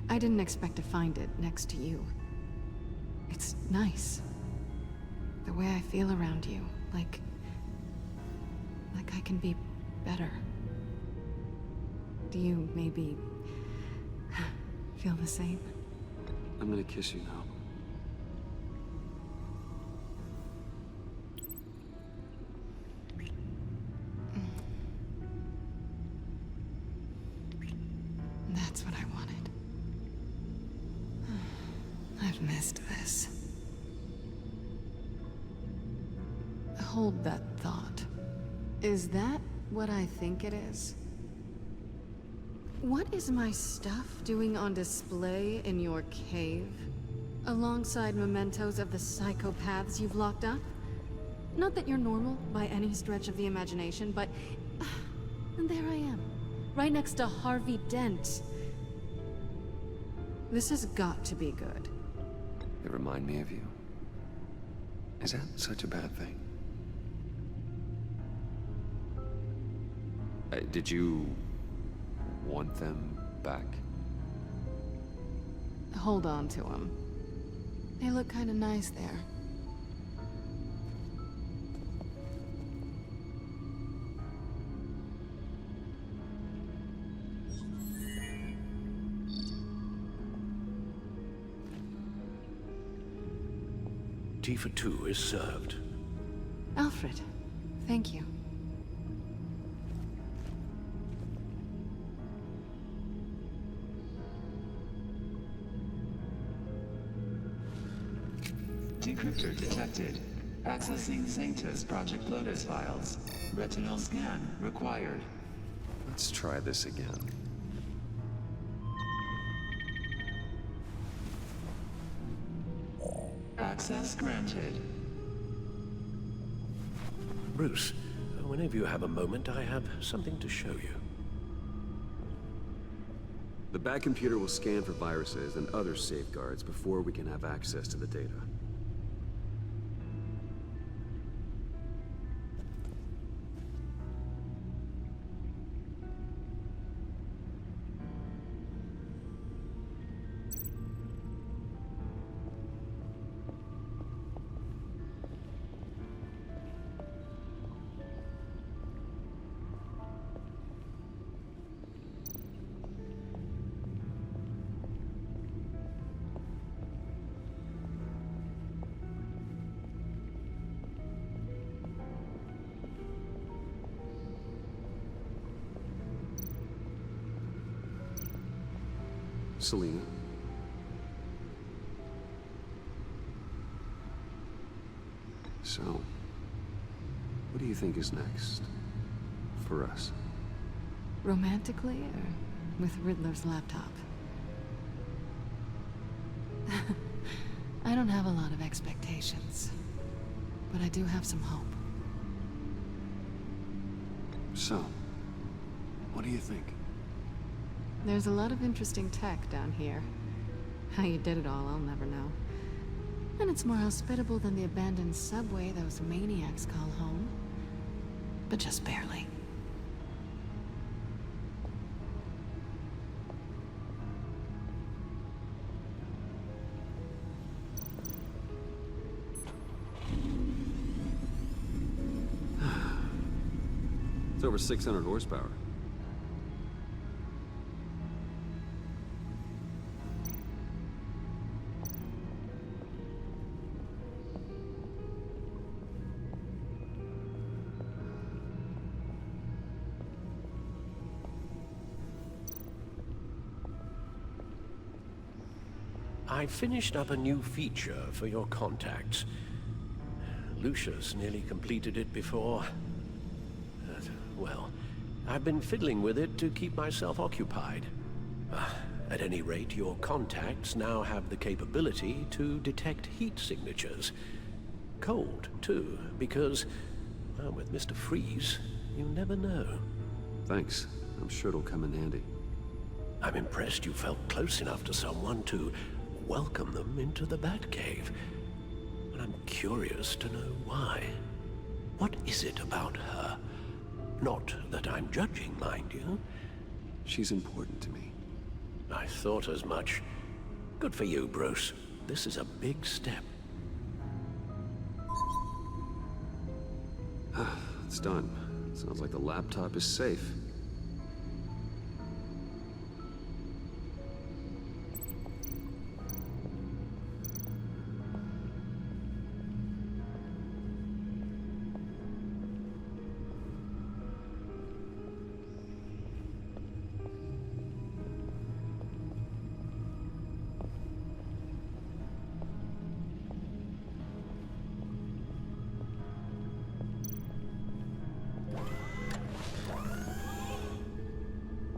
I didn't expect to find it next to you. It's nice. The way I feel around you, like I can be better. Do you maybe feel the same? I'm gonna kiss you now. That's what I wanted. I've missed this. Hold that thought. Is that what I think it is? What is my stuff doing on display in your cave? Alongside mementos of the psychopaths you've locked up? Not that you're normal by any stretch of the imagination, but... and there I am. Right next to Harvey Dent. This has got to be good. They remind me of you. Is that such a bad thing? Did you want them back? Hold on to them. They look kind of nice there. Tea for two is served. Alfred, thank you. Decryptor detected. Accessing Sanctus Project Lotus files. Retinal scan required. Let's try this again. Access granted. Bruce, whenever you have a moment, I have something to show you. The back computer will scan for viruses and other safeguards before we can have access to the data. Selina? So, what do you think is next? For us? Romantically, or with Riddler's laptop? I don't have a lot of expectations, but I do have some hope. So, what do you think? There's a lot of interesting tech down here. How you did it all, I'll never know. And it's more hospitable than the abandoned subway those maniacs call home. But just barely. It's over 600 horsepower. I finished up a new feature for your contacts. Lucius nearly completed it before. Well, I've been fiddling with it to keep myself occupied. At any rate, your contacts now have the capability to detect heat signatures. Cold, too, because, well, with Mr. Freeze, you never know. Thanks. I'm sure it'll come in handy. I'm impressed you felt close enough to someone to welcome them into the Batcave. But I'm curious to know why. What is it about her? Not that I'm judging, mind you. She's important to me. I thought as much. Good for you, Bruce. This is a big step. It's done. Sounds like the laptop is safe.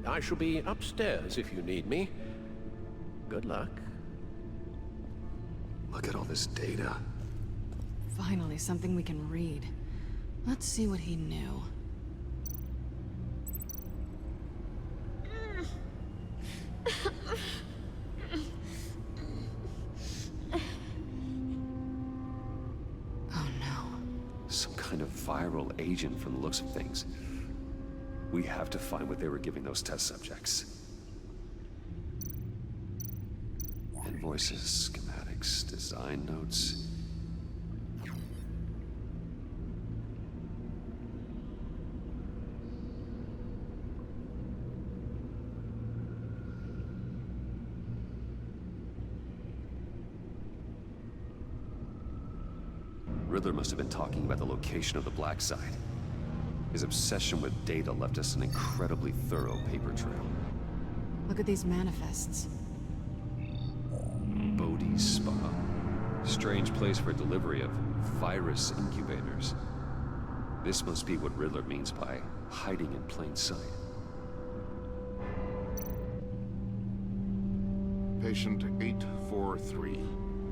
I shall be upstairs if you need me. Good luck. Look at all this data. Finally, something we can read. Let's see what he knew. Some kind of viral agent from the looks of things. We have to find what they were giving those test subjects. Invoices, schematics, design notes. Riddler must have been talking about the location of the Black Site. His obsession with data left us an incredibly thorough paper trail. Look at these manifests. Bodhi's Spa. Strange place for delivery of virus incubators. This must be what Riddler means by hiding in plain sight. Patient 843.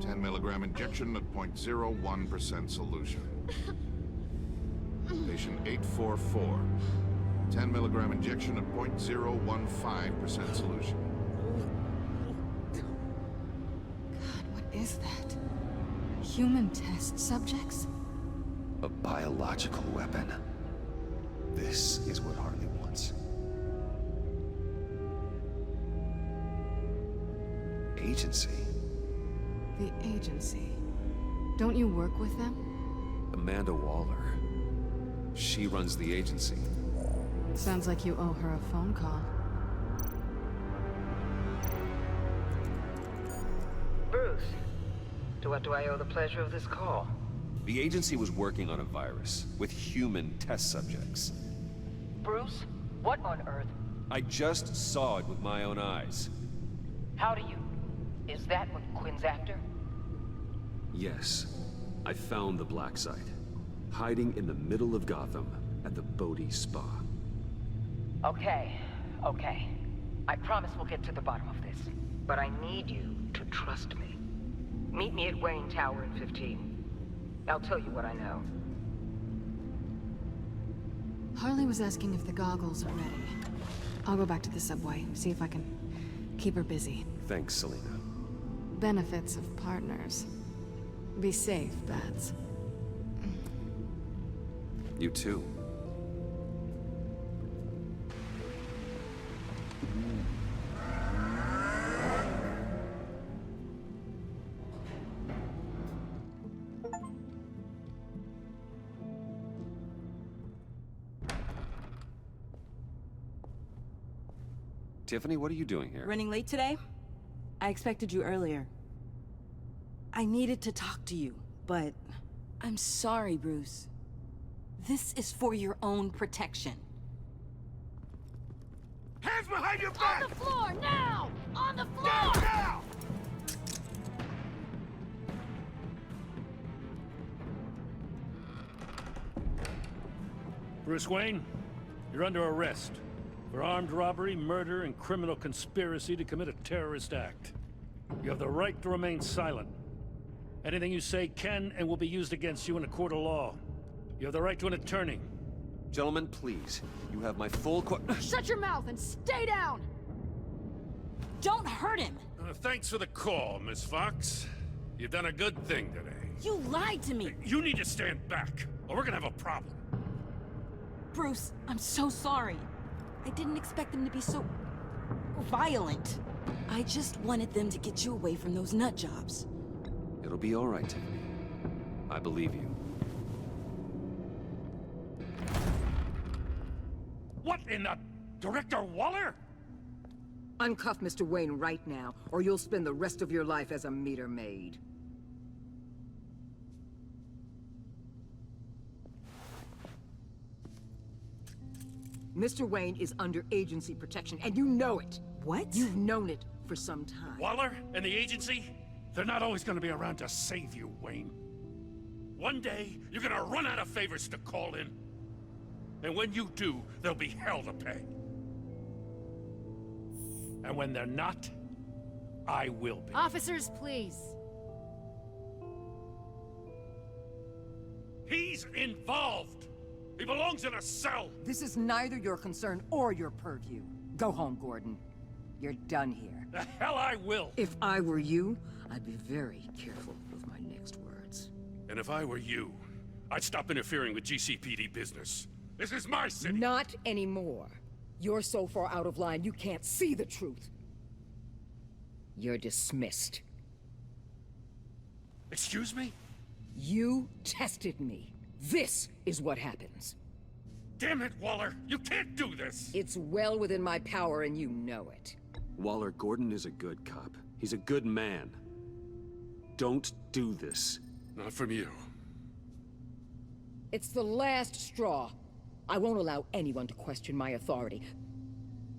10 milligram injection at 0.01% solution. Patient 844. 10 milligram injection at 0.015% solution. God, what is that? Human test subjects? A biological weapon. This is what Harley wants. Agency. The agency. Don't you work with them? Amanda Waller. She runs the agency. Sounds like you owe her a phone call. Bruce, to what do I owe the pleasure of this call? The agency was working on a virus with human test subjects. Bruce, what on earth? I just saw it with my own eyes. How do you? Is that what Quinn's after? Yes. I found the Black Site. Hiding in the middle of Gotham at the Bodhi Spa. Okay. I promise we'll get to the bottom of this. But I need you to trust me. Meet me at Wayne Tower in 15. I'll tell you what I know. Harley was asking if the goggles are ready. I'll go back to the subway, see if I can keep her busy. Thanks, Selina. Benefits of partners. Be safe, Bats. You too. Tiffany, what are you doing here? Running late today? I expected you earlier. I needed to talk to you, but I'm sorry, Bruce. This is for your own protection. Hands behind your back! On the floor, now! On the floor! Down, now! Bruce Wayne, you're under arrest for armed robbery, murder, and criminal conspiracy to commit a terrorist act. You have the right to remain silent. Anything you say can and will be used against you in a court of law. You have the right to an attorney. Gentlemen, please. You have my full Shut your mouth and stay down! Don't hurt him! Thanks for the call, Miss Fox. You've done a good thing today. You lied to me! You need to stand back, or we're gonna have a problem. Bruce, I'm so sorry. I didn't expect them to be so violent. I just wanted them to get you away from those nut jobs. It'll be all right, Tiffany. I believe you. What in the... Director Waller? Uncuff Mr. Wayne right now, or you'll spend the rest of your life as a meter maid. Mr. Wayne is under agency protection, and you know it. What? You've known it for some time. Waller and the agency? They're not always gonna be around to save you, Wayne. One day, you're gonna run out of favors to call in. And when you do, there'll be hell to pay. And when they're not, I will be. Officers, please. He's involved! He belongs in a cell! This is neither your concern or your purview. Go home, Gordon. You're done here. The hell I will! If I were you, I'd be very careful with my next words. And if I were you, I'd stop interfering with GCPD business. This is my city! Not anymore. You're so far out of line, you can't see the truth. You're dismissed. Excuse me? You tested me. This is what happens. Damn it, Waller! You can't do this! It's well within my power and you know it. Waller, Gordon is a good cop. He's a good man. Don't do this. Not from you. It's the last straw. I won't allow anyone to question my authority.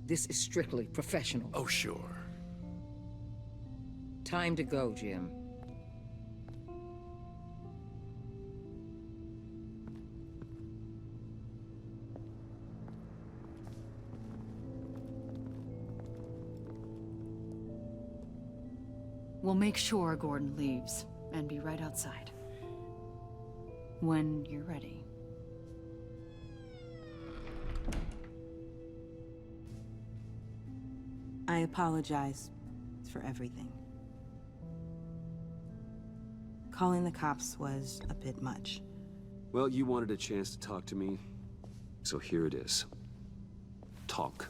This is strictly professional. Oh, sure. Time to go, Jim. We'll make sure Gordon leaves, and be right outside. When you're ready. I apologize for everything. Calling the cops was a bit much. Well, you wanted a chance to talk to me, so here it is. Talk.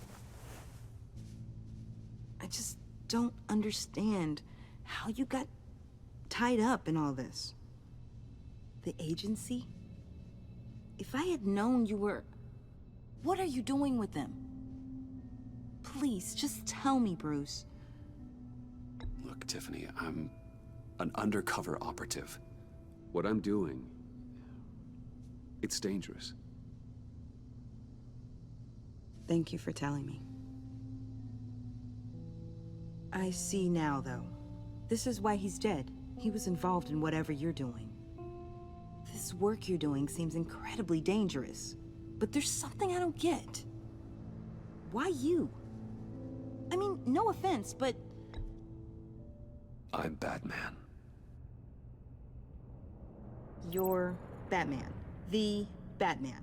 I just don't understand how you got tied up in all this. The agency? If I had known you were... What are you doing with them? Please, just tell me, Bruce. Look, Tiffany, I'm an undercover operative. What I'm doing, it's dangerous. Thank you for telling me. I see now, though. This is why he's dead. He was involved in whatever you're doing. This work you're doing seems incredibly dangerous. But there's something I don't get. Why you? I mean, no offense, but... I'm Batman. You're Batman. The Batman.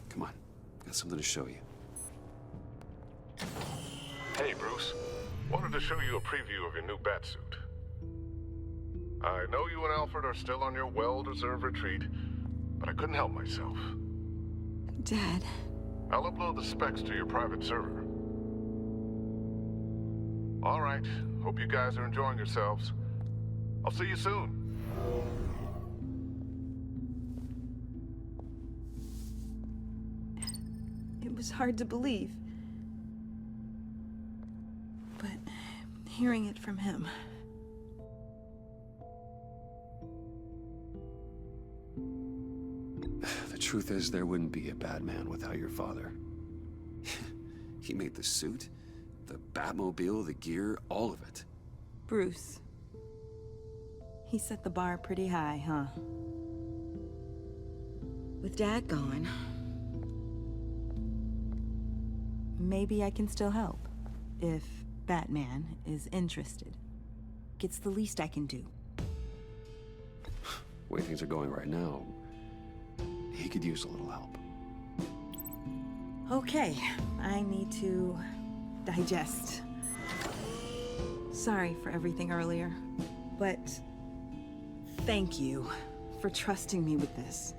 Come on, got something to show you. Hey, Bruce. Wanted to show you a preview of your new Batsuit. I know you and Alfred are still on your well-deserved retreat, but I couldn't help myself. Dad. I'll upload the specs to your private server. All right. Hope you guys are enjoying yourselves. I'll see you soon. It was hard to believe. But hearing it from him... The truth is, there wouldn't be a Batman without your father. He made the suit, the Batmobile, the gear, all of it. Bruce. He set the bar pretty high, huh? With Dad gone... maybe I can still help. If Batman is interested. It's the least I can do. The way things are going right now, he could use a little help. Okay, I need to digest. Sorry for everything earlier, but thank you for trusting me with this.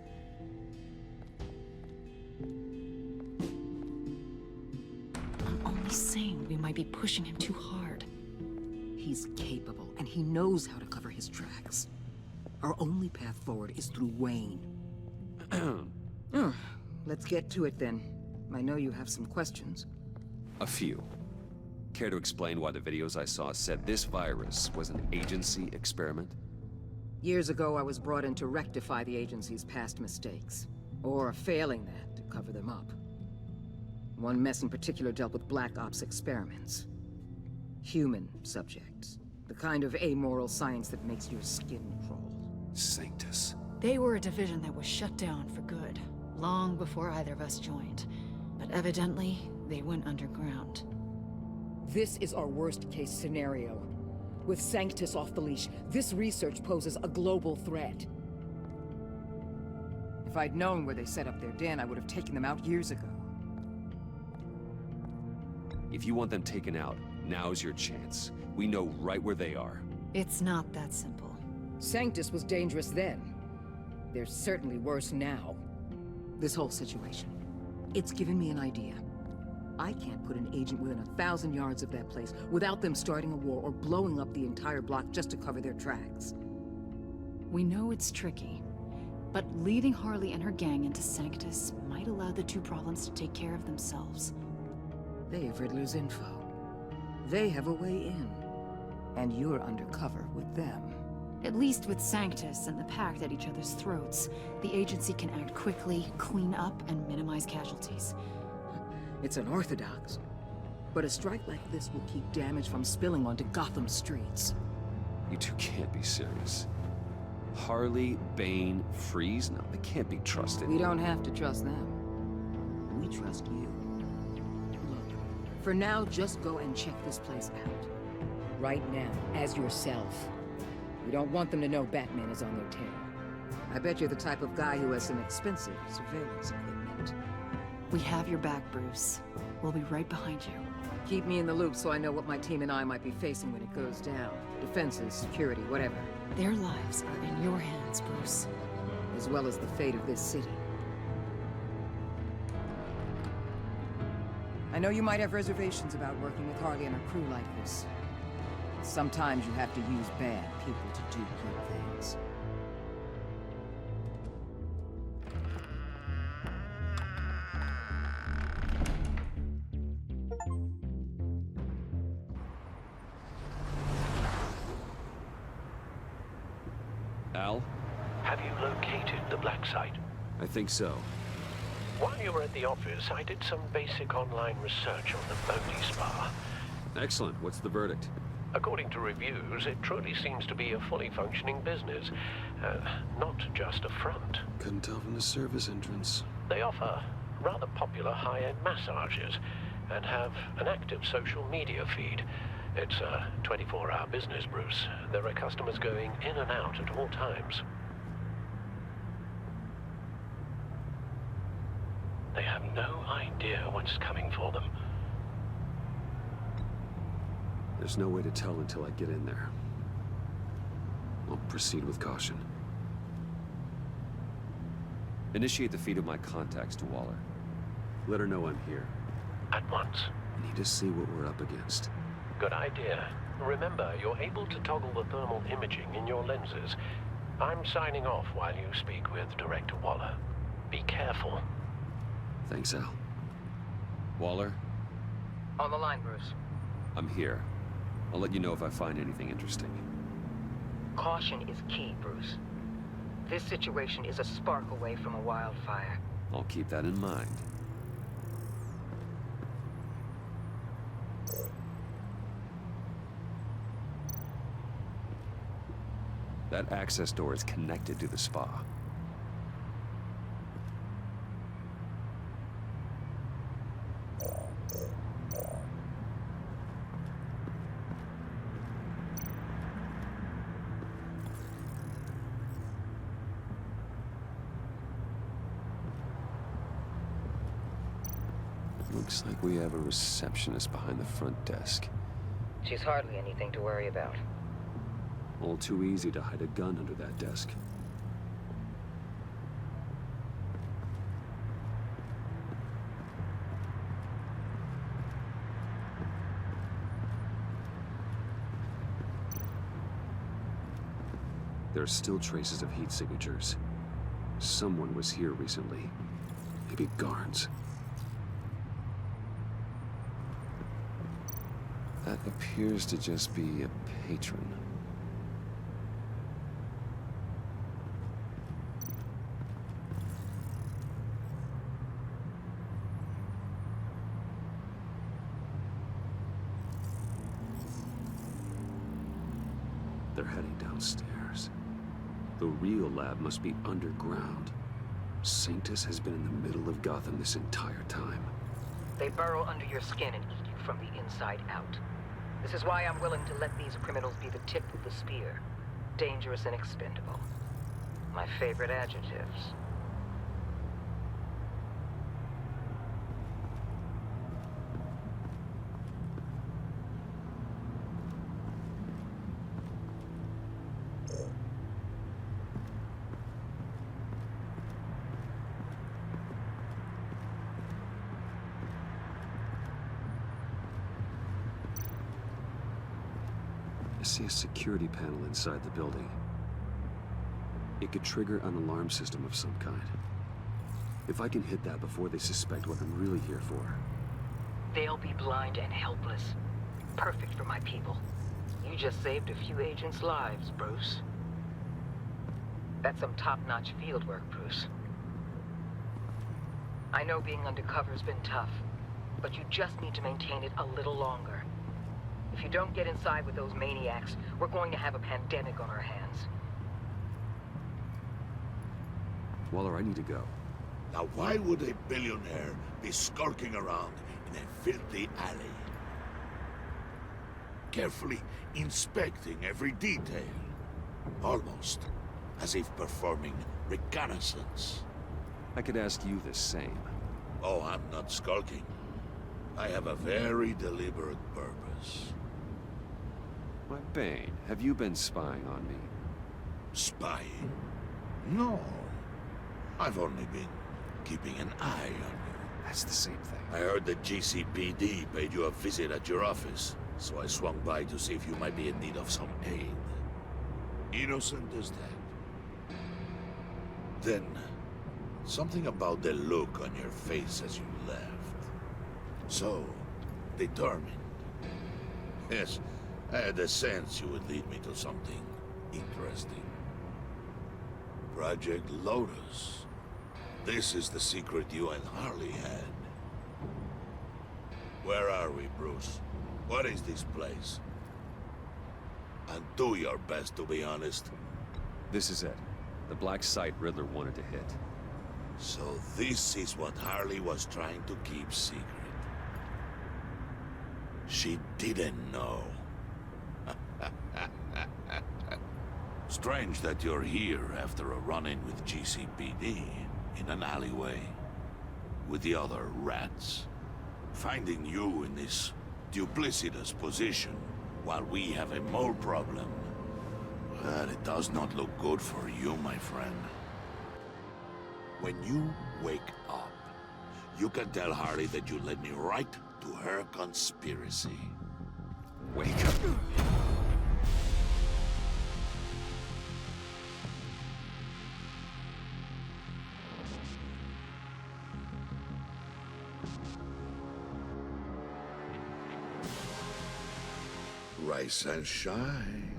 I'm only saying we might be pushing him too hard. He's capable, and he knows how to cover his tracks. Our only path forward is through Wayne. Let's get to it then. I know you have some questions. A few. Care to explain why the videos I saw said this virus was an agency experiment? Years ago, I was brought in to rectify the agency's past mistakes. Or failing that, to cover them up. One mess in particular dealt with Black Ops experiments. Human subjects. The kind of amoral science that makes your skin crawl. Sanctus. They were a division that was shut down for good, long before either of us joined. But evidently, they went underground. This is our worst-case scenario. With Sanctus off the leash, this research poses a global threat. If I'd known where they set up their den, I would have taken them out years ago. If you want them taken out, now's your chance. We know right where they are. It's not that simple. Sanctus was dangerous then. They're certainly worse now. this whole situation. It's given me an idea. I can't put an agent within 1,000 yards of that place without them starting a war or blowing up the entire block just to cover their tracks. We know it's tricky, but leading Harley and her gang into Sanctus might allow the two problems to take care of themselves. They have Riddler's info. They have a way in. And you're undercover with them. At least with Sanctus and the Pact at each other's throats, the agency can act quickly, clean up, and minimize casualties. It's unorthodox. But a strike like this will keep damage from spilling onto Gotham streets. You two can't be serious. Harley, Bane, Freeze? No, they can't be trusted. We don't have to trust them. We trust you. Look, for now, just go and check this place out. Right now, as yourself. We don't want them to know Batman is on their tail. I bet you're the type of guy who has some expensive surveillance equipment. We have your back, Bruce. We'll be right behind you. Keep me in the loop so I know what my team and I might be facing when it goes down. Defenses, security, whatever. Their lives are in your hands, Bruce. As well as the fate of this city. I know you might have reservations about working with Harley and her crew like this. Sometimes you have to use bad people to do good things. Al? Have you located the black site? I think so. While you were at the office, I did some basic online research on the Bodhi Spa. Excellent. What's the verdict? According to reviews, it truly seems to be a fully functioning business, not just a front. Couldn't tell from the service entrance. They offer rather popular high-end massages and have an active social media feed. It's a 24-hour business, Bruce. There are customers going in and out at all times. They have no idea what's coming for them. There's no way to tell until I get in there. I'll proceed with caution. Initiate the feed of my contacts to Waller. Let her know I'm here. At once. I need to see what we're up against. Good idea. Remember, you're able to toggle the thermal imaging in your lenses. I'm signing off while you speak with Director Waller. Be careful. Thanks, Al. Waller? On the line, Bruce. I'm here. I'll let you know if I find anything interesting. Caution is key, Bruce. This situation is a spark away from a wildfire. I'll keep that in mind. That access door is connected to the spa. Looks like we have a receptionist behind the front desk. She's hardly anything to worry about. All too easy to hide a gun under that desk. There are still traces of heat signatures. Someone was here recently. Maybe Garnes. That appears to just be a patron. They're heading downstairs. The real lab must be underground. Sanctus has been in the middle of Gotham this entire time. They burrow under your skin and eat you from the inside out. This is why I'm willing to let these criminals be the tip of the spear. Dangerous and expendable. My favorite adjectives. see a security panel inside the building. It could trigger an alarm system of some kind. If I can hit that before they suspect what I'm really here for. They'll be blind and helpless. Perfect for my people. You just saved a few agents' lives, Bruce. That's some top-notch field work, Bruce. I know being undercover's been tough, but you just need to maintain it a little longer. If you don't get inside with those maniacs, we're going to have a pandemic on our hands. Waller, I need to go. Now why would a billionaire be skulking around in a filthy alley? Carefully inspecting every detail. Almost as if performing reconnaissance. I could ask you the same. Oh, I'm not skulking. I have a very deliberate purpose. Why, Bane, have you been spying on me? Spying? No. I've only been keeping an eye on you. That's the same thing. I heard the GCPD paid you a visit at your office, so I swung by to see if you might be in need of some aid. Innocent as that. Then, something about the look on your face as you left. So, determined. Yes, I had a sense you would lead me to something interesting. Project Lotus. This is the secret you and Harley had. Where are we, Bruce? What is this place? And do your best to be honest. This is it. The black site Riddler wanted to hit. So this is what Harley was trying to keep secret. She didn't know. Strange that you're here after a run-in with GCPD in an alleyway with the other rats. Finding you in this duplicitous position while we have a mole problem. But it does not look good for you, my friend. When you wake up, you can tell Harley that you led me right to her conspiracy. Wake up. Rise and shine.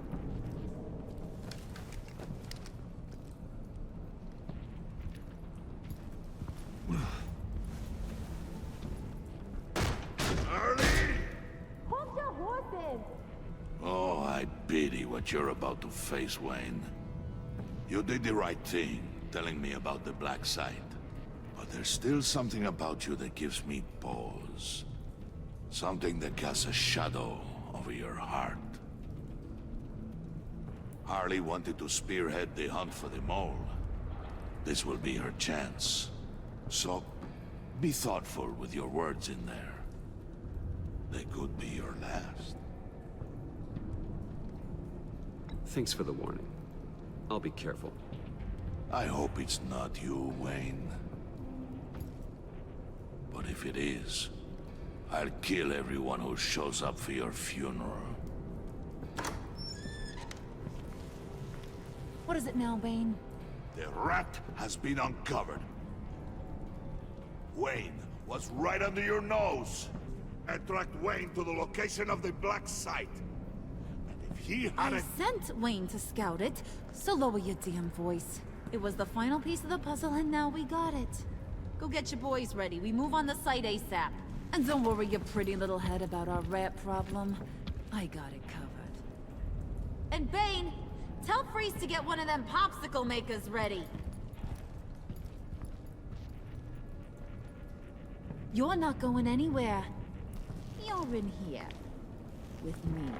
Harley! Hold your horses! Oh, I pity what you're about to face, Wayne. You did the right thing, telling me about the black site. But there's still something about you that gives me pause. Something that casts a shadow over your heart. Harley wanted to spearhead the hunt for the mole. This will be her chance. So, be thoughtful with your words in there. They could be your last. Thanks for the warning. I'll be careful. I hope it's not you, Wayne. But if it is, I'll kill everyone who shows up for your funeral. What is it now, Bane? The rat has been uncovered. Wayne was right under your nose. And tracked Wayne to the location of the black site. And if he I hadn't... sent Wayne to scout it, so lower your damn voice. It was the final piece of the puzzle, and now we got it. Go get your boys ready. We move on the site ASAP. And don't worry your pretty little head about our rat problem. I got it covered. And Bane, tell Freeze to get one of them popsicle makers ready. You're not going anywhere. You're in here. With me.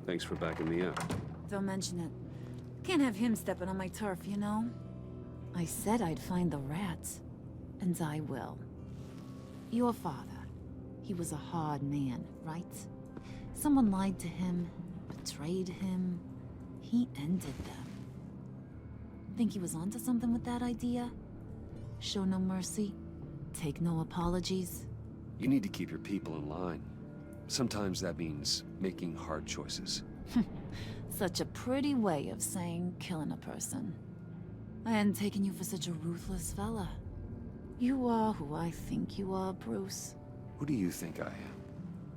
Thanks for backing me up. Don't mention it. Can't have him stepping on my turf, you know? I said I'd find the rats. And I will. Your father. He was a hard man, right? Someone lied to him, betrayed him. He ended them. Think he was onto something with that idea? Show no mercy, take no apologies. You need to keep your people in line. Sometimes that means making hard choices. Such a pretty way of saying killing a person. I hadn't taken you for such a ruthless fella. You are who I think you are, Bruce. Who do you think I am?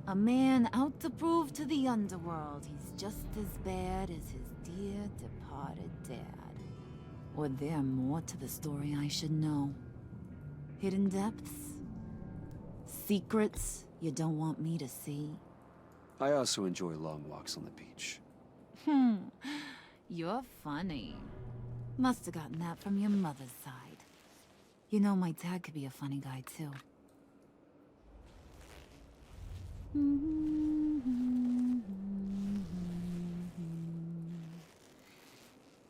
A man out to prove to the underworld he's just as bad as his dear departed dad. Or there more to the story I should know. Hidden depths? Secrets you don't want me to see? I also enjoy long walks on the beach. You're funny. Must have gotten that from your mother's side. You know, my dad could be a funny guy, too.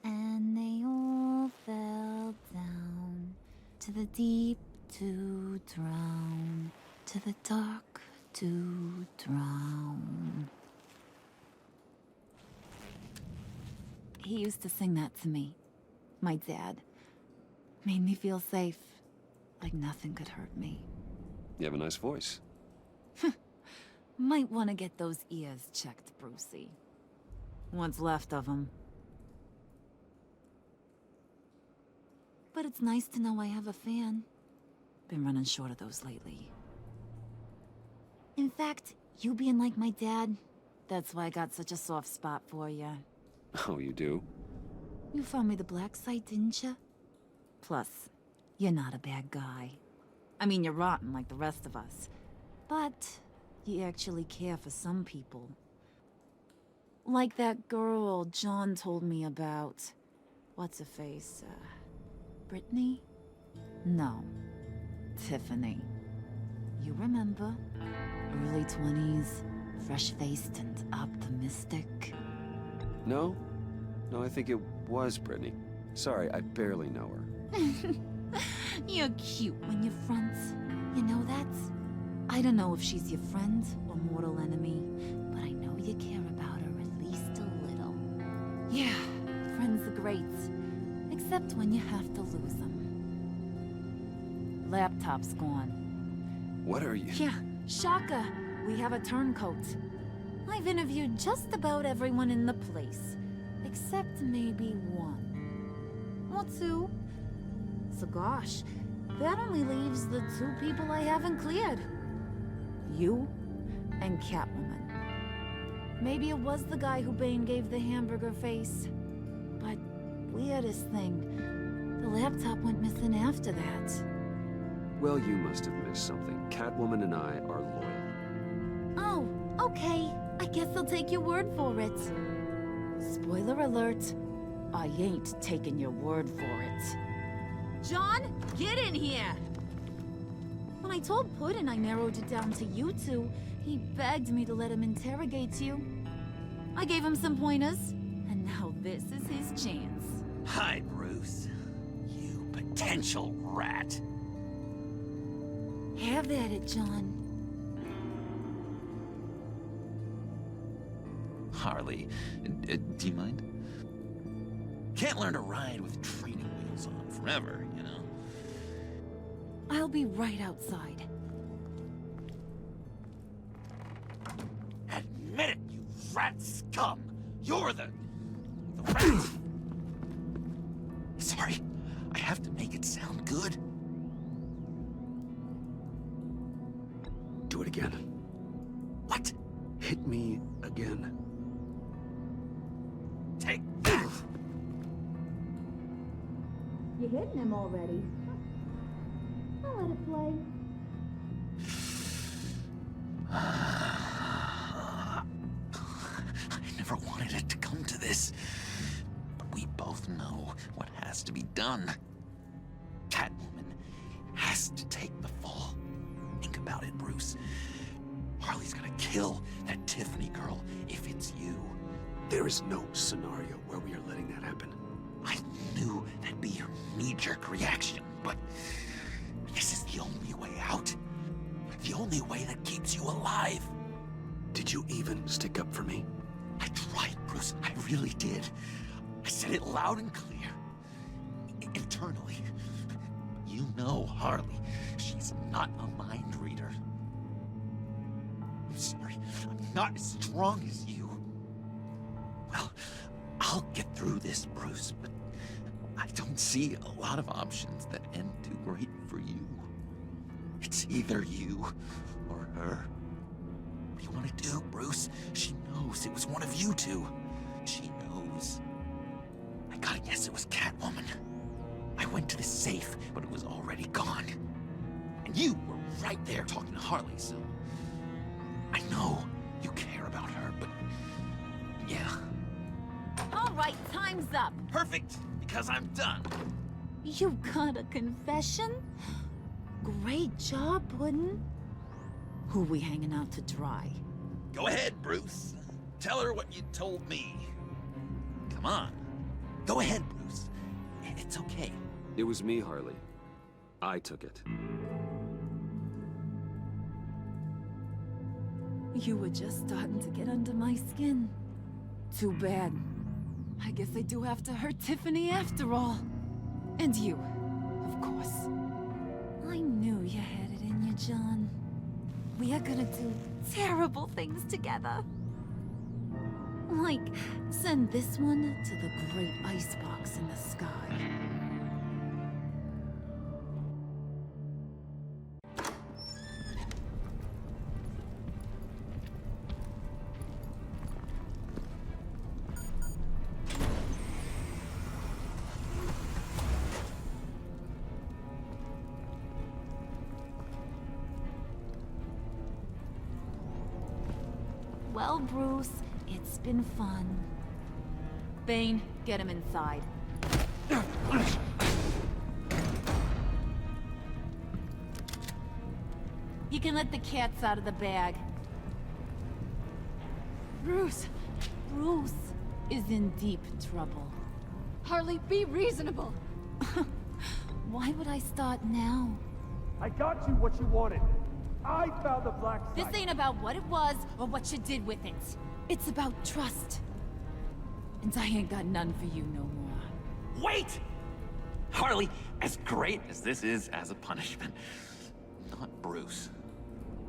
And they all fell down to the deep to drown, to the dark to drown. He used to sing that to me. My dad. Made me feel safe. Like nothing could hurt me. You have a nice voice. Might want to get those ears checked, Brucey. What's left of them. But it's nice to know I have a fan. Been running short of those lately. In fact, you being like my dad, that's why I got such a soft spot for you. Oh, you do? You found me the black site, didn't you? Plus, you're not a bad guy. I mean, you're rotten like the rest of us. But you actually care for some people. Like that girl John told me about. What's her face? Brittany? No. Tiffany. You remember? Early 20s, fresh-faced and optimistic. No? No, I think it was Brittany. Sorry, I barely know her. You're cute when you're front. You know that? I don't know if she's your friend or mortal enemy, but I know you care about her at least a little. Yeah, friends are great. Except when you have to lose them. Laptop's gone. What are you? Yeah, Shaka. We have a turncoat. I've interviewed just about everyone in the place. Except maybe one. Or two. So gosh, that only leaves the two people I haven't cleared. You and Catwoman. Maybe it was the guy who Bane gave the hamburger face. But weirdest thing, the laptop went missing after that. Well, you must have missed something. Catwoman and I are loyal. Oh, okay. I guess I'll take your word for it. Spoiler alert. I ain't taking your word for it. John, get in here! When I told Puddin' I narrowed it down to you two, he begged me to let him interrogate you. I gave him some pointers, and now this is his chance. Hi, Bruce. You potential rat. Have at it, John. Harley, do you mind? Can't learn to ride with training wheels on forever, you know? I'll be right outside. Admit it, you rat scum! You're the rat! Sorry, I have to make it sound good. Do it again. What? Hit me again. Take that! You're hitting him already. I'll let it play. I never wanted it to come to this. But we both know what has to be done. Catwoman has to take the fall. Think about it, Bruce. Harley's gonna kill that Tiffany girl if it's you. There is no scenario where we are letting that happen. I knew that'd be your knee-jerk reaction, but this is the only way out. The only way that keeps you alive. Did you even stick up for me? I tried, Bruce. I really did. I said it loud and clear. Internally. You know Harley. She's not a mind reader. I'm sorry. I'm not as strong as you. Well, I'll get through this, Bruce, but I don't see a lot of options that end too great for you. It's either you or her. What do you want to do, Bruce? She knows it was one of you two. She knows. I gotta guess it was Catwoman. I went to the safe, but it was already gone. And you were right there talking to Harley, so... I know you care about her, but... yeah. All right, time's up. Perfect, because I'm done. You got a confession? Great job, Puddin'. Who we hanging out to dry? Go ahead, Bruce. Tell her what you told me. Come on. Go ahead, Bruce. It's okay. It was me, Harley. I took it. You were just starting to get under my skin. Too bad. I guess I do have to hurt Tiffany after all. And you, of course. I knew you had it in you, John. We are gonna do terrible things together. Like, send this one to the great icebox in the sky. Well, Bruce, it's been fun. Bane, get him inside. You can let the cats out of the bag. Bruce! Bruce is in deep trouble. Harley, be reasonable! Why would I start now? I got you what you wanted. I found the black site. This ain't about what it was or what you did with it. It's about trust. And I ain't got none for you no more. Wait! Harley, as great as this is as a punishment, not Bruce.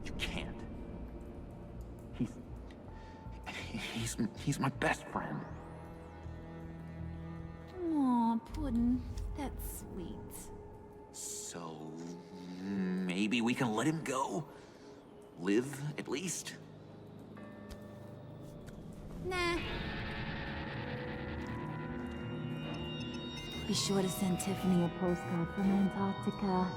You can't. He's my best friend. Aw, Puddin', that's sweet. So... maybe we can let him go? Live, at least? Nah. Be sure to send Tiffany a postcard from Antarctica.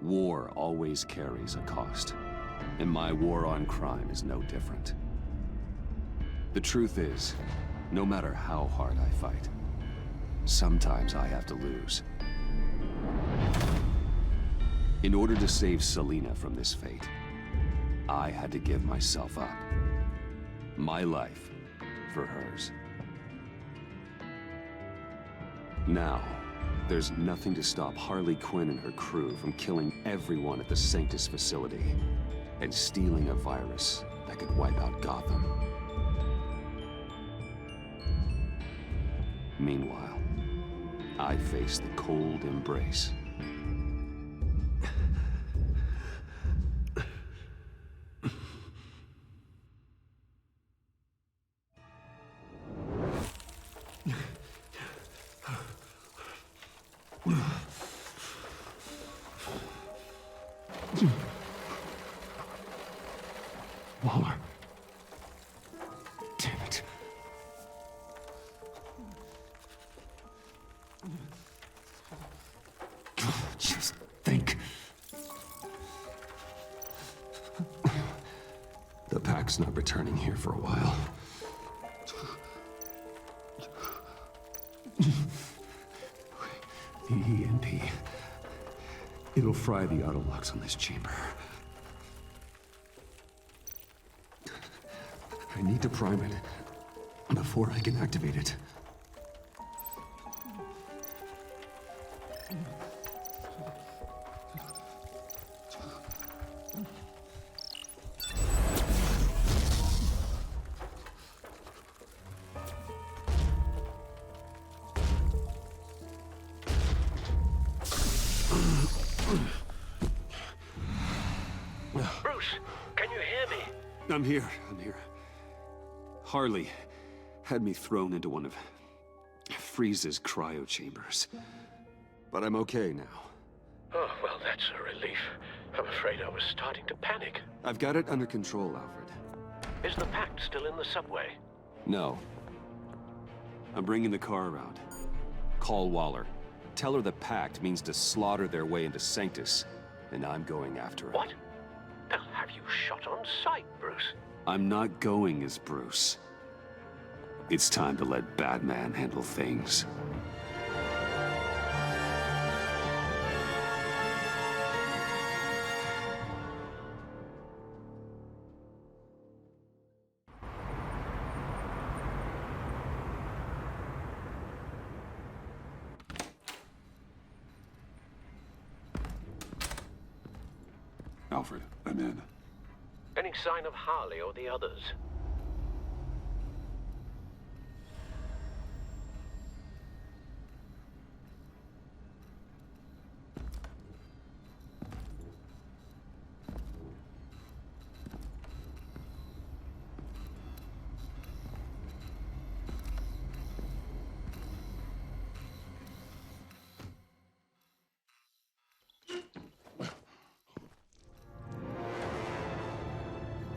War always carries a cost, and my war on crime is no different. The truth is, no matter how hard I fight, sometimes I have to lose. In order to save Selina from this fate, I had to give myself up. My life for hers. Now, there's nothing to stop Harley Quinn and her crew from killing everyone at the Sanctus facility and stealing a virus that could wipe out Gotham. Meanwhile, I face the cold embrace. Waller. Damn it. Just think. The pack's not returning here for a while. The EMP. It'll fry the auto locks on this chamber. I need to prime it before I can activate it. Bruce, can you hear me? I'm here. Harley had me thrown into one of Freeze's cryo chambers. But I'm okay now. Oh, well, that's a relief. I'm afraid I was starting to panic. I've got it under control, Alfred. Is the pact still in the subway? No. I'm bringing the car around. Call Waller. Tell her the pact means to slaughter their way into Sanctus, and I'm going after it. What? They'll have you shot on sight, Bruce. I'm not going as Bruce. It's time to let Batman handle things. Alfred, I'm in. Any sign of Harley or the others?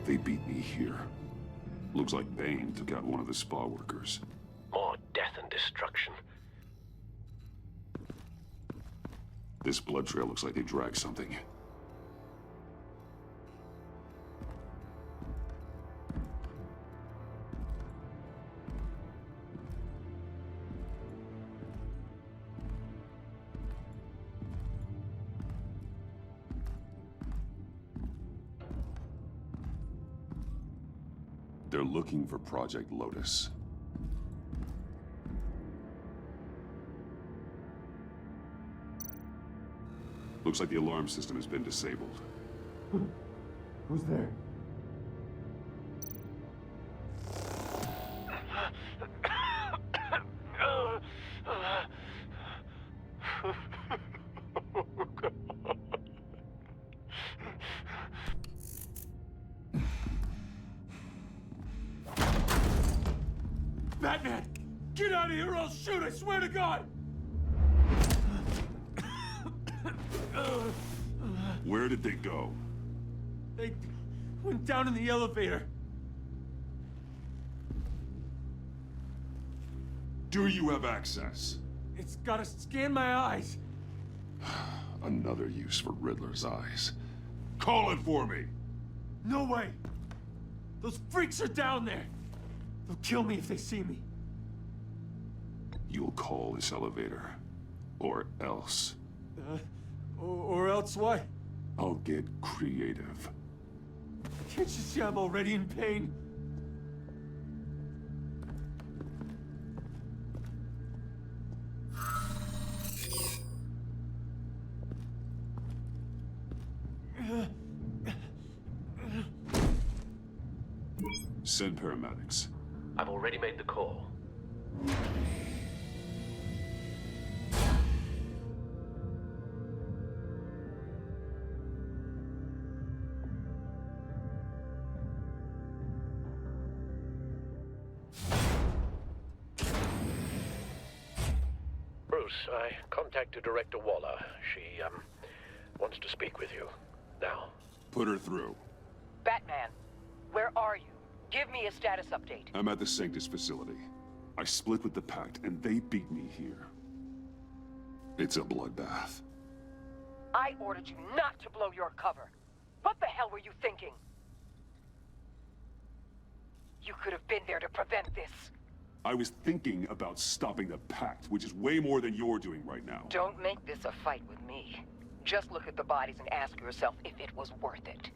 They beat me here. Looks like Bane took out one of the spa workers. More death and destruction. This blood trail looks like they dragged something. They're looking for Project Lotus. Looks like the alarm system has been disabled. Who's there? Batman! Get out of here or I'll shoot, I swear to God! Where did they go? They went down in the elevator. Do you have access? It's gotta scan my eyes. Another use for Riddler's eyes. Call it for me! No way! Those freaks are down there! They'll kill me if they see me. You'll call this elevator. Or else. Or else what? I'll get creative. Can't you see I'm already in pain? Send paramedics. I've already made the call. Bruce, I contacted Director Waller. She, wants to speak with you. Now. Put her through. Batman, where are you? Give me a status update. I'm at the Sanctus facility. I split with the Pact, and they beat me here. It's a bloodbath. I ordered you not to blow your cover. What the hell were you thinking? You could have been there to prevent this. I was thinking about stopping the Pact, which is way more than you're doing right now. Don't make this a fight with me. Just look at the bodies and ask yourself if it was worth it.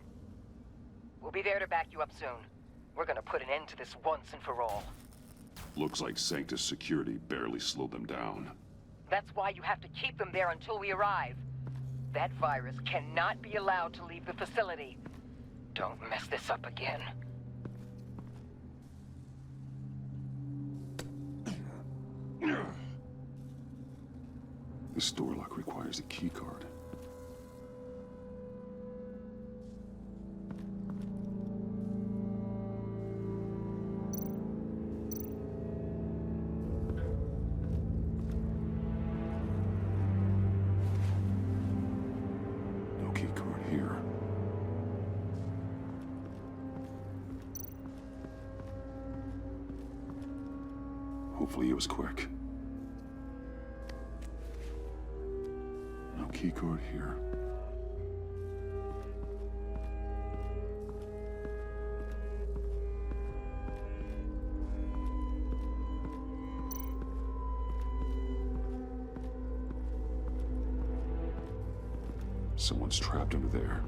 We'll be there to back you up soon. We're gonna put an end to this once and for all. Looks like Sanctus security barely slowed them down. That's why you have to keep them there until we arrive. That virus cannot be allowed to leave the facility. Don't mess this up again. This door lock requires a key card. No key card here. Hopefully it was quick. No key card here. Someone's trapped under there.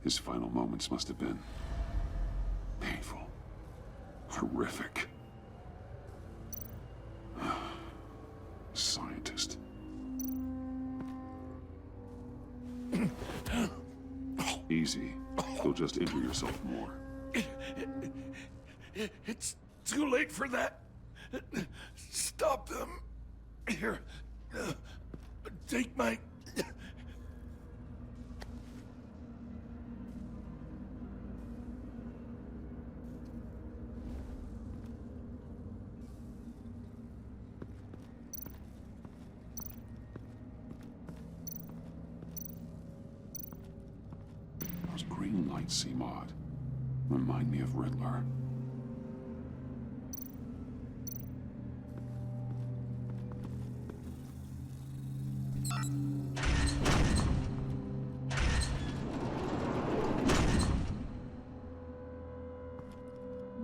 His final moments must have been painful, horrific. Scientist. Easy. You'll just injure yourself more. It's too late for that. Stop them. Here. Take my... Those green lights seem odd. Remind me of Riddler.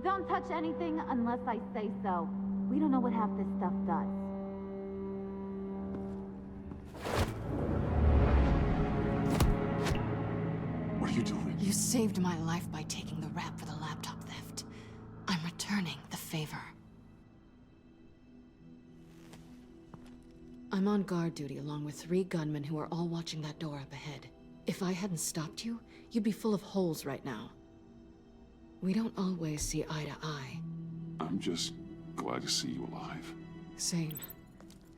Don't touch anything unless I say so. We don't know what half this stuff does. What are you doing? You saved my life by taking the rap for the laptop theft. I'm returning the favor. I'm on guard duty along with 3 gunmen who are all watching that door up ahead. If I hadn't stopped you, you'd be full of holes right now. We don't always see eye to eye. I'm just glad to see you alive. Same.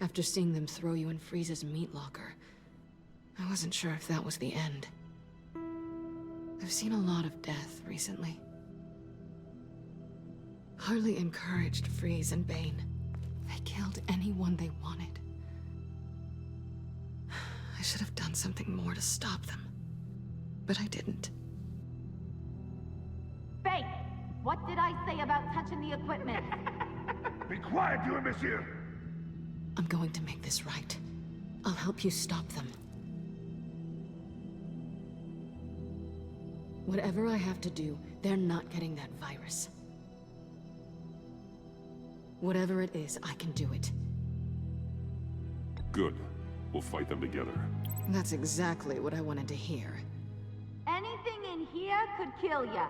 After seeing them throw you in Freeze's meat locker, I wasn't sure if that was the end. I've seen a lot of death recently. Harley encouraged Freeze and Bane. They killed anyone they wanted. I should have done something more to stop them. But I didn't. Faith! What did I say about touching the equipment? Be quiet, you imbecile! I'm going to make this right. I'll help you stop them. Whatever I have to do, they're not getting that virus. Whatever it is, I can do it. Good. We'll fight them together. That's exactly what I wanted to hear. Anything in here could kill ya.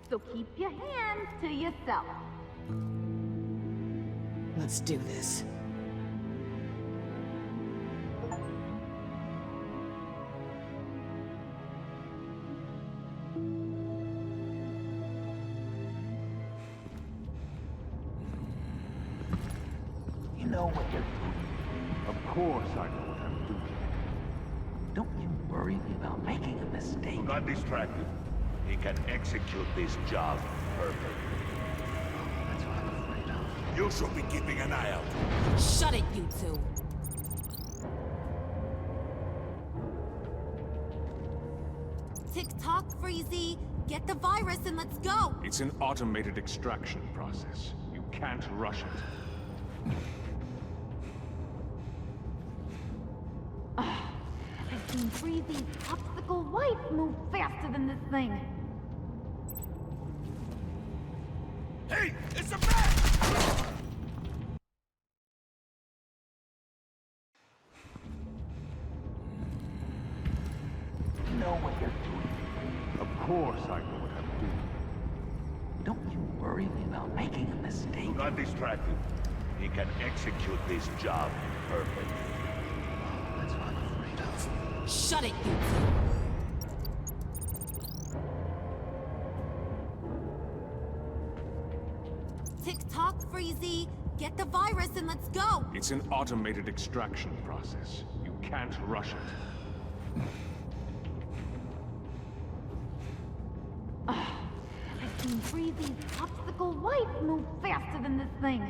So keep your hands to yourself. Let's do this. You know what you're doing. Of course I know what I'm doing. Don't you worry about making a mistake. Do not distract him. He can execute this job perfectly. That's what I'm afraid of. You should be keeping an eye out. Shut it, you two. Tick-tock, Freezy. Get the virus and let's go. It's an automated extraction process. You can't rush it. I've seen Freezy's obstacle wife move faster than this thing. Hey, it's a bat! You know what you're doing. Of course I know what I'm doing. Don't you worry about making a mistake. Do not distract him. He can execute this job perfectly. That's what I'm afraid of. Shut it, you two. Tick-tock, Freezy. Get the virus and let's go. It's an automated extraction process. You can't rush it. I've seen Freezy's obstacle wife move faster than this thing.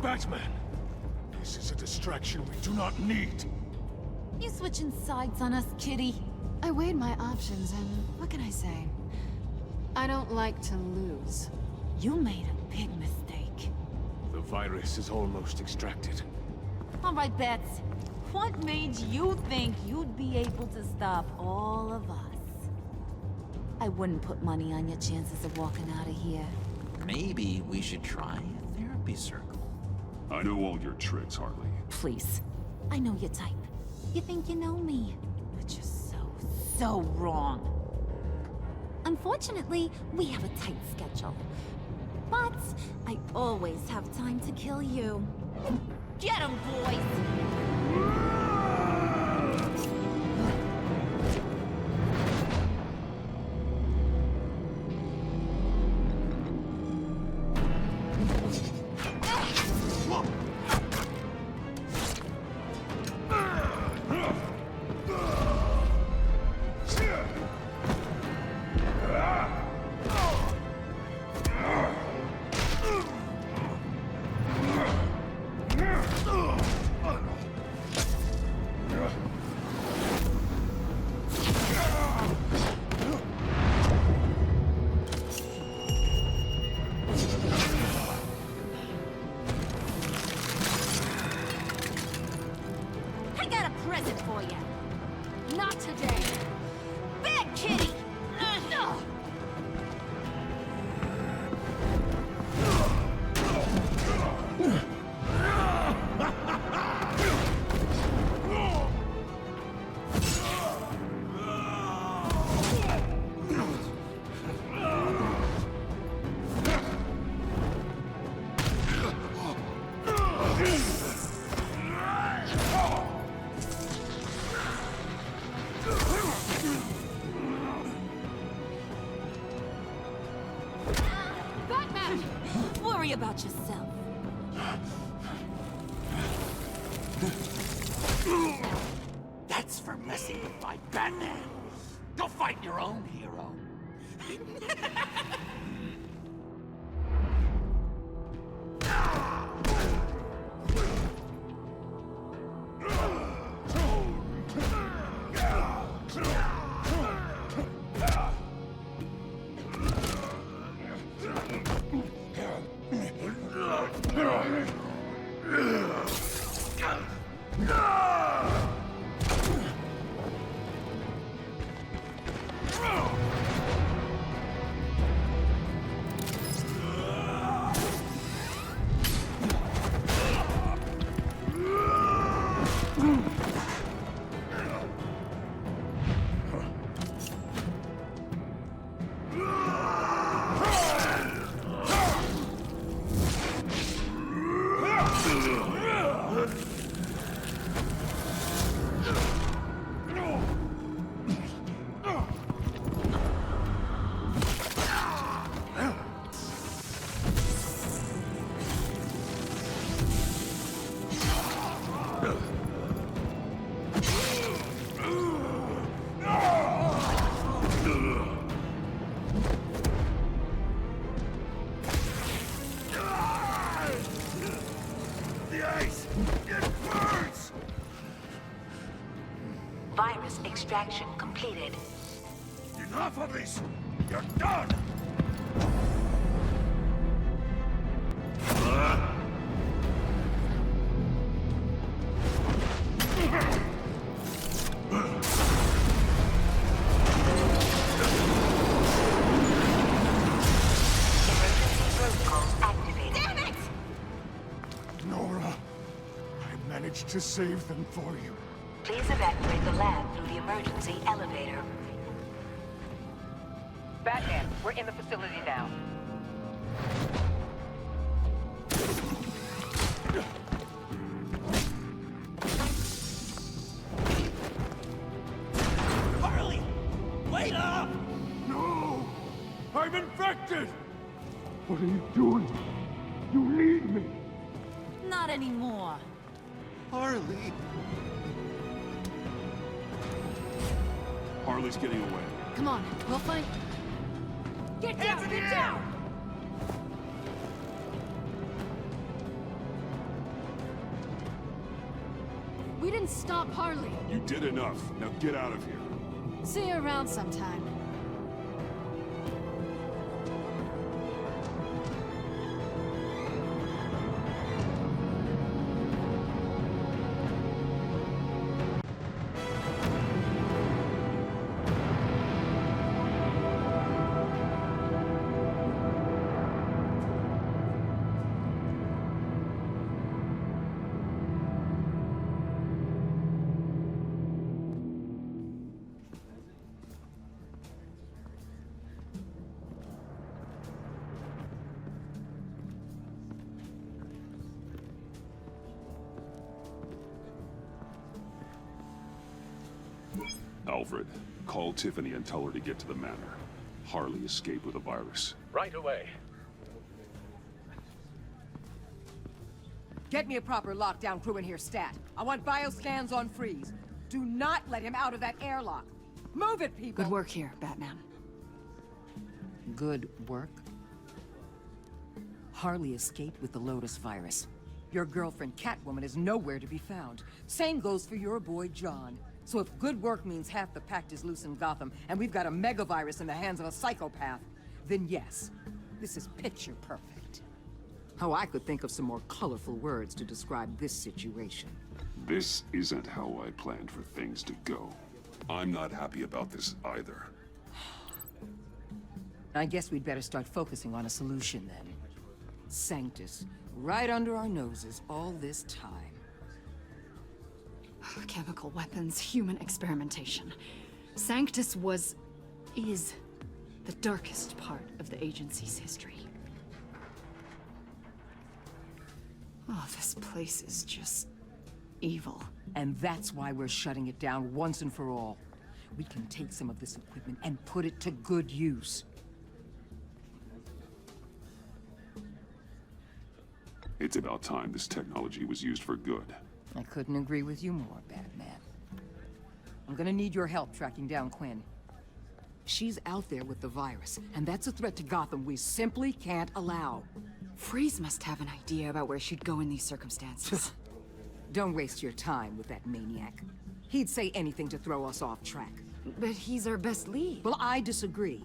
Batman! This is a distraction we do not need. You switching sides on us, kitty? I weighed my options and what can I say? I don't like to lose. You made a big mistake. The virus is almost extracted. All right, Bats. What made you think you'd be able to stop all of us? I wouldn't put money on your chances of walking out of here. Maybe we should try a therapy circle. I know all your tricks, Harley. Please. I know your type. You think you know me, but you're so wrong. Unfortunately, we have a tight schedule. But I always have time to kill you. Get 'em, boys! Worry about yourself. That's for messing with my Batman. Go fight your own hero. Virus extraction completed. Enough of this! You're done! Nora, I managed to save them for you. Please evacuate the lab through the emergency elevator. Batman, we're in the facility now. Harley! Wait up! No! I'm infected! What are you doing? You need me! Not anymore. Harley! Harley's getting away. Come on, we'll find... Get down! Get down! We didn't stop Harley. You did enough. Now get out of here. See you around sometime. Alfred, call Tiffany and tell her to get to the manor. Harley escaped with a virus. Right away. Get me a proper lockdown crew in here, stat. I want bioscans on freeze. Do not let him out of that airlock. Move it, people! Good work here, Batman. Good work? Harley escaped with the Lotus virus. Your girlfriend, Catwoman, is nowhere to be found. Same goes for your boy, John. So if good work means half the pact is loose in Gotham, and we've got a megavirus in the hands of a psychopath, then yes, this is picture perfect. Oh, I could think of some more colorful words to describe this situation. This isn't how I planned for things to go. I'm not happy about this either. I guess we'd better start focusing on a solution then. Sanctus, right under our noses all this time. Chemical weapons, human experimentation. Sanctus is the darkest part of the agency's history. Oh, this place is just evil. And that's why we're shutting it down once and for all. We can take some of this equipment and put it to good use. It's about time this technology was used for good. I couldn't agree with you more, Batman. I'm gonna need your help tracking down Quinn. She's out there with the virus, and that's a threat to Gotham we simply can't allow. Freeze must have an idea about where she'd go in these circumstances. Don't waste your time with that maniac. He'd say anything to throw us off track. But he's our best lead. Well, I disagree.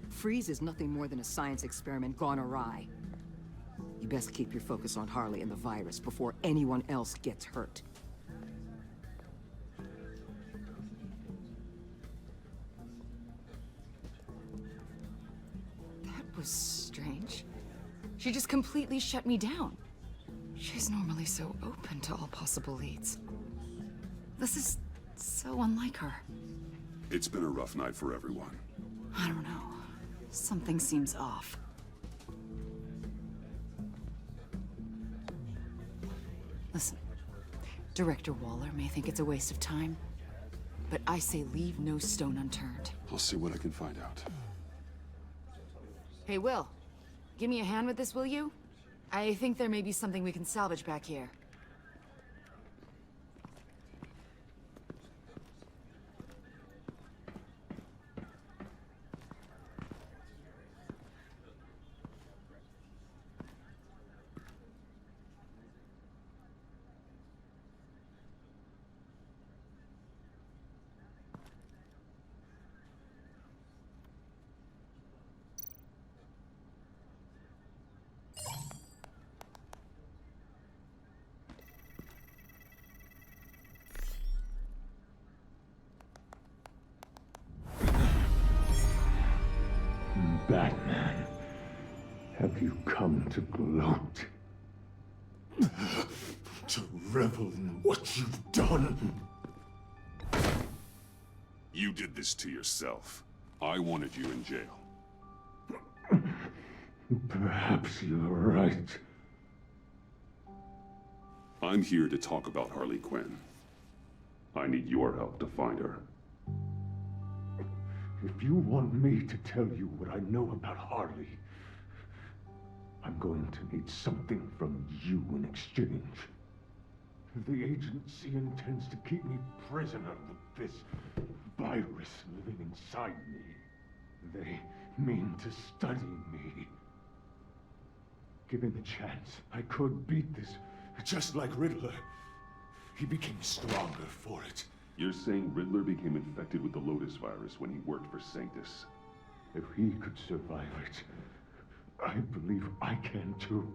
Freeze is nothing more than a science experiment gone awry. You best keep your focus on Harley and the virus before anyone else gets hurt. That was strange. She just completely shut me down. She's normally so open to all possible leads. This is so unlike her. It's been a rough night for everyone. I don't know. Something seems off. Listen, Director Waller may think it's a waste of time, but I say leave no stone unturned. I'll see what I can find out. Hey, Will. Give me a hand with this, will you? I think there may be something we can salvage back here. Batman, have you come to gloat? To revel in what you've done? You did this to yourself. I wanted you in jail. Perhaps you're right. I'm here to talk about Harley Quinn. I need your help to find her. If you want me to tell you what I know about Harley, I'm going to need something from you in exchange. The agency intends to keep me prisoner with this virus living inside me. They mean to study me. Given the chance, I could beat this, just like Riddler. He became stronger for it. You're saying Riddler became infected with the Lotus virus when he worked for Sanctus? If he could survive it, I believe I can too.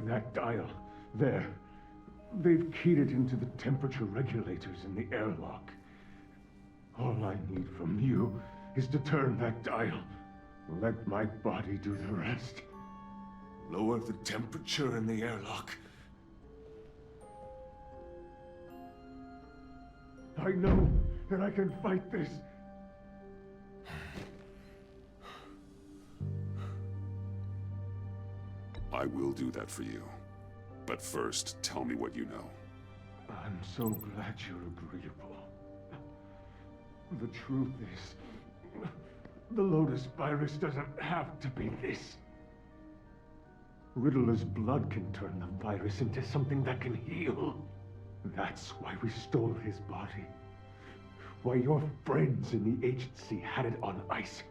That dial, there. They've keyed it into the temperature regulators in the airlock. All I need from you is to turn that dial. Let my body do the rest. Lower the temperature in the airlock. I know that I can fight this. I will do that for you. But first, tell me what you know. I'm so glad you're agreeable. The truth is, the Lotus virus doesn't have to be this. Riddler's blood can turn the virus into something that can heal. That's why we stole his body. Why your friends in the agency had it on ice.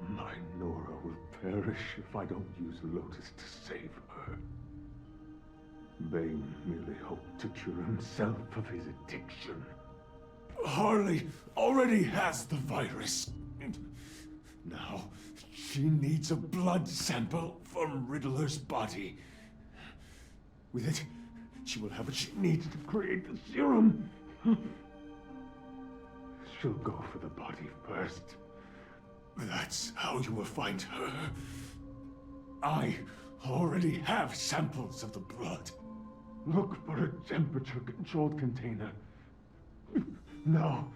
My Nora will perish if I don't use Lotus to save her. Bane merely hoped to cure himself of his addiction. Harley already has the virus. Now, she needs a blood sample from Riddler's body. With it, she will have what she needs to create the serum. She'll go for the body first. That's how you will find her. I already have samples of the blood. Look for a temperature-controlled container. Now,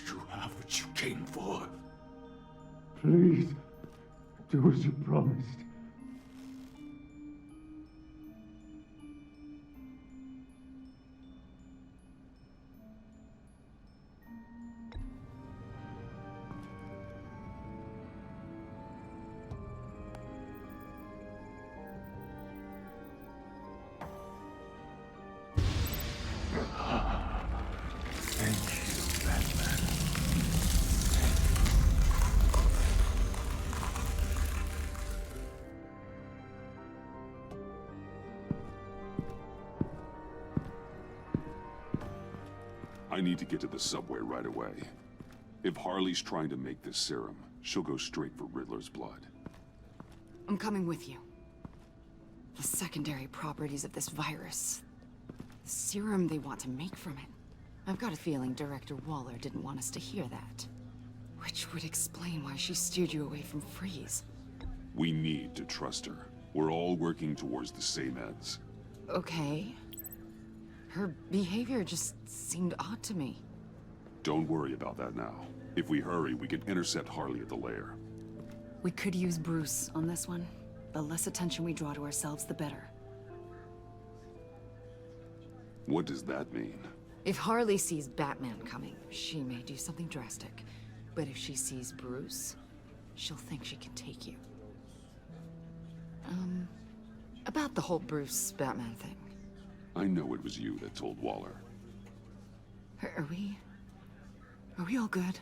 you have what you came for. Please, do as you promised. I need to get to the subway right away. If Harley's trying to make this serum, she'll go straight for Riddler's blood. I'm coming with you. The secondary properties of this virus. The serum they want to make from it. I've got a feeling Director Waller didn't want us to hear that. Which would explain why she steered you away from Freeze. We need to trust her. We're all working towards the same ends. Okay. Her behavior just seemed odd to me. Don't worry about that now. If we hurry, we can intercept Harley at the lair. We could use Bruce on this one. The less attention we draw to ourselves, the better. What does that mean? If Harley sees Batman coming, she may do something drastic. But if she sees Bruce, she'll think she can take you. About the whole Bruce-Batman thing. I know it was you that told Waller. Are we all good?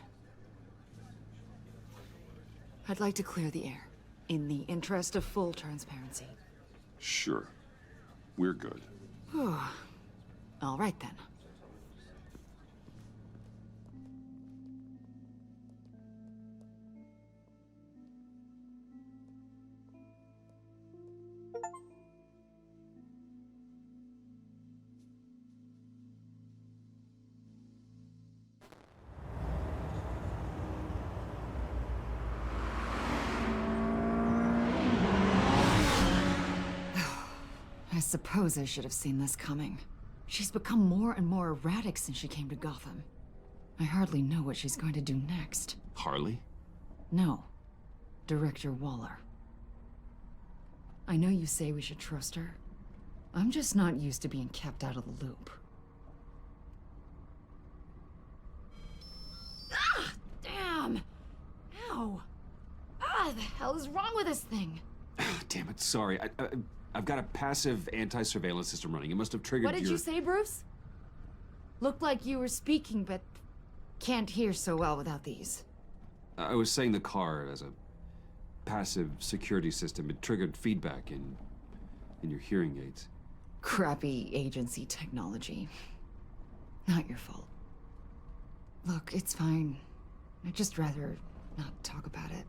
I'd like to clear the air, in the interest of full transparency. Sure. We're good. All right then. I suppose I should have seen this coming. She's become more and more erratic since she came to Gotham. I hardly know what she's going to do next. Harley? No. Director Waller. I know you say we should trust her. I'm just not used to being kept out of the loop. Ah! Damn! Ow! Ah, the hell is wrong with this thing? Damn it, sorry. I've got a passive anti-surveillance system running. It must have triggered What did you say, Bruce? Looked like you were speaking, but can't hear so well without these. I was saying the car as a passive security system. It triggered feedback in your hearing aids. Crappy agency technology. Not your fault. Look, it's fine. I'd just rather not talk about it.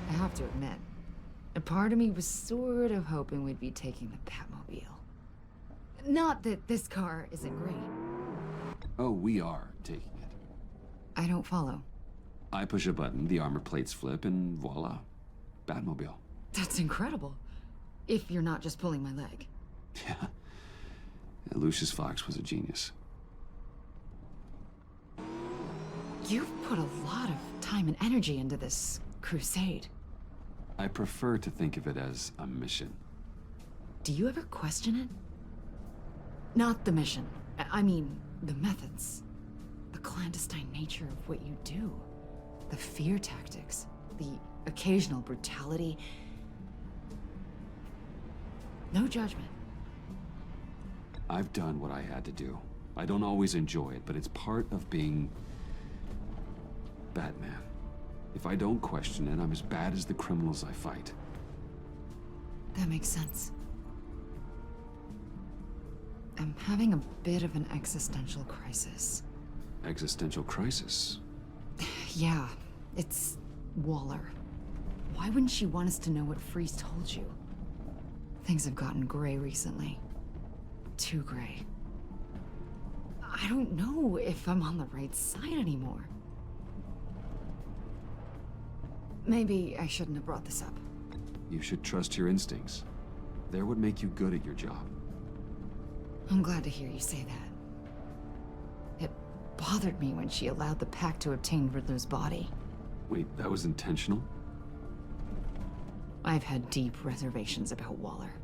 I have to admit, a part of me was sort of hoping we'd be taking the Batmobile. Not that this car isn't great. Oh, we are taking it. I don't follow. I push a button, the armor plates flip, and voila. Batmobile. That's incredible. If you're not just pulling my leg. Yeah. Lucius Fox was a genius. You've put a lot of time and energy into this crusade. I prefer to think of it as a mission. Do you ever question it? Not the mission. I mean, the methods. The clandestine nature of what you do. The fear tactics. The occasional brutality. No judgment. I've done what I had to do. I don't always enjoy it, but it's part of being Batman. If I don't question it, I'm as bad as the criminals I fight. That makes sense. I'm having a bit of an existential crisis. Existential crisis? Yeah, it's Waller. Why wouldn't she want us to know what Freeze told you? Things have gotten gray recently. Too gray. I don't know if I'm on the right side anymore. Maybe I shouldn't have brought this up. You should trust your instincts. They're what make you good at your job. I'm glad to hear you say that. It bothered me when she allowed the Pact to obtain Riddler's body. Wait, that was intentional? I've had deep reservations about Waller.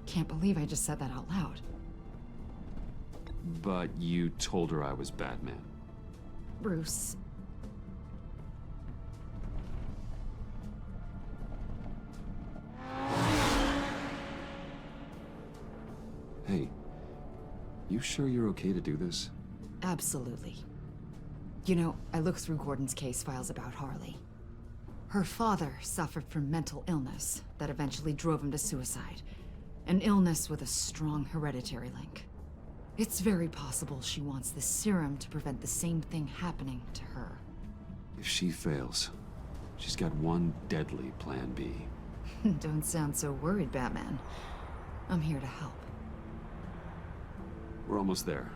Can't believe I just said that out loud. But you told her I was Batman. Bruce. Hey, you sure you're okay to do this? Absolutely. You know, I looked through Gordon's case files about Harley. Her father suffered from mental illness that eventually drove him to suicide. An illness with a strong hereditary link. It's very possible she wants this serum to prevent the same thing happening to her. If she fails, she's got one deadly plan B. Don't sound so worried, Batman. I'm here to help. We're almost there.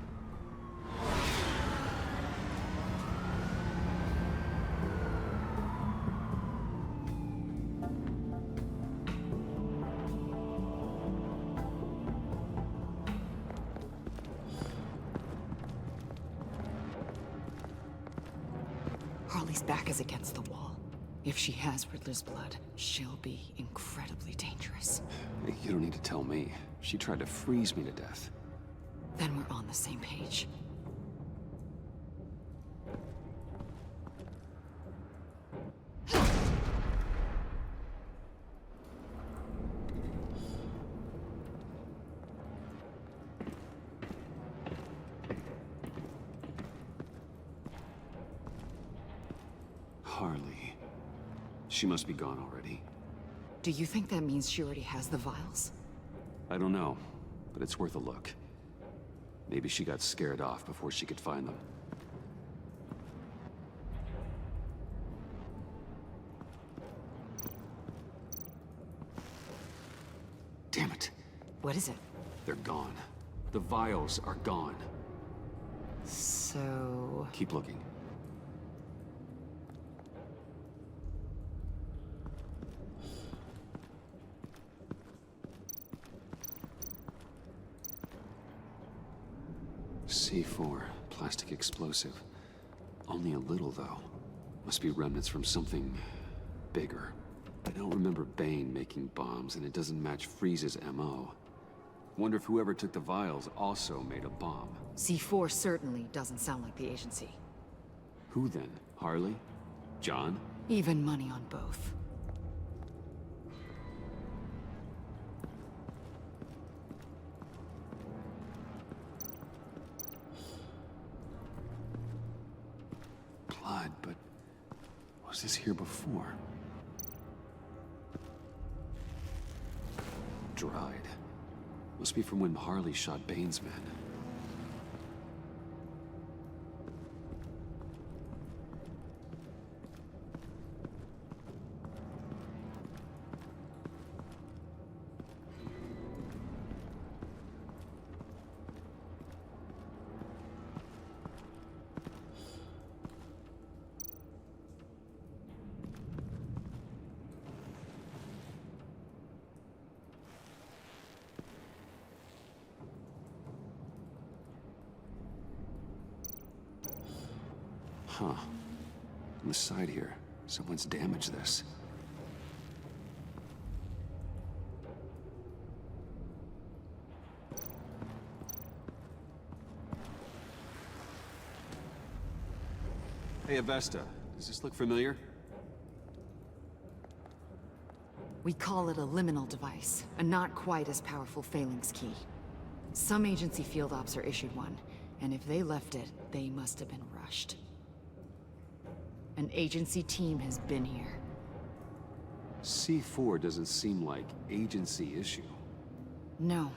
Harley's back is against the wall. If she has Riddler's blood, she'll be incredibly dangerous. You don't need to tell me. She tried to freeze me to death. Then we're on the same page. Harley. She must be gone already. Do you think that means she already has the vials? I don't know, but it's worth a look. Maybe she got scared off before she could find them. Damn it. What is it? They're gone. The vials are gone. So... Keep looking. C4, plastic explosive. Only a little, though. Must be remnants from something bigger. I don't remember Bane making bombs, and it doesn't match Freeze's MO. Wonder if whoever took the vials also made a bomb. C4 certainly doesn't sound like the agency. Who then? Harley? John? Even money on both. Blood, but was this here before? Dried. Must be from when Harley shot Bane's men. Huh. On the side here, someone's damaged this. Hey, Avesta. Does this look familiar? We call it a liminal device, a not quite as powerful phalanx key. Some agency field ops are issued one, and if they left it, they must have been rushed. An agency team has been here. C4 doesn't seem like agency issue. No.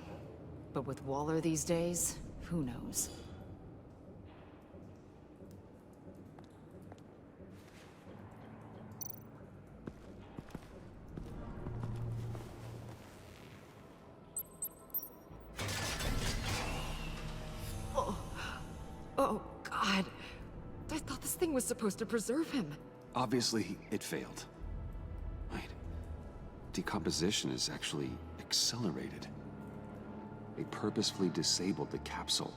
But with Waller these days, who knows? Oh, God. I thought this thing was supposed to preserve him. Obviously, it failed. Wait. Decomposition is actually accelerated. They purposefully disabled the capsule.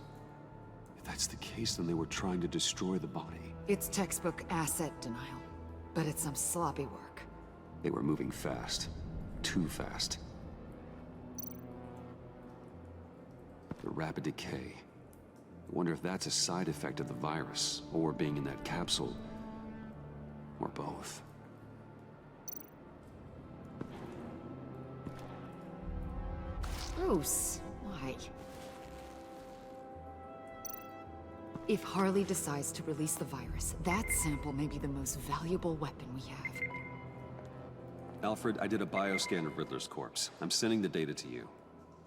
If that's the case, then they were trying to destroy the body. It's textbook asset denial. But it's some sloppy work. They were moving fast. Too fast. The rapid decay. I wonder if that's a side effect of the virus, or being in that capsule, or both. Bruce, why? If Harley decides to release the virus, that sample may be the most valuable weapon we have. Alfred, I did a bioscan of Riddler's corpse. I'm sending the data to you.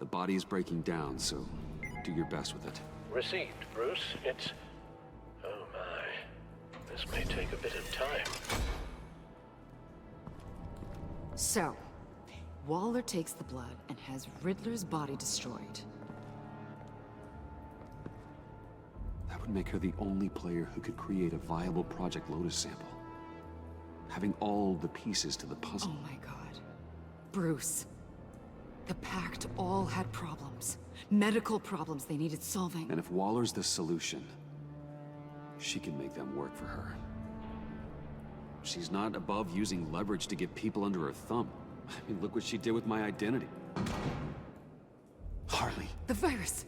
The body is breaking down, so do your best with it. Received, Bruce. It's... oh my. This may take a bit of time. So, Waller takes the blood and has Riddler's body destroyed. That would make her the only player who could create a viable Project Lotus sample. Having all the pieces to the puzzle. Oh my god. Bruce. The Pact all had problems. Medical problems they needed solving. And if Waller's the solution, she can make them work for her. She's not above using leverage to get people under her thumb. I mean, look what she did with my identity. Harley. The virus!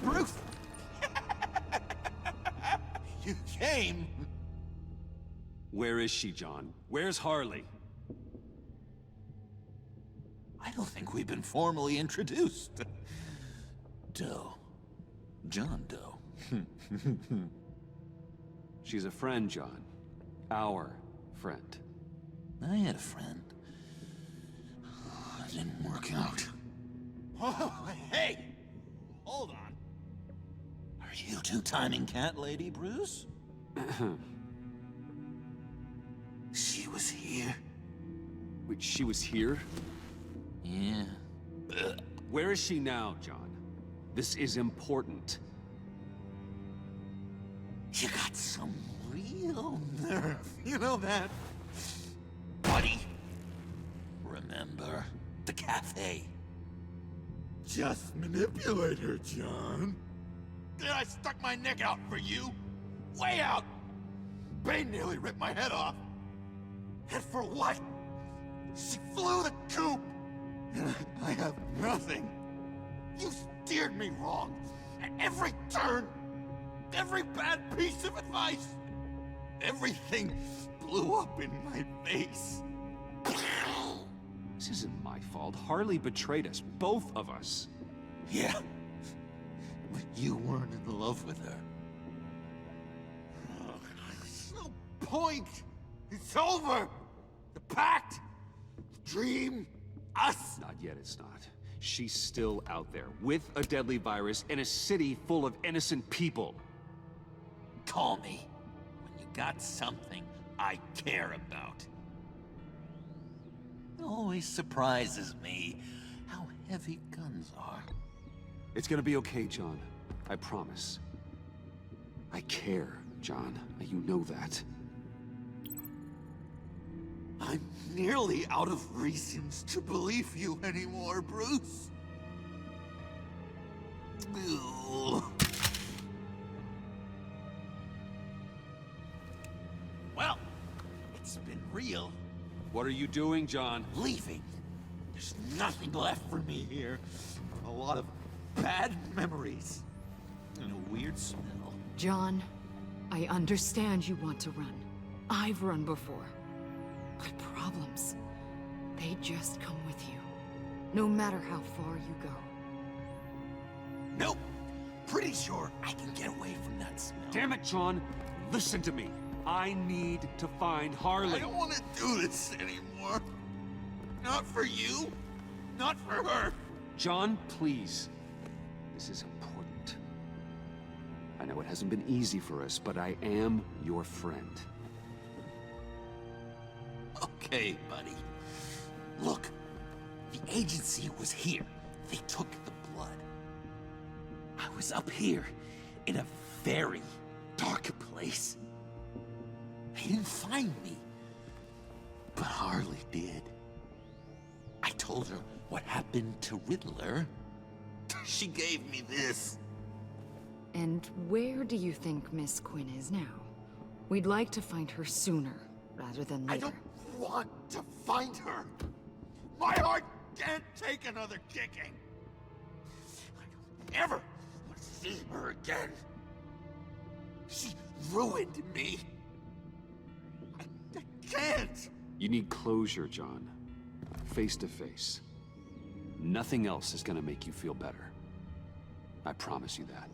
Bruce! You came! Where is she, John? Where's Harley? I don't think we've been formally introduced. Doe. John Doe. She's a friend, John. Our friend. I had a friend. It didn't work out. Oh, hey! Hold on. Are you two-timing cat lady, Bruce? She was here. Wait, she was here? Yeah. Where is she now, John? This is important. You got some real nerve. You know that? Buddy. Remember the cafe? Just manipulate her, John. Then I stuck my neck out for you. Way out. Bane nearly ripped my head off. And for what? She flew the coop. And I have nothing. You steered me wrong. At every turn. Every bad piece of advice. Everything blew up in my face. This isn't my fault. Harley betrayed us, both of us. Yeah. But you weren't in love with her. Oh, there's no point. It's over. The pact. The dream. Us. Not yet, it's not. She's still out there, with a deadly virus in a city full of innocent people. Call me when you got something I care about. It always surprises me how heavy guns are. It's gonna be okay, John. I promise. I care, John. You know that. I'm nearly out of reasons to believe you anymore, Bruce. Ugh. Well, it's been real. What are you doing, John? Leaving. There's nothing left for me here. A lot of bad memories. And a weird smell. John, I understand you want to run. I've run before. But problems, they just come with you. No matter how far you go. Nope. Pretty sure I can get away from that smell. Damn it, John. Listen to me. I need to find Harley. I don't want to do this anymore. Not for you. Not for her. John, please. This is important. I know it hasn't been easy for us, but I am your friend. Okay, buddy. Look, the agency was here. They took the blood. I was up here in a very dark place. They didn't find me. But Harley did. I told her what happened to Riddler. She gave me this. And where do you think Miss Quinn is now? We'd like to find her sooner, rather than later. I don't want to find her. My heart can't take another kicking. I don't ever want to see her again. She ruined me. I can't. You need closure, John. Face to face. Nothing else is gonna make you feel better. I promise you that.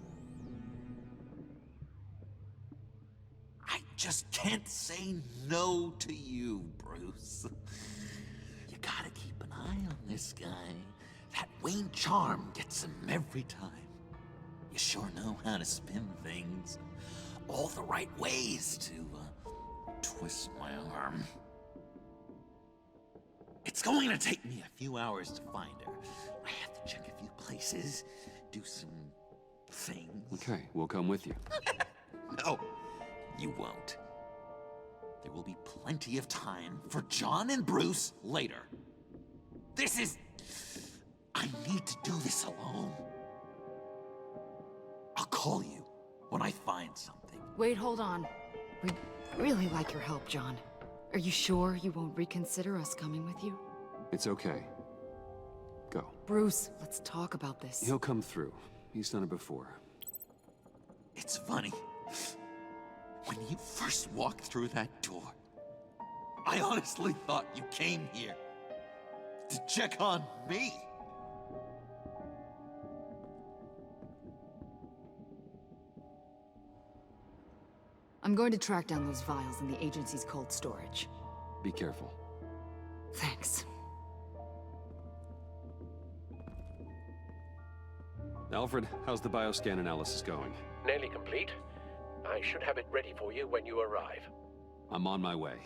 I just can't say no to you, Bruce. You gotta keep an eye on this guy. That Wayne charm gets him every time. You sure know how to spin things. All the right ways to twist my arm. It's going to take me a few hours to find her. I have to check a few places, do some things. Okay, we'll come with you. No, you won't. There will be plenty of time for John and Bruce later. I need to do this alone. I'll call you when I find something. Wait, hold on. We'd really like your help, John. Are you sure you won't reconsider us coming with you? It's okay. Go. Bruce, let's talk about this. He'll come through. He's done it before. It's funny. When you first walked through that door, I honestly thought you came here to check on me. I'm going to track down those vials in the agency's cold storage. Be careful. Thanks. Alfred, how's the bioscan analysis going? Nearly complete. I should have it ready for you when you arrive. I'm on my way.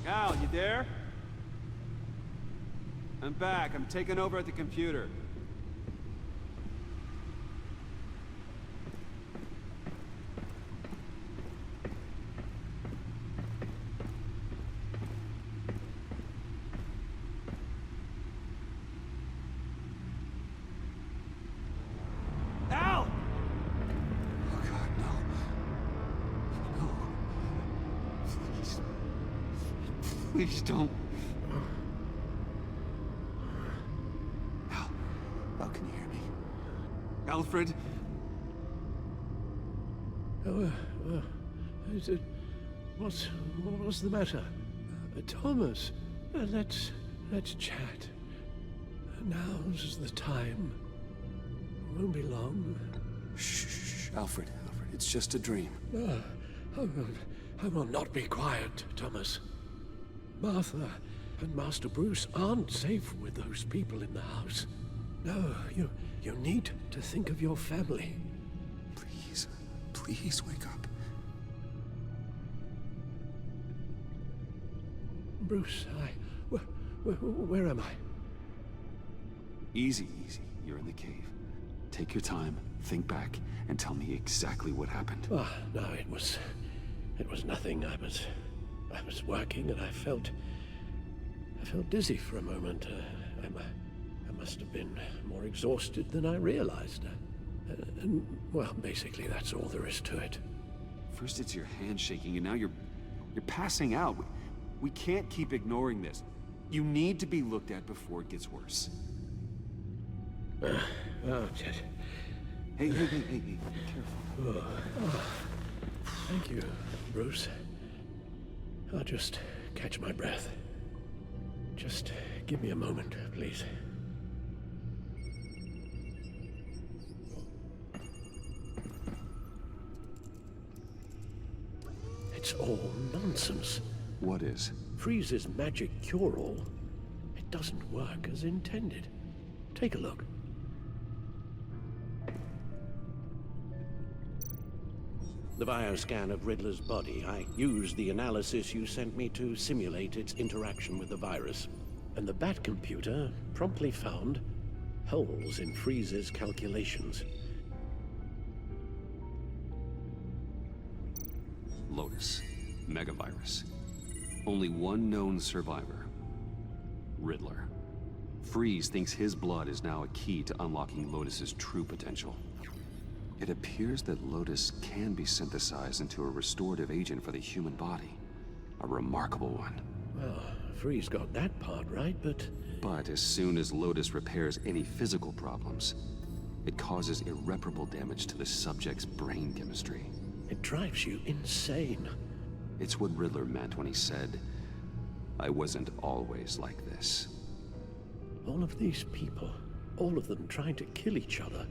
Cal, you there? I'm back. I'm taking over at the computer. Al! Oh God, no. No. Please. Please don't. Al, can you hear me? Alfred? What's the matter? Thomas, let's chat. Now's the time. Won't be long. Shh, Alfred, it's just a dream. I will not be quiet, Thomas. Martha and Master Bruce aren't safe with those people in the house. No, you need to think of your family. Please wake up. Bruce, where am I? Easy. You're in the cave. Take your time, think back, and tell me exactly what happened. No, it was nothing. I was working and I felt dizzy for a moment. I must have been more exhausted than I realized. And, well, basically that's all there is to it. First it's your hand shaking, and now you're passing out. We can't keep ignoring this. You need to be looked at before it gets worse. Ted. Hey, be careful. Thank you, Bruce. I'll just catch my breath. Just give me a moment, please. It's all nonsense. What is? Freeze's magic cure-all. doesn't work as intended. Take a look. The bioscan of Riddler's body. I used the analysis you sent me to simulate its interaction with the virus. And the Bat computer promptly found holes in Freeze's calculations. Lotus. Megavirus. Only one known survivor. Riddler. Freeze thinks his blood is now a key to unlocking Lotus's true potential. It appears that Lotus can be synthesized into a restorative agent for the human body. A remarkable one. Well, Freeze got that part right, but... But as soon as Lotus repairs any physical problems, it causes irreparable damage to the subject's brain chemistry. It drives you insane. It's what Riddler meant when he said, "I wasn't always like this." All of these people, all of them trying to kill each other,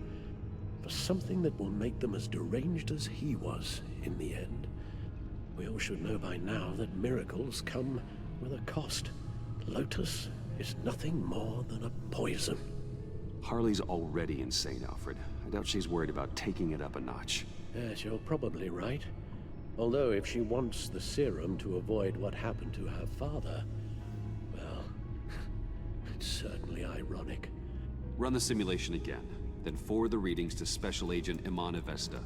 for something that will make them as deranged as he was in the end. We all should know by now that miracles come with a cost. Lotus is nothing more than a poison. Harley's already insane, Alfred. I doubt she's worried about taking it up a notch. Yes, you're probably right. Although if she wants the serum to avoid what happened to her father, well, it's certainly ironic. Run the simulation again, then forward the readings to Special Agent Iman Avesta.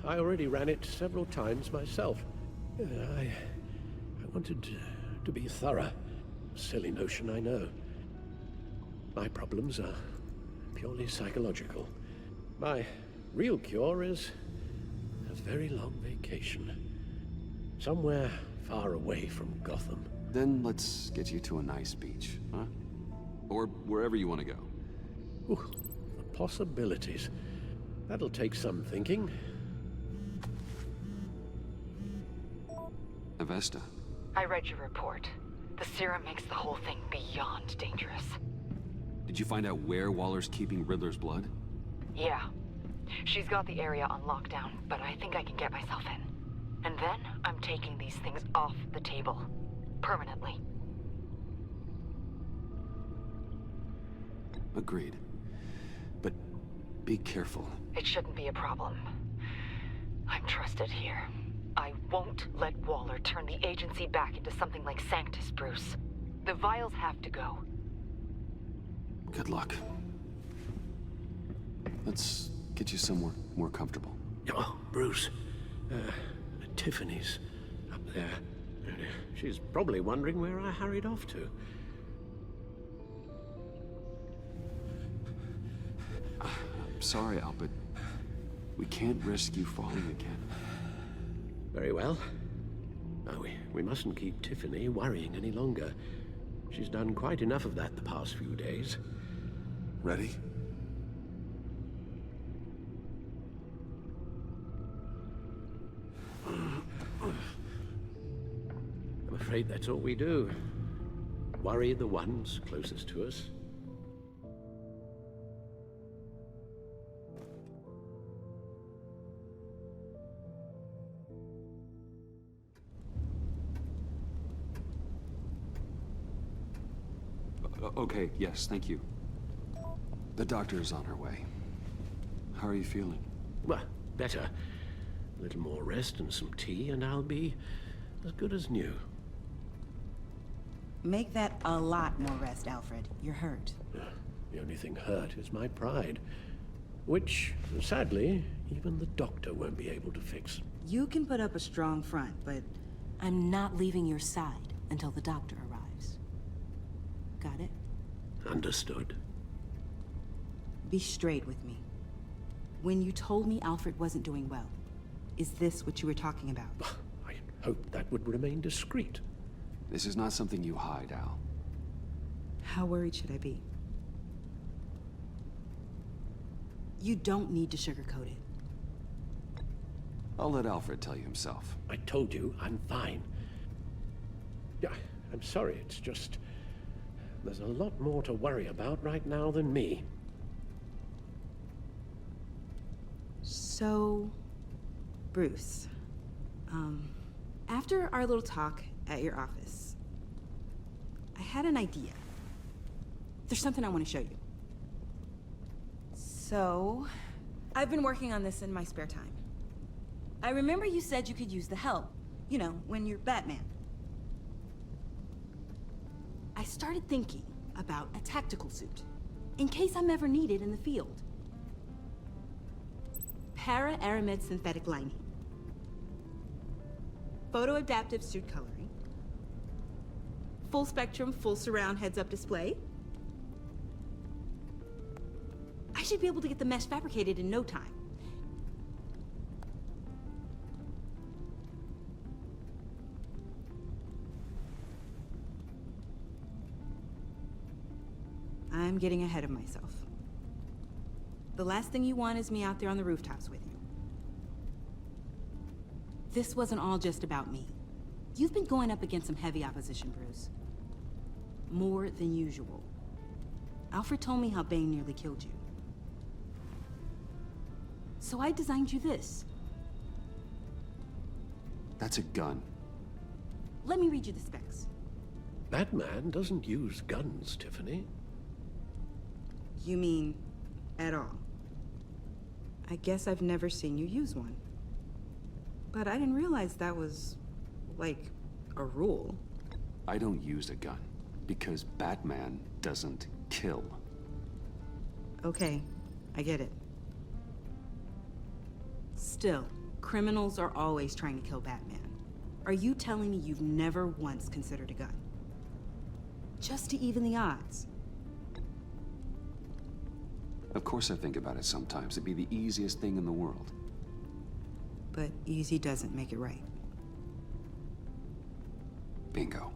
I already ran it several times myself. I wanted to be thorough. Silly notion, I know. My problems are purely psychological. My real cure is a very long vacation. Somewhere far away from Gotham. Then let's get you to a nice beach, huh? Or wherever you want to go. Ooh, the possibilities. That'll take some thinking. Avesta. I read your report. The serum makes the whole thing beyond dangerous. Did you find out where Waller's keeping Riddler's blood? Yeah. She's got the area on lockdown, but I think I can get myself in. And then I'm taking these things off the table. Permanently. Agreed. But be careful. It shouldn't be a problem. I'm trusted here. I won't let Waller turn the agency back into something like Sanctus, Bruce. The vials have to go. Good luck. Let's get you somewhere more comfortable. Oh, Bruce. Tiffany's up there. She's probably wondering where I hurried off to. I'm sorry, Al, but we can't risk you falling again. Very well. No, we mustn't keep Tiffany worrying any longer. She's done quite enough of that the past few days. Ready? I'm afraid that's all we do. Worry the ones closest to us. Okay, yes, thank you. The doctor is on her way. How are you feeling? Well, better. A little more rest and some tea, and I'll be as good as new. Make that a lot more rest, Alfred. You're hurt. The only thing hurt is my pride. Which, sadly, even the doctor won't be able to fix. You can put up a strong front, but I'm not leaving your side until the doctor arrives. Got it? Understood. Be straight with me. When you told me Alfred wasn't doing well, is this what you were talking about? I hoped that would remain discreet. This is not something you hide, Al. How worried should I be? You don't need to sugarcoat it. I'll let Alfred tell you himself. I told you, I'm fine. Yeah, I'm sorry, it's just... There's a lot more to worry about right now than me. So... Bruce. After our little talk at your office, I had an idea. There's something I want to show you. So, I've been working on this in my spare time. I remember you said you could use the help. You know, when you're Batman. I started thinking about a tactical suit, in case I'm ever needed in the field. Para-aramid synthetic lining. Photo-adaptive suit coloring. Full spectrum, full surround heads-up display. I should be able to get the mesh fabricated in no time. I'm getting ahead of myself. The last thing you want is me out there on the rooftops with you. This wasn't all just about me. You've been going up against some heavy opposition, Bruce. More than usual. Alfred told me how Bane nearly killed you. So I designed you this. That's a gun. Let me read you the specs. Batman doesn't use guns, Tiffany. You mean, at all? I guess I've never seen you use one. But I didn't realize that was, like, a rule. I don't use a gun, because Batman doesn't kill. Okay, I get it. Still, criminals are always trying to kill Batman. Are you telling me you've never once considered a gun? Just to even the odds? Of course I think about it sometimes. It'd be the easiest thing in the world. But easy doesn't make it right. Bingo.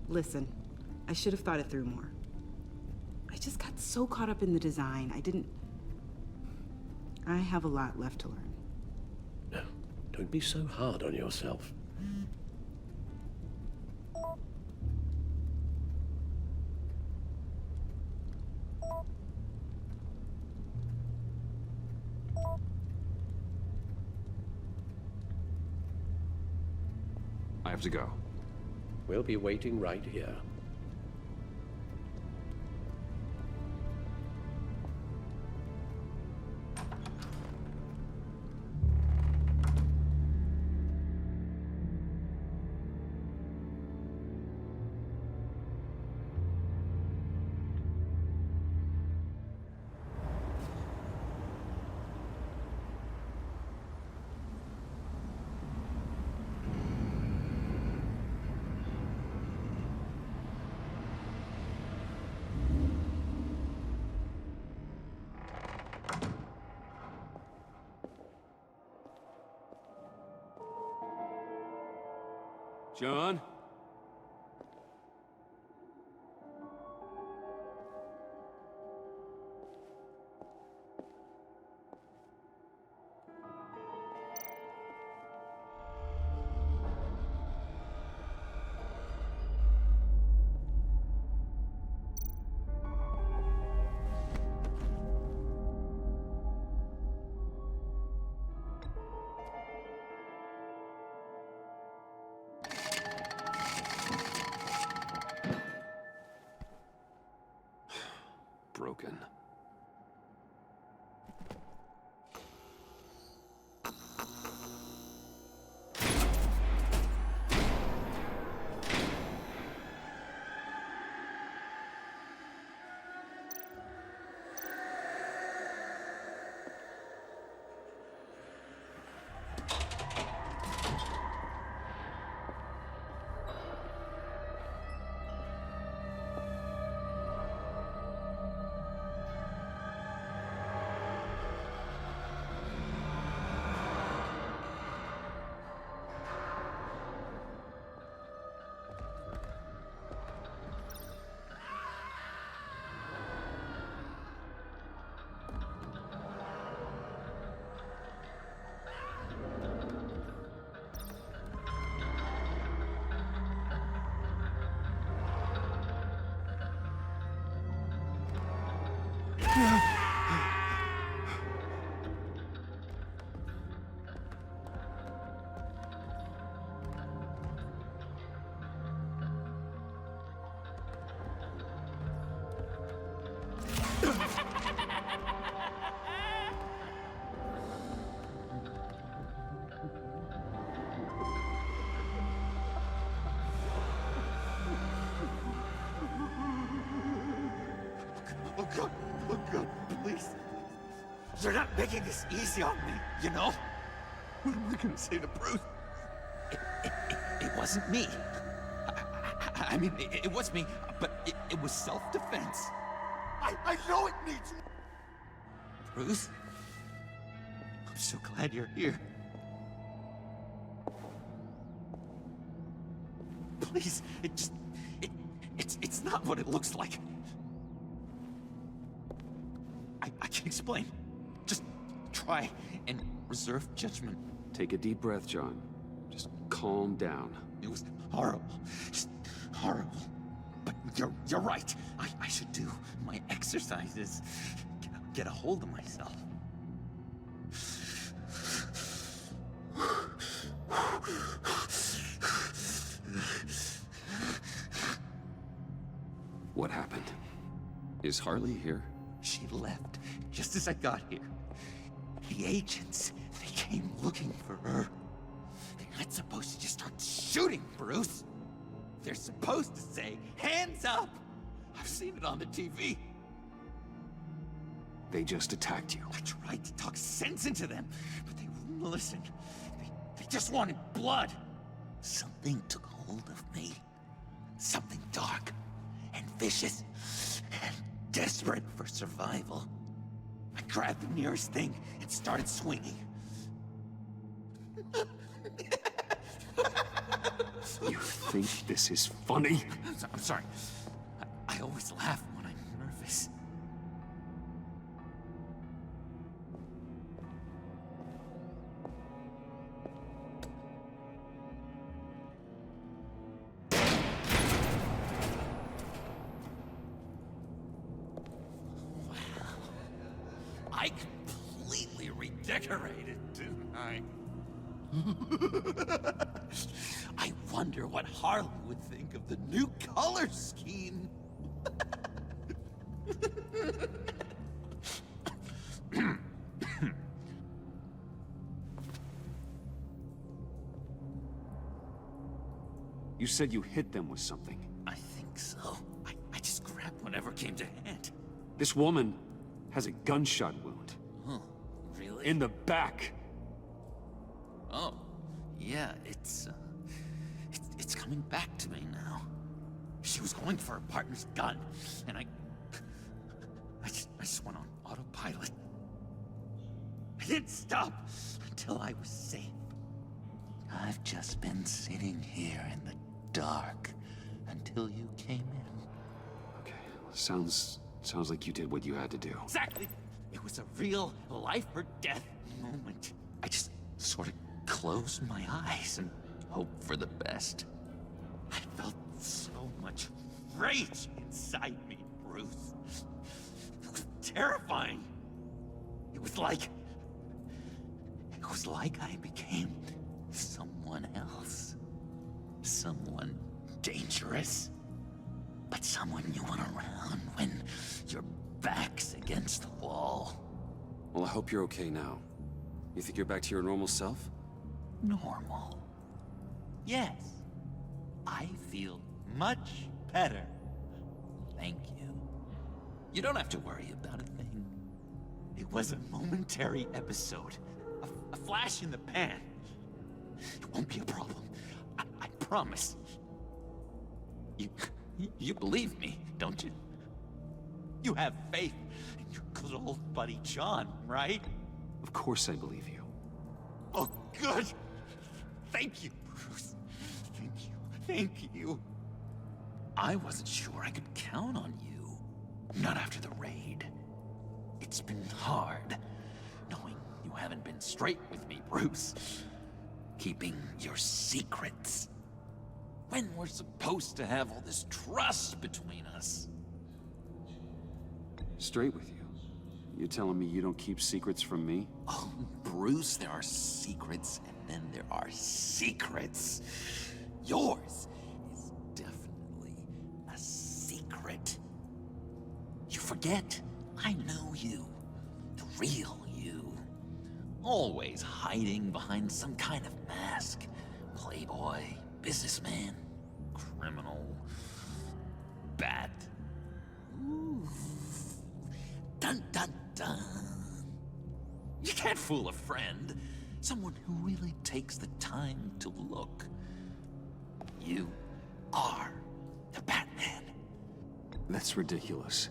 Listen, I should have thought it through more. I just got so caught up in the design, I have a lot left to learn. No, don't be so hard on yourself. I have to go. We'll be waiting right here. John? Broken. Oh God, please. You're not making this easy on me, you know? What am I gonna say to Bruce? It wasn't me. I mean, it was me, but it was self-defense. I know it needs... Bruce? I'm so glad you're here. Please, it's not what it looks like. I can explain. Just try and reserve judgment. Take a deep breath, John. Just calm down. It was horrible. Just horrible. But you're right. I should do my exercises. Get a hold of myself. What happened? Is Harley here? She left just as I got here. The agents, they came looking for her. They're not supposed to just start shooting, Bruce. They're supposed to say, hands up! I've seen it on the TV. They just attacked you. I tried to talk sense into them, but they wouldn't listen. They just wanted blood. Something took hold of me. Something dark and vicious and desperate for survival. I grabbed the nearest thing and started swinging. You think this is funny? I'm sorry. I always laugh when I'm nervous. I completely redecorated, didn't I? I wonder what Harley would think of the new color scheme. You said you hit them with something. I think so. I just grabbed whatever came to hand. This woman has a gunshot wound. Oh, really? In the back. Oh, yeah, it's coming back to me now. She was going for her partner's gun, and I just went on autopilot. I didn't stop until I was safe. I've just been sitting here in the dark until you came in. Okay, sounds like you did what you had to do. Exactly! It was a real life or death moment. I just sort of closed my eyes and hoped for the best. I felt so much rage inside me, Bruce. It was terrifying. It was like I became someone else. Someone dangerous. But someone you want around when your back's against the wall. Well, I hope you're okay now. You think you're back to your normal self? Normal? Yes. I feel much better. Thank you. You don't have to worry about a thing. It was a momentary episode. A flash in the pan. It won't be a problem. I promise. You believe me, don't you? You have faith in your good old buddy John, right? Of course I believe you. Oh, good! Thank you, Bruce. Thank you. Thank you. I wasn't sure I could count on you. Not after the raid. It's been hard, knowing you haven't been straight with me, Bruce. Keeping your secrets. When we're supposed to have all this trust between us. Straight with you? You telling me you don't keep secrets from me? Oh, Bruce, there are secrets, and then there are secrets. Yours is definitely a secret. You forget, I know you. The real you. Always hiding behind some kind of mask. Playboy, businessman, criminal, bat. Ooh, Dun dun dun. You can't fool a friend. Someone who really takes the time to look. You are the Batman. That's ridiculous.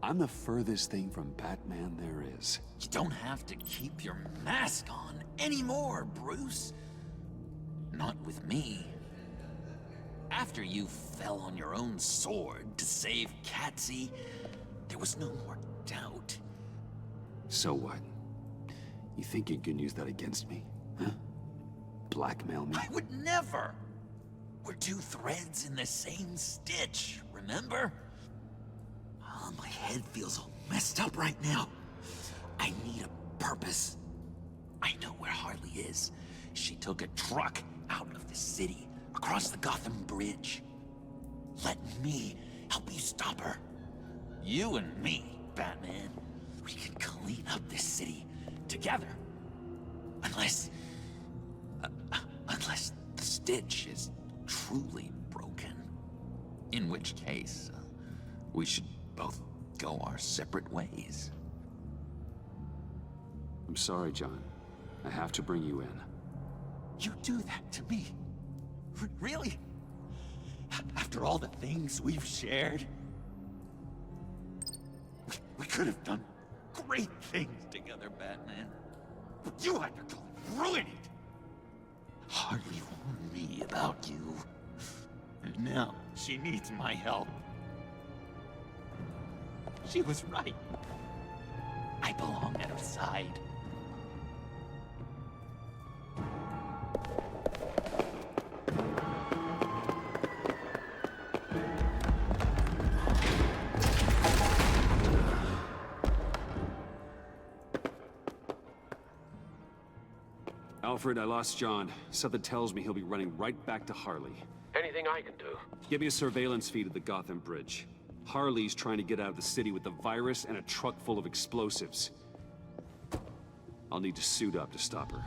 I'm the furthest thing from Batman there is. You don't have to keep your mask on anymore, Bruce. Not with me. After you fell on your own sword to save Catsy, there was no more doubt. So what? You think you can use that against me? Huh? Blackmail me? I would never! We're two threads in the same stitch, remember? Oh, my head feels all messed up right now. I need a purpose. I know where Harley is. She took a truck out of the city, across the Gotham Bridge. Let me help you stop her. You and me, Batman, we can clean up this city together. Unless the stitch is truly broken. In which case, we should both go our separate ways. I'm sorry, John. I have to bring you in. You do that to me? Really? After all the things we've shared? We could have done great things together, Batman. But you had to go and ruin it. Harley warned me about you. And now she needs my help. She was right. I belong at her side. Alfred, I lost John. Something tells me he'll be running right back to Harley. Anything I can do? Give me a surveillance feed of the Gotham Bridge. Harley's trying to get out of the city with the virus and a truck full of explosives. I'll need to suit up to stop her.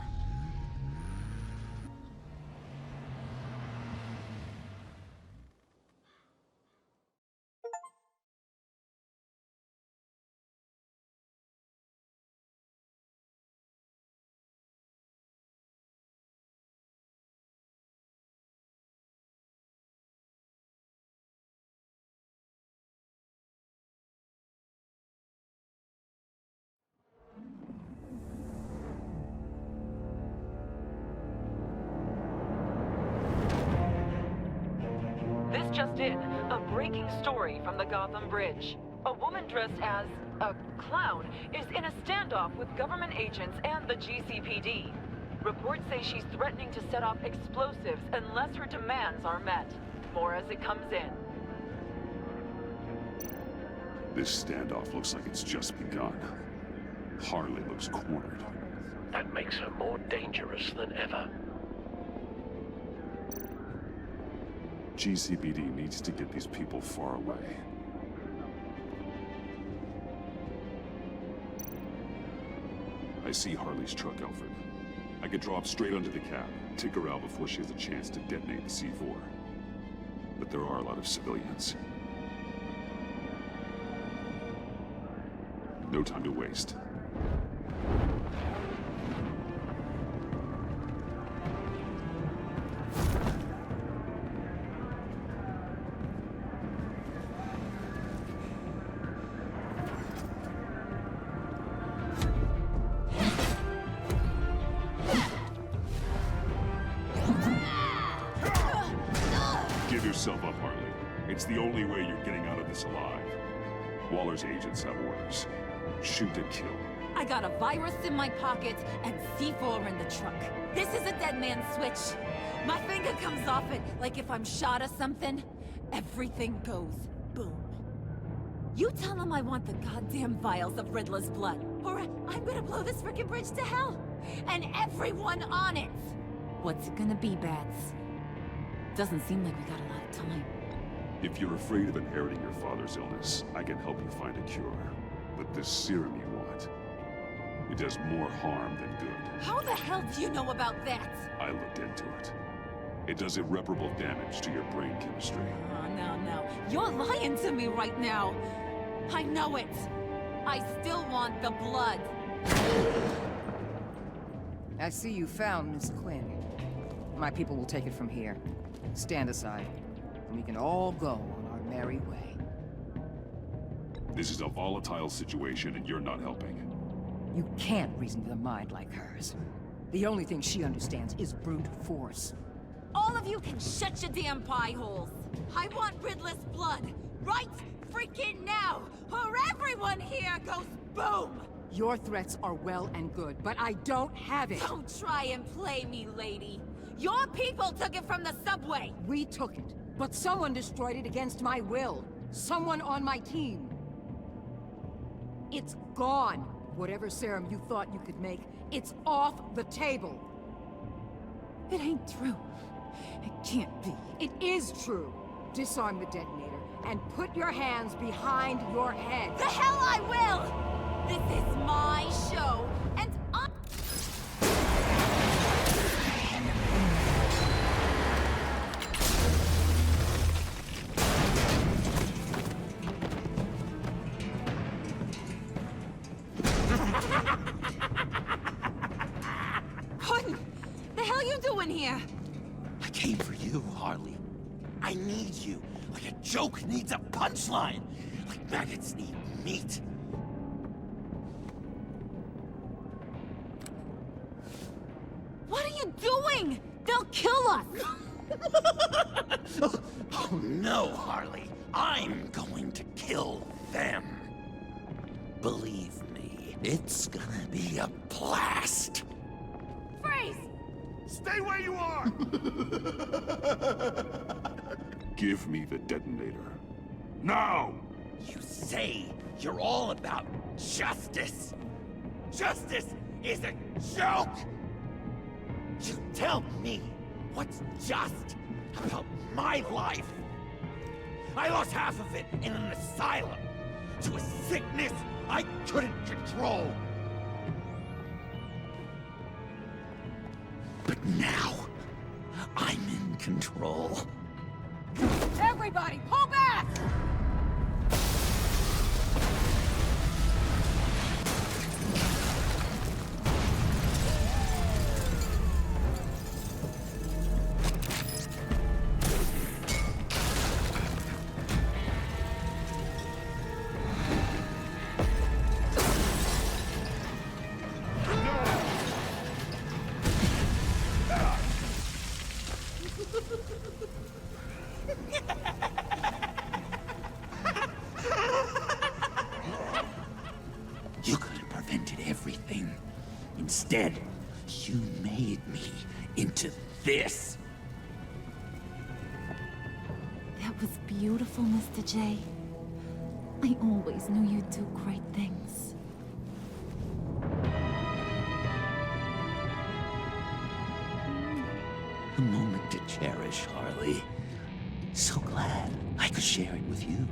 This just in, a breaking story from the Gotham Bridge. A woman dressed as a clown is in a standoff with government agents and the GCPD. Reports say she's threatening to set off explosives unless her demands are met. More as it comes in. This standoff looks like it's just begun. Harley looks cornered. That makes her more dangerous than ever. GCPD needs to get these people far away. I see Harley's truck, Alfred. I could drop straight onto the cab, take her out before she has a chance to detonate the C4. But there are a lot of civilians. No time to waste. Give yourself up, Harley. It's the only way you're getting out of this alive. Waller's agents have orders. Shoot and kill. I got a virus in my pocket and C4 in the truck. This is a dead man's switch. My finger comes off it like if I'm shot or something. Everything goes boom. You tell him I want the goddamn vials of Riddler's blood, or I'm gonna blow this frickin' bridge to hell. And everyone on it. What's it gonna be, Bats? Doesn't seem like we got a lot of time. If you're afraid of inheriting your father's illness, I can help you find a cure. But this serum you want, it does more harm than good. How the hell do you know about that? I looked into it. It does irreparable damage to your brain chemistry. Oh, no. You're lying to me right now. I know it. I still want the blood. I see you found Miss Quinn. My people will take it from here. Stand aside, and we can all go on our merry way. This is a volatile situation, and you're not helping. You can't reason with a mind like hers. The only thing she understands is brute force. All of you can shut your damn pie holes. I want Riddler's blood, right freaking now, or everyone here goes boom! Your threats are well and good, but I don't have it! Don't try and play me, lady. Your people took it from the subway! We took it, but someone destroyed it against my will. Someone on my team. It's gone. Whatever serum you thought you could make, it's off the table. It ain't true. It can't be. It is true. Disarm the detonator and put your hands behind your head. The hell I will! This is my show, and I... Gordon, the hell you doing here? I came for you, Harley. I need you. Like a joke needs a punchline. Like maggots need meat. What are you doing? They'll kill us! Oh no, Harley. I'm going to kill them. Believe me, it's gonna be a blast. Freeze! Stay where you are! Give me the detonator. Now! You say you're all about justice. Justice is a joke! You tell me what's just about my life. I lost half of it in an asylum to a sickness I couldn't control. But now, I'm in control. Everybody, pull back! You could have prevented everything. Instead, you made me into this. That was beautiful, Mr. J. I always knew you'd do great things. A moment to cherish, Harley. So glad I could share it with you.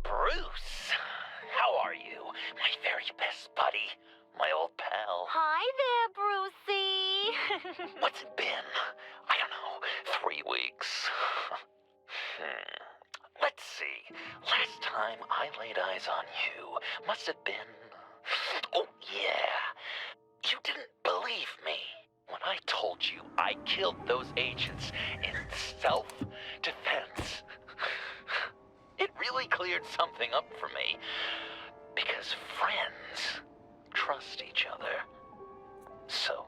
Bruce, how are you? My very best buddy, my old pal. Hi there, Brucey. What's it been? I don't know, 3 weeks. Let's see. Last time I laid eyes on you must have been... Oh, yeah. You didn't believe me when I told you I killed those agents in self-defense. It really cleared something up for me. Because friends trust each other. So,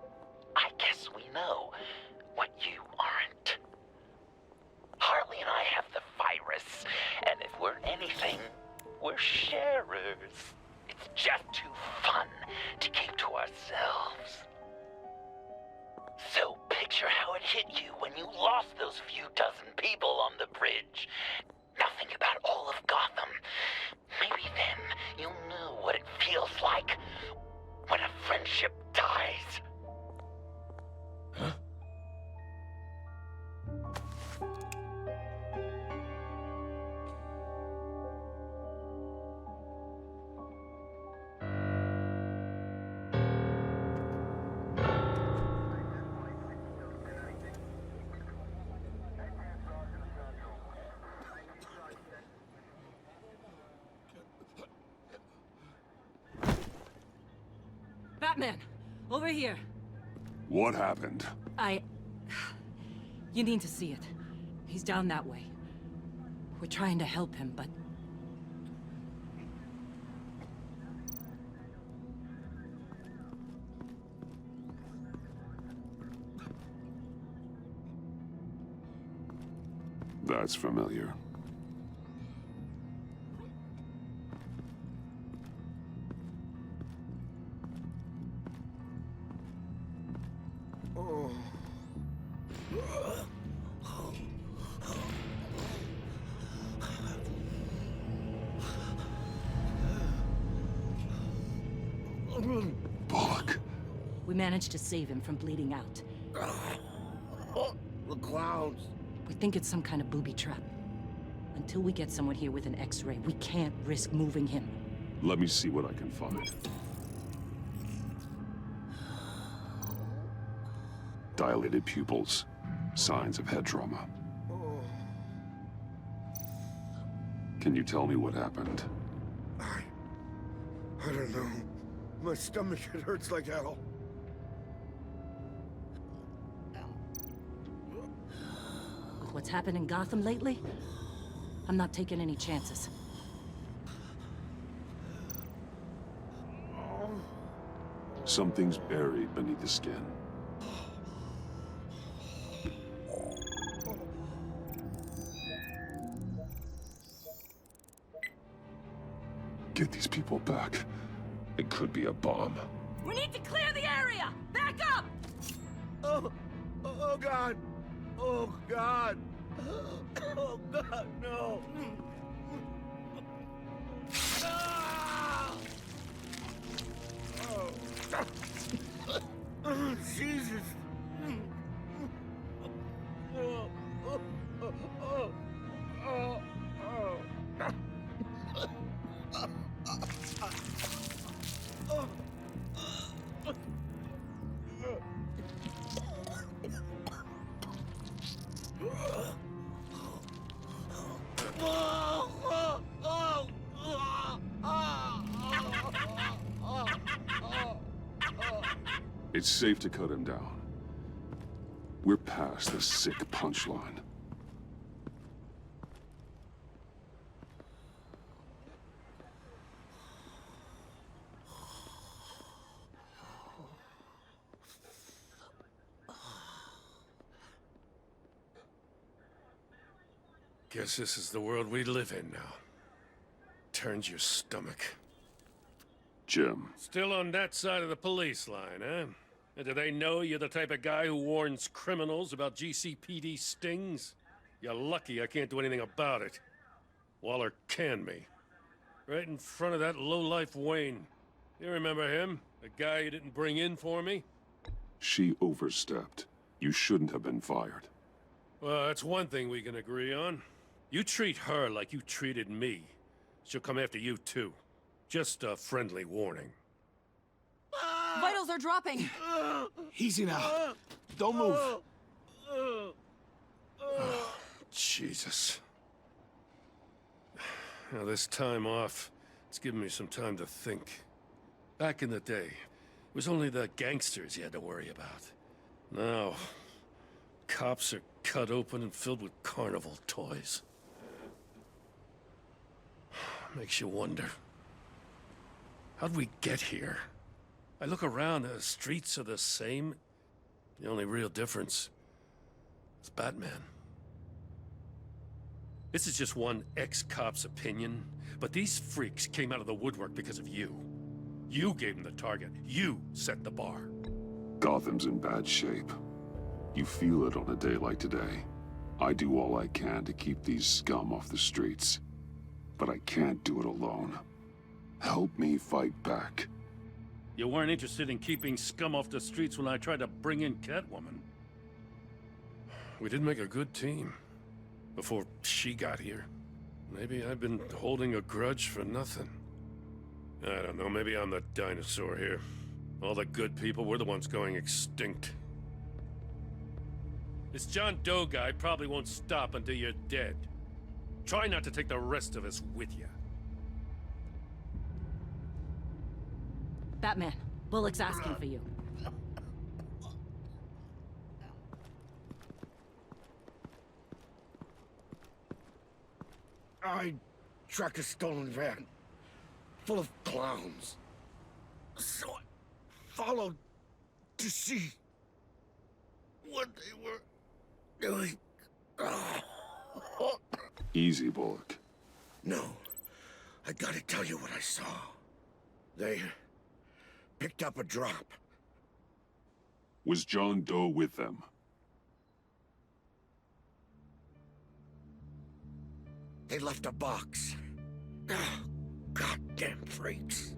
I guess we know what you aren't. Harley and I have the virus, and if we're anything, we're sharers. It's just too fun to keep to ourselves. So picture how it hit you when you lost those few dozen people on the bridge. Now think about all of Gotham. Maybe then you'll know what it feels like when a friendship dies. Huh? Batman! Over here! What happened? You need to see it. He's down that way. We're trying to help him, but... That's familiar. We managed to save him from bleeding out. The clouds. We think it's some kind of booby trap. Until we get someone here with an X-ray, we can't risk moving him. Let me see what I can find. Dilated pupils. Signs of head trauma. Can you tell me what happened? I don't know. My stomach, it hurts like hell. With what's happened in Gotham lately, I'm not taking any chances. Something's buried beneath the skin. Get these people back. It could be a bomb. We need to clear the area! Back up! Oh God! Oh God! Oh God, no! Oh, Jesus! It's safe to cut him down. We're past the sick punchline. Guess this is the world we live in now. Turns your stomach. Jim. Still on that side of the police line, huh? And do they know you're the type of guy who warns criminals about GCPD stings? You're lucky I can't do anything about it. Waller canned me. Right in front of that lowlife Wayne. You remember him? The guy you didn't bring in for me? She overstepped. You shouldn't have been fired. Well, that's one thing we can agree on. You treat her like you treated me, she'll come after you too. Just a friendly warning. Vitals are dropping! Easy now. Don't move. Oh, Jesus. Now, this time off, it's given me some time to think. Back in the day, it was only the gangsters you had to worry about. Now, cops are cut open and filled with carnival toys. Makes you wonder. How'd we get here? I look around, the streets are the same. The only real difference is Batman. This is just one ex-cop's opinion, but these freaks came out of the woodwork because of you. You gave them the target. You set the bar. Gotham's in bad shape. You feel it on a day like today. I do all I can to keep these scum off the streets. But I can't do it alone. Help me fight back. You weren't interested in keeping scum off the streets when I tried to bring in Catwoman. We did make a good team. Before she got here. Maybe I've been holding a grudge for nothing. I don't know, maybe I'm the dinosaur here. All the good people, we're the ones going extinct. This John Doe guy probably won't stop until you're dead. Try not to take the rest of us with you. Batman, Bullock's asking for you. I tracked a stolen van, full of clowns. So I followed to see what they were doing. Easy, Bullock. No, I gotta tell you what I saw. They picked up a drop. Was John Doe with them? They left a box. Goddamn freaks.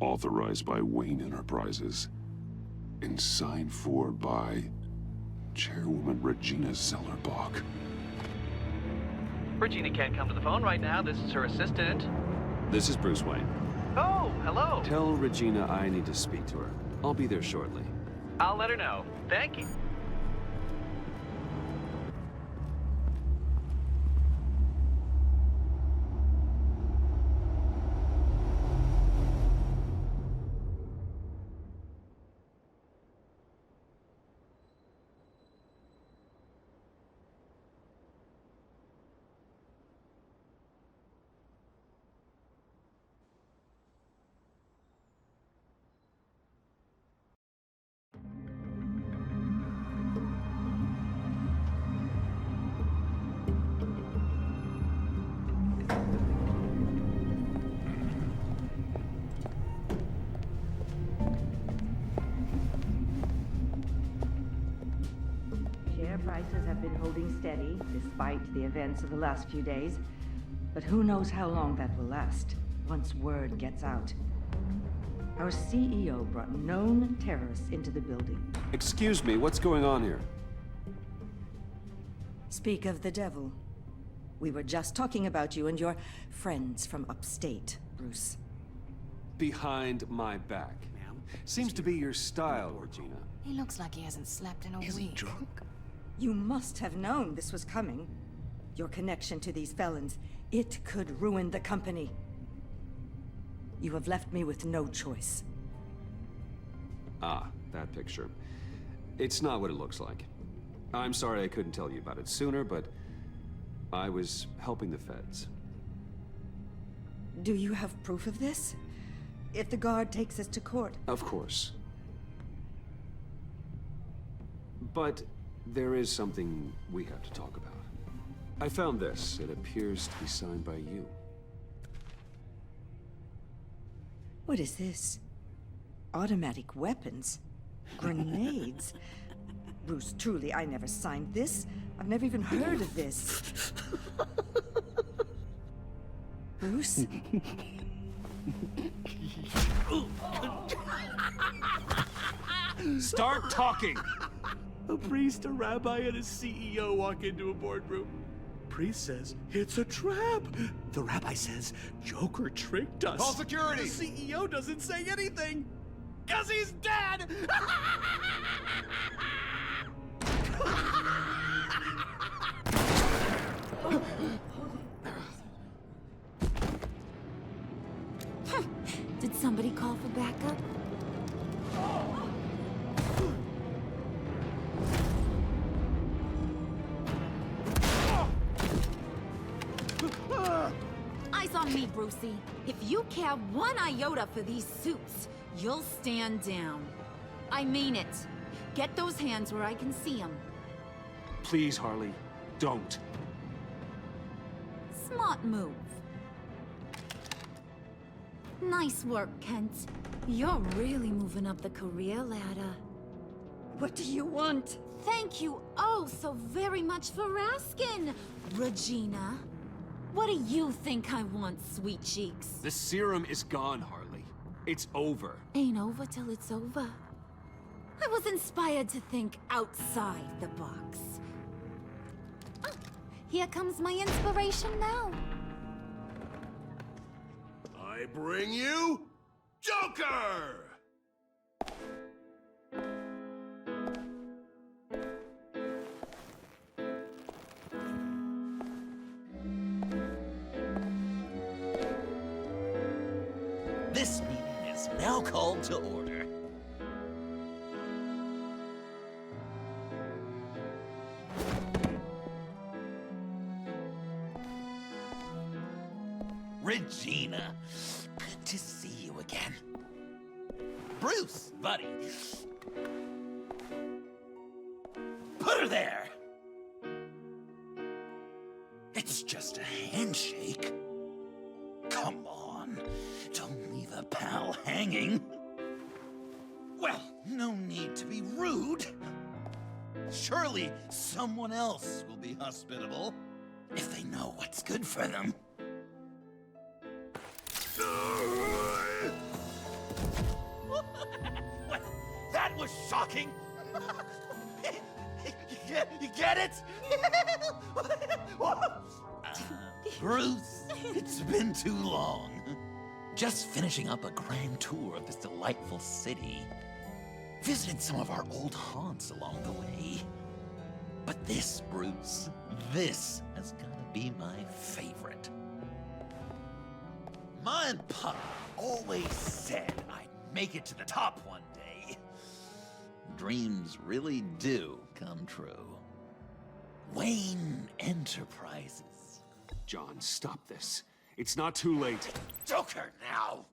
Authorized by Wayne Enterprises. And signed for by Chairwoman Regina Zellerbach. Regina can't come to the phone right now. This is her assistant. This is Bruce Wayne. Oh, hello. Tell Regina I need to speak to her. I'll be there shortly. I'll let her know. Thank you. Share prices have been holding steady despite the events of the last few days. But who knows how long that will last once word gets out. Our CEO brought known terrorists into the building. Excuse me, what's going on here? Speak of the devil. We were just talking about you and your friends from upstate, Bruce. Behind my back. Seems to be your style, Regina. He looks like he hasn't slept in a week. You must have known this was coming. Your connection to these felons, it could ruin the company. You have left me with no choice. Ah, that picture. It's not what it looks like. I'm sorry I couldn't tell you about it sooner, but I was helping the feds. Do you have proof of this? If the guard takes us to court? Of course. But there is something we have to talk about. I found this. It appears to be signed by you. What is this? Automatic weapons? Grenades? Bruce, truly, I never signed this. I've never even heard of this. Bruce? Start talking! A priest, a rabbi, and a CEO walk into a boardroom. Priest says, it's a trap. The rabbi says, Joker tricked us. Call security! The CEO doesn't say anything, 'cause he's dead! Did somebody call for backup? Eyes on me, Brucey. If you care one iota for these suits, you'll stand down. I mean it. Get those hands where I can see them. Please, Harley, don't. Smart move. Nice work, Kent. You're really moving up the career ladder. What do you want? Thank you oh so very much for asking, Regina. What do you think I want, sweet cheeks? The serum is gone, Harley. It's over. Ain't over till it's over. I was inspired to think outside the box. Oh, here comes my inspiration now. I bring you Joker! This meeting is now called to order. Regina, good to see you again. Bruce, buddy. Put her there! It's just a handshake. Come on, don't leave a pal hanging. Well, no need to be rude. Surely someone else will be hospitable if they know what's good for them. What? That was shocking! You get it? Bruce, it's been too long. Just finishing up a grand tour of this delightful city. Visited some of our old haunts along the way. But this, Bruce, this has gotta be my favorite. Ma and Pa always said I'd make it to the top one day. Dreams really do come true. Wayne Enterprises. John, stop this. It's not too late. Joker, now!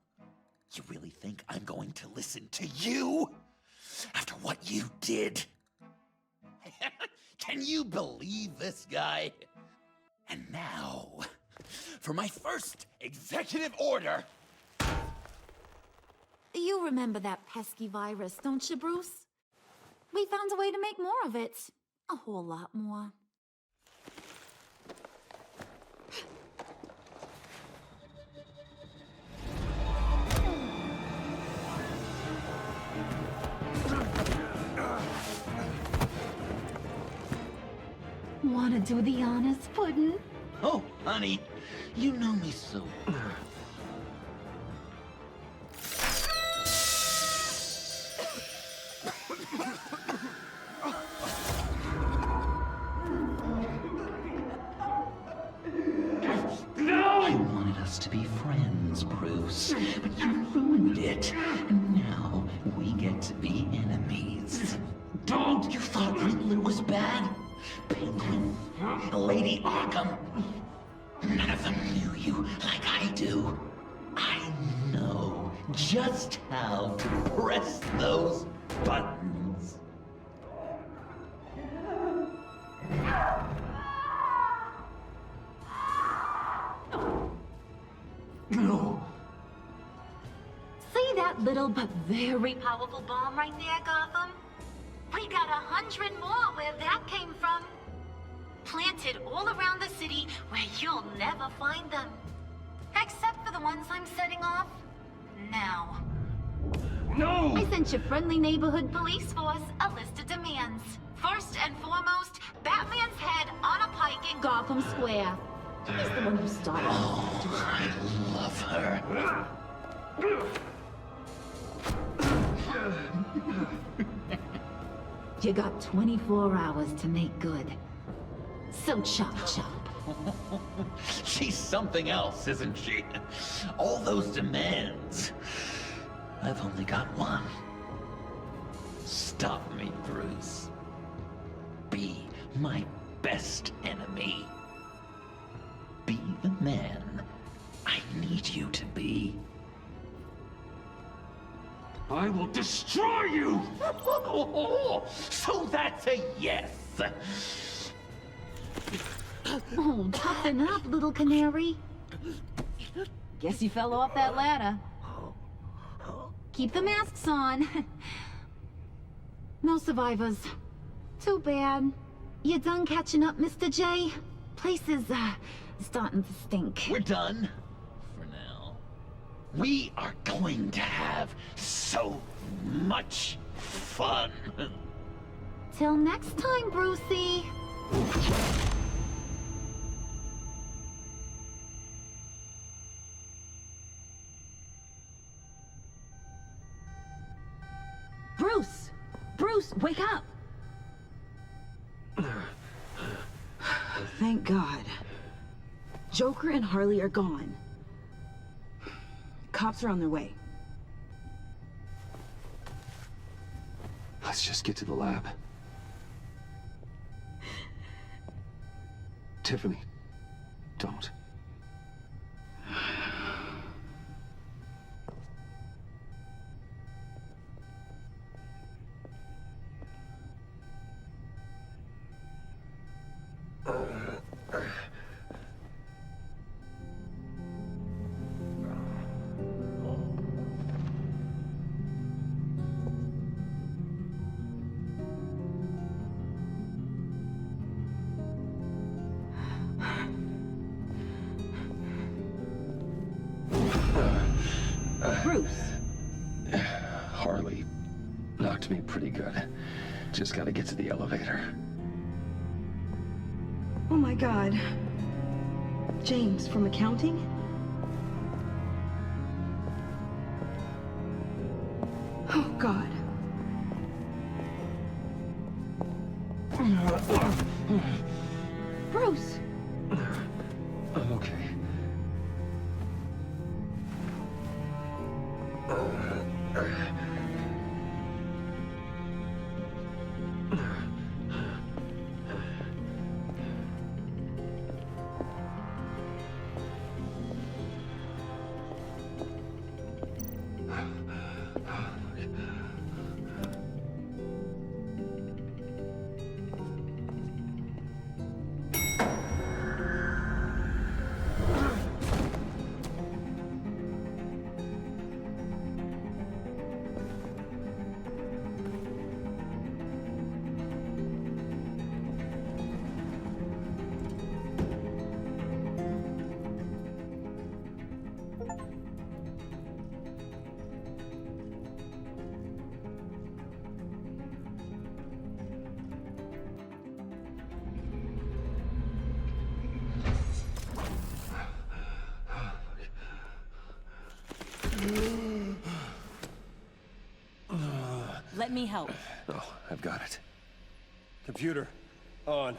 You really think I'm going to listen to you? After what you did? Can you believe this guy? And now, for my first executive order. You remember that pesky virus, don't you, Bruce? We found a way to make more of it. A whole lot more. Wanna do the honors, Puddin'? Oh, honey, you know me so well. I wanted us to be friends, Bruce, but you ruined it. And now we get to be enemies. Don't! You thought Riddler was bad? Penguin, Lady Arkham. None of them knew you like I do. I know just how to press those buttons. No. See that little but very powerful bomb right there, Gotham? We got 100 more where that came from. Planted all around the city where you'll never find them. Except for the ones I'm setting off now. No! I sent your friendly neighborhood police force a list of demands. First and foremost, Batman's head on a pike in Gotham Square. He's the one who started. Oh, I love her. You got 24 hours to make good. So chop chop. She's something else, isn't she? All those demands. I've only got one. Stop me, Bruce. Be my best enemy. Be the man I need you to be. I will destroy you! So that's a yes! Oh, toughen up, little canary. Guess you fell off that ladder. Keep the masks on. No survivors. Too bad. You done catching up, Mr. J? Place is, starting to stink. We're done. For now. We are going to have so much fun. Till next time, Brucey. Bruce! Bruce, wake up! Thank God. Joker and Harley are gone. Cops are on their way. Let's just get to the lab. Tiffany, don't. Bruce! Harley knocked me pretty good. Just gotta get to the elevator. Oh my God. James, from accounting? Oh God. Bruce! I'm okay. Let me help. Oh, I've got it. Computer, on.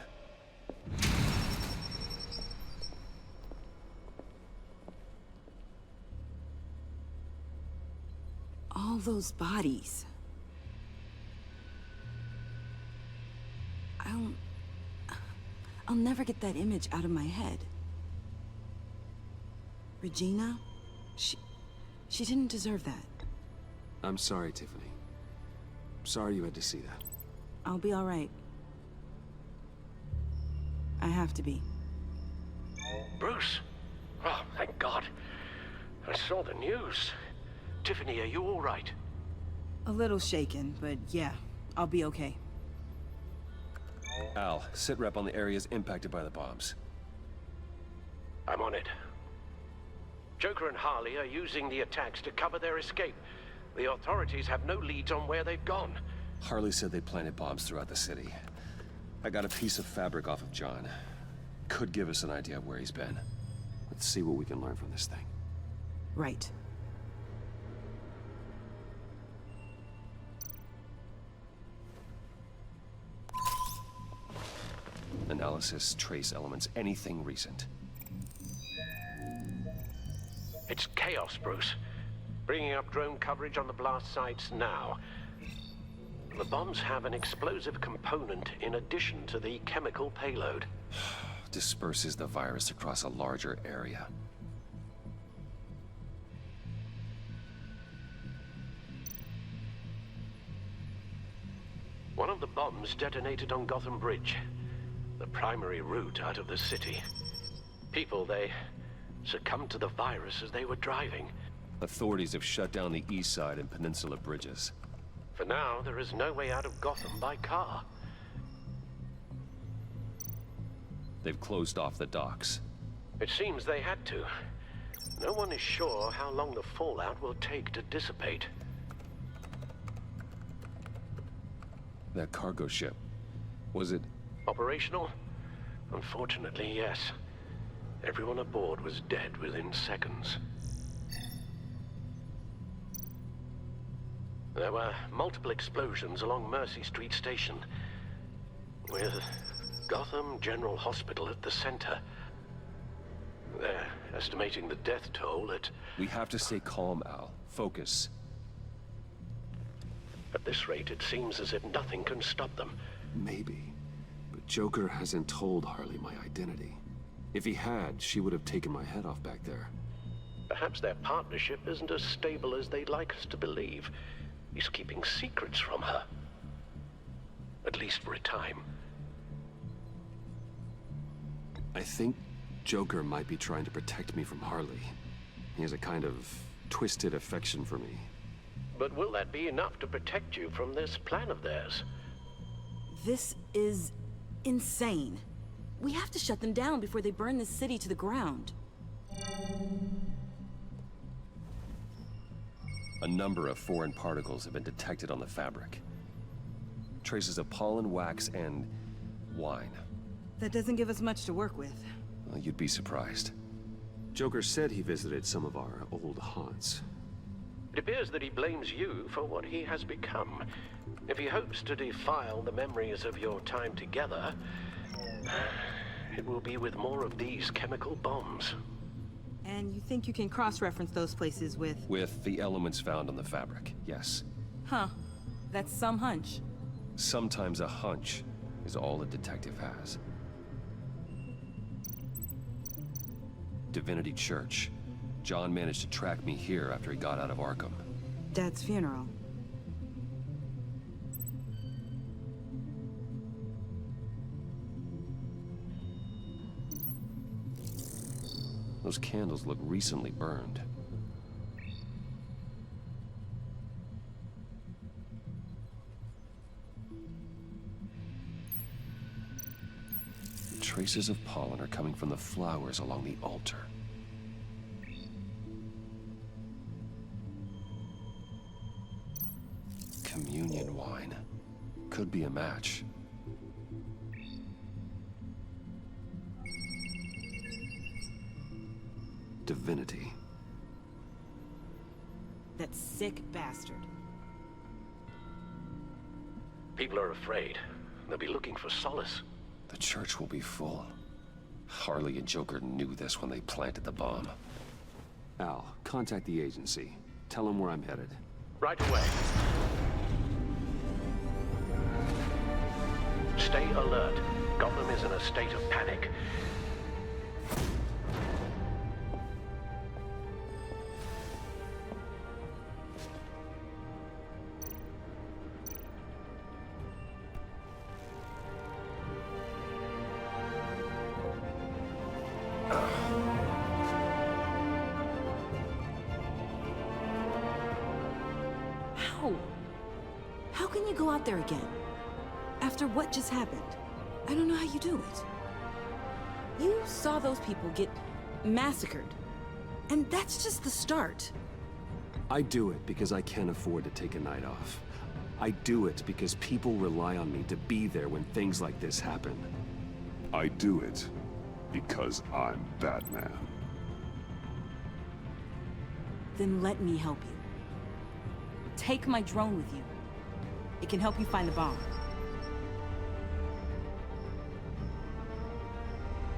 All those bodies. I'll never get that image out of my head. Regina? She didn't deserve that. I'm sorry, Tiffany. Sorry you had to see that. I'll be all right. I have to be. Bruce? Oh, thank God. I saw the news. Tiffany, are you all right? A little shaken, but yeah, I'll be okay. Al, sit rep on the areas impacted by the bombs. I'm on it. Joker and Harley are using the attacks to cover their escape. The authorities have no leads on where they've gone. Harley said they planted bombs throughout the city. I got a piece of fabric off of John. Could give us an idea of where he's been. Let's see what we can learn from this thing. Right. Analysis, trace elements, anything recent. It's chaos, Bruce. Bringing up drone coverage on the blast sites now. The bombs have an explosive component in addition to the chemical payload. Disperses the virus across a larger area. One of the bombs detonated on Gotham Bridge, the primary route out of the city. People, they succumbed to the virus as they were driving. Authorities have shut down the east side and peninsula bridges. For now, there is no way out of Gotham by car. They've closed off the docks. It seems they had to. No one is sure how long the fallout will take to dissipate. That cargo ship, was it... Operational? Unfortunately, yes. Everyone aboard was dead within seconds. There were multiple explosions along Mercy Street Station, with Gotham General Hospital at the center. They're estimating the death toll at... We have to stay calm, Al. Focus. At this rate, it seems as if nothing can stop them. Maybe. But Joker hasn't told Harley my identity. If he had, she would have taken my head off back there. Perhaps their partnership isn't as stable as they'd like us to believe. He's keeping secrets from her. At least for a time. I think Joker might be trying to protect me from Harley. He has a kind of twisted affection for me. But will that be enough to protect you from this plan of theirs? This is insane. We have to shut them down before they burn this city to the ground. A number of foreign particles have been detected on the fabric. Traces of pollen, wax, and wine. That doesn't give us much to work with. Well, you'd be surprised. Joker said he visited some of our old haunts. It appears that he blames you for what he has become. If he hopes to defile the memories of your time together, it will be with more of these chemical bombs. And you think you can cross-reference those places with... With the elements found on the fabric, yes. Huh. That's some hunch. Sometimes a hunch is all a detective has. Divinity Church. John managed to track me here after he got out of Arkham. Dad's funeral. Those candles look recently burned. Traces of pollen are coming from the flowers along the altar. Communion wine. Could be a match. Divinity. That sick bastard. People are afraid. They'll be looking for solace. The church will be full. Harley and Joker knew this when they planted the bomb. Al, contact the agency. Tell them where I'm headed. Right away. Stay alert. Gotham is in a state of panic. How can you go out there again? After what just happened? I don't know how you do it. You saw those people get massacred. And that's just the start. I do it because I can't afford to take a night off. I do it because people rely on me to be there when things like this happen. I do it because I'm Batman. Then let me help you. Take my drone with you. It can help you find the bomb.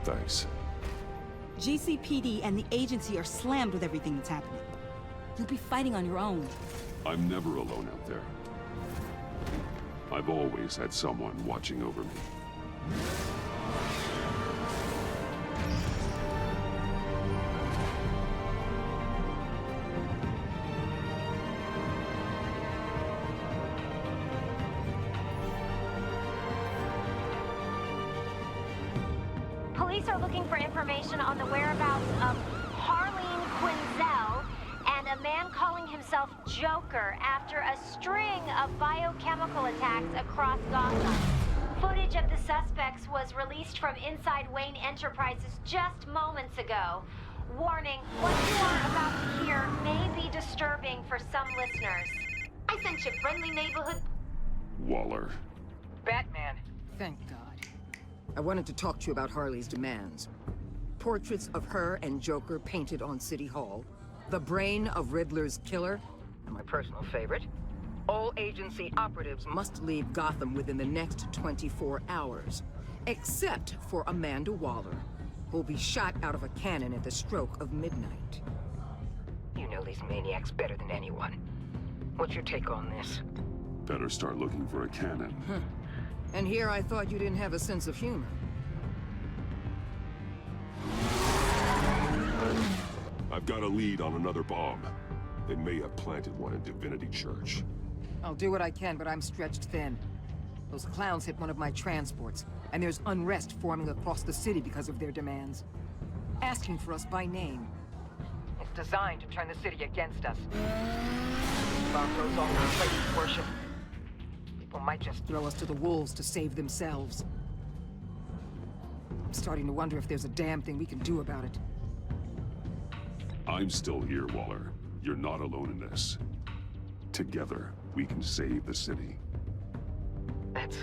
Thanks. GCPD and the agency are slammed with everything that's happening. You'll be fighting on your own. I'm never alone out there. I've always had someone watching over me. Police are looking for information on the whereabouts of Harleen Quinzel and a man calling himself Joker after a string of biochemical attacks across Gotham. Footage of the suspects was released from inside Wayne Enterprises just moments ago. Warning, what you are about to hear may be disturbing for some listeners. I sent you friendly neighborhood... Waller. Batman. Thank God. I wanted to talk to you about Harley's demands. Portraits of her and Joker painted on City Hall. The brain of Riddler's killer, and my personal favorite. All agency operatives must leave Gotham within the next 24 hours. Except for Amanda Waller, who'll be shot out of a cannon at the stroke of midnight. You know these maniacs better than anyone. What's your take on this? Better start looking for a cannon. Huh. And here I thought you didn't have a sense of humor. I've got a lead on another bomb. They may have planted one in Divinity Church. I'll do what I can, but I'm stretched thin. Those clowns hit one of my transports, and there's unrest forming across the city because of their demands. Asking for us by name. It's designed to turn the city against us. Bomb goes off in a place of worship. People might just throw us to the wolves to save themselves. I'm starting to wonder if there's a damn thing we can do about it. I'm still here, Waller. You're not alone in this. Together, we can save the city. That's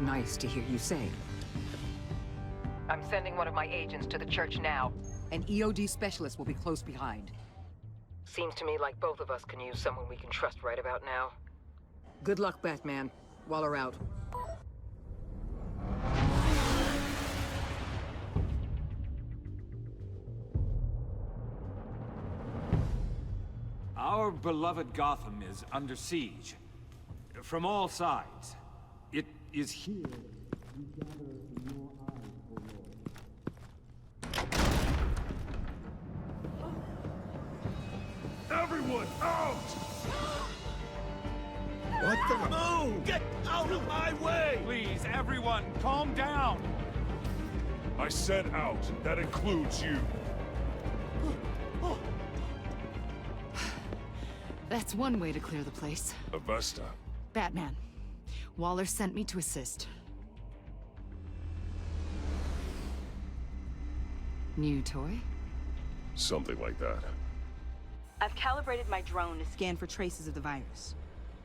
nice to hear you say. I'm sending one of my agents to the church now. An EOD specialist will be close behind. Seems to me like both of us can use someone we can trust right about now. Good luck, Batman. Waller out. Our beloved Gotham is under siege. From all sides. It is here we gather in your eyes, O Lord. Everyone, out! What the... Move! Get out of my way! Please, everyone, calm down! I said out. That includes you. That's one way to clear the place. Avesta. Batman. Waller sent me to assist. New toy? Something like that. I've calibrated my drone to scan for traces of the virus.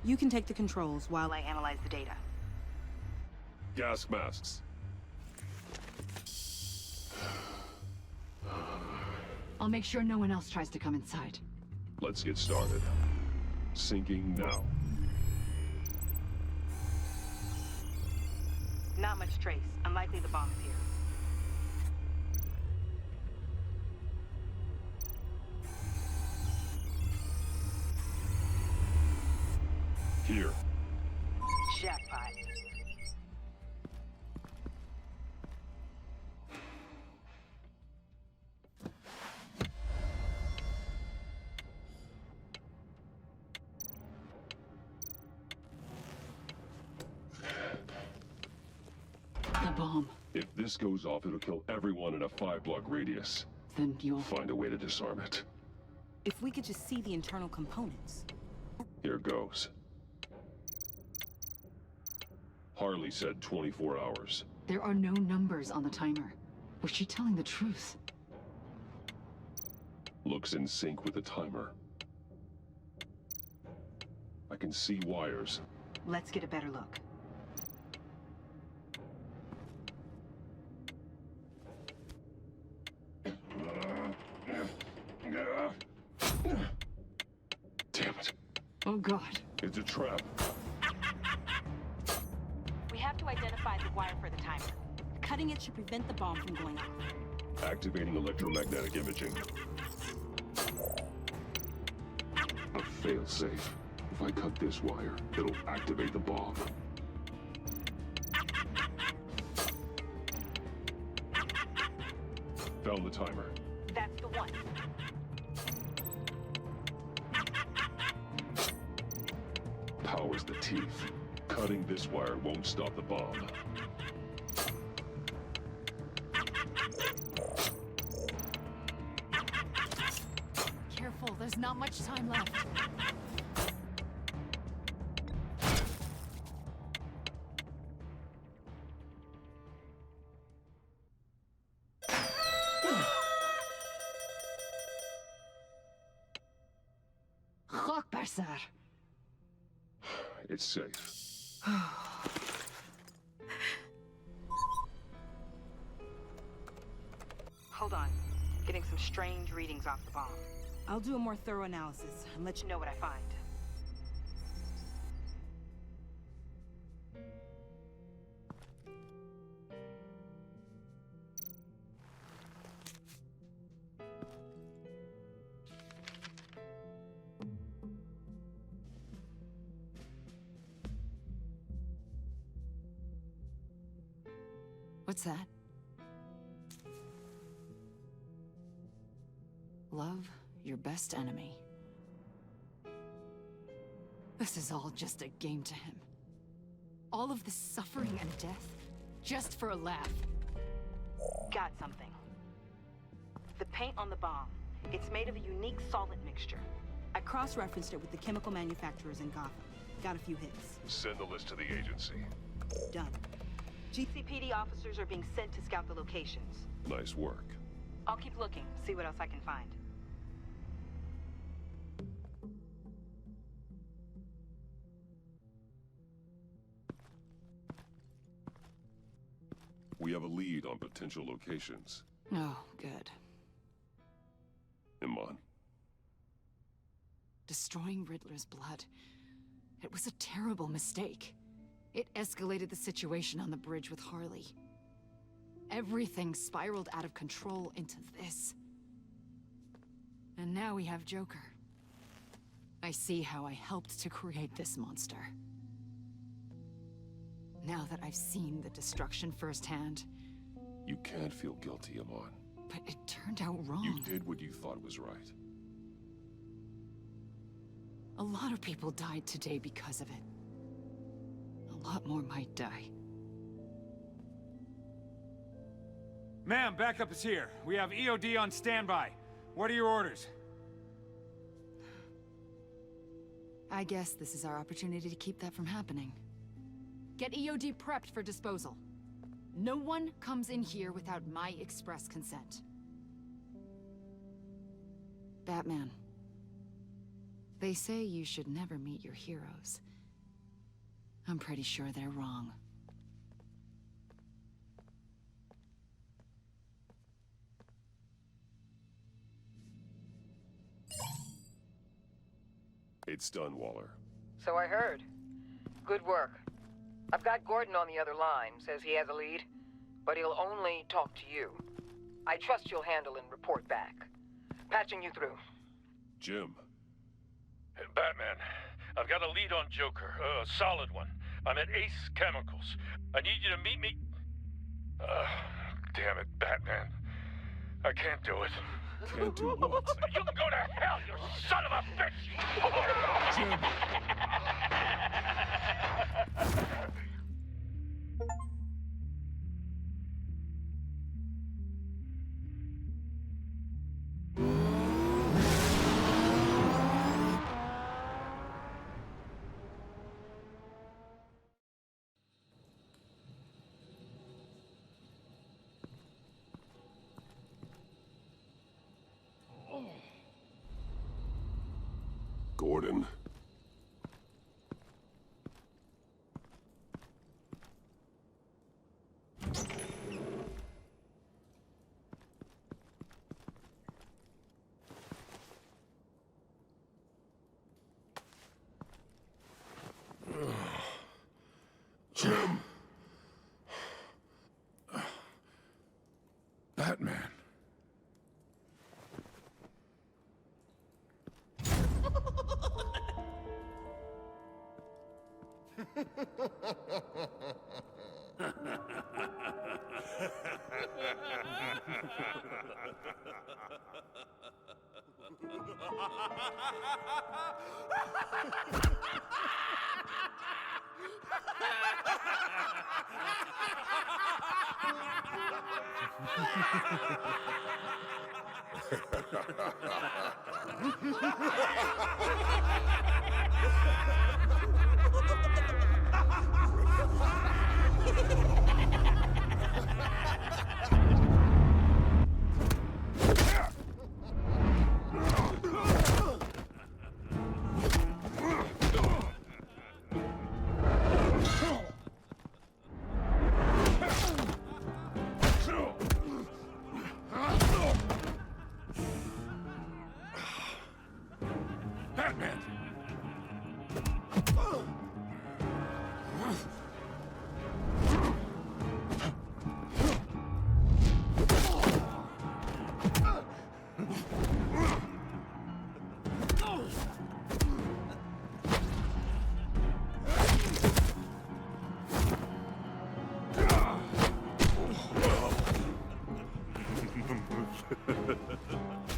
You can take the controls while I analyze the data. Gas masks. I'll make sure no one else tries to come inside. Let's get started. Sinking now. Not much trace. Unlikely the bomb is here. Here. Jackpot. The bomb. If this goes off, it'll kill everyone in a 5-block radius. Then you'll find a way to disarm it. If we could just see the internal components. Here goes. Harley said 24 hours. There are no numbers on the timer. Was she telling the truth? Looks in sync with the timer. I can see wires. Let's get a better look. Damn it. Oh God. It's a trap. We have to identify the wire for the timer. Cutting it should prevent the bomb from going off. Activating electromagnetic imaging. A failsafe. If I cut this wire, it'll activate the bomb. Found the timer. That's the one. Power's the teeth. Cutting this wire won't stop the bomb. Careful, there's not much time left. Sir. It's safe. Hold on. Getting some strange readings off the bomb. I'll do a more thorough analysis and let you know what I find. What's that? Love your best enemy. This is all just a game to him. All of this suffering and death, just for a laugh. Got something. The paint on the bomb. It's made of a unique solvent mixture. I cross-referenced it with the chemical manufacturers in Gotham. Got a few hits. Send the list to the agency. Done. GCPD officers are being sent to scout the locations. Nice work. I'll keep looking, see what else I can find. We have a lead on potential locations. Oh, good. Iman. Destroying Riddler's blood. It was a terrible mistake. It escalated the situation on the bridge with Harley. Everything spiraled out of control into this. And now we have Joker. I see how I helped to create this monster. Now that I've seen the destruction firsthand... You can't feel guilty, Iman. But it turned out wrong. You did what you thought was right. A lot of people died today because of it. A lot more might die. Ma'am, backup is here. We have EOD on standby. What are your orders? I guess this is our opportunity to keep that from happening. Get EOD prepped for disposal. No one comes in here without my express consent. Batman. They say you should never meet your heroes. I'm pretty sure they're wrong. It's done, Waller. So I heard. Good work. I've got Gordon on the other line, says he has a lead, but he'll only talk to you. I trust you'll handle and report back. Patching you through. Jim. Batman, I've got a lead on Joker, a solid one. I'm at Ace Chemicals. I need you to meet me... damn it, Batman. I can't do it. Can't do what? You can go to hell, you son of a bitch! Jim! Gordon. Jim. Batman. Batman!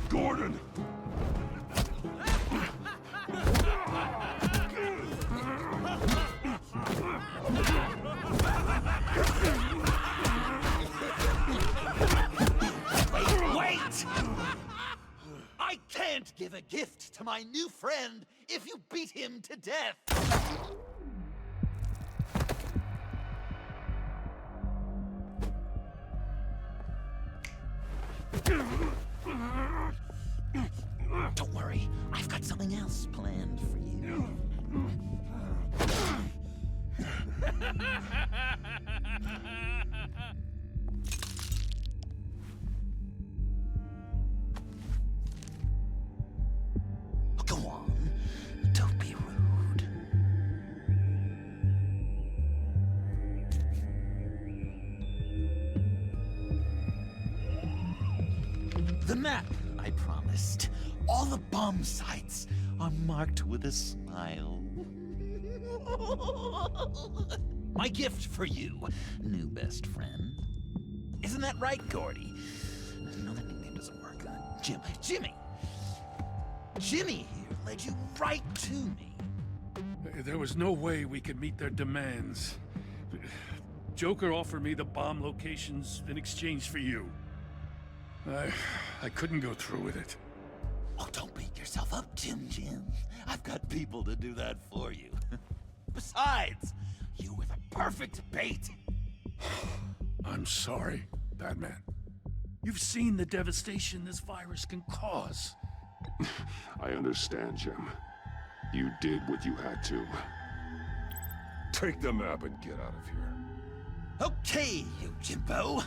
Gordon! Wait! I can't give a gift to my new friend if you beat him to death! Don't worry, I've got something else planned for you. Go on, don't be rude. The map I promised. All the bomb sites are marked with a smile. My gift for you, new best friend. Isn't that right, Gordy? No, that nickname doesn't work. Jimmy! Jimmy here led you right to me. There was no way we could meet their demands. Joker offered me the bomb locations in exchange for you. I couldn't go through with it. Oh, don't beat yourself up, Jim. I've got people to do that for you. Besides, you were the perfect bait. I'm sorry, Batman. You've seen the devastation this virus can cause. I understand, Jim. You did what you had to. Take the map and get out of here. Okay, you Jimbo.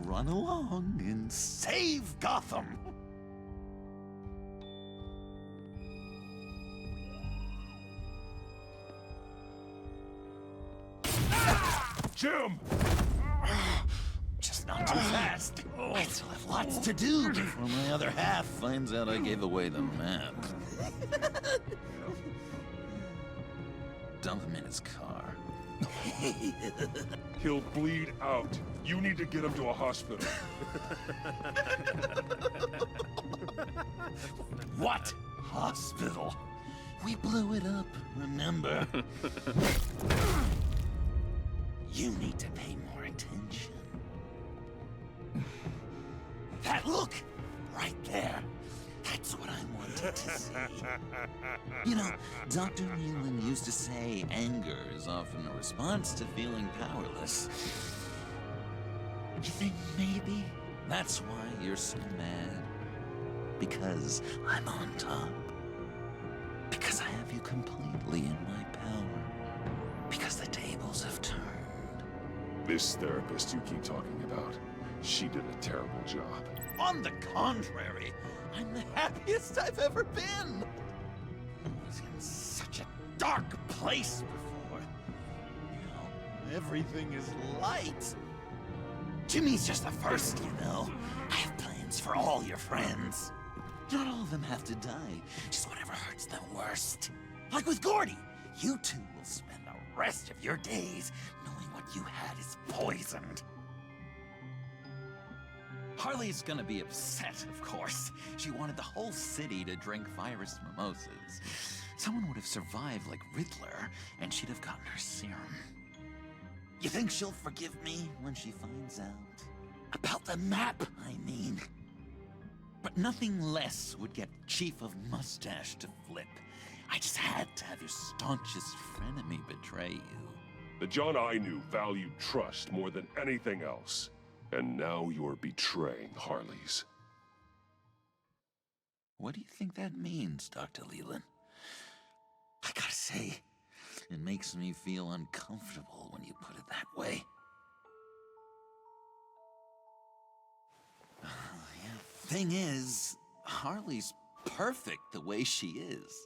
Run along and save Gotham. Jim! Just not too fast. I still have lots to do before my other half finds out I gave away the map. Dump him in his car. He'll bleed out. You need to get him to a hospital. What hospital? We blew it up, remember? You need to pay more attention. That look! Right there. That's what I wanted to see. You know, Dr. Nealon used to say anger is often a response to feeling powerless. You think maybe that's why you're so mad? Because I'm on top? Because I you completely in my power. Because the tables have turned. This therapist you keep talking about, she did a terrible job. On the contrary, I'm the happiest I've ever been. I was in such a dark place before. Now everything is light. Jimmy's just the first, you know. I have plans for all your friends. Not all of them have to die, just whatever hurts them worst. Like with Gordy, you two will spend the rest of your days knowing what you had is poisoned. Harley's gonna be upset, of course. She wanted the whole city to drink virus mimosas. Someone would have survived like Riddler, and she'd have gotten her serum. You think she'll forgive me when she finds out? About the map, I mean. But nothing less would get Chief of Mustache to flip. I just had to have your staunchest frenemy betray you. The John I knew valued trust more than anything else. And now you're betraying Harley's. What do you think that means, Dr. Leland? I gotta say, it makes me feel uncomfortable when you put it that way. Thing is, Harley's perfect the way she is.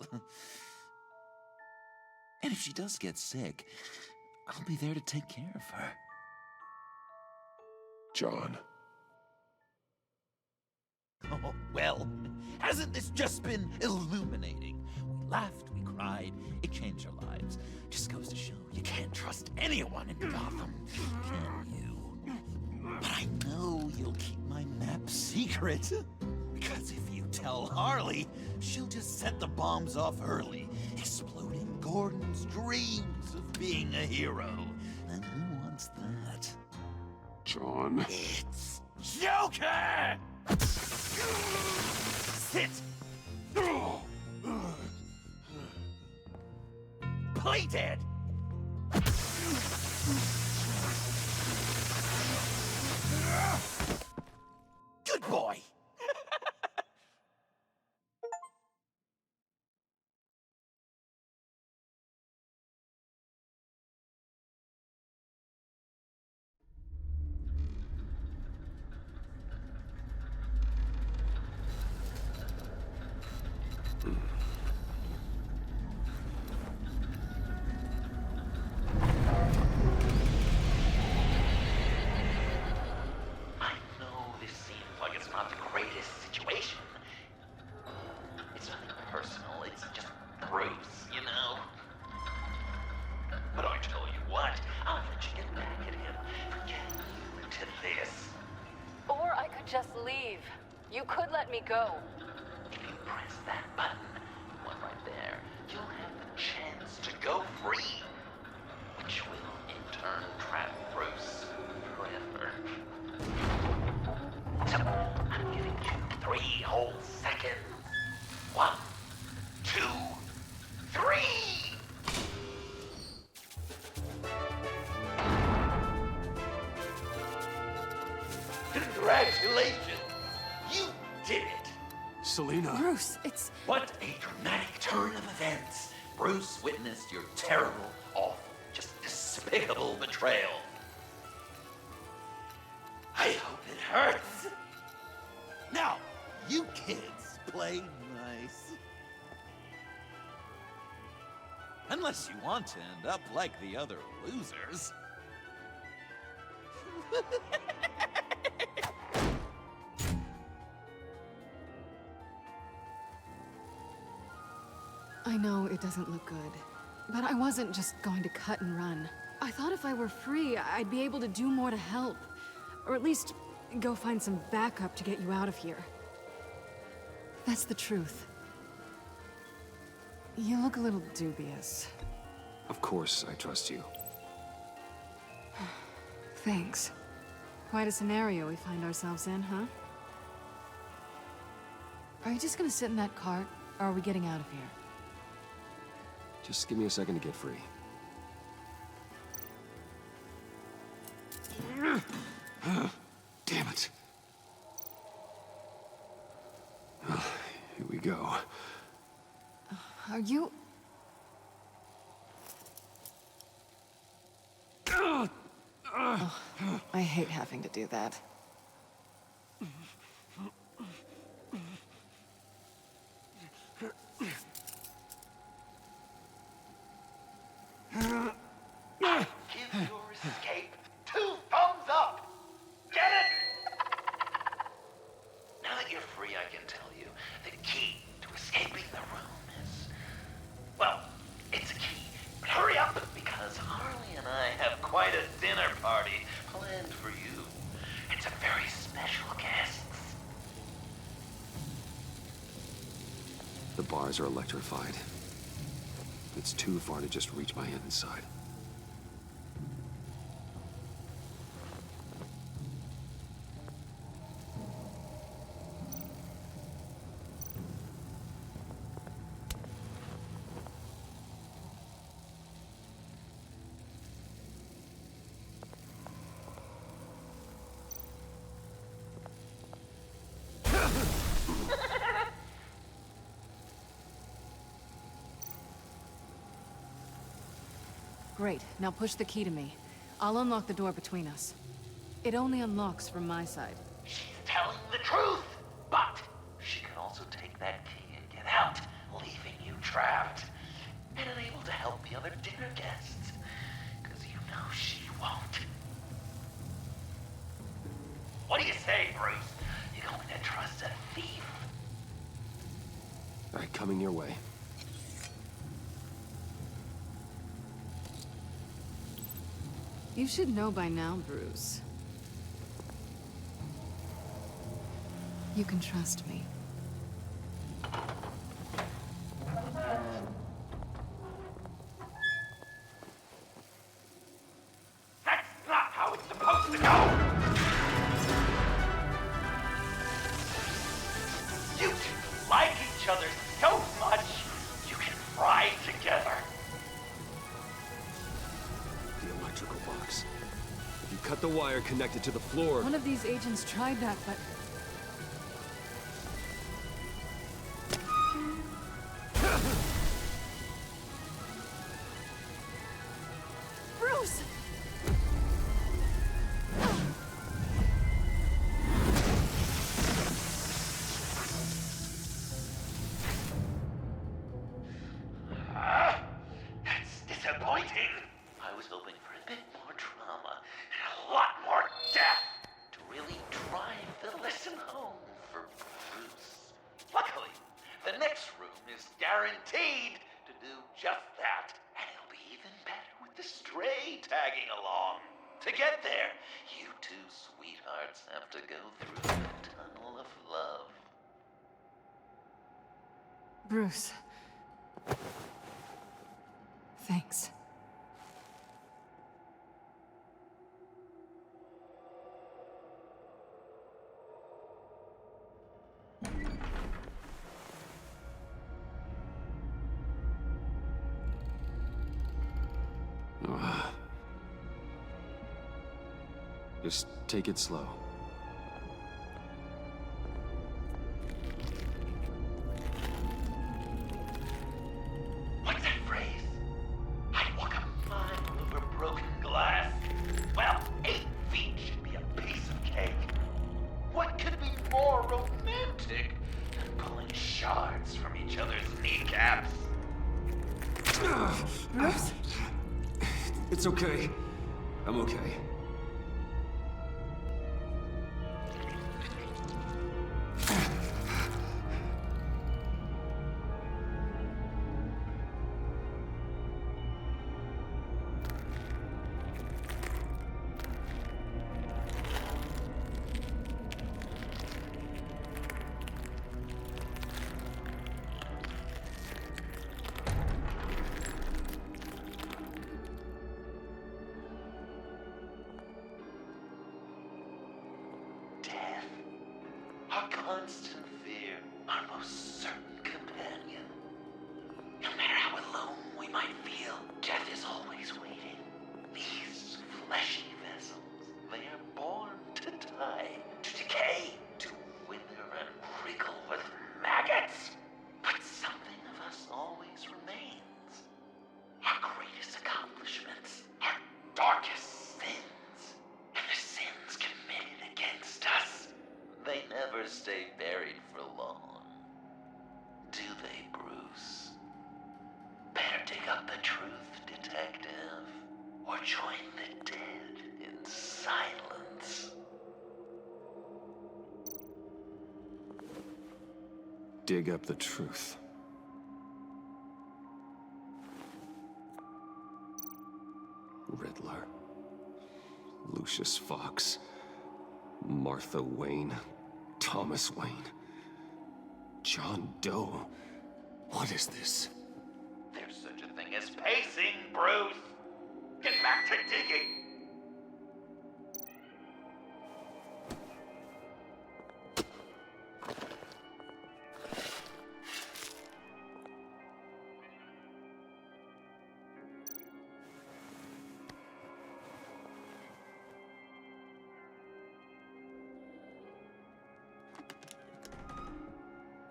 And if she does get sick, I'll be there to take care of her. John. Oh, well, hasn't this just been illuminating? We laughed, we cried, it changed our lives. Just goes to show you can't trust anyone in Gotham, can you? But I know you'll keep my map secret. Because if you tell Harley, she'll just set the bombs off early, exploding Gordon's dreams of being a hero. And who wants that? John. It's Joker! Sit! Play dead! Good boy! Just leave. You could let me go. If you press that button, one right there, you'll have the chance to go free. Which will, in turn, trap Bruce forever. So, I'm giving you 3 whole seconds. 1, 2, 3! Congratulations! You did it! Selina. Bruce, it's... What a dramatic turn of events. Bruce witnessed your terrible, awful, just despicable betrayal. I hope it hurts. Now, you kids play nice. Unless you want to end up like the other losers. I know it doesn't look good, but I wasn't just going to cut and run. I thought if I were free, I'd be able to do more to help. Or at least, go find some backup to get you out of here. That's the truth. You look a little dubious. Of course, I trust you. Thanks. Quite a scenario we find ourselves in, huh? Are you just gonna sit in that cart, or are we getting out of here? Just give me a second to get free. Damn it. Well, here we go. Are you... I hate having to do that. Give your escape 2 thumbs up! Get it? Now that you're free, I can tell you the key to escaping the room is... well, it's a key. But hurry up, because Harley and I have quite a dinner party planned for you. It's a very special guest. The bars are electrified. It's too far to just reach my hand inside. Great, now push the key to me. I'll unlock the door between us. It only unlocks from my side. She's telling the truth, but she can also take that key and get out, leaving you trapped and unable to help the other dinner guests. Because you know she won't. What do you say, Bruce? You going to trust a thief? All right, coming your way. You should know by now, Bruce. You can trust me. That's not how it's supposed to go! You two like each other so much, you can fry together. The electrical box. If you cut the wire connected to the floor... One of these agents tried that, but... Bruce! That's disappointing. I was hoping for a bit more drama and a lot more death to really drive the lesson home for Bruce. Luckily, the next room is guaranteed to do just that, and it'll be even better with the stray tagging along. To get there, you two sweethearts have to go through the tunnel of love. Bruce. Thanks. Just take it slow. What's that phrase? I'd walk a mile over broken glass. Well, 8 feet should be a piece of cake. What could be more romantic than pulling shards from each other's kneecaps? Bruce? It's okay. I'm okay. Death. Our constant fear. Our most certain companion. No matter how alone we might feel, death is always waiting. These fleshy vessels, they are born to die, to decay, to wither and wriggle with maggots. But something of us always remains. Our greatest accomplishments, our darkest sins. dig up the truth, detective, or join the dead in silence. Dig up the truth. Riddler. Lucius Fox. Martha Wayne. Thomas Wayne. John Doe. What is this? There's such a thing as pacing, Bruce! Get back to digging!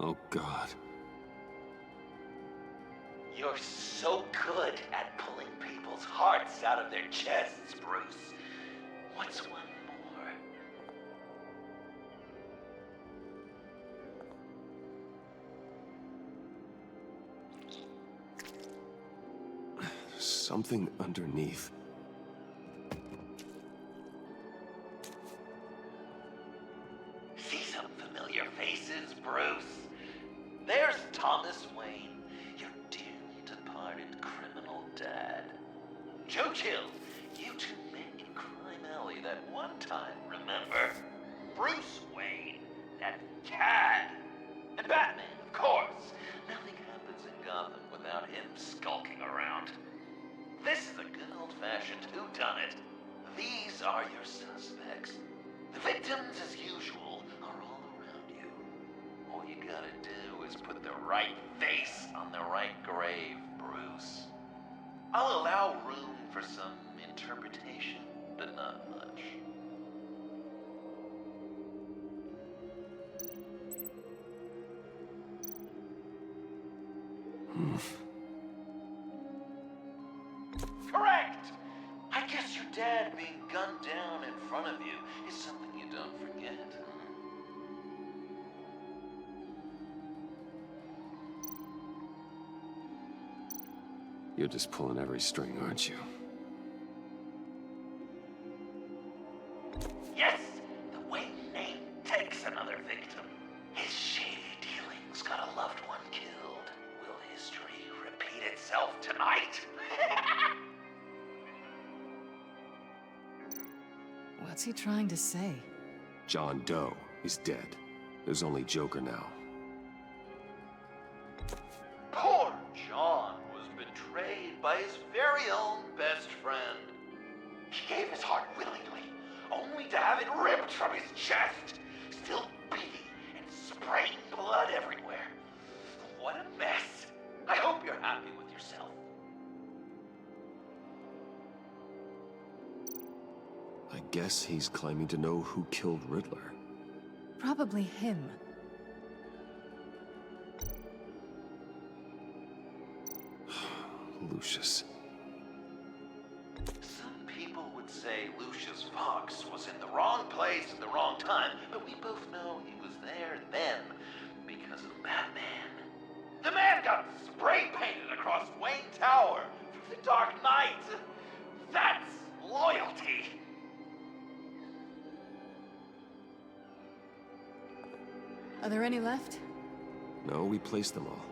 Oh, God. You're so good at pulling people's hearts out of their chests, Bruce. What's one more? Something underneath. See some familiar faces, Bruce? There's Thomas Wayne, your dearly departed criminal dad. Joe Chill, you two met in Crime Alley that one time, remember? Bruce Wayne, that cad. And Batman, of course. Nothing happens in Gotham without him skulking around. This is a good old-fashioned whodunit. These are your suspects. The victims, as usual, are all around you. All you gotta do is put the right face on the right grave, Bruce. I'll allow room for some interpretation, but not much. Correct! I guess your dad being gunned down in front of you is something you don't forget. You're just pulling every string, aren't you? Yes! The Wayne name takes another victim. His shady dealings got a loved one killed. Will history repeat itself tonight? What's he trying to say? John Doe is dead. There's only Joker now. Poor John was betrayed by his very own best friend. He gave his heart willingly, only to have it ripped from his chest, still beating and spraying blood everywhere. What a mess. I hope you're happy with yourself. I guess he's claiming to know who killed Riddler. Probably him. Lucius. Some people would say Lucius Fox was in the wrong place at the wrong time, but we both know he was there then because of Batman. The man got spray painted across Wayne Tower from the Dark Knight. That's loyalty. Are there any left? No, we placed them all.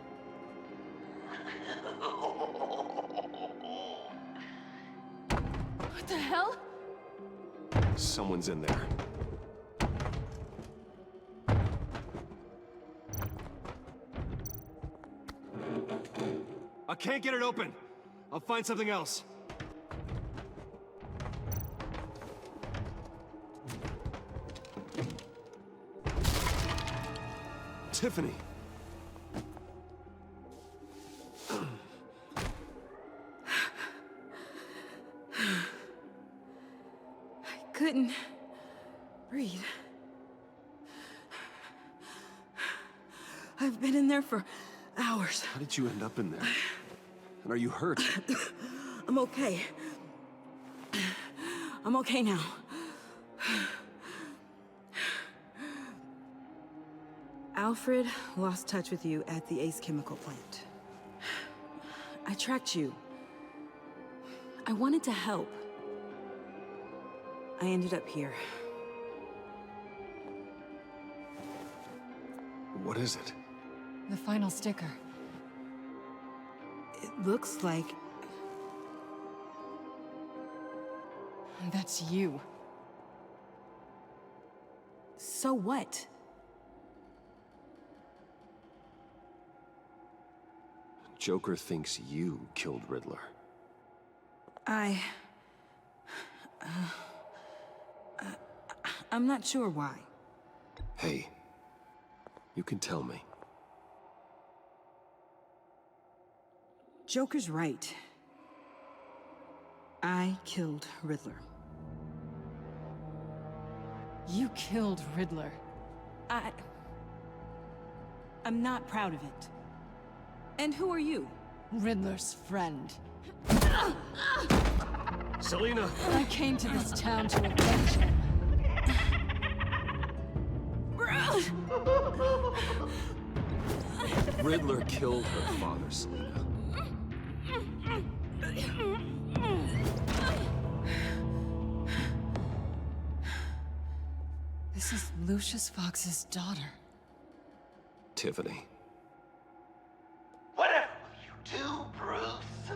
What the hell? Someone's in there. I can't get it open. I'll find something else. Tiffany. I couldn't breathe. I've been in there for hours. How did you end up in there? And are you hurt? I'm okay. I'm okay now. Alfred lost touch with you at the Ace Chemical plant. I tracked you. I wanted to help. I ended up here. What is it? The final sticker. It looks like... That's you. So what? Joker thinks you killed Riddler. I'm not sure why. Hey, you can tell me. Joker's right. I killed Riddler. You killed Riddler. I'm not proud of it. And who are you? Riddler's friend. Selina! I came to this town to avenge him. Riddler killed her father, Selina. This is Lucius Fox's daughter. Tiffany. Whatever will you do, Bruce?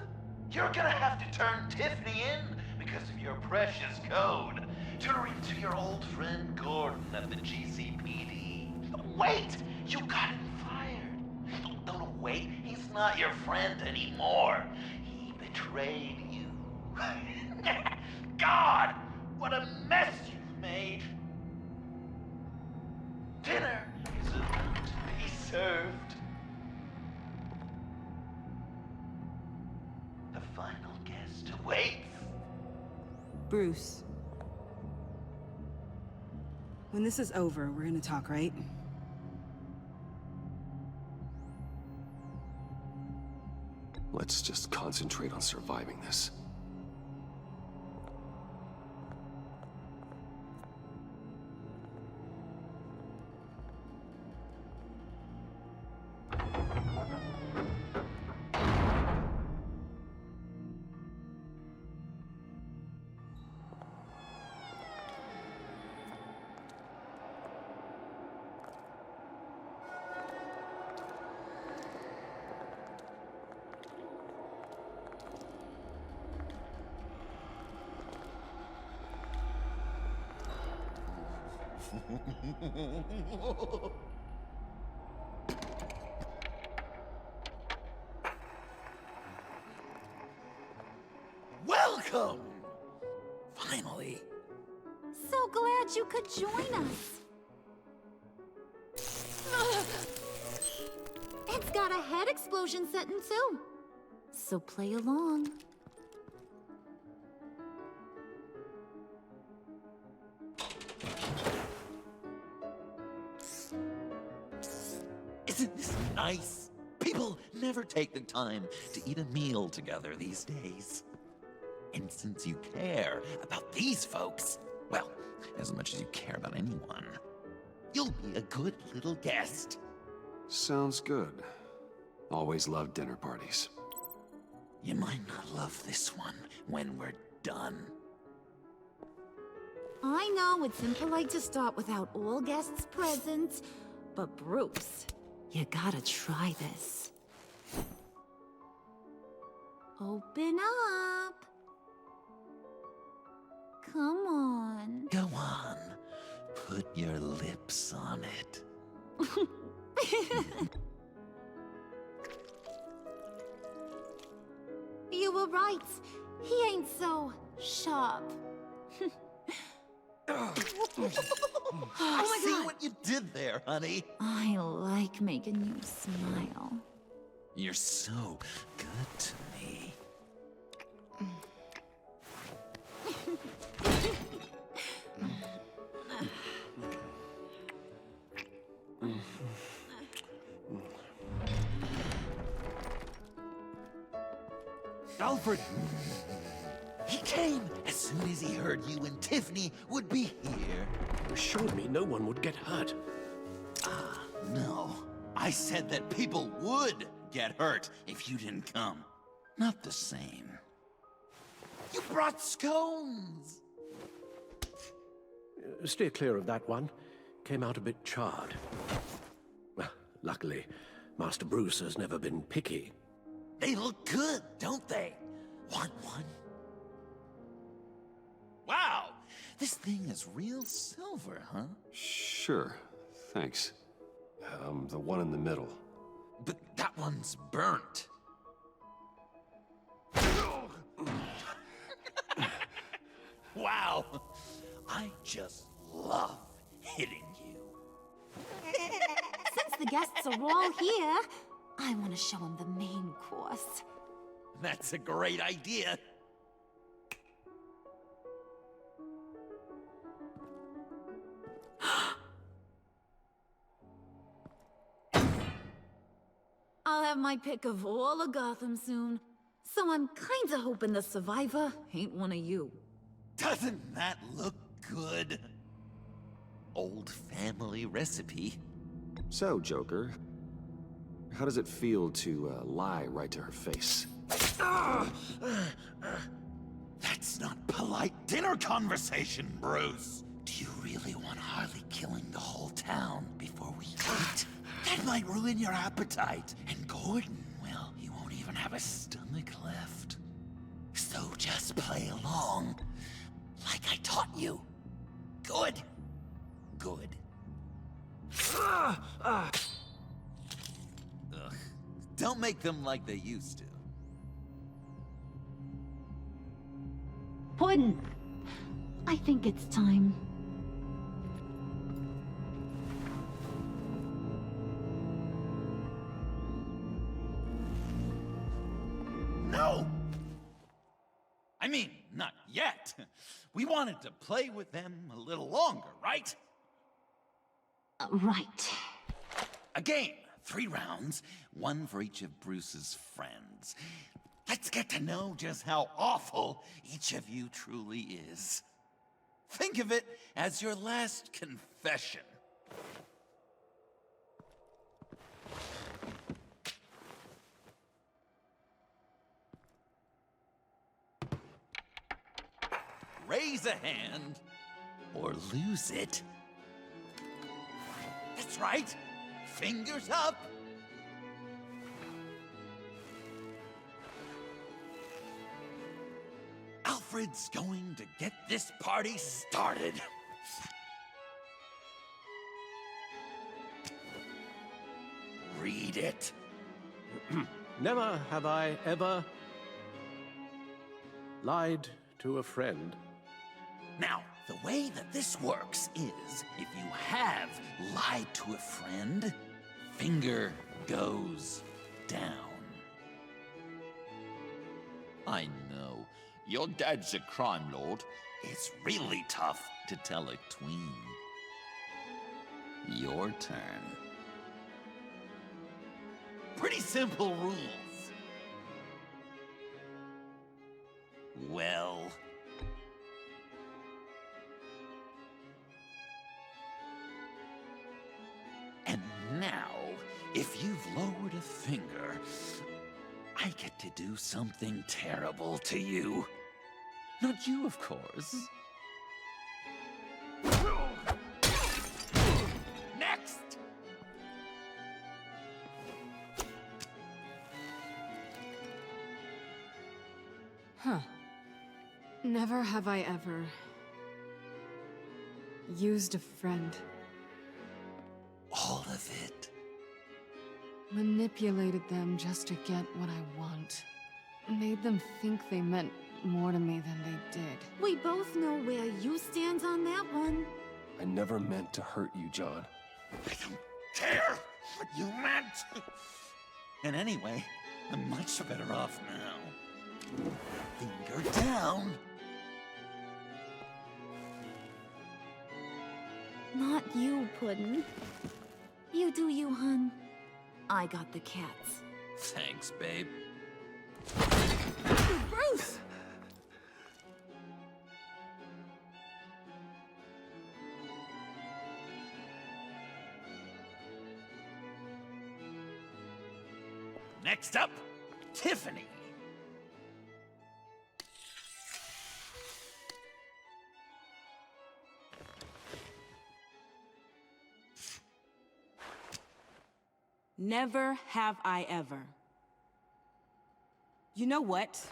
You're gonna have to turn Tiffany in because of your precious code. Turn her into your old friend Gordon at the GCPD. Wait! You got him fired. No, wait. He's not your friend anymore. He betrayed you. God! What a mess you've made. Dinner is about to be served. The final guest awaits. Bruce. When this is over, we're gonna talk, right? Let's just concentrate on surviving this. Welcome! Finally. So glad you could join us. It's got a head explosion setting too. So play along. Isn't this nice? People never take the time to eat a meal together these days. And since you care about these folks, well, as much as you care about anyone, you'll be a good little guest. Sounds good. Always loved dinner parties. You might not love this one when we're done. I know it's impolite to start without all guests present, but Bruce, you gotta try this. Open up. Come on. Go on. Put your lips on it. You were right. He ain't so sharp. Oh my God! See what you did there, honey. I like making you smile. You're so good to me. Alfred! He came as soon as he heard you and Tiffany would be here. You showed me no one would get hurt. No. I said that people would get hurt if you didn't come. Not the same. You brought scones! Steer clear of that one. Came out a bit charred. Well, luckily, Master Bruce has never been picky. They look good, don't they? Want one? Wow! This thing is real silver, huh? Sure, thanks. The one in the middle. But that one's burnt. Wow! I just love hitting you. Since the guests are all here, I want to show them the main course. That's a great idea. I'll have my pick of all of Gotham soon, so I'm kinda hoping the survivor ain't one of you. Doesn't that look good? Old family recipe. So, Joker, how does it feel to lie right to her face? That's not polite dinner conversation, Bruce. Do you really want Harley killing the whole town before we eat? That might ruin your appetite. And Gordon, well, he won't even have a stomach left. So just play along, like I taught you. Good. Good. Ugh. Don't make them like they used to. Puddin', I think it's time. No! I mean, not yet. We wanted to play with them a little longer, right? Right. A game. 3 rounds, 1 for each of Bruce's friends. Let's get to know just how awful each of you truly is. Think of it as your last confession. Raise a hand, or lose it. That's right. Fingers up. Alfred's going to get this party started. Read it. Never have I ever lied to a friend. Now, the way that this works is, if you have lied to a friend, finger goes down. I know, your dad's a crime lord. It's really tough to tell a tween. Your turn. Pretty simple rules. Well... And now, if you've lowered a finger, I get to do something terrible to you. Not you, of course. Next! Huh. Never have I ever used a friend. All of it. Manipulated them just to get what I want. Made them think they meant more to me than they did. We both know where you stand on that one. I never meant to hurt you, John. I don't care what you meant. And anyway, I'm much better off now. Finger down. Not you, Puddin'. You do you, hun. I got the cats. Thanks, babe. Bruce! Next up, Tiffany. Never have I ever. You know what?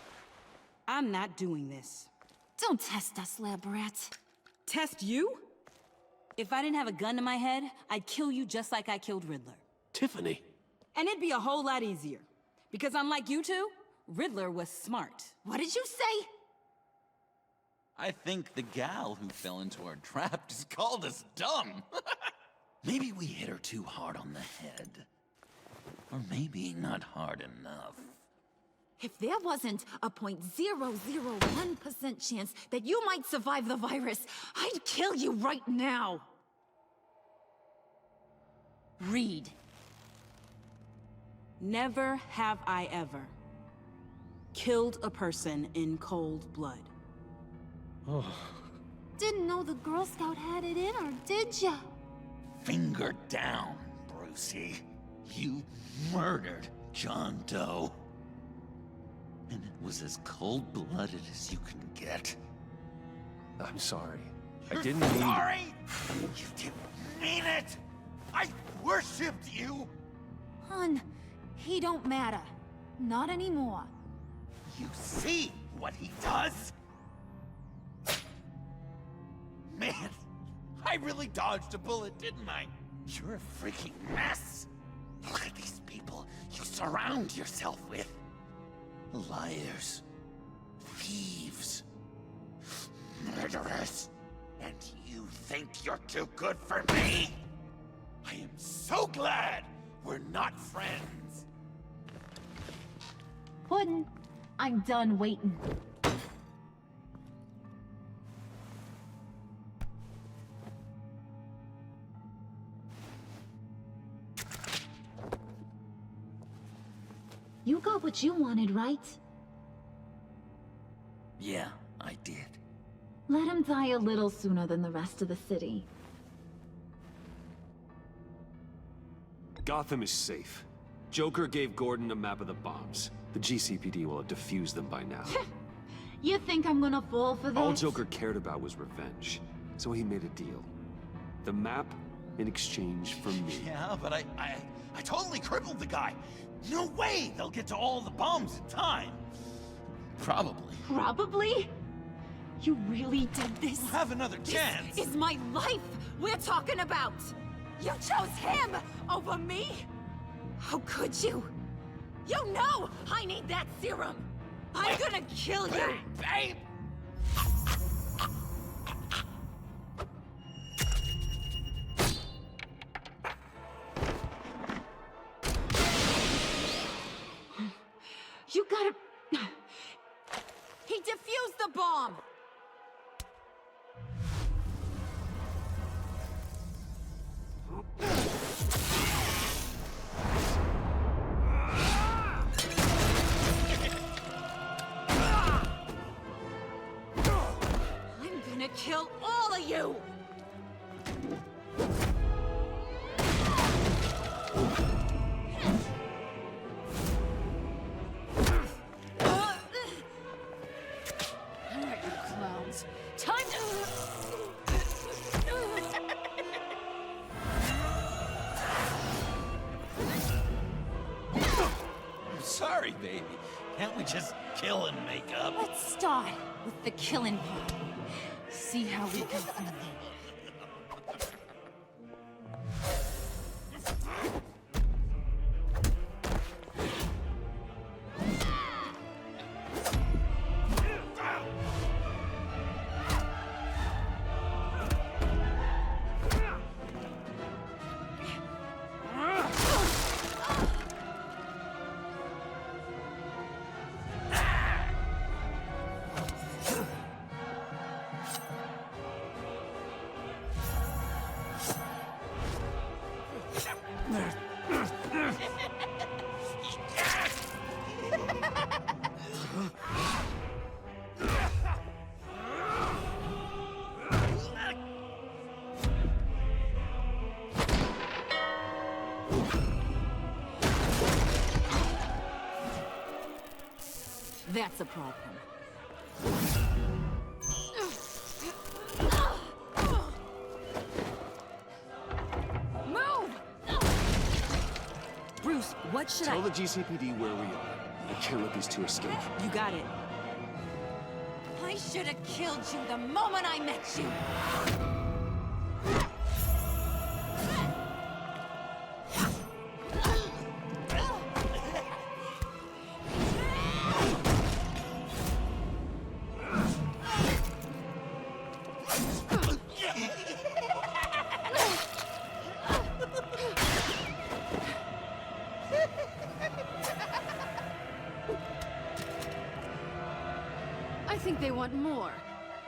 I'm not doing this. Don't test us, lab rat. Test you? If I didn't have a gun to my head, I'd kill you just like I killed Riddler. Tiffany. And it'd be a whole lot easier. Because unlike you two, Riddler was smart. What did you say? I think the gal who fell into our trap just called us dumb. Maybe we hit her too hard on the head. Or maybe not hard enough. If there wasn't a 0.001% chance that you might survive the virus, I'd kill you right now. Read. Never have I ever killed a person in cold blood. Oh. Didn't know the Girl Scout had it in her, did ya? Finger down, Brucey. You murdered John Doe. And it was as cold-blooded as you can get. I'm sorry. I You're didn't mean... sorry? You didn't mean it! I worshipped you! Hun, he don't matter. Not anymore. You see what he does? Man, I really dodged a bullet, didn't I? You're a freaking mess. Look at these people you surround yourself with. Liars. Thieves. Murderers. And you think you're too good for me? I am so glad we're not friends. Puddin', I'm done waiting. You got what you wanted, right? Yeah, I did. Let him die a little sooner than the rest of the city. Gotham is safe. Joker gave Gordon a map of the bombs. The GCPD will have defused them by now. You think I'm gonna fall for that? All Joker cared about was revenge, so he made a deal. The map in exchange for me. Yeah, but I totally crippled the guy. No way they'll get to all the bombs in time. Probably. Probably? You really did this? We'll have another chance. This is my life we're talking about! You chose him over me? How could you? You know I need that serum! I'm gonna kill you! Babe! You gotta... He defused the bomb! I'm gonna kill all of you! Alright, you clowns. Time to... I'm sorry, baby. Can't we just kill and make up? Let's start with the killing part. See how we go from there. That's a problem. Move! should Tell the GCPD where we are. I can't let these two escape. You got it. I should have killed you the moment I met you! I think they want more.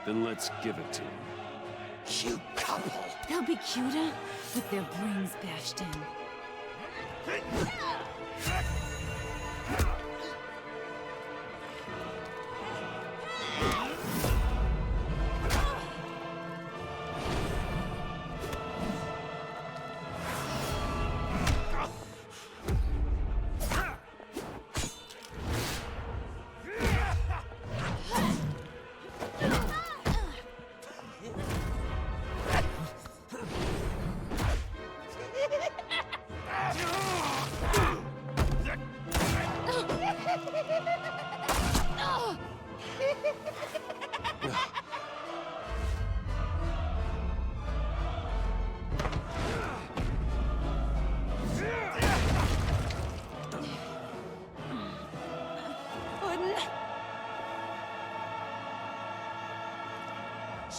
Then let's give it to them. Cute couple. They'll be cuter with their brains bashed in.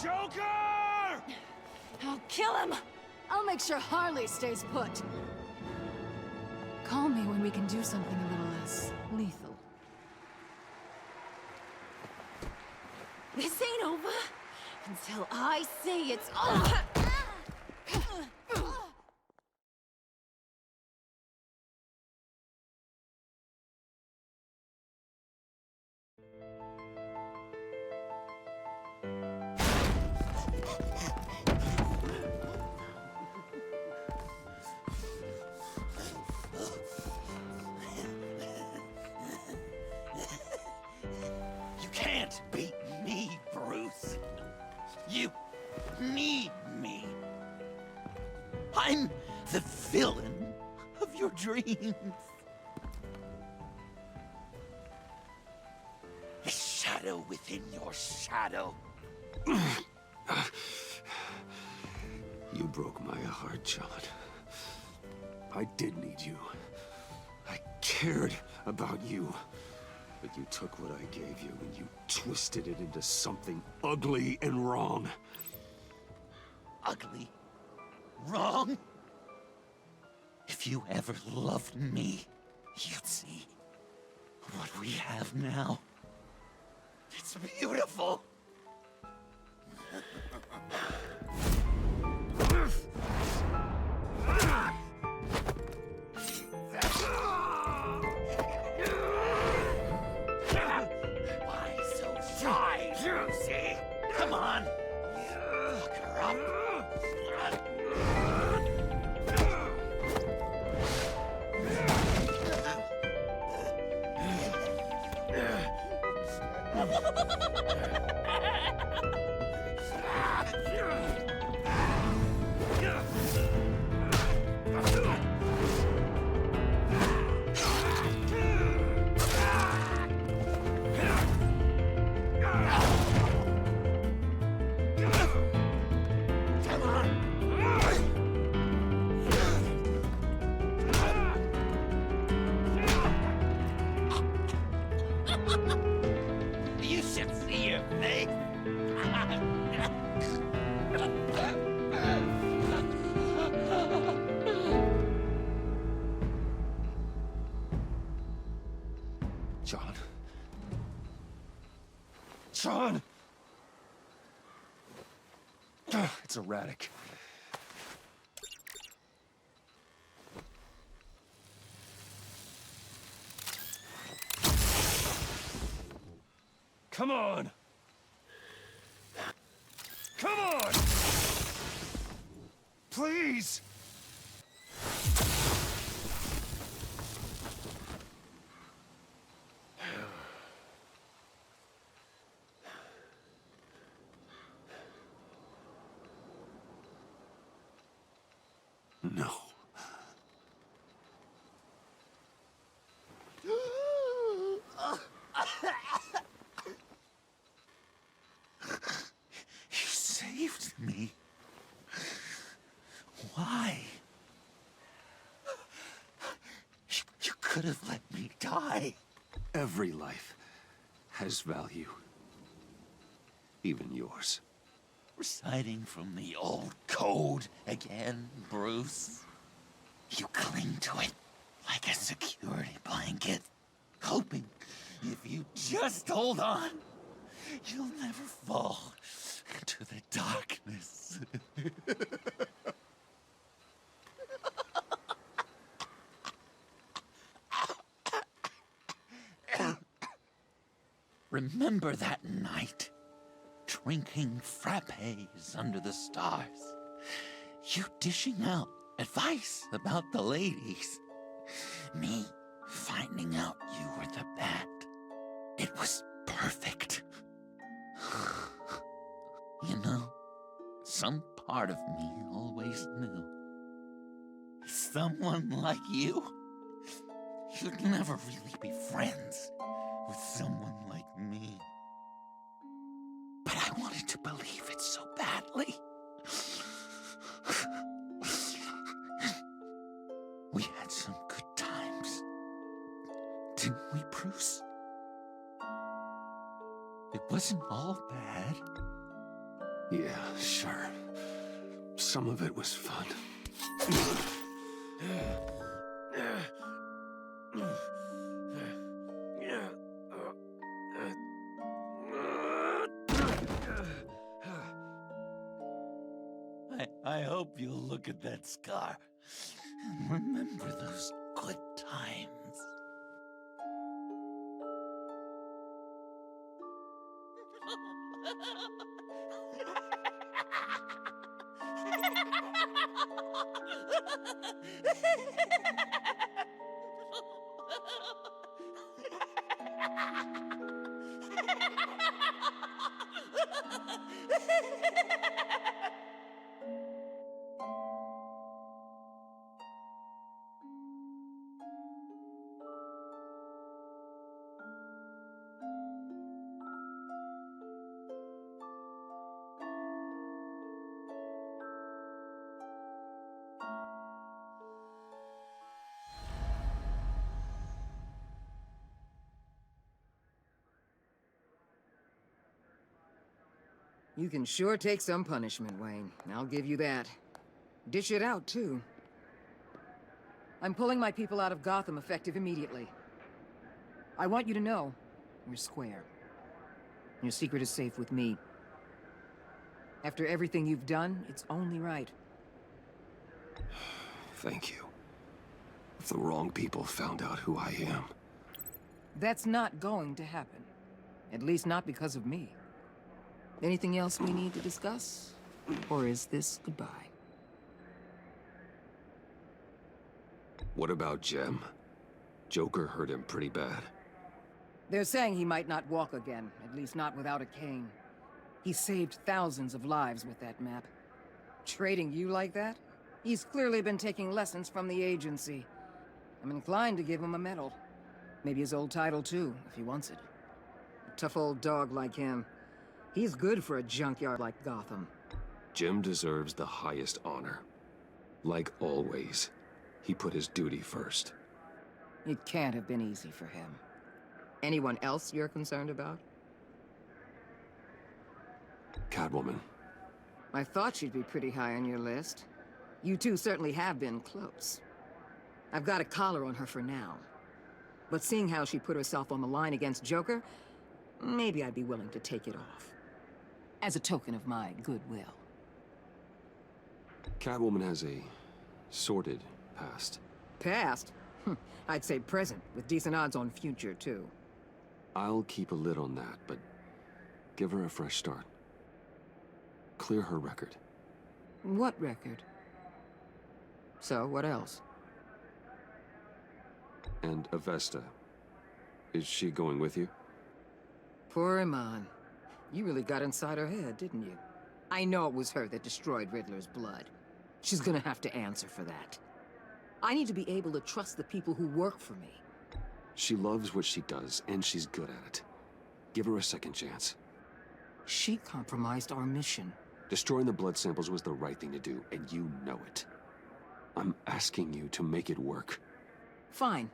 Joker! I'll kill him! I'll make sure Harley stays put. Call me when we can do something a little less lethal. This ain't over until I say it's over! You can't beat me, Bruce. You need me. I'm the villain of your dreams. The shadow within your shadow. You broke my heart, John. I did need you. I cared about you. But you took what I gave you and you twisted it into something ugly and wrong. Ugly? Wrong? If you ever loved me, you'd see what we have now. It's beautiful. Why so shy, Lucy? Come on. Look her up. You should see your face. John. John! It's erratic. Come on! Come on! Please! No. should have let me die. Every life has value. Even yours. Reciting from the old code again, Bruce. You cling to it like a security blanket, hoping if you just hold on, you'll never fall into the darkness. Remember that night, drinking frappes under the stars, you dishing out advice about the ladies, me finding out you were the bat. It was perfect. You know, some part of me always knew. Someone like you, you'd never really be friends with someone like me. But I wanted to believe it so badly. We had some good times, didn't we, Bruce? It wasn't all bad. Yeah, sure. Some of it was fun. I hope you'll look at that scar and remember those good times. You can sure take some punishment, Wayne. I'll give you that. Dish it out, too. I'm pulling my people out of Gotham effective immediately. I want you to know, we're square. Your secret is safe with me. After everything you've done, it's only right. Thank you. If the wrong people found out who I am... That's not going to happen. At least not because of me. Anything else we need to discuss? Or is this goodbye? What about Jem? Joker hurt him pretty bad. They're saying he might not walk again, at least not without a cane. He saved thousands of lives with that map. Trading you like that? He's clearly been taking lessons from the agency. I'm inclined to give him a medal. Maybe his old title too, if he wants it. A tough old dog like him. He's good for a junkyard like Gotham. Jem deserves the highest honor. Like always, he put his duty first. It can't have been easy for him. Anyone else you're concerned about? Catwoman. I thought she'd be pretty high on your list. You two certainly have been close. I've got a collar on her for now. But seeing how she put herself on the line against Joker, maybe I'd be willing to take it off. As a token of my goodwill. Catwoman has a sordid past. Past? I'd say present, with decent odds on future, too. I'll keep a lid on that, but give her a fresh start. Clear her record. What record? So, what else? And Avesta. Is she going with you? Poor Iman. You really got inside her head, didn't you? I know it was her that destroyed Riddler's blood. She's gonna have to answer for that. I need to be able to trust the people who work for me. She loves what she does, and she's good at it. Give her a second chance. She compromised our mission. Destroying the blood samples was the right thing to do, and you know it. I'm asking you to make it work. Fine.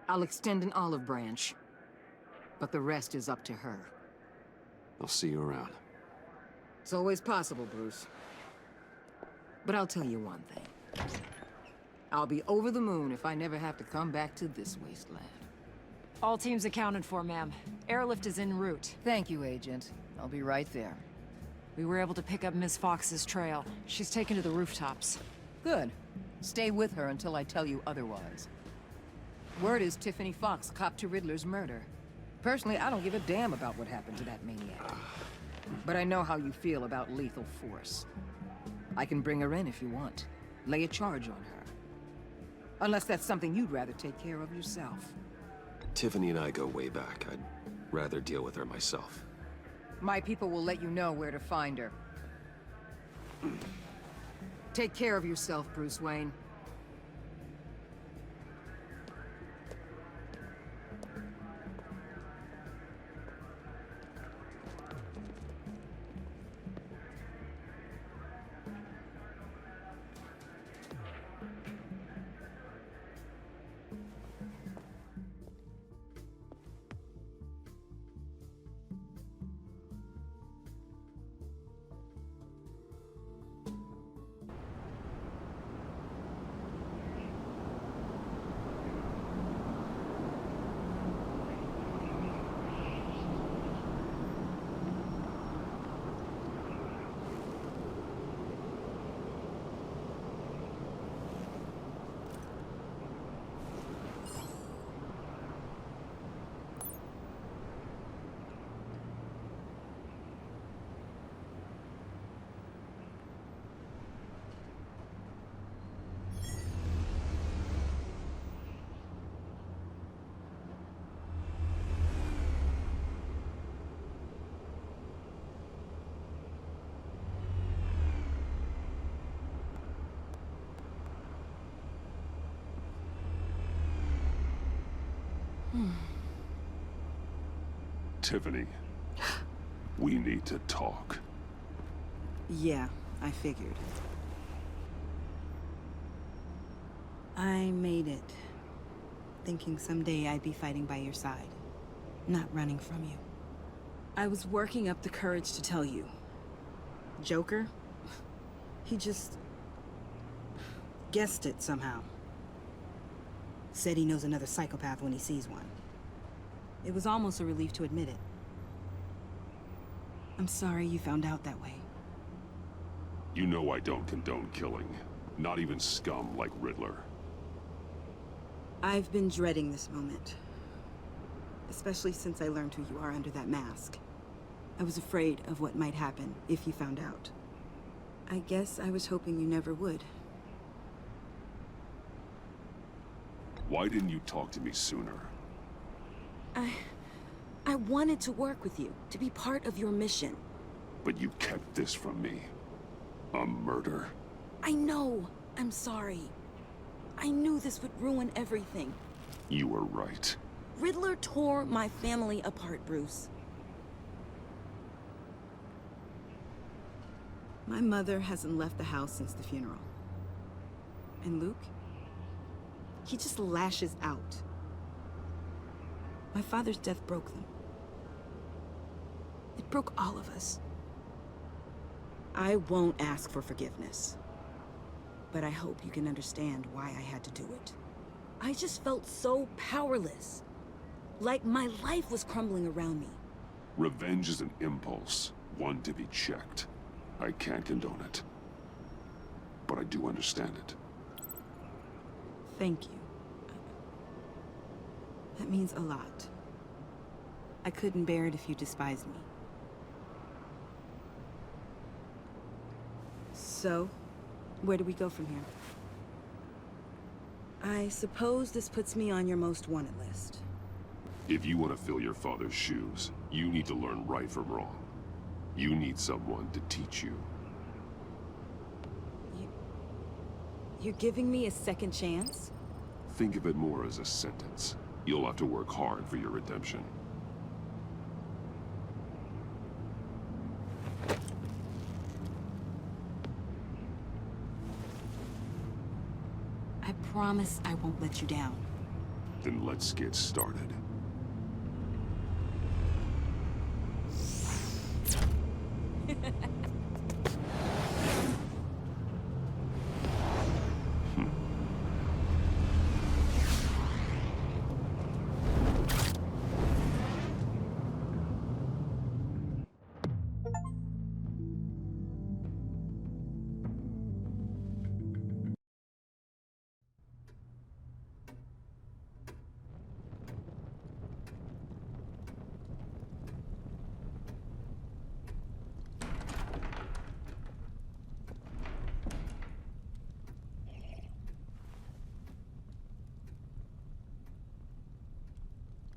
I'll extend an olive branch, but the rest is up to her. I'll see you around. It's always possible, Bruce. But I'll tell you one thing. I'll be over the moon if I never have to come back to this wasteland. All teams accounted for, ma'am. Airlift is en route. Thank you, Agent. I'll be right there. We were able to pick up Miss Fox's trail. She's taken to the rooftops. Good. Stay with her until I tell you otherwise. Word is Tiffany Fox copped to Riddler's murder. Personally, I don't give a damn about what happened to that maniac. But I know how you feel about lethal force. I can bring her in if you want. Lay a charge on her. Unless that's something you'd rather take care of yourself. Tiffany and I go way back. I'd rather deal with her myself. My people will let you know where to find her. Take care of yourself, Bruce Wayne. Tiffany, we need to talk. Yeah, I figured. I made it. Thinking someday I'd be fighting by your side. Not running from you. I was working up the courage to tell you. Joker? He just... guessed it somehow. Said he knows another psychopath when he sees one. It was almost a relief to admit it. I'm sorry you found out that way. You know I don't condone killing. Not even scum like Riddler. I've been dreading this moment. Especially since I learned who you are under that mask. I was afraid of what might happen if you found out. I guess I was hoping you never would. Why didn't you talk to me sooner? I wanted to work with you, to be part of your mission. But you kept this from me. A murder? I know. I'm sorry. I knew this would ruin everything. You were right. Riddler tore my family apart, Bruce. My mother hasn't left the house since the funeral. And Luke? He just lashes out. My father's death broke them. It broke all of us. I won't ask for forgiveness. But I hope you can understand why I had to do it. I just felt so powerless. Like my life was crumbling around me. Revenge is an impulse, one to be checked. I can't condone it. But I do understand it. Thank you. That means a lot. I couldn't bear it if you despised me. So, where do we go from here? I suppose this puts me on your most wanted list. If you want to fill your father's shoes, you need to learn right from wrong. You need someone to teach you. You're giving me a second chance? Think of it more as a sentence. You'll have to work hard for your redemption. I promise I won't let you down. Then let's get started.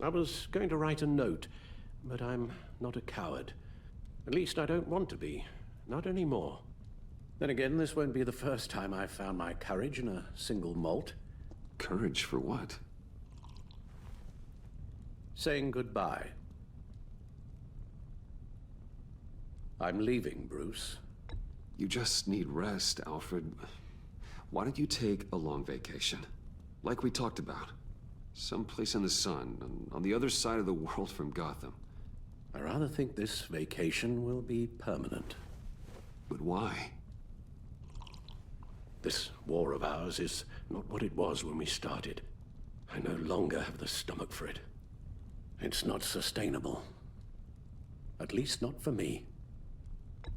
I was going to write a note, but I'm not a coward. At least I don't want to be. Not anymore. Then again, this won't be the first time I've found my courage in a single malt. Courage for what? Saying goodbye. I'm leaving, Bruce. You just need rest, Alfred. Why don't you take a long vacation? Like we talked about. Someplace in the sun, on the other side of the world from Gotham. I rather think this vacation will be permanent. But why? This war of ours is not what it was when we started. I no longer have the stomach for it. It's not sustainable. At least not for me.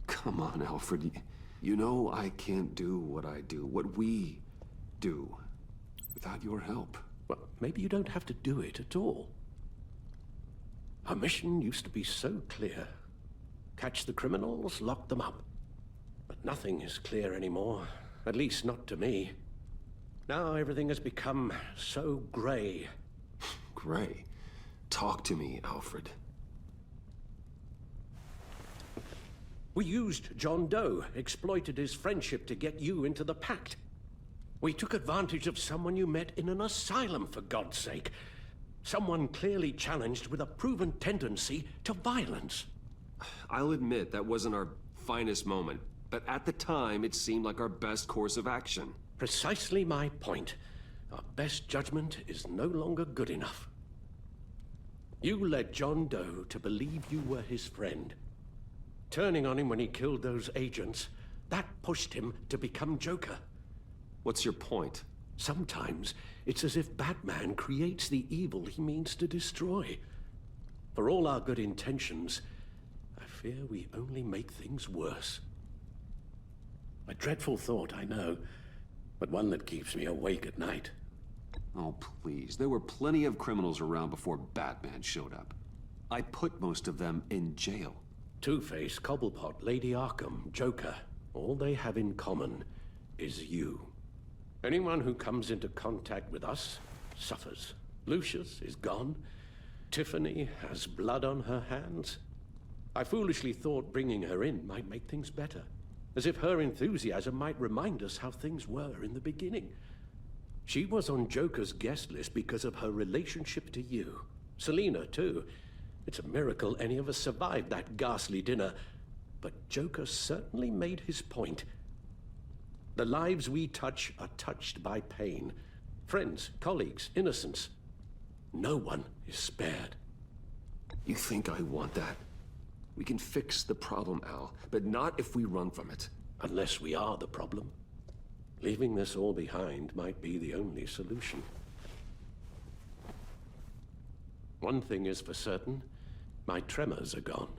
Come on, Alfred. You know I can't do what I do, what we do, without your help. Well, maybe you don't have to do it at all. Our mission used to be so clear. Catch the criminals, lock them up. But nothing is clear anymore. At least not to me. Now everything has become so gray. Gray? Talk to me, Alfred. We used John Doe, exploited his friendship to get you into the pact. We took advantage of someone you met in an asylum, for God's sake. Someone clearly challenged with a proven tendency to violence. I'll admit that wasn't our finest moment, but at the time it seemed like our best course of action. Precisely my point. Our best judgment is no longer good enough. You led John Doe to believe you were his friend. Turning on him when he killed those agents, that pushed him to become Joker. What's your point? Sometimes it's as if Batman creates the evil he means to destroy. For all our good intentions, I fear we only make things worse. A dreadful thought, I know, but one that keeps me awake at night. Oh, please. There were plenty of criminals around before Batman showed up. I put most of them in jail. Two-Face, Cobblepot, Lady Arkham, Joker, all they have in common is you. Anyone who comes into contact with us suffers. Lucius is gone. Tiffany has blood on her hands. I foolishly thought bringing her in might make things better. As if her enthusiasm might remind us how things were in the beginning. She was on Joker's guest list because of her relationship to you. Selina, too. It's a miracle any of us survived that ghastly dinner. But Joker certainly made his point. The lives we touch are touched by pain. Friends, colleagues, innocents. No one is spared. You think I want that? We can fix the problem, Al, but not if we run from it. Unless we are the problem. Leaving this all behind might be the only solution. One thing is for certain, my tremors are gone.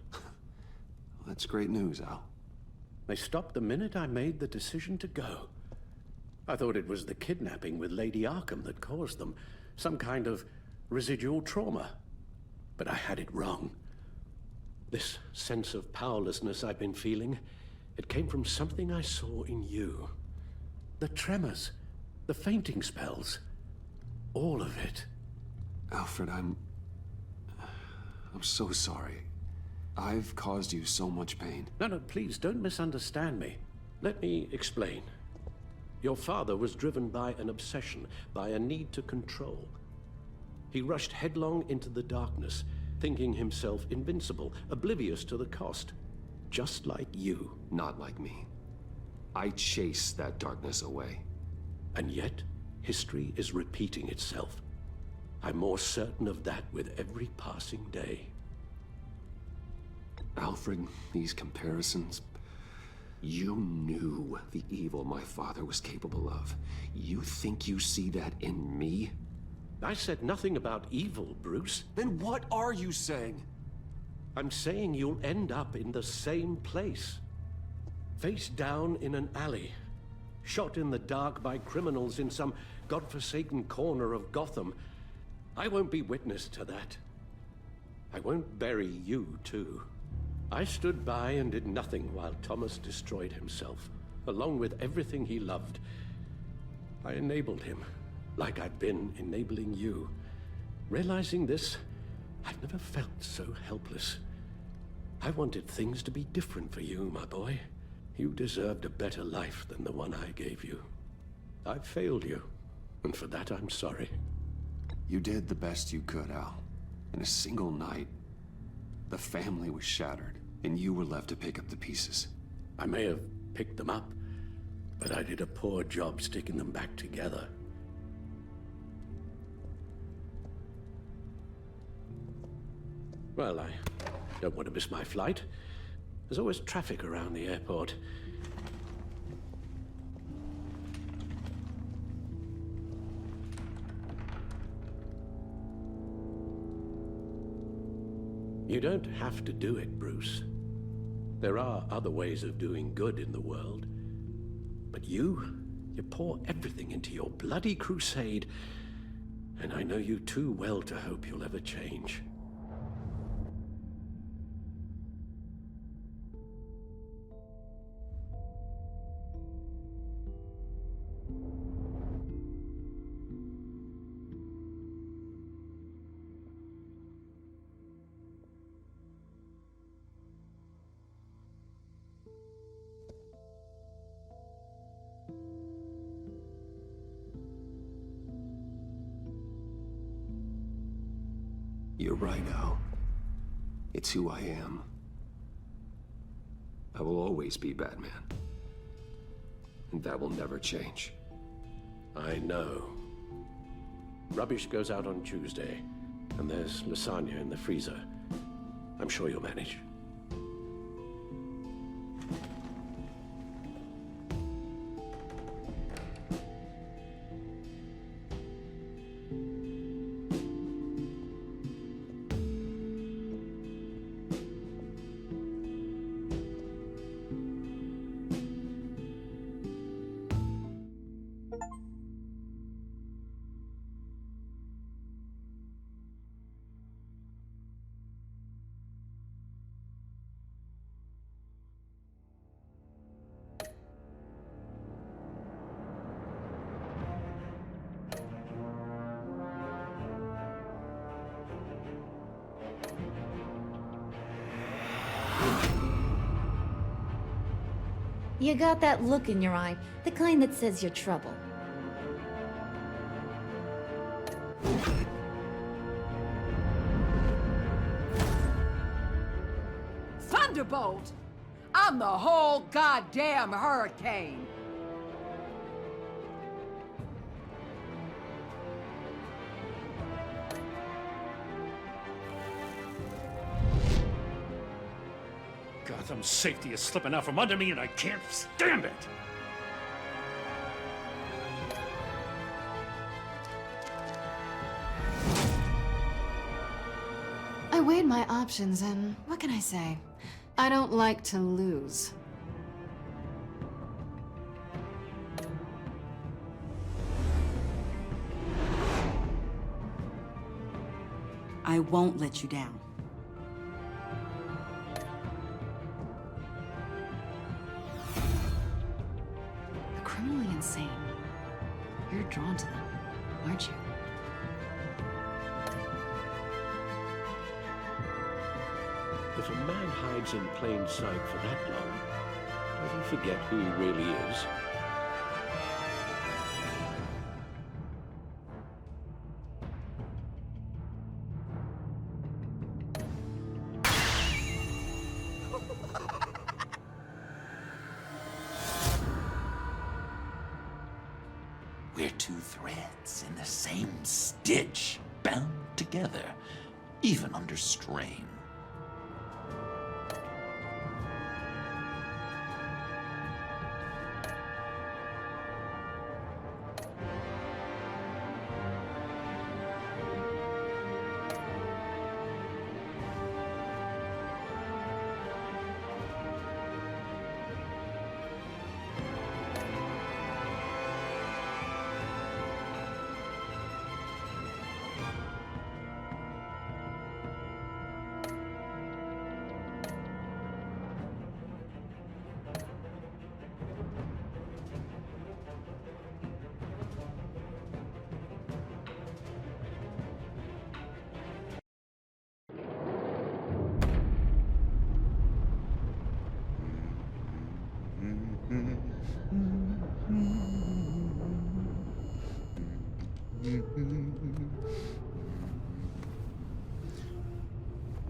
That's great news, Al. They stopped the minute I made the decision to go. I thought it was the kidnapping with Lady Arkham that caused them. Some kind of residual trauma. But I had it wrong. This sense of powerlessness I've been feeling, it came from something I saw in you. The tremors, the fainting spells, all of it. Alfred, I'm so sorry. I've caused you so much pain. No, please, don't misunderstand me. Let me explain. Your father was driven by an obsession, by a need to control. He rushed headlong into the darkness, thinking himself invincible, oblivious to the cost. Just like you. Not like me. I chased that darkness away. And yet, history is repeating itself. I'm more certain of that with every passing day. Alfred, these comparisons... You knew the evil my father was capable of. You think you see that in me? I said nothing about evil, Bruce. Then what are you saying? I'm saying you'll end up in the same place. Face down in an alley. Shot in the dark by criminals in some godforsaken corner of Gotham. I won't be witness to that. I won't bury you, too. I stood by and did nothing while Thomas destroyed himself, along with everything he loved. I enabled him, like I've been enabling you. Realizing this, I've never felt so helpless. I wanted things to be different for you, my boy. You deserved a better life than the one I gave you. I failed you, and for that I'm sorry. You did the best you could, Al. In a single night, the family was shattered, and you were left to pick up the pieces. I may have picked them up, but I did a poor job sticking them back together. Well, I don't want to miss my flight. There's always traffic around the airport. You don't have to do it, Bruce. There are other ways of doing good in the world. But you pour everything into your bloody crusade, and I know you too well to hope you'll ever change. You're right, Al. It's who I am. I will always be Batman. And that will never change. I know. Rubbish goes out on Tuesday, and there's lasagna in the freezer. I'm sure you'll manage. You got that look in your eye, the kind that says you're trouble. Thunderbolt! I'm the whole goddamn hurricane! Gotham's safety is slipping out from under me and I can't stand it! I weighed my options and what can I say? I don't like to lose. I won't let you down. They're criminally insane. You're drawn to them, aren't you? If a man hides in plain sight for that long, does he forget who he really is? We're two threads in the same stitch. bound together, even under strain.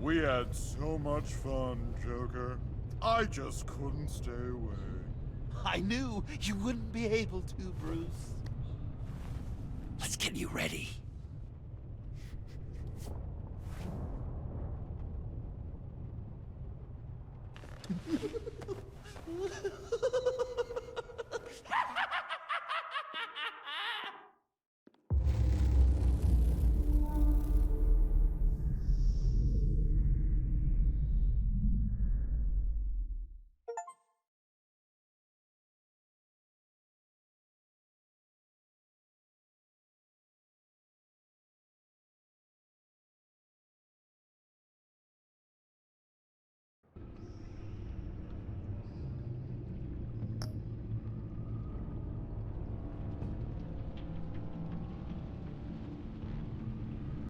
We had so much fun, Joker. I just couldn't stay away. I knew you wouldn't be able to, Bruce. Let's get you ready.